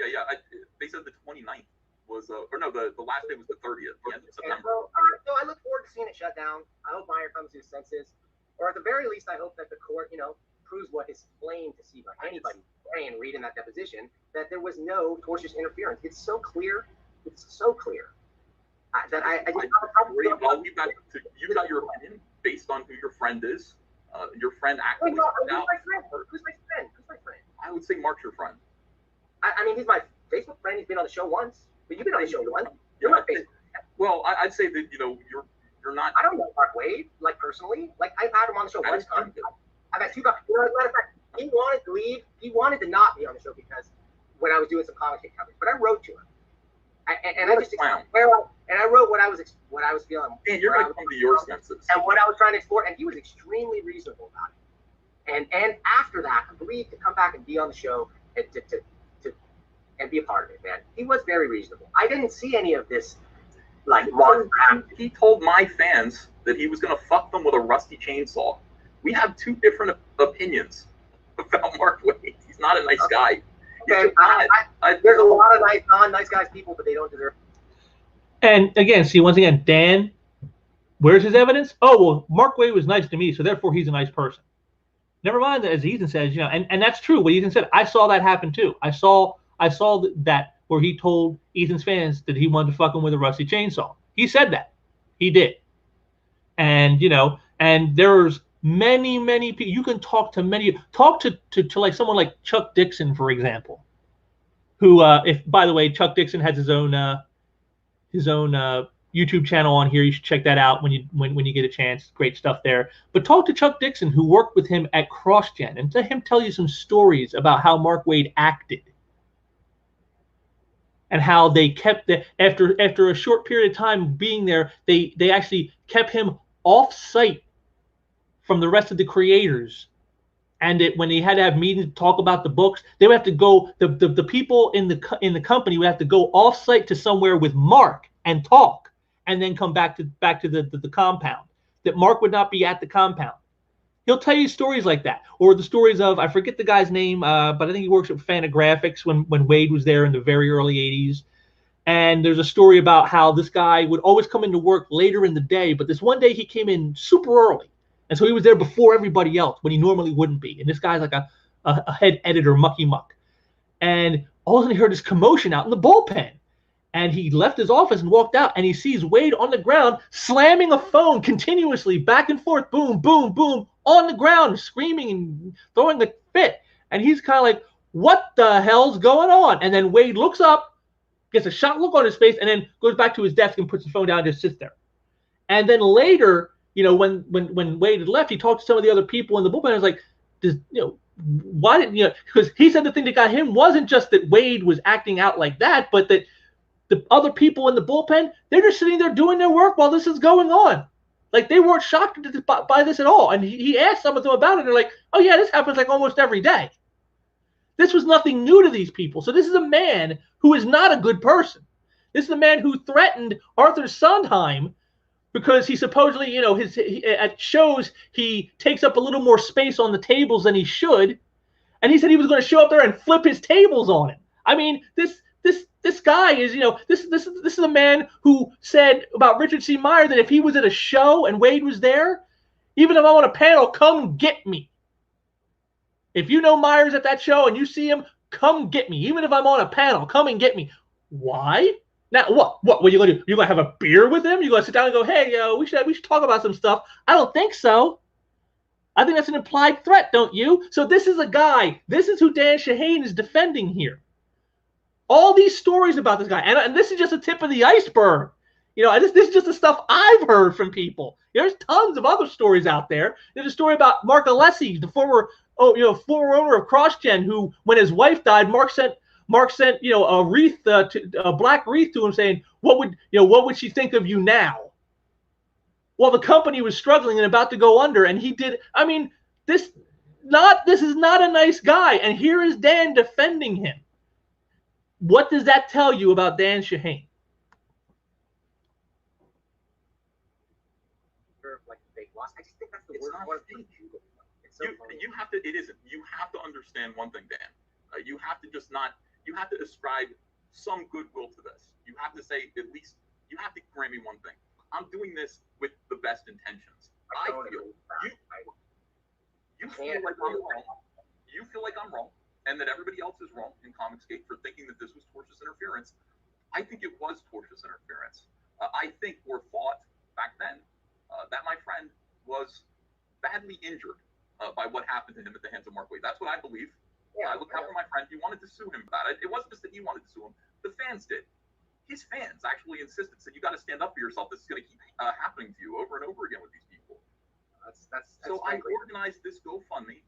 [SPEAKER 3] They said the 29th. The last day was the 30th, the end of September.
[SPEAKER 2] So I look forward to seeing it shut down. I hope Meyer comes to his senses, or at the very least, I hope that the court, proves what is plain to see by anybody reading that deposition, that there was no tortious interference. It's so clear. That I just
[SPEAKER 3] I'll leave that to you. Got your opinion based on who your friend is. Your friend actually.
[SPEAKER 2] Who's my friend?
[SPEAKER 3] I would say Mark's your friend.
[SPEAKER 2] I mean, he's my Facebook friend. He's been on the show once. But you've been on the show once. You're my Facebook friend.
[SPEAKER 3] Well, I'd say that you're not.
[SPEAKER 2] I don't know Mark Wade personally. I've had him on the show one time. I've had 2 times. As a matter of fact, he wanted to leave. He wanted to not be on the show because when I was doing some comic book coverage, but I wrote to him. And I wrote what I was feeling.
[SPEAKER 3] And you're going to come to your senses.
[SPEAKER 2] And what I was trying to explore, and he was extremely reasonable about it. And after that, agreed to come back and be on the show and and be a part of it, man. He was very reasonable. I didn't see any of this,
[SPEAKER 3] he told my fans that he was going to fuck them with a rusty chainsaw. We have 2 different opinions about Mark Wade. He's not a nice guy.
[SPEAKER 2] Okay, there's a lot of nice guys, people, but they don't deserve.
[SPEAKER 1] And again, once again, Dan, where's his evidence? Oh, well, Mark Wade was nice to me, so therefore he's a nice person. Never mind, as Ethan says, and that's true. What Ethan said, I saw that happen too. I saw that where he told Ethan's fans that he wanted to fuck him with a rusty chainsaw. He said that. He did. And, and there's many people. You can talk to like someone like Chuck Dixon, for example, who, if by the way, Chuck Dixon has his own YouTube channel on here. You should check that out when you get a chance. Great stuff there. But talk to Chuck Dixon, who worked with him at CrossGen, and let him tell you some stories about how Mark Wade acted. And how they kept after a short period of time being there, they actually kept him off site from the rest of the creators. And when they had to have meetings to talk about the books, they would have to go. The people in the company would have to go off site to somewhere with Mark and talk, and then come back to the compound. That Mark would not be at the compound. He'll tell you stories like that, or the stories of, I forget the guy's name, but I think he works at Fantagraphics when Wade was there in the very early 80s. And there's a story about how this guy would always come into work later in the day, but this one day he came in super early. And so he was there before everybody else when he normally wouldn't be. And this guy's like a head editor, mucky muck. And all of a sudden he heard this commotion out in the bullpen. And he left his office and walked out, and he sees Wade on the ground slamming a phone continuously back and forth, boom, boom, boom, on the ground, screaming and throwing a fit. And he's kind of like, what the hell's going on? And then Wade looks up, gets a shocked look on his face, and then goes back to his desk and puts the phone down and just sits there. And then later, when Wade had left, he talked to some of the other people in the bullpen. And was like, why didn't because he said the thing that got him wasn't just that Wade was acting out like that, but that the other people in the bullpen, they're just sitting there doing their work while this is going on. Like, they weren't shocked by this at all. And he asked some of them about it. They're like, oh, yeah, this happens like almost every day. This was nothing new to these people. So this is a man who is not a good person. This is a man who threatened Arthur Sondheim because he supposedly, at shows, he takes up a little more space on the tables than he should. And he said he was going to show up there and flip his tables on him. I mean, this guy is, this is a man who said about Richard C. Meyer that if he was at a show and Wade was there, even if I'm on a panel, come get me. If you know Meyer's at that show and you see him, come get me. Even if I'm on a panel, come and get me. Why? Now, what are you going to do? You're going to have a beer with him? You're going to sit down and go, hey, we should talk about some stuff? I don't think so. I think that's an implied threat, don't you? So this is a guy. This is who Dan Shahin is defending here. All these stories about this guy, and this is just a tip of the iceberg. You know, this is just the stuff I've heard from people. There's tons of other stories out there. There's a story about Mark Alessi, the former owner of CrossGen, who, when his wife died, Mark sent a wreath, a black wreath to him, saying, what would she think of you now? Well, the company was struggling and about to go under, and he did. I mean, this is not a nice guy, and here is Dan defending him. What does that tell you about Dan Shahin?
[SPEAKER 2] I just think that's the worst one.
[SPEAKER 3] You have to. It isn't. You have to understand one thing, Dan. You have to just not. You have to ascribe some goodwill to this. You have to say, at least, you have to grant me one thing. I'm doing this with the best intentions. I feel you feel like I'm wrong. You feel like I'm wrong, and that everybody else is wrong in Comicsgate for thinking that this was tortious interference. I think it was tortious interference. I think we're thought back then that my friend was badly injured by what happened to him at the hands of Mark Waid. That's what I believe. I looked out for my friend. He wanted to sue him about it. It wasn't just that he wanted to sue him. The fans did. His fans actually insisted, said, you got to stand up for yourself. This is going to keep happening to you over and over again with these people. So I organized this GoFundMe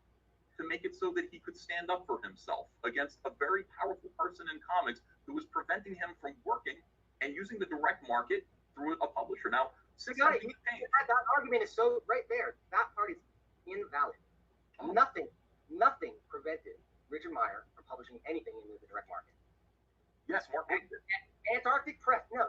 [SPEAKER 3] to make it so that he could stand up for himself against a very powerful person in comics who was preventing him from working and using the direct market through a publisher. Now,
[SPEAKER 2] that argument is so right there. That part is invalid. Nothing prevented Richard Meyer from publishing anything in the direct market.
[SPEAKER 3] Yes, Mark Waid did.
[SPEAKER 2] Antarctic Press, no.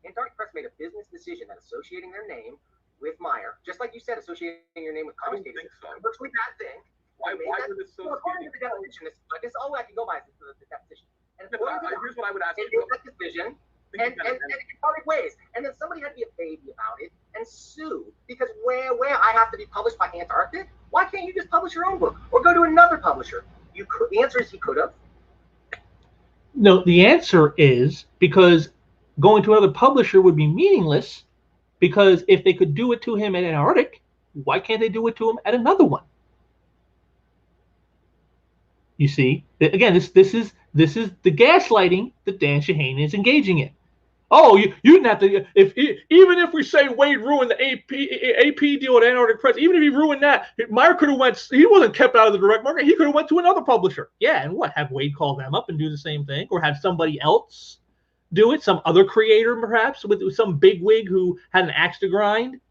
[SPEAKER 2] Antarctic Press made a business decision that associating their name with Meyer, just like you said, associating your name with Comicsgate is a virtually bad thing.
[SPEAKER 3] Why would it associate?
[SPEAKER 2] Well, according to the definition, this is all I can go by is the definition. And
[SPEAKER 3] here's what I would ask you.
[SPEAKER 2] That decision, and in public ways, and then somebody had to be a baby about it and sue because where I have to be published by Antarctic? Why can't you just publish your own book or go to another publisher? You could. The answer is you could have.
[SPEAKER 1] No, the answer is because going to another publisher would be meaningless, because if they could do it to him at Antarctic, why can't they do it to him at another one? You see, again, this is the gaslighting that Dan Shahin is engaging in. Oh, you didn't have to. Even if we say Waid ruined the AP deal with Antarctic Press, even if he ruined that, Meyer could have went. He wasn't kept out of the direct market. He could have went to another publisher. Yeah, and what? Have Waid call them up and do the same thing, or have somebody else do it? Some other creator, perhaps, with some bigwig who had an axe to grind,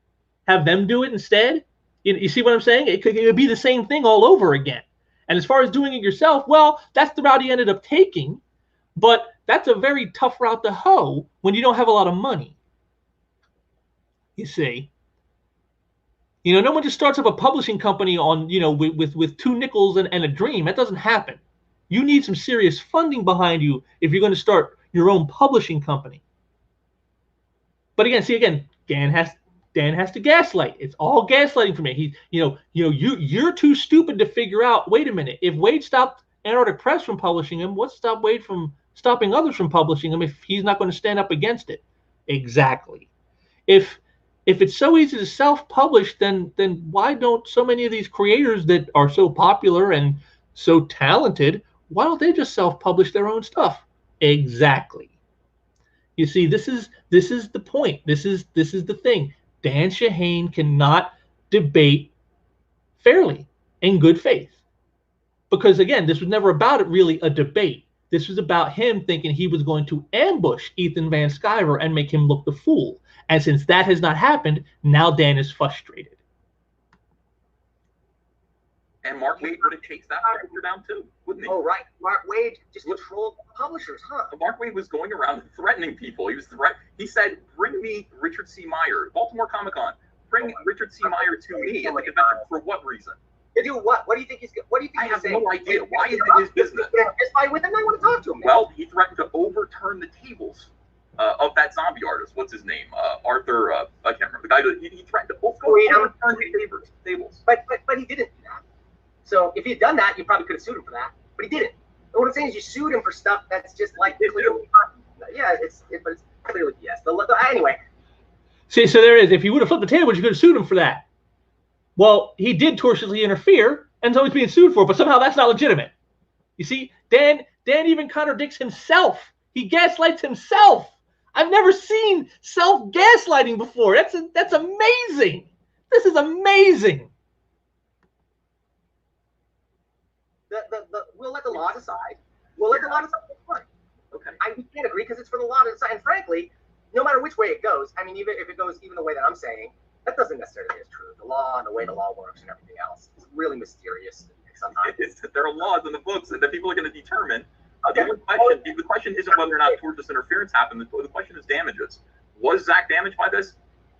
[SPEAKER 1] have them do it instead. You see what I'm saying? It would be the same thing all over again. And as far as doing it yourself, well, that's the route he ended up taking. But that's a very tough route to hoe when you don't have a lot of money. You see, no one just starts up a publishing company on, with 2 nickels and a dream. That doesn't happen. You need some serious funding behind you if you're going to start your own publishing company. But again, Dan has to gaslight. It's all gaslighting for me. You're too stupid to figure out. Wait a minute. If Waid stopped Antarctic Press from publishing him, what's stop Waid from stopping others from publishing him if he's not going to stand up against it? Exactly. If it's so easy to self-publish, then why don't so many of these creators that are so popular and so talented, why don't they just self-publish their own stuff? Exactly. You see, this is the point. This is the thing. Dan Shahin cannot debate fairly in good faith. Because again, this was never about really a debate. This was about him thinking he was going to ambush Ethan Van Sciver and make him look the fool. And since that has not happened, now Dan is frustrated.
[SPEAKER 3] And Mark Waid would have chased that publisher down too, wouldn't he?
[SPEAKER 2] Oh, right. Mark Waid just controlled publishers, huh?
[SPEAKER 3] Mark Waid was going around threatening people. He said, bring me Richard C. Meyer, Baltimore Comic-Con. Bring Richard C. Meyer to me at the convention. For what reason?
[SPEAKER 2] To do what? What do you think he's? What do you think?
[SPEAKER 3] I have no idea. Why is it his business?
[SPEAKER 2] Just fight with him. I want to talk to him.
[SPEAKER 3] Well, he threatened to overturn the tables of that zombie artist. What's his name? Arthur. I can't remember the guy. He threatened to overturn the tables. But
[SPEAKER 2] he didn't do that. So if he had done that, you probably could have sued him for that. But he didn't. And what I'm saying is, you sued him for stuff that's just like clearly. Yeah, but it's clearly BS. Anyway.
[SPEAKER 1] See, so there it is. If you would have flipped the table, you could have sued him for that. Well, he did tortiously interfere, and so he's being sued for it, but somehow that's not legitimate. You see, Dan even contradicts himself. He gaslights himself. I've never seen self-gaslighting before. That's amazing. This is amazing.
[SPEAKER 2] We'll let the law decide. We'll let the law decide. Okay. We can't agree because it's for the law to decide. And frankly, no matter which way it goes, I mean, even if it goes even the way that I'm saying, that doesn't necessarily mean it's true. The law and the way the law works and everything else is really mysterious sometimes.
[SPEAKER 3] There are laws in the books that people are going to determine. The question isn't whether or not tortious interference happened. The question is damages. Was Zach damaged by this?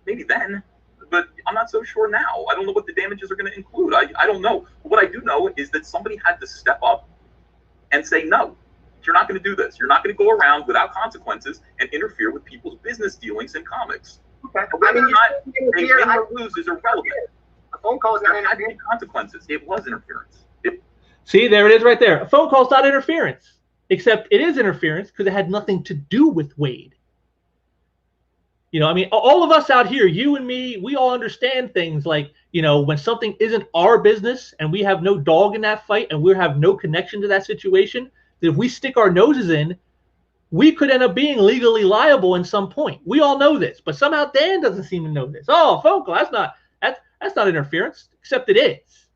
[SPEAKER 3] Maybe then, but I'm not so sure now. I don't know what the damages are going to include. I don't know. But what I do know is that somebody had to step up and say, no, you're not going to do this. You're not going to go around without consequences and interfere with people's business dealings in comics.
[SPEAKER 2] Okay.
[SPEAKER 3] Whether or not they win or lose is irrelevant.
[SPEAKER 2] A phone call is not
[SPEAKER 3] interference. There had to be consequences. It was interference.
[SPEAKER 1] See, there it is right there. A phone call is not interference, except it is interference because it had nothing to do with Wade. You know, I mean, all of us out here, you and me, we all understand things like, you know, when something isn't our business and we have no dog in that fight and we have no connection to that situation, that if we stick our noses in, we could end up being legally liable in some point. We all know this, but somehow Dan doesn't seem to know this. Oh, phone call, that's not interference, except it is.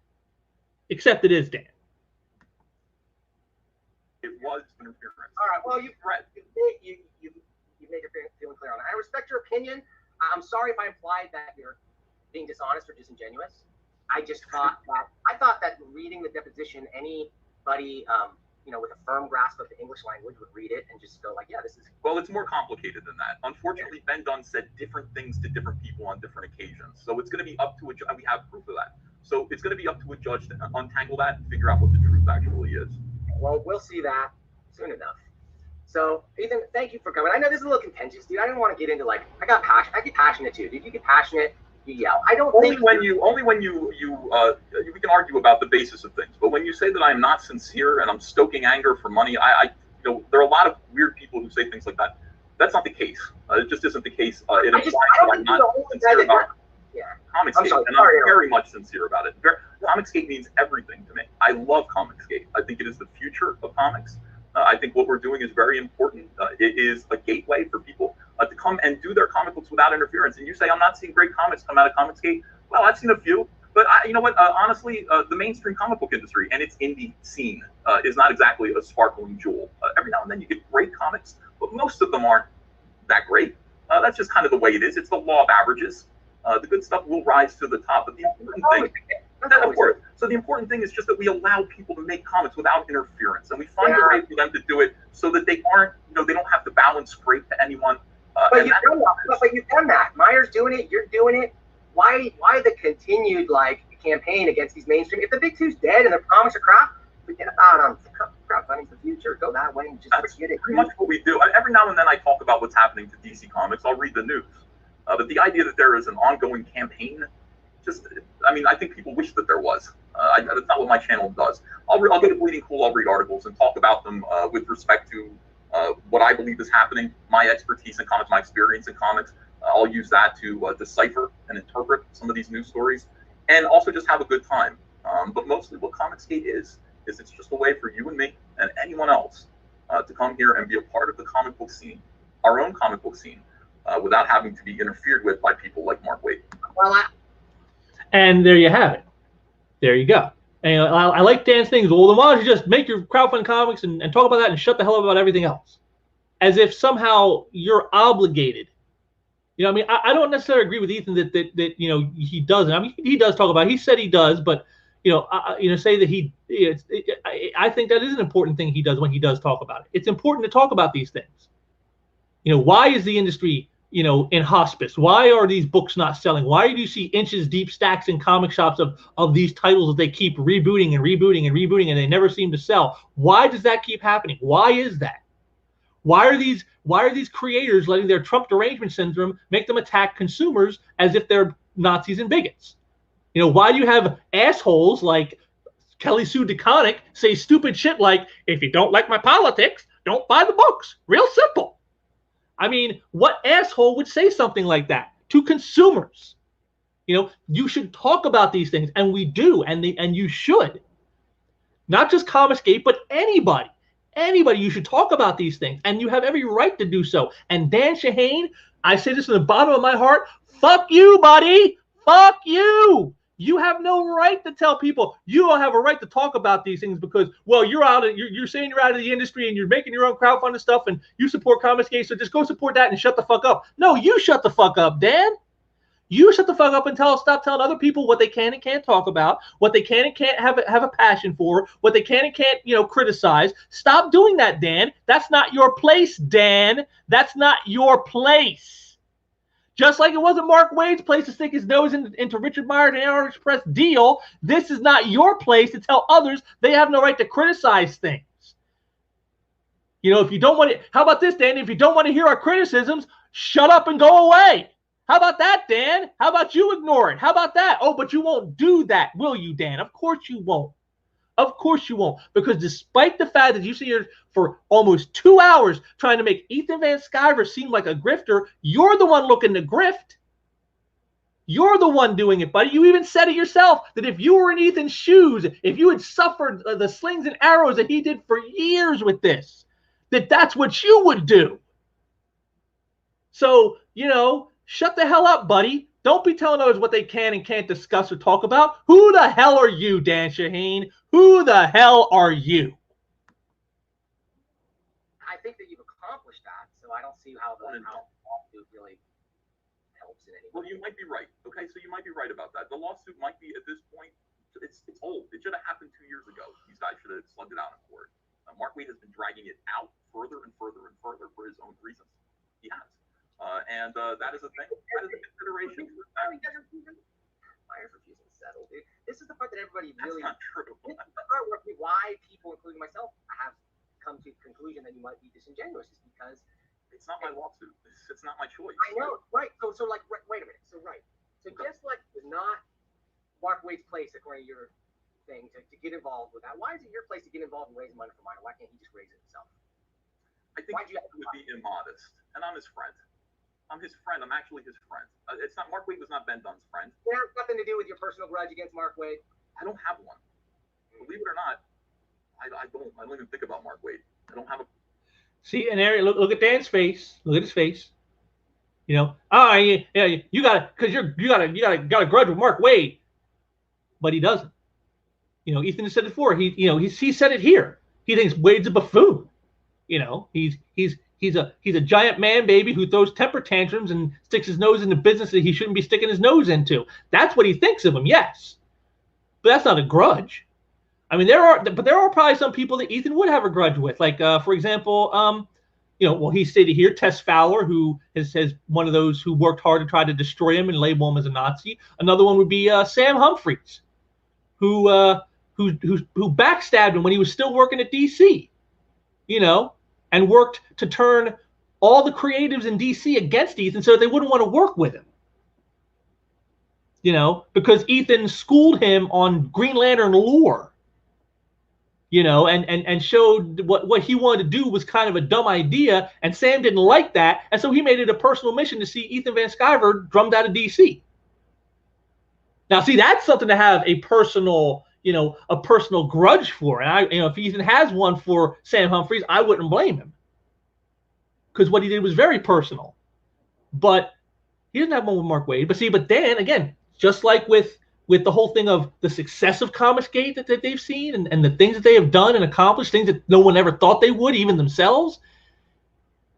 [SPEAKER 1] Except it is, Dan.
[SPEAKER 3] It was interference.
[SPEAKER 2] All right. Well, you made your feeling clear on that. I respect your opinion. I'm sorry if I implied that you're being dishonest or disingenuous. I thought that reading the deposition, anybody you know, with a firm grasp of the English language would read it and just go like, yeah, this is.
[SPEAKER 3] Well, it's more complicated than that. Unfortunately, Ben Dunce said different things to different people on different occasions. So it's going to be up to a judge. We have proof of that. So it's going to be up to a judge to untangle that and figure out what the truth actually is.
[SPEAKER 2] Well, we'll see that soon enough. So, Ethan, thank you for coming. I know this is a little contentious, dude. I didn't want to get into like, I get passionate too, dude. You get passionate, you yell. I don't
[SPEAKER 3] only when you we can argue about the basis of things, but when you say that I'm not sincere and I'm stoking anger for money, you know, there are a lot of weird people who say things like that. That's not the case. It just isn't the case. It implies that I'm not sincere about Comicsgate, and I'm very much sincere about it. Comicsgate means everything to me. I love Comicsgate. I think it is the future of comics. I think what we're doing is very important. It is a gateway for people to come and do their comic books without interference. And you say, I'm not seeing great comics come out of Comicsgate. Well, I've seen a few. But you know what? Honestly, the mainstream comic book industry and its indie scene is not exactly a sparkling jewel. Every now and then you get great comics, but most of them aren't that great. That's just kind of the way it is. It's the law of averages. The good stuff will rise to the top. But the important thing, of course, so the important thing is just that we allow people to make comics without interference, and we find a way for them to do it so that they aren't, you know, they don't have to balance scrape to anyone.
[SPEAKER 2] But you've done that. Meyer's doing it. You're doing it. Why the continued like campaign against these mainstream? If the big two's dead and the comics are crap, forget about them. Crowdfunding's the future. Go that way and just forget it.
[SPEAKER 3] Pretty much what we do. Every now and then I talk about what's happening to DC Comics. I'll read the news. But the idea that there is an ongoing campaign, I think people wish that there was. That's not what my channel does. I'll go to Bleeding Cool, I'll read articles and talk about them with respect to what I believe is happening, my expertise in comics, my experience in comics. I'll use that to decipher and interpret some of these news stories and also just have a good time. But mostly what Comicsgate is it's just a way for you and me and anyone else to come here and be a part of the comic book scene, our own comic book scene, without having to be interfered with by people like Mark Waid.
[SPEAKER 1] And there you have it. There you go. And I like Dan's things. Well, then why don't you just make your crowdfunding comics and talk about that and shut the hell up about everything else? As if somehow you're obligated. You know, I mean, I don't necessarily agree with Ethan that you know, he doesn't. I mean, he does talk about it. He said he does, but you know, say that I think that is an important thing he does when he does talk about it. It's important to talk about these things. You know, why is the industry, you know, in hospice? Why are these books not selling? Why do you see inches deep stacks in comic shops of these titles that they keep rebooting and rebooting and rebooting and they never seem to sell? Why does that keep happening? Why is that? Why are these creators letting their Trump derangement syndrome make them attack consumers as if they're Nazis and bigots? You know, why do you have assholes like Kelly Sue DeConnick say stupid shit like, if you don't like my politics, don't buy the books? Real simple. I mean, what asshole would say something like that to consumers? You know, you should talk about these things, and we do, and you should. Not just Comicsgate, but anybody. Anybody, you should talk about these things, and you have every right to do so. And Dan Shahin, I say this from the bottom of my heart, fuck you, buddy. Fuck you. You have no right to tell people you don't have a right to talk about these things because, well, you're saying you're out of the industry and you're making your own crowdfunding stuff and you support Comicsgate, so just go support that and shut the fuck up. No, you shut the fuck up, Dan. You shut the fuck up and stop telling other people what they can and can't talk about, what they can and can't have a passion for, what they can and can't, criticize. Stop doing that, Dan. That's not your place, Dan. That's not your place. Just like it wasn't Mark Waid's place to stick his nose into Richard Meyer and Ann Express deal, this is not your place to tell others they have no right to criticize things. If you don't want to, how about this, Dan? If you don't want to hear our criticisms, shut up and go away. How about that, Dan? How about you ignore it? How about that? Oh, but you won't do that, will you, Dan? Of course you won't. Of course you won't. Because despite the fact that you sit here for almost 2 hours trying to make Ethan Van Sciver seem like a grifter, you're the one looking to grift. You're the one doing it, buddy. You even said it yourself that if you were in Ethan's shoes, if you had suffered the slings and arrows that he did for years with this, that's what you would do. So, shut the hell up, buddy. Don't be telling others what they can and can't discuss or talk about. Who the hell are you, Dan Shahin? Who the hell are you?
[SPEAKER 2] I think that you've accomplished that, so I don't see how lawsuit really helps in any way.
[SPEAKER 3] Well, you might be right. Okay, so you might be right about that. The lawsuit might be, at this point, it's old. It should have happened 2 years ago. These guys should have slugged it out in court. Mark Waid has been dragging it out further and further and further for his own reasons. He has. And that is a thing. That is a consideration.
[SPEAKER 2] Myers refusing to settle, dude. This is the part that everybody really.
[SPEAKER 3] That's not true.
[SPEAKER 2] This is the part why people, including myself, have come to the conclusion that you might be disingenuous, is because
[SPEAKER 3] it's not my lawsuit. It's not my choice.
[SPEAKER 2] I know, right? So like, wait a minute. So just like it's not Mark Waid's place, according to your thing, to get involved with that. Why is it your place to get involved in raising money for minor? Why can't he just raise it himself?
[SPEAKER 3] I think he would be immodest, and I'm his friend. I'm his friend. I'm actually his friend. It's not Mark Waid was not Ben Dunn's friend.
[SPEAKER 2] It has nothing to do with your personal grudge against Mark Waid.
[SPEAKER 3] I don't have one. Believe it or not, I don't even think about Mark Waid. I don't have a.
[SPEAKER 1] See, and Aaron, look at Dan's face. Look at his face. You got a grudge with Mark Waid, but he doesn't. Ethan has said it before. He said it here. He thinks Wade's a buffoon. He's a giant man baby who throws temper tantrums and sticks his nose into business that he shouldn't be sticking his nose into. That's what he thinks of him, yes. But that's not a grudge. I mean, there are probably some people that Ethan would have a grudge with. Like, for example, he stated here, Tess Fowler, who is one of those who worked hard to try to destroy him and label him as a Nazi. Another one would be Sam Humphries, who backstabbed him when he was still working at DC. And worked to turn all the creatives in DC against Ethan so they wouldn't want to work with him. Because Ethan schooled him on Green Lantern lore. And showed what he wanted to do was kind of a dumb idea, and Sam didn't like that, and so he made it a personal mission to see Ethan Van Sciver drummed out of DC. Now, see, that's something to have a personal grudge for. And if Ethan has one for Sam Humphries, I wouldn't blame him, because what he did was very personal. But he doesn't have one with Mark Waid. But Dan, again, just like with the whole thing of the success of Comicsgate that they've seen and the things that they have done and accomplished, things that no one ever thought they would, even themselves,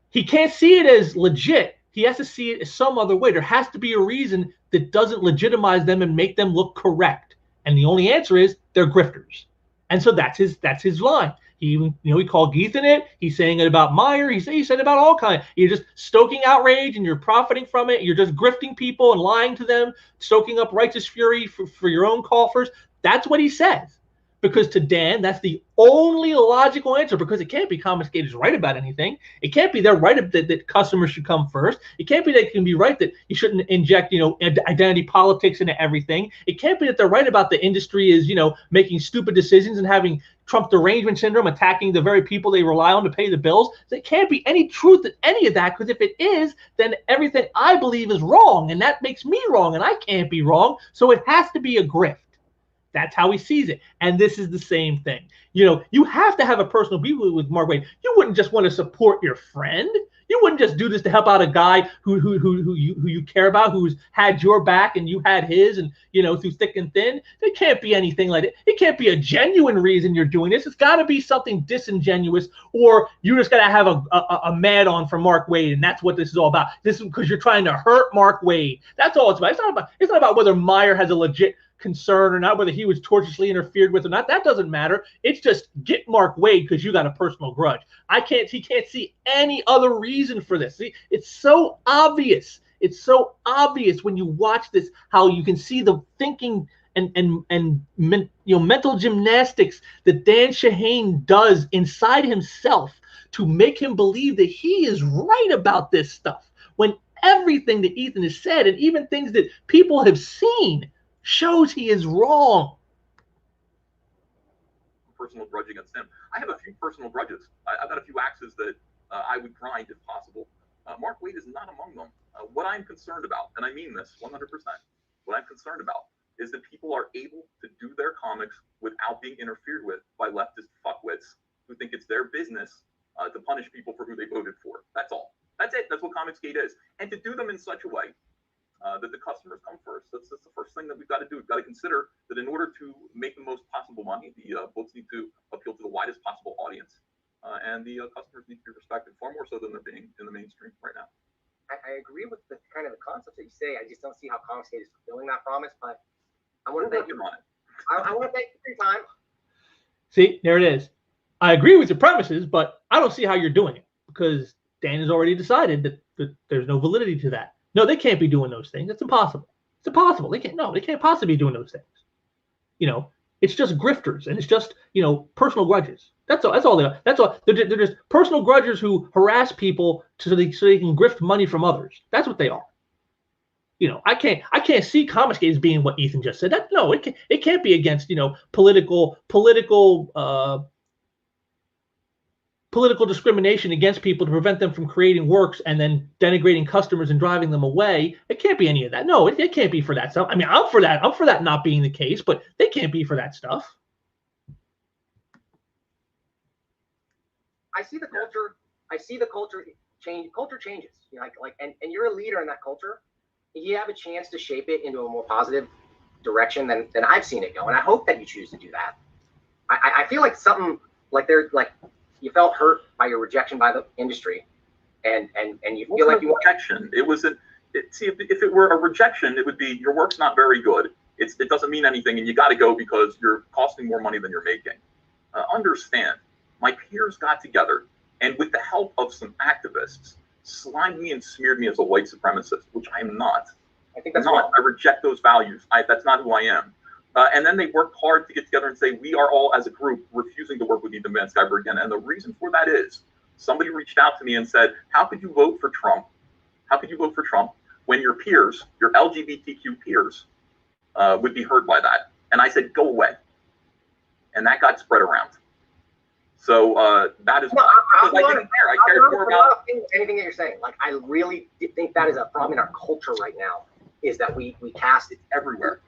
[SPEAKER 1] he can't see it as legit. He has to see it as some other way. There has to be a reason that doesn't legitimize them and make them look correct. And the only answer is they're grifters. And so that's his line. He even, he called Ethan it. He's saying it about Meyer. He said about all kinds. You're just stoking outrage and you're profiting from it. You're just grifting people and lying to them, stoking up righteous fury for your own coffers. That's what he says. Because to Dan, that's the only logical answer, because it can't be Comicsgate is right about anything. It can't be they're right that customers should come first. It can't be they can be right that you shouldn't inject, identity politics into everything. It can't be that they're right about the industry is, making stupid decisions and having Trump derangement syndrome attacking the very people they rely on to pay the bills. There can't be any truth in any of that, because if it is, then everything I believe is wrong, and that makes me wrong, and I can't be wrong. So it has to be a grift. That's how he sees it. And this is the same thing. You have to have a personal beef with Mark Wade. You wouldn't just want to support your friend. You wouldn't just do this to help out a guy who you care about, who's had your back and you had his, and through thick and thin. There can't be anything like it. It can't be a genuine reason you're doing this. It's got to be something disingenuous, or you just got to have a mad on for Mark Wade, and that's what this is all about. This is because you're trying to hurt Mark Wade. That's all it's about. It's not about whether Meyer has a legit concern or not, whether he was tortiously interfered with or not. That doesn't matter. It's just get Mark Wade because you got a personal grudge. He can't see any other reason for this. See, it's so obvious. It's so obvious when you watch this, how you can see the thinking and mental gymnastics that Dan Shahin does inside himself to make him believe that he is right about this stuff, when everything that Ethan has said, and even things that people have seen, shows he is wrong.
[SPEAKER 3] Personal grudge against him. I have a few personal grudges. I've got a few axes that I would grind if possible. Mark Wade is not among them. What I'm concerned about, and I mean this 100%, what I'm concerned about is that people are able to do their comics without being interfered with by leftist fuckwits who think it's their business to punish people for who they voted for. That's all. That's it. That's what Comicsgate is. And to do them in such a way that the customers come first. That's the first thing that we've got to do. We've got to consider that in order to make the most possible money, the books need to appeal to the widest possible audience, and the customers need to be respected far more so than they're being in the mainstream right now.
[SPEAKER 2] I agree with the kind of the concepts that you say. I just don't see how Comicsgate is fulfilling that promise. But I want to thank you on it. I want to thank you for your time.
[SPEAKER 1] See, there it is. I agree with your premises, but I don't see how you're doing it, because Dan has already decided that there's no validity to that. No, they can't be doing those things. It's impossible. It's impossible. They can't possibly be doing those things. It's just grifters, and it's just, personal grudges. That's all they are. That's all. They're just personal grudges who harass people so they can grift money from others. That's what they are. I can't see Comicsgate as being what Ethan just said. It can't be against, political discrimination against people to prevent them from creating works and then denigrating customers and driving them away. It can't be any of that. No, it can't be for that stuff. I mean, I'm for that. I'm for that not being the case, but they can't be for that stuff.
[SPEAKER 2] I see the culture. I see the culture change. Culture changes. And you're a leader in that culture. You have a chance to shape it into a more positive direction than I've seen it go. And I hope that you choose to do that. I feel like something like you felt hurt by your rejection by the industry, and you feel like you
[SPEAKER 3] rejection. It wasn't. See, if it were a rejection, it would be your work's not very good. It doesn't mean anything, and you got to go because you're costing more money than you're making. Understand, my peers got together, and with the help of some activists, slimed me and smeared me as a white supremacist, which I am not.
[SPEAKER 2] I think that's
[SPEAKER 3] not. I reject those values. That's not who I am. And then they worked hard to get together and say, we are all, as a group, refusing to work with Ethan Van Sciver again. And the reason for that is somebody reached out to me and said, how could you vote for Trump? How could you vote for Trump when your peers, your LGBTQ peers, would be hurt by that? And I said, go away. And that got spread around. So that is why. I didn't care. I cared more about
[SPEAKER 2] anything that you're saying. Like, I really think that is a problem in our culture right now. Is that we cast it
[SPEAKER 3] everywhere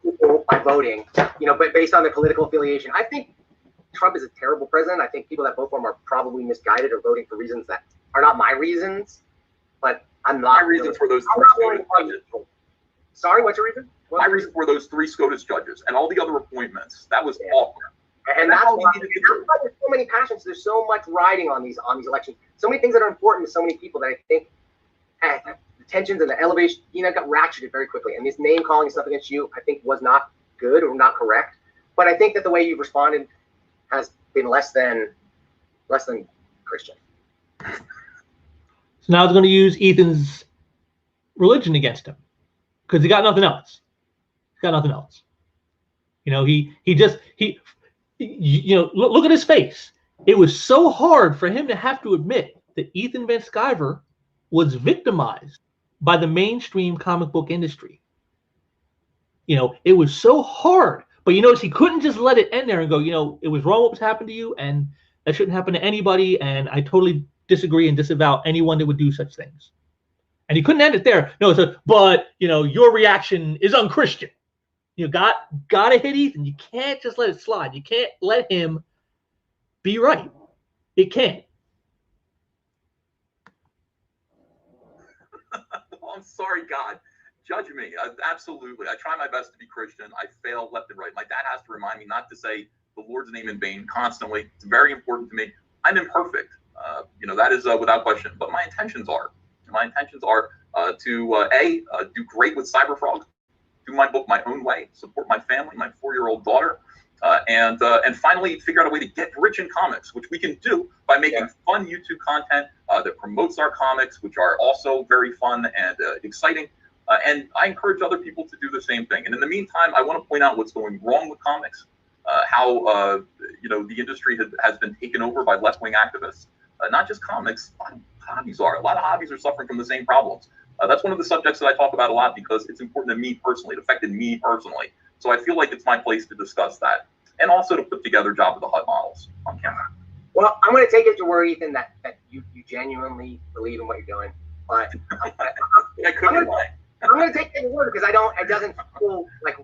[SPEAKER 2] by voting, but based on their political affiliation. I think Trump is a terrible president. I think people that vote for him are probably misguided or voting for reasons that are not my reasons. But I'm not.
[SPEAKER 3] My reasons for those three SCOTUS judges.
[SPEAKER 2] Sorry, what's your reason?
[SPEAKER 3] My reason for those three SCOTUS judges and all the other appointments. That was awful.
[SPEAKER 2] And that's why there's so many passions. There's so much riding on these elections. So many things that are important to so many people that I think. Tensions and the elevation, got ratcheted very quickly. And this name calling stuff against you, I think, was not good or not correct. But I think that the way you've responded has been less than Christian.
[SPEAKER 1] So now it's going to use Ethan's religion against him because he got nothing else. He got nothing else. Look at his face. It was so hard for him to have to admit that Ethan Van Sciver was victimized by the mainstream comic book industry. It was so hard, But you notice he couldn't just let it end there and go, it was wrong what was happened to you, and that shouldn't happen to anybody, and I totally disagree and disavow anyone that would do such things. And he couldn't end it there. No, so, but, your reaction is unchristian. You gotta hit Ethan. You can't just let it slide. You can't let him be right. It can't.
[SPEAKER 3] Well, I'm sorry, God. Judge me. Absolutely. I try my best to be Christian. I fail left and right. My dad has to remind me not to say the Lord's name in vain constantly. It's very important to me. I'm imperfect. That is without question. But my intentions are. To do great with Cyberfrog, do my book my own way, support my family, my 4-year-old daughter, and finally figure out a way to get rich in comics, which we can do by making fun YouTube content that promotes our comics, which are also very fun and exciting. And I encourage other people to do the same thing. And in the meantime, I want to point out what's going wrong with comics, how the industry has been taken over by left-wing activists. Not just comics, a lot of hobbies are suffering from the same problems. That's one of the subjects that I talk about a lot because it's important to me personally. It affected me personally. So I feel like it's my place to discuss that. And also to put together Job of the Hut models on camera.
[SPEAKER 2] Well, I'm going to take it to word, Ethan, that you genuinely believe in what you're doing. But
[SPEAKER 3] I couldn't lie.
[SPEAKER 2] I'm going to take it to word because it doesn't feel like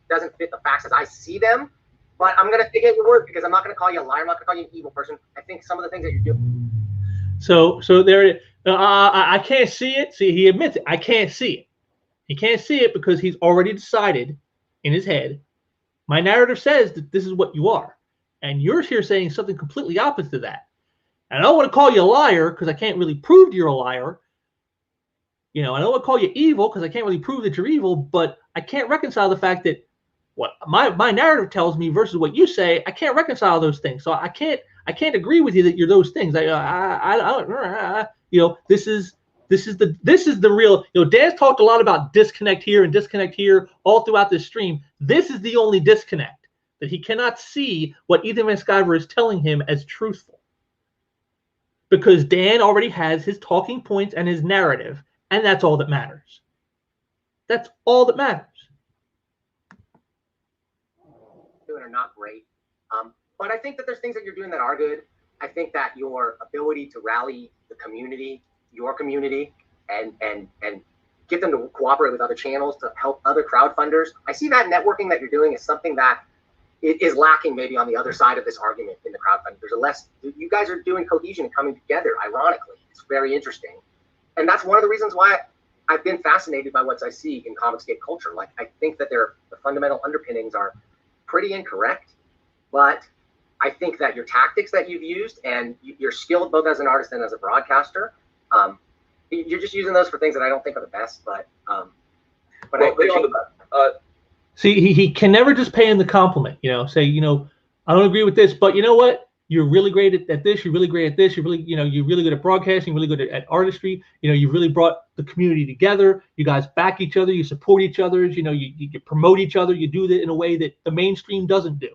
[SPEAKER 2] doesn't fit the facts as I see them. But I'm going to take it to word because I'm not going to call you a liar. I'm not going to call you an evil person. I think some of the things that you're doing.
[SPEAKER 1] So there, I can't see it. See, he admits it. I can't see it. He can't see it because he's already decided in his head. My narrative says that this is what you are, and you're here saying something completely opposite to that. And I don't want to call you a liar because I can't really prove you're a liar. I don't want to call you evil because I can't really prove that you're evil. But I can't reconcile the fact that what my narrative tells me versus what you say. I can't reconcile those things. So I can't agree with you that you're those things. This is the real. Dan's talked a lot about disconnect here and disconnect here all throughout this stream. This is the only disconnect, that he cannot see what Ethan Van Sciver is telling him as truthful, because Dan already has his talking points and his narrative, and that's all that matters. That's all that matters.
[SPEAKER 2] Doing are not great. But I think that there's things that you're doing that are good. I think that your ability to rally the community, your community, and get them to cooperate with other channels to help other crowdfunders. I see that networking that you're doing is something that is lacking maybe on the other side of this argument in the crowdfunding. You guys are doing cohesion and coming together, ironically. It's very interesting. And that's one of the reasons why I've been fascinated by what I see in Comicsgate culture. Like, I think that the fundamental underpinnings are pretty incorrect, but I think that your tactics that you've used, and you're skilled both as an artist and as a broadcaster, you're just using those for things that I don't think are the best. But I appreciate that.
[SPEAKER 1] See, he can never just pay him the compliment. Say, I don't agree with this, but you know what? You're really great at this. You're really great at this. You're really, you're really good at broadcasting. Really good at artistry. You've really brought the community together. You guys back each other. You support each other. You promote each other. You do that in a way that the mainstream doesn't do,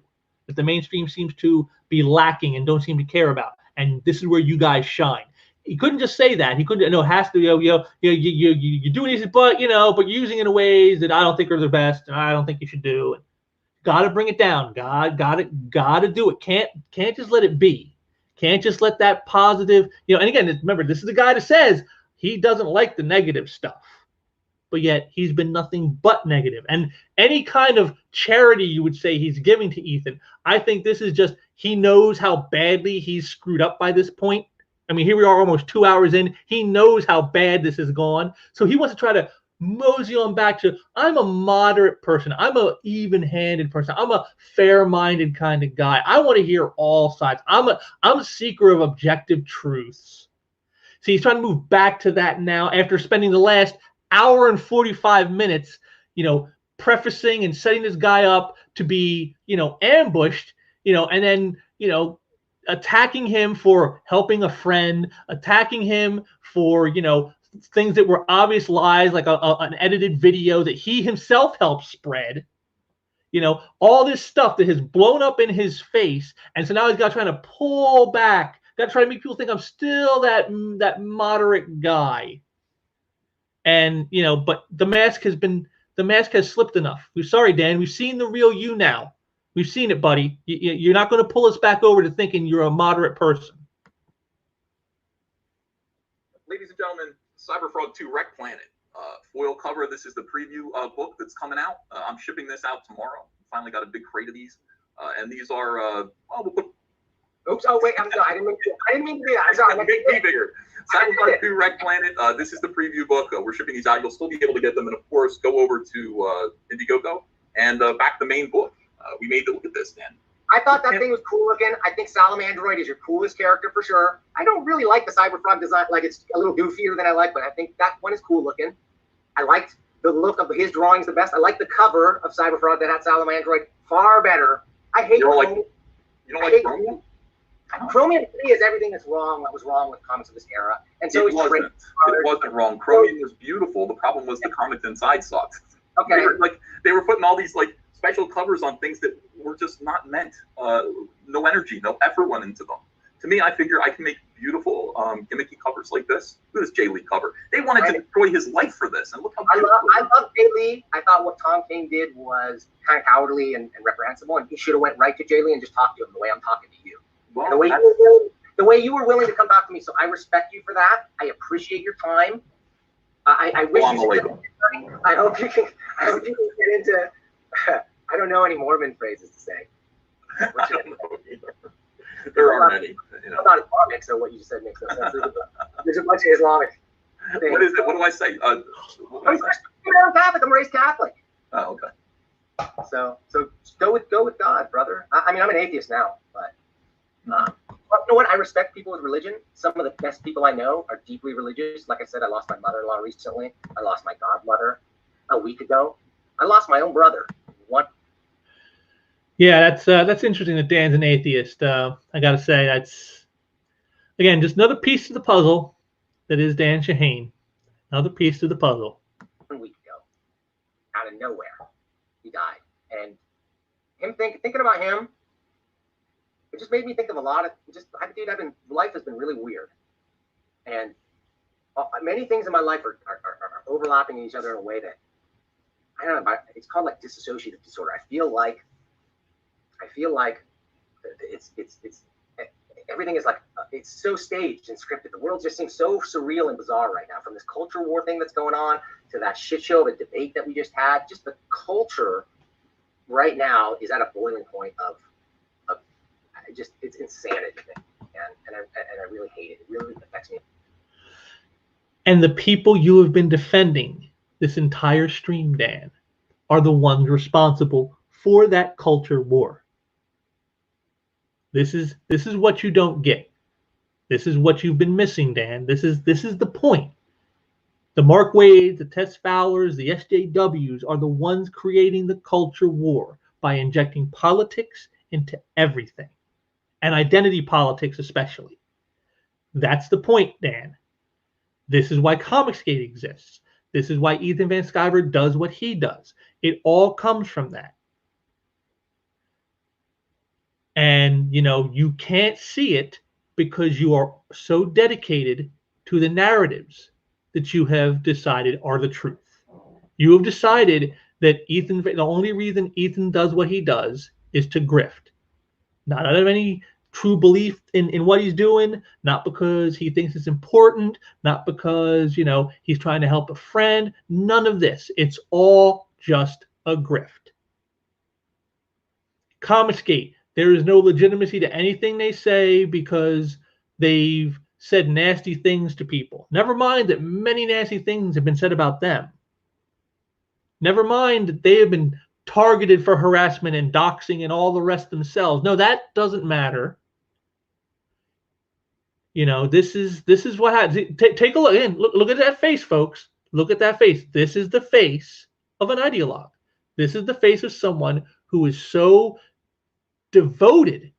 [SPEAKER 1] that the mainstream seems to be lacking and don't seem to care about. And this is where you guys shine. He couldn't just say that. He couldn't. No, it has to. You're doing these, but but you're using it in ways that I don't think are the best, and I don't think you should do. And got to bring it down. Got to do it. Can't just let it be. Can't just let that positive. And again, remember, this is the guy that says he doesn't like the negative stuff, but yet he's been nothing but negative. And any kind of charity you would say he's giving to Ethan, I think this is just, he knows how badly he's screwed up by this point. I mean, here we are almost 2 hours in. He knows how bad this has gone. So he wants to try to mosey on back to, I'm a moderate person. I'm a even-handed person. I'm a fair-minded kind of guy. I want to hear all sides. I'm a seeker of objective truths. See, he's trying to move back to that now after spending the last hour and 45 minutes, prefacing and setting this guy up to be, ambushed, and then, attacking him for helping a friend, attacking him for, things that were obvious lies, like an edited video that he himself helped spread. All this stuff that has blown up in his face. And so now he's got trying to pull back, got to try to make people think I'm still that moderate guy. And, but the mask has slipped enough. We're sorry, Dan. We've seen the real you now. We've seen it, buddy. You're not going to pull us back over to thinking you're a moderate person.
[SPEAKER 3] Ladies and gentlemen, Cyberfrog 2 Wreck Planet. Foil cover. This is the preview book that's coming out. I'm shipping this out tomorrow. Finally got a big crate of these. And these are, well, we'll put...
[SPEAKER 2] Oops, oh wait, I'm sorry. I didn't mean to do that. I'm sorry.
[SPEAKER 3] Make me bigger. Cyberfrog 2 Wreck Planet. This is the preview book. We're shipping these out. You'll still be able to get them. And of course, go over to Indiegogo and back the main book. We made the look at this, Dan.
[SPEAKER 2] I thought that thing was cool looking. I think Salamandroid is your coolest character for sure. I don't really like the Cyberfrog design. Like, it's a little goofier than I like, but I think that one is cool looking. I liked the look of his drawings the best. I like the cover of Cyberfrog that had Salamandroid far better. I hate Chromium.
[SPEAKER 3] You don't like Chromium?
[SPEAKER 2] Chromium to me is everything that was wrong with comics of this era. And so
[SPEAKER 3] it wasn't wrong. Chromium was beautiful. The problem was the comics inside sucked.
[SPEAKER 2] Okay.
[SPEAKER 3] They were putting all these like special covers on things that were just not meant. No energy, no effort went into them. To me, I figure I can make beautiful gimmicky covers like this. Look at this Jay Lee cover. They wanted to destroy his life for this, and look how beautiful.
[SPEAKER 2] I love Jay Lee. I thought what Tom King did was kind of cowardly and reprehensible, and he should have went right to Jay Lee and just talked to him the way I'm talking to you.
[SPEAKER 3] Well,
[SPEAKER 2] the way you were willing to come talk to me, so I respect you for that. I appreciate your time. I wish I hope you can get into. I don't know any Mormon phrases to say.
[SPEAKER 3] I don't know either. There are many.
[SPEAKER 2] You know. I'm not Islamic, so what you just said makes no sense. There's a bunch of Islamic things.
[SPEAKER 3] What is it? What do I say?
[SPEAKER 2] I'm Catholic. I'm raised Catholic.
[SPEAKER 3] Oh, okay.
[SPEAKER 2] So go with God, brother. I mean, I'm an atheist now, but you know what? I respect people with religion. Some of the best people I know are deeply religious. Like I said, I lost my mother-in-law recently. I lost my godmother a week ago. I lost my own brother.
[SPEAKER 1] Yeah, that's interesting that Dan's an atheist. I gotta say, that's again just another piece of the puzzle that is Dan Shahin. Another piece of the puzzle.
[SPEAKER 2] 1 week ago, out of nowhere, he died, and him thinking about him, it just made me think of a lot of life has been really weird, and many things in my life are overlapping each other in a way that I don't know. It's called like dissociative disorder. I feel like it's everything is like it's so staged and scripted. The world just seems so surreal and bizarre right now. From this culture war thing that's going on to that shit show of a debate that we just had. Just the culture right now is at a boiling point of it's insanity, and I really hate it. It really affects me.
[SPEAKER 1] And the people you have been defending this entire stream, Dan, are the ones responsible for that culture war. This is what you don't get. This is what you've been missing, Dan. This is the point. The Mark Wades, the Tess Fowlers, the SJWs are the ones creating the culture war by injecting politics into everything, and identity politics especially. That's the point, Dan. This is why Comicsgate exists. This is why Ethan Van Sciver does what he does. It all comes from that. And, you can't see it because you are so dedicated to the narratives that you have decided are the truth. You have decided that the only reason Ethan does what he does is to grift. Not out of any true belief in what he's doing, not because he thinks it's important, not because, he's trying to help a friend. None of this. It's all just a grift. Comicsgate. There is no legitimacy to anything they say because they've said nasty things to people. Never mind that many nasty things have been said about them. Never mind that they have been targeted for harassment and doxing and all the rest themselves. No, that doesn't matter. This is what happens. Take a look in. Look at that face, folks. Look at that face. This is the face of an ideologue. This is the face of someone who is so devoted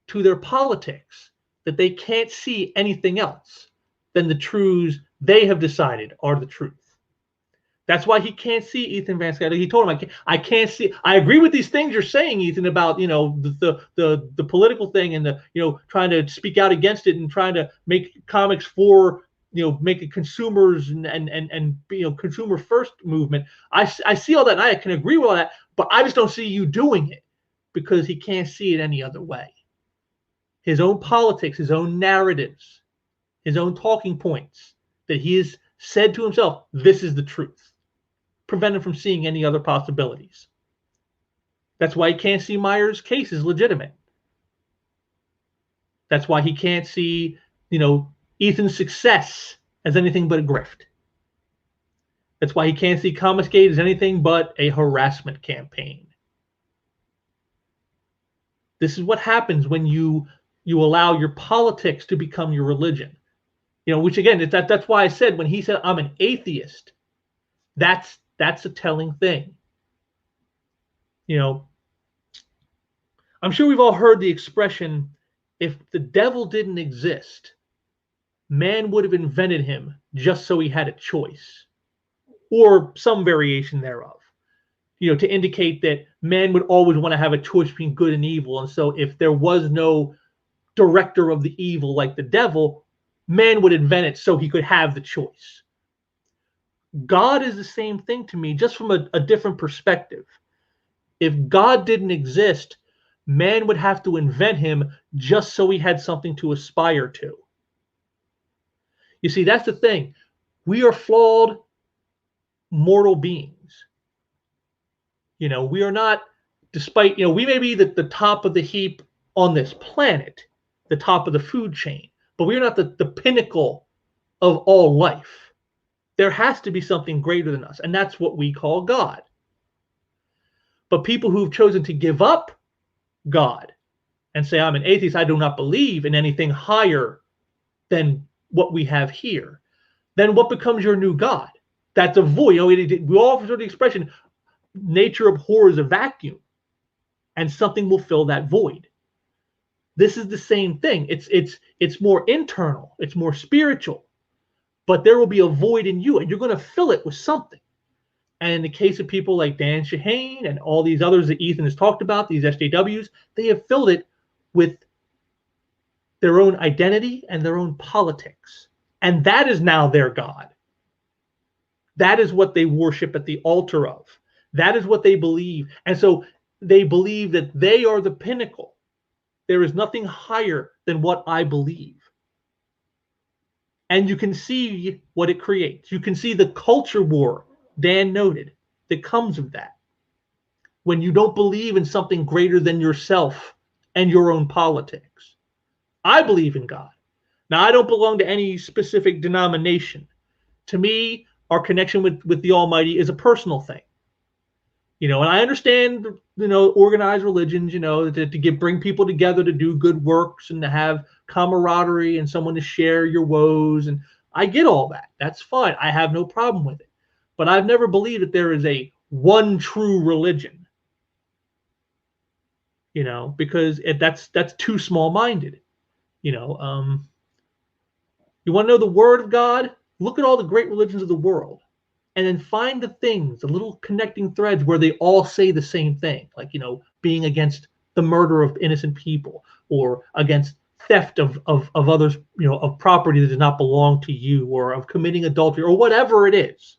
[SPEAKER 1] to their politics that they can't see anything else than the truths they have decided are the truth. That's why he can't see Ethan Van Sciver. He told him, I can't see. I agree with these things you're saying, Ethan, about the political thing and trying to speak out against it and trying to make comics for make it consumers and consumer first movement. I see all that and I can agree with all that, but I just don't see you doing it. because he can't see it any other way. His own politics, his own narratives, his own talking points that he has said to himself, this is the truth, prevent him from seeing any other possibilities. That's why he can't see Meyer's case is legitimate. That's why he can't see, Ethan's success as anything but a grift. That's why he can't see Comasgate as anything but a harassment campaign. This is what happens when you allow your politics to become your religion. Which again, that's why I said when he said I'm an atheist, that's a telling thing. I'm sure we've all heard the expression, if the devil didn't exist, man would have invented him just so he had a choice, or some variation thereof, to indicate that man would always want to have a choice between good and evil. And so if there was no director of the evil like the devil, man would invent it so he could have the choice. God is the same thing to me, just from a different perspective. If God didn't exist, man would have to invent him just so he had something to aspire to. You see, that's the thing. We are flawed, mortal beings. We are not, despite, we may be the top of the heap on this planet, the top of the food chain, but we are not the pinnacle of all life. There has to be something greater than us, and that's what we call God. But people who've chosen to give up God and say, I'm an atheist, I do not believe in anything higher than what we have here, then what becomes your new God? That's a void. We all have the expression, nature abhors a vacuum, and something will fill that void. This is the same thing. It's more internal, it's more spiritual, but there will be a void in you, and you're going to fill it with something. And in the case of people like Dan Shahin and all these others that Ethan has talked about, these SJWs, they have filled it with their own identity and their own politics. And that is now their God. That is what they worship at the altar of. That is what they believe. And so they believe that they are the pinnacle. There is nothing higher than what I believe. And you can see what it creates. You can see the culture war Dan noted that comes of that. When you don't believe in something greater than yourself and your own politics. I believe in God. Now, I don't belong to any specific denomination. To me, our connection with the Almighty is a personal thing. And I understand, organized religions, to bring people together to do good works and to have camaraderie and someone to share your woes. And I get all that. That's fine. I have no problem with it. But I've never believed that there is a one true religion, because that's too small-minded. You want to know the word of God? Look at all the great religions of the world, and then find the things, the little connecting threads where they all say the same thing, like, being against the murder of innocent people, or against theft of others, of property that does not belong to you, or of committing adultery, or whatever it is.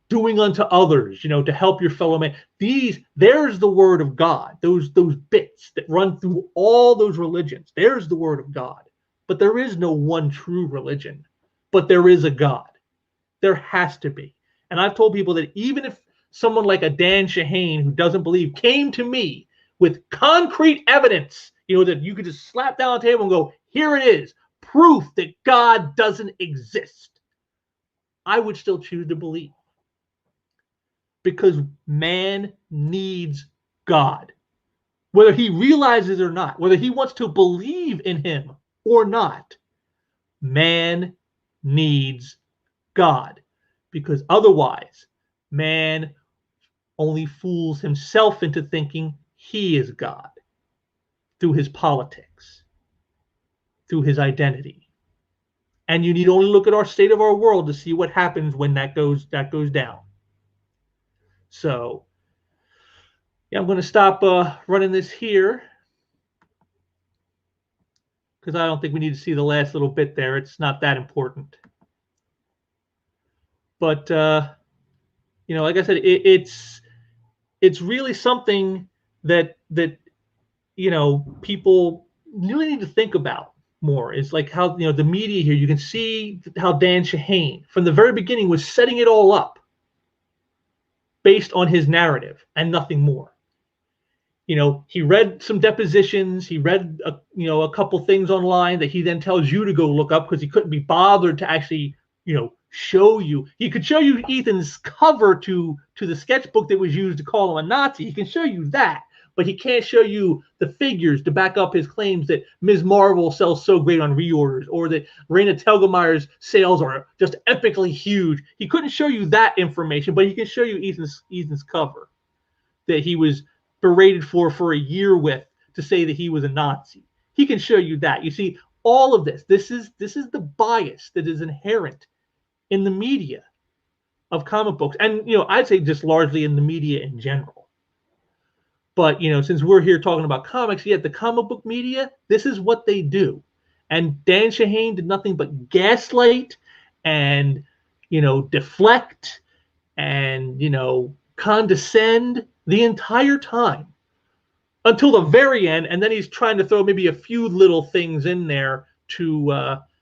[SPEAKER 1] Doing unto others, to help your fellow man. There's the word of God. Those bits that run through all those religions. There's the word of God. But there is no one true religion. But there is a God. There has to be. And I've told people that even if someone like a Dan Shahin who doesn't believe came to me with concrete evidence, that you could just slap down the table and go, here it is, proof that God doesn't exist, I would still choose to believe. Because man needs God. Whether he realizes or not, whether he wants to believe in him or not, man needs God. Because otherwise, man only fools himself into thinking he is God through his politics, through his identity. And you need only look at our state of our world to see what happens when that goes down. So, yeah, I'm going to stop running this here because I don't think we need to see the last little bit there. It's not that important. But, like I said, it's really something that people really need to think about more is like how the media here. You can see how Dan Shahin from the very beginning was setting it all up based on his narrative and nothing more. He read some depositions. He read a couple things online that he then tells you to go look up because he couldn't be bothered to actually show you. He could show you Ethan's cover to the sketchbook that was used to call him a Nazi. He can show you that, but he can't show you the figures to back up his claims that Ms. Marvel sells so great on reorders or that Raina Telgemeier's sales are just epically huge. He couldn't show you that information, but he can show you Ethan's cover that he was berated for a year with to say that he was a Nazi. He can show you that. You see, all of this. This is the bias that is inherent in the media of comic books, and I'd say just largely in the media in general. But since we're here talking about comics, yet the comic book media, this is what they do. And Dan Shahin did nothing but gaslight and deflect and condescend the entire time until the very end, and then he's trying to throw maybe a few little things in there to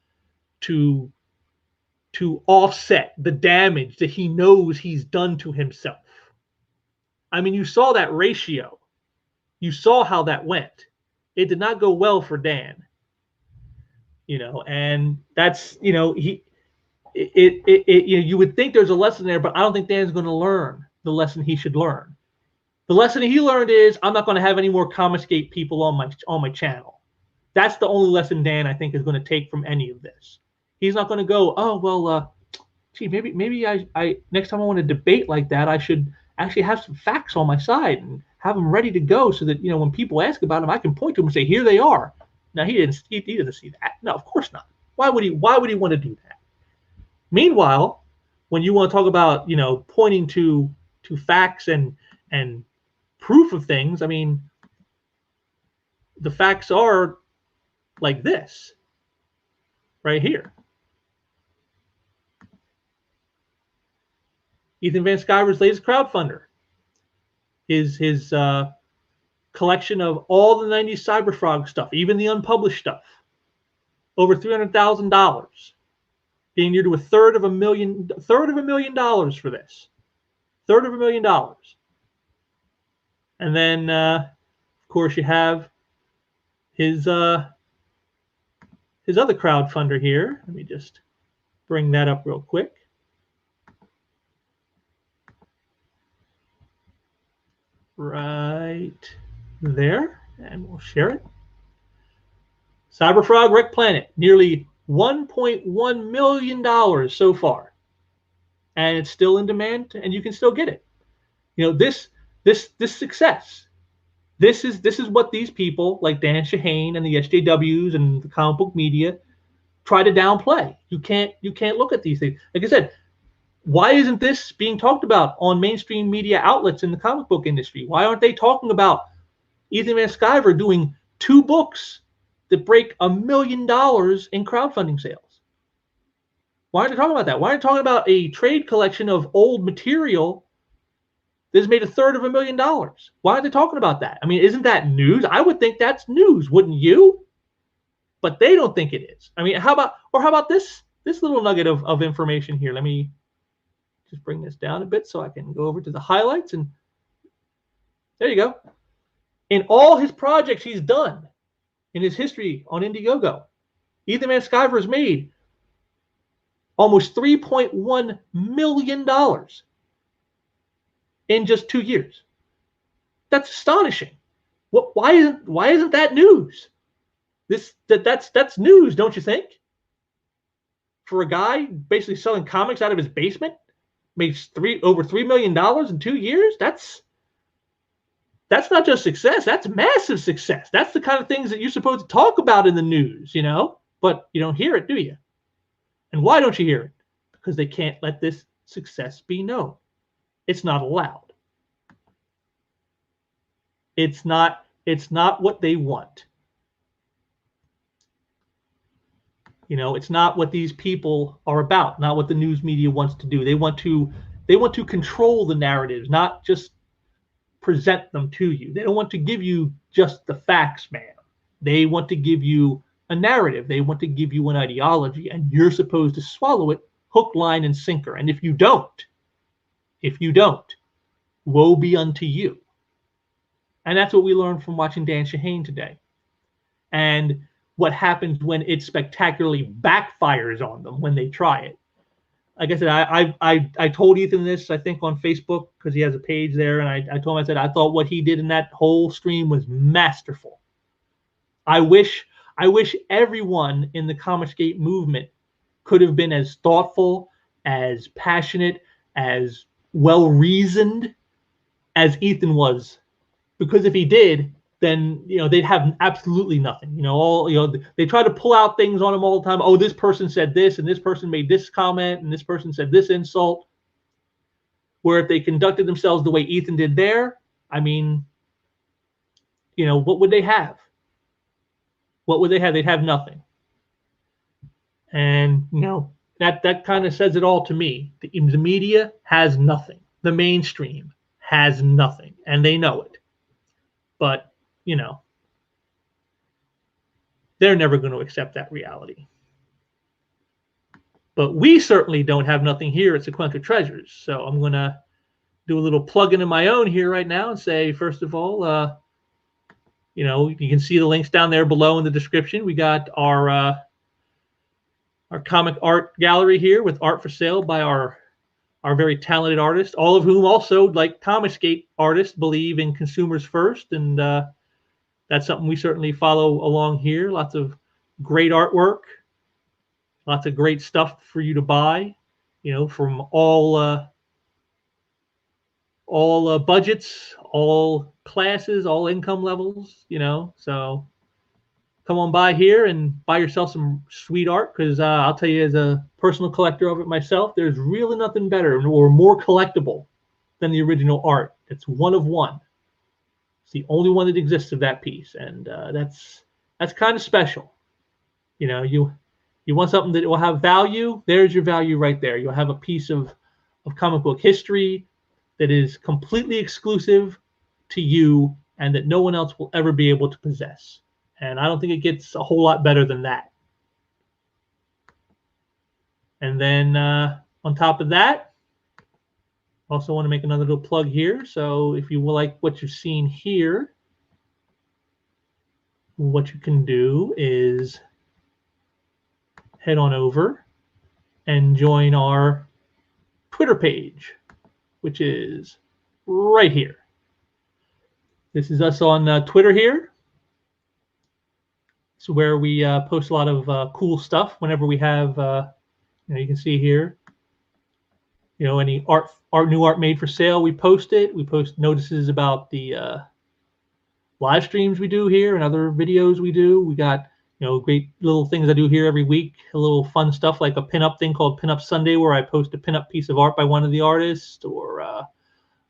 [SPEAKER 1] offset the damage that he knows he's done to himself. I mean, you saw that ratio. You saw how that went. It did not go well for Dan. And that's you would think there's a lesson there, but I don't think Dan's going to learn the lesson he should learn. The lesson he learned is I'm not going to have any more Comicsgate people on my channel. That's the only lesson Dan, I think, is going to take from any of this. He's not going to go, oh well, gee, maybe I next time I want to debate like that, I should actually have some facts on my side and have them ready to go so that when people ask about them, I can point to them and say, here they are. Now he doesn't see that. No, of course not. Why would he want to do that? Meanwhile, when you want to talk about pointing to facts and proof of things, I mean, the facts are like this right here. Ethan Van Sciver's latest crowdfunder. His collection of all the 90s Cyberfrog stuff, even the unpublished stuff. Over $300,000. Being near to $1/3 million for this. $1/3 million. And then, of course, you have his other crowdfunder here. Let me just bring that up real quick. Right there, and we'll share it. Cyberfrog Wreck Planet, nearly $1.1 million so far, and it's still in demand, and you can still get it. This success. This is what these people like Dan Shahin and the SJWs and the comic book media try to downplay. You can't look at these things. Like I said, why isn't this being talked about on mainstream media outlets in the comic book industry? Why aren't they talking about Ethan Van Sciver doing 2 books that break $1 million in crowdfunding sales? Why aren't they talking about that? Why aren't they talking about a trade collection of old material that's made $1/3 million? Why aren't they talking about that? I mean, isn't that news? I would think that's news, wouldn't you? But they don't think it is. I mean, how about this little nugget of information here? Let me just bring this down a bit so I can go over to the highlights, and there you go. In all his projects he's done in his history on Indiegogo, Ethan Van Sciver has made almost $3.1 million in just 2 years. That's astonishing. Why isn't that news? That's news, don't you think? For a guy basically selling comics out of his basement, makes over $3 million in 2 years. That's not just success. That's massive success. That's the kind of things that you're supposed to talk about in the news, But you don't hear it, do you? And why don't you hear it? Because they can't let this success be known. It's not allowed. It's not what they want. It's not what these people are about, not what the news media wants to do. They want to control the narratives, not just present them to you. They don't want to give you just the facts, man. They want to give you a narrative. They want to give you an ideology, and you're supposed to swallow it hook, line, and sinker. And if you don't, woe be unto you. And that's what we learned from watching Dan Shahin today. And what happens when it spectacularly backfires on them when they try it. Like I said, I told Ethan this, I think, on Facebook, because he has a page there, and I told him, I said, I thought what he did in that whole stream was masterful. I wish everyone in the Comicsgate movement could have been as thoughtful, as passionate, as well-reasoned as Ethan was. Because if he did, then they'd have absolutely nothing. They try to pull out things on him all the time. Oh, this person said this, and this person made this comment, and this person said this insult. Where if they conducted themselves the way Ethan did there, I mean, what would they have? What would they have? They'd have nothing. And that kind of says it all to me. The media has nothing. The mainstream has nothing, and they know it. But they're never going to accept that reality. But we certainly don't have nothing here at Sequential Treasures. So I'm going to do a little plug-in of my own here right now and say, first of all, you can see the links down there below in the description. We got our comic art gallery here with art for sale by our very talented artists, all of whom also, like Comicsgate artists, believe in consumers first. And that's something we certainly follow along here. Lots of great artwork, lots of great stuff for you to buy, from all budgets, all classes, all income levels, So come on by here and buy yourself some sweet art, because I'll tell you, as a personal collector of it myself, there's really nothing better or more collectible than the original art. It's one of one. It's the only one that exists of that piece, and that's kind of special. You want something that will have value. There's your value right there. You'll have a piece of comic book history that is completely exclusive to you and that no one else will ever be able to possess. And I don't think it gets a whole lot better than that. And then on top of that, also want to make another little plug here. So if you will like what you're seeing here, what you can do is head on over and join our Twitter page, which is right here. This is us on Twitter here. It's where we post a lot of cool stuff whenever we have, you can see here, any new art made for sale, we post it. We post notices about the live streams we do here and other videos we do. We got, great little things I do here every week, a little fun stuff like a pinup thing called Pinup Sunday, where I post a pinup piece of art by one of the artists, or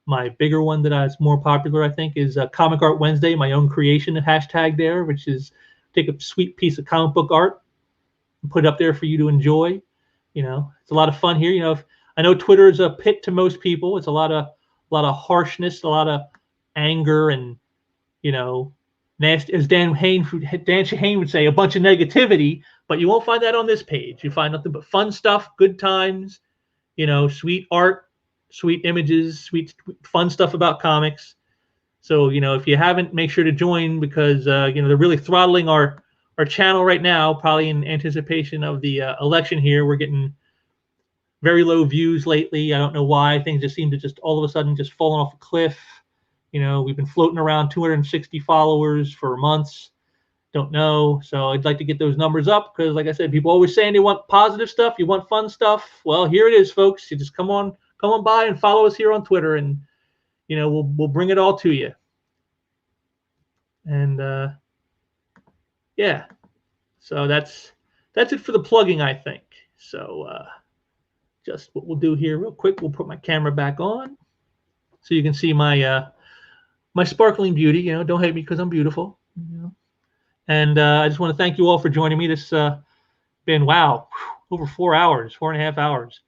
[SPEAKER 1] my bigger one that is more popular, I think, is Comic Art Wednesday, my own creation hashtag there, which is take a sweet piece of comic book art and put it up there for you to enjoy. It's a lot of fun here. I know Twitter is a pit to most people. It's a lot of harshness, a lot of anger, and nasty, as Dan Shahin would say, a bunch of negativity. But you won't find that on this page. You find nothing but fun stuff, good times, sweet art, sweet images, sweet fun stuff about comics. So if you haven't, make sure to join, because they're really throttling our channel right now, probably in anticipation of the election here. We're getting very low views lately. I don't know why. Things just seem to just all of a sudden just falling off a cliff. We've been floating around 260 followers for months. Don't know. So I'd like to get those numbers up, because like I said, people always saying they want positive stuff. You want fun stuff. Well, here it is, folks. You just come on by and follow us here on Twitter, and we'll bring it all to you. And yeah, so that's it for the plugging, I think. So just what we'll do here real quick, we'll put my camera back on so you can see my my sparkling beauty. Don't hate me because I'm beautiful. And I just want to thank you all for joining me. This been, wow, over 4 hours, 4.5 hours.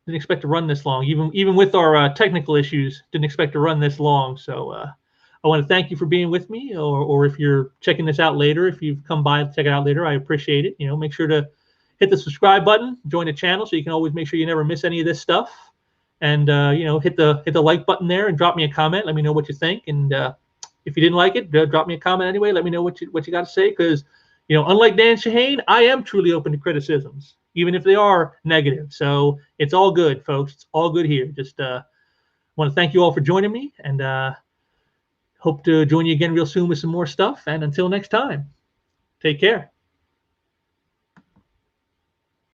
[SPEAKER 1] didn't expect to run this long. Even with our technical issues, didn't expect to run this long. So I want to thank you for being with me, or if you're checking this out later, if you've come by to check it out later, I appreciate it. You know, make sure to hit the subscribe button, join the channel, so you can always make sure you never miss any of this stuff. And you know, hit the like button there and drop me a comment. Let me know what you think. And if you didn't like it, drop me a comment anyway. Let me know what you got to say, because you know, unlike Dan Shahin, I am truly open to criticisms, even if they are negative. So it's all good, folks. It's all good here. Just want to thank you all for joining me, and hope to join you again real soon with some more stuff. And until next time, take care.